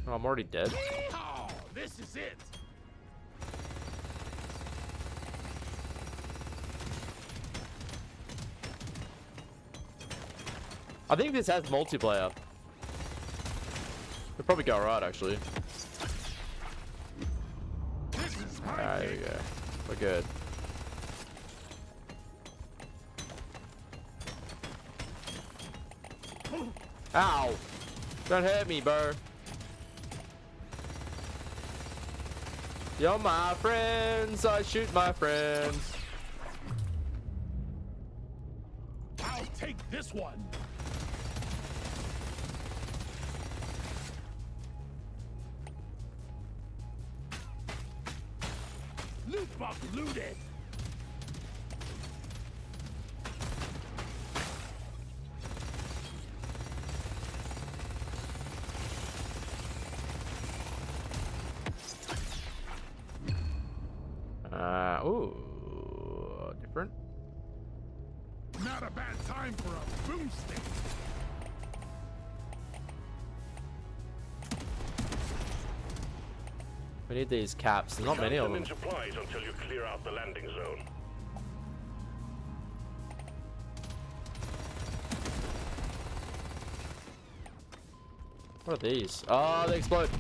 I'm already dead. Oh, this is it. I think this has multiplayer. It'll probably go alright, actually. Alright, there we go. We're good. Ow! Don't hurt me, bro. You're my friends. I shoot my friends. I'll take this one. Loot box looted. Ooh, different. Not a bad time for a boomstick. We need these caps. There's not many of them. Supplies until you clear out the landing zone. What are these? Oh, they explode.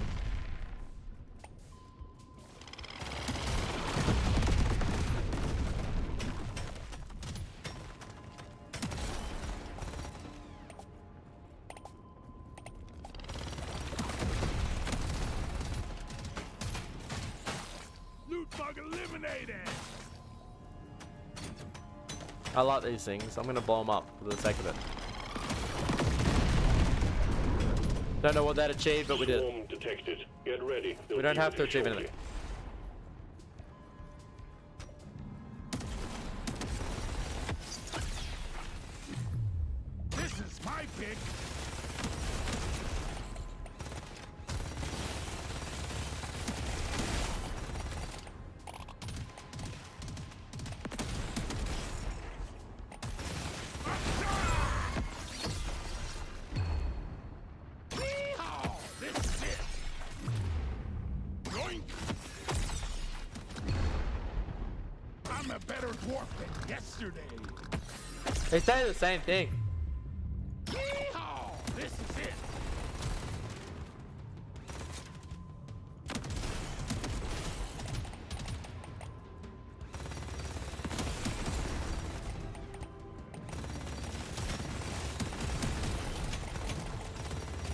Loot bug eliminated. I like these things. I'm gonna blow them up for the sake of it. Don't know what that achieved, but we did. Swarm detected. Get ready. We don't have to achieve anything. This is my pick. Yeehaw! This is it. Yoink! I'm a better dwarf than yesterday. They say the same thing. Yeehaw! This is it.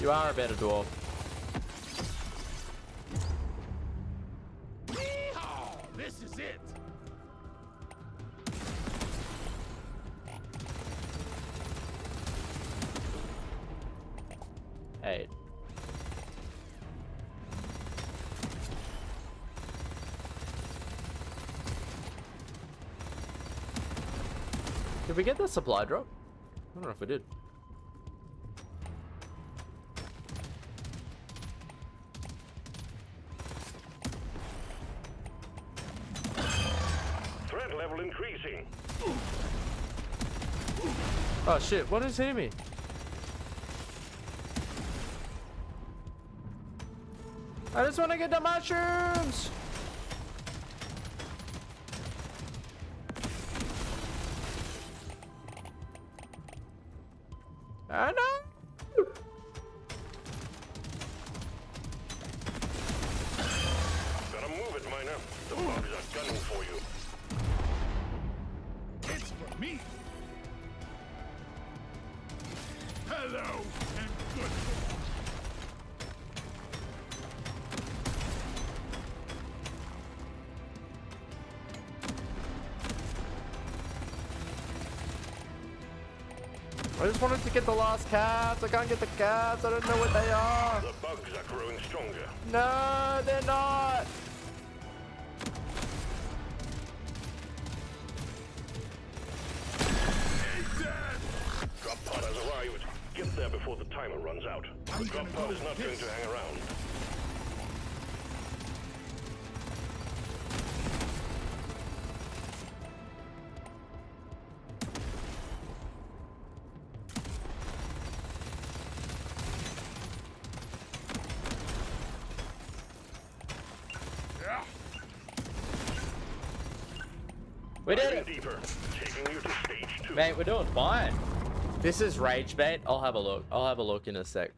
You are a better dwarf. Yeehaw! This is it. Hey. Did we get the supply drop? I don't know if we did. Threat level increasing. Oh shit, what is hitting me? I just want to get the mushrooms! I know! Gotta move it, miner. The bugs are gunning for you. It's for me. Hello and good. I just wanted to get the last caps. I can't get the caps. I don't know what they are. The bugs are growing stronger. No, they're not. Drop pod has arrived. Get there before the timer runs out. The drop pod is not going to hang around. We did it! Deeper, taking you to stage 2. Mate, we're doing fine. This is rage bait. I'll have a look. I'll have a look in a sec.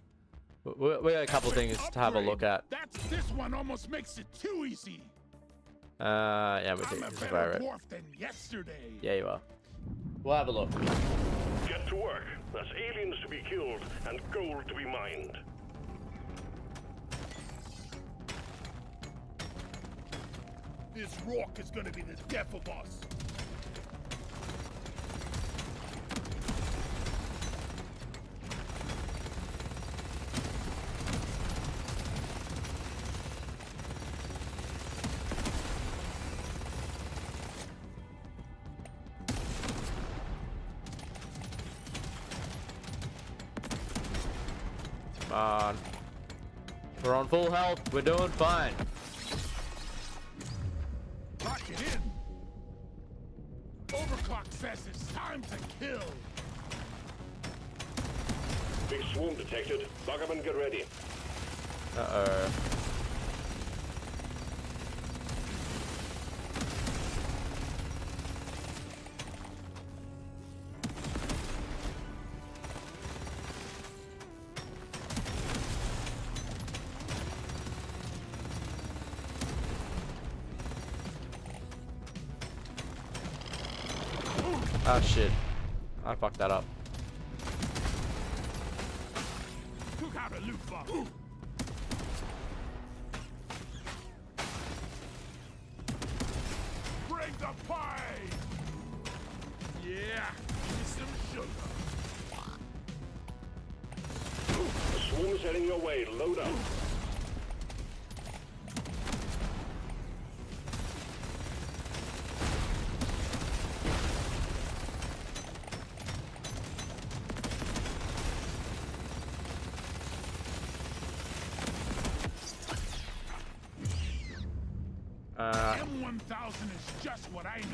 We got a couple things to have a look at. This one almost makes it too easy. Yeah, we I'm do. a This is better right. dwarf than yesterday. Yeah, you are. We'll have a look. Get to work. There's aliens to be killed and gold to be mined. This rock is gonna be the death of us. Come on. We're on full health. We're doing fine. Lock it in. Overclock says it's time to kill. Big swarm detected. Lock up and get ready. Uh-oh. Oh shit. I fucked that up. Took out a loot box. Bring the pie. Yeah, give me some sugar. The swarm is heading your way. Load up. M1000 is just what I need.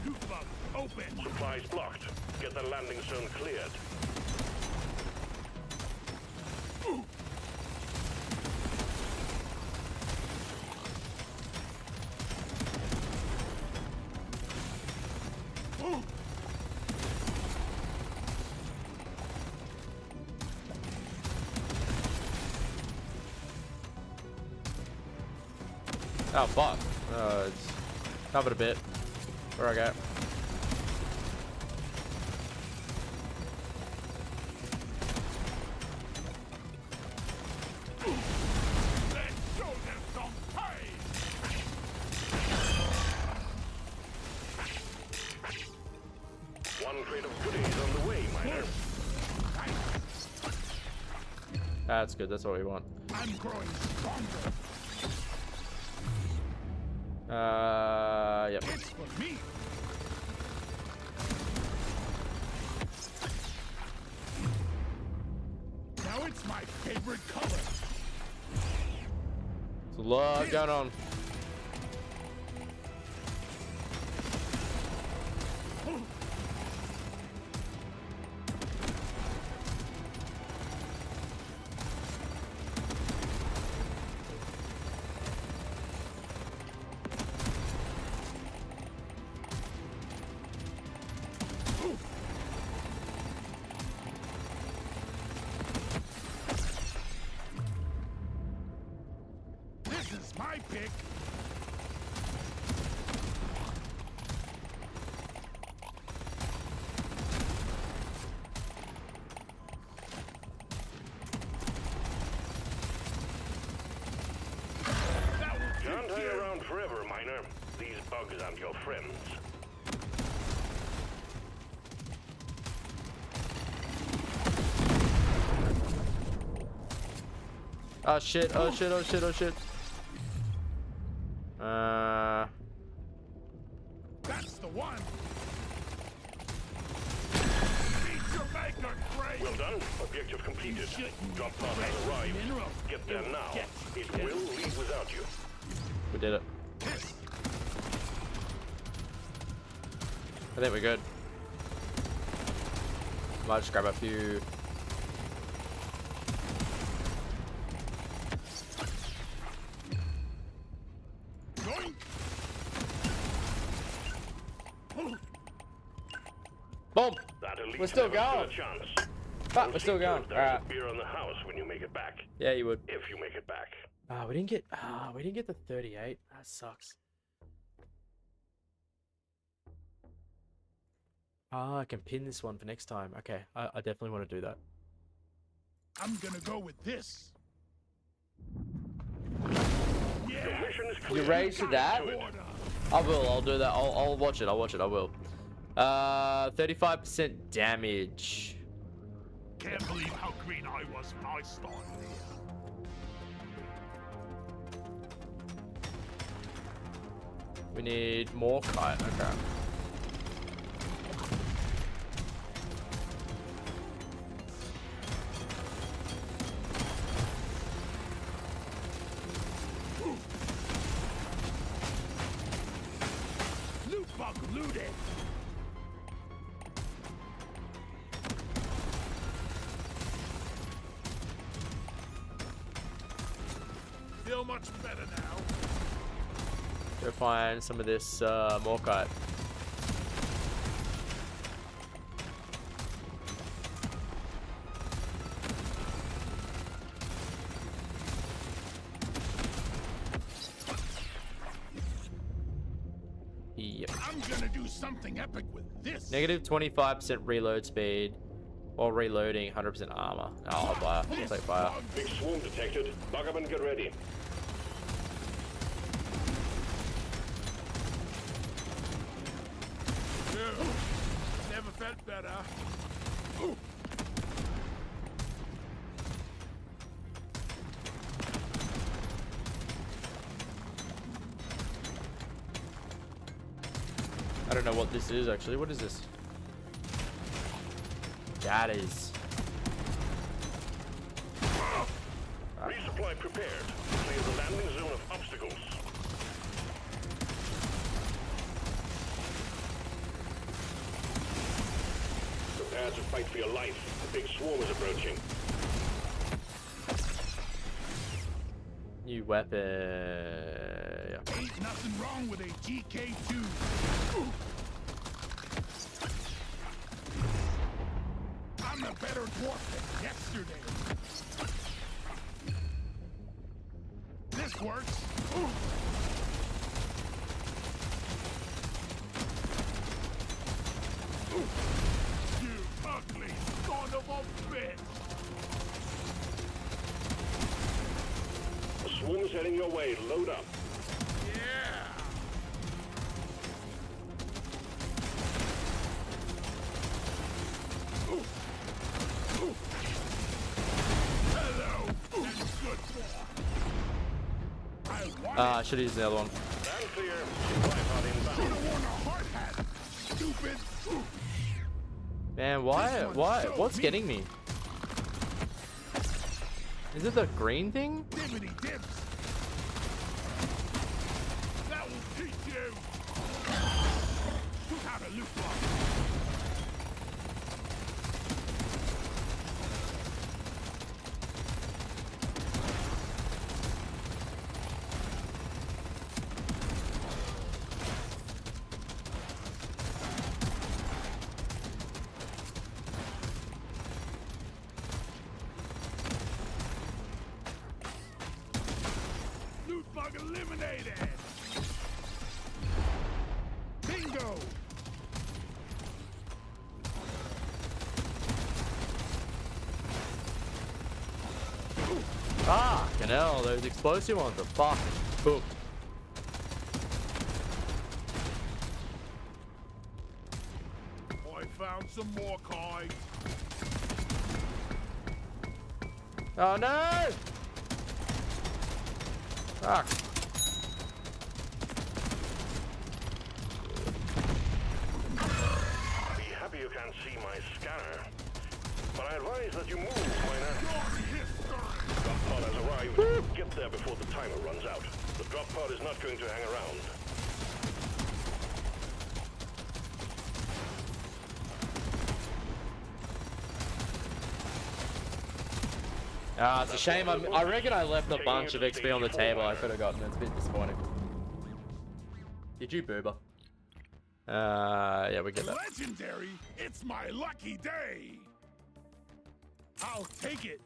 Loot box open. Supplies blocked. Get the landing zone cleared. Oh fuck. It's covered a bit. Where I go? Let's show them some pain. One crate of goodies on the way, miner. That's good. That's what we want. I'm growing stronger. Yep. It's for me. Now it's my favorite color. There's a lot going on. This is my pick. Can't hang around forever, miner. These bugs aren't your friends. Oh shit, oh shit, oh shit, oh shit. That's the one. Meet your maker, Gray. Well done. Objective completed. Drop pod has arrived. Get there now. It will leave without you. We did it. I think we're good. Might just grab a few. Boom. That elite We're still never stood going. a chance. But we're still going. There's Alright. a beer on the house when you make it back. Yeah, you would. If you make it back. We didn't get the 38. That sucks. I can pin this one for next time. Okay, I definitely want to do that. I'm gonna go with this. Your mission is You clear. raise to that? Do it. I will. I'll do that. I'll watch it. I'll watch it. I will. 35% damage. Can't believe how green I was when I started here. We need more kite. Okay. Loot bug looted. Feel much better now. Go find some of this more kite. Yep. I'm gonna do something epic with this. Negative 25% reload speed while reloading 100% armor. Oh, I'll buy it. I'll take fire. Big swarm detected. Bug up and get ready. Never felt better. I don't know what this is actually. What is this? That is. Resupply prepared. Clear the landing zone of obstacles. Prepare to fight for your life. The big swarm is approaching. New weapon. Yeah. Ain't nothing wrong with a GK2. I'm a better dwarf than yesterday. This works. You ugly son of a bitch! The swarm is heading your way. Load up. Yeah! Hello! That's good for. I want I should have used the other one. Stand clear. Supply pod You inbound. don't want a hard hat, stupid! Man, why? What's getting me? Is it the green thing? Dibbity dibs! That will teach you how to loot block. Loot bug eliminated! Bingo! Fucking hell, those explosive ones are fucking cooked. I found some more kites. Oh no! Fuck. Be happy you can't see my scanner. But I advise that you move, miner. Drop pod has arrived. Get there before the timer runs out. The drop pod is not going to hang around. It's a shame. I reckon I left a bunch of XP on the table I could have gotten. It's a bit disappointing. Did you, Boober? Yeah, we get that. Legendary? It's my lucky day. I'll take it.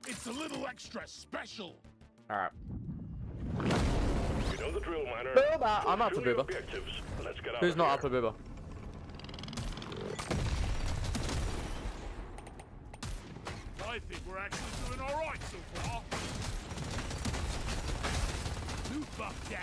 It's a little extra special. All right. You know the drill, miner. Booba. I'm up for Pursue your Booba. objectives. Let's get out Who's of not here. up for Booba? I think we're actually doing all right so far. Loot buff down.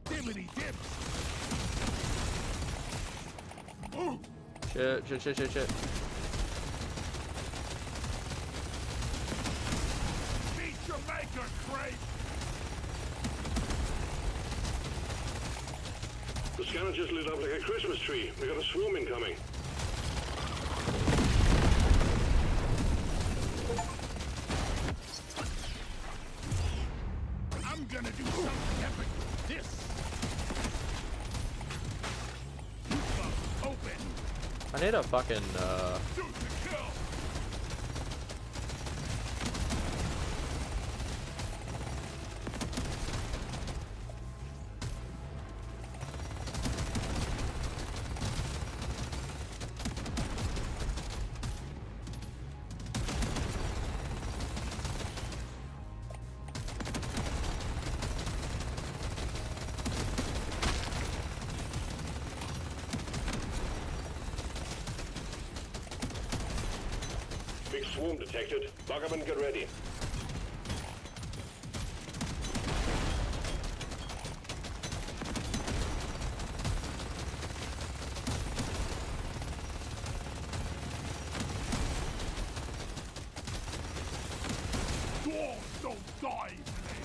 Dibbity dips. Ooh. Shit. Meet your maker, Craig. The scanner just lit up like a Christmas tree. We got a swarm incoming. I'm gonna do something epic with this. Loot buff open. I need a fucking Shoot to kill. Big swarm detected. Lock up and get ready. Dwarves don't die today.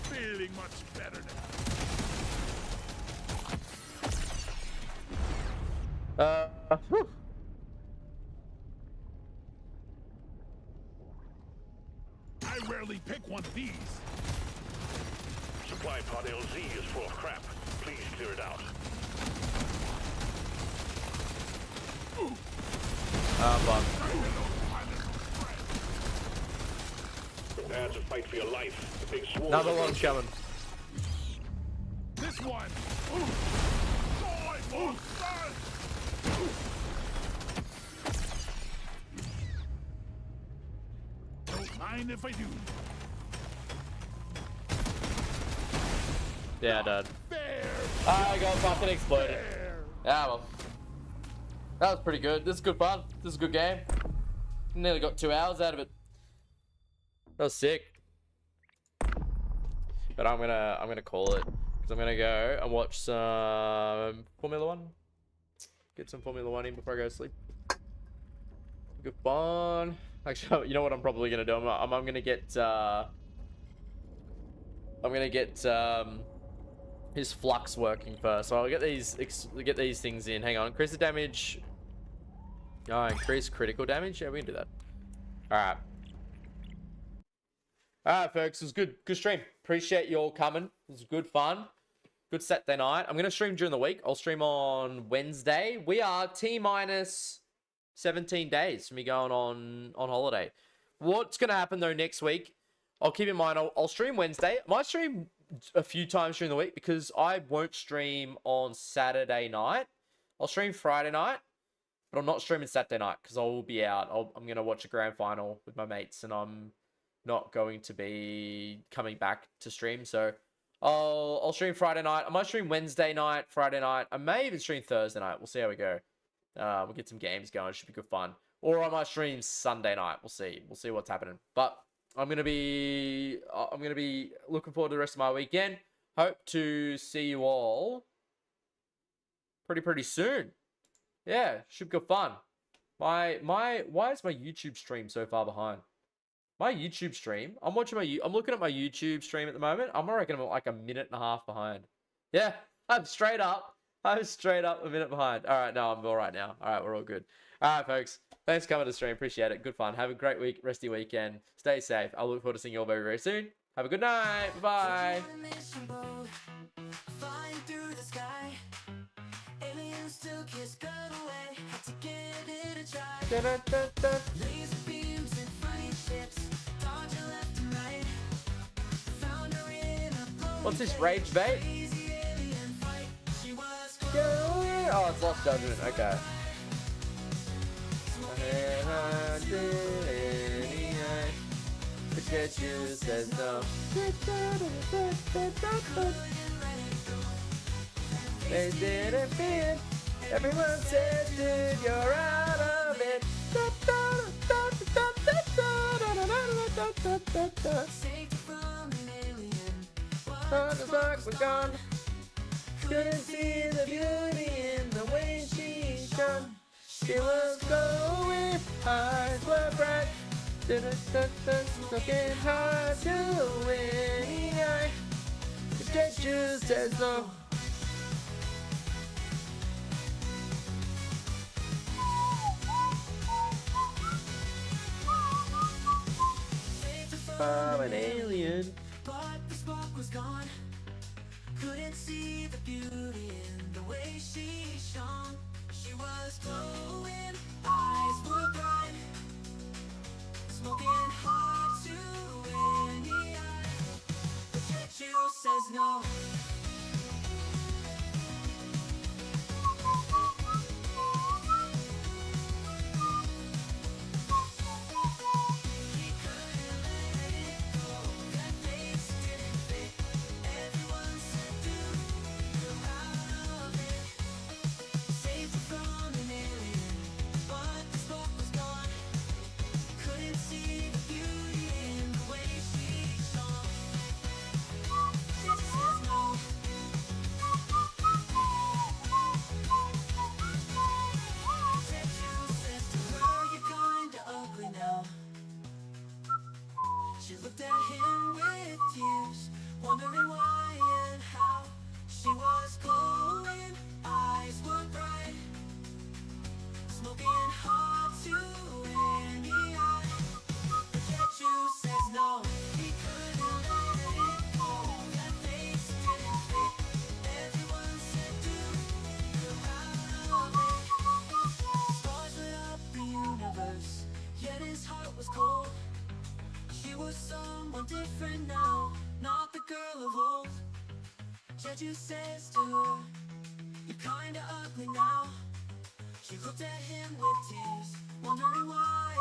Feeling much better now. whew. I rarely pick one of these. Supply pod LZ is full of crap. Please clear it out. Fun. Prepare to fight for your life. The big swarm. Another one's coming. This one. Ooh. Die, monster! Don't mind if I do. Yeah, Dad. Fair. I got fucking exploded. Yeah, well. That was pretty good. This is good fun. This is a good game. Nearly got 2 hours out of it. That was sick. But I'm gonna call it. Because I'm gonna go and watch some Formula 1. Get some Formula 1 in before I go to sleep. Good fun. Actually, you know what I'm probably gonna do? I'm gonna get his flux working first. So I'll get these things in. Hang on, increase the damage. Oh, increase critical damage. Yeah, we can do that. All right, folks. It was good stream. Appreciate you all coming. It was good fun. Good Saturday night. I'm gonna stream during the week. I'll stream on Wednesday. We are T-minus 17 days from me going on holiday. What's gonna happen though next week? I'll keep in mind. I'll stream Wednesday. I might stream a few times during the week because I won't stream on Saturday night. I'll stream Friday night, but I'm not streaming Saturday night because I will be out. I'm going to watch a grand final with my mates and I'm not going to be coming back to stream. So I'll stream Friday night. I might stream Wednesday night, Friday night. I may even stream Thursday night. We'll see how we go. We'll get some games going. It should be good fun. Or I might stream Sunday night. We'll see. We'll see what's happening. But I'm gonna be looking forward to the rest of my weekend. Hope to see you all pretty soon. Yeah, should be good fun. Why is my YouTube stream so far behind? My YouTube stream. I'm looking at my YouTube stream at the moment. I'm reckon I'm like a minute and a half behind. Yeah, I'm straight up. I'm straight up a minute behind. All right, no, I'm all right now. All right, we're all good. All right, folks. Thanks for coming to the stream. Appreciate it. Good fun. Have a great week, resty weekend. Stay safe. I look forward to seeing you all very, very soon. Have a good night. Bye. Flying through the sky, aliens took his gun away. Had to give it a try. Laser beams and funny ships, dodging left and right. Found her in a glowing What's this rage bait? crazy alien fight. She was Oh, it's Lost Judgment. Okay. Forget you says no. They didn't fit. Everyone said, dude, you're out of it. saved from an alien. The spark was gone. Couldn't see the beauty in the way she shone. She was glowing, eyes were bright. Looking hard to any eye. The statue says no. From an alien. But the spark was gone. Couldn't see the beauty in the way she shone. She was glowing, eyes were bright. Smoking hot to any eye. The statue says no. He couldn't let it go. That face didn't fit. Everyone said, dude, you're out of it. Saved her from an alien, but the spark was gone. Couldn't see the beauty in the way she shone. She says no. Statue says to her, you're kinda ugly now. She looked at him with tears, wondering why and how. She was glowing, eyes were bright, smoking hot to any eye. The statue says no, he couldn't let it go. That face didn't fit. Everyone said, dude, you're out of it. Stars lit up the universe, yet his heart was cold. She was someone different now, not the girl of old. Jeju says to her, you're kinda ugly now. She looked at him with tears, wondering why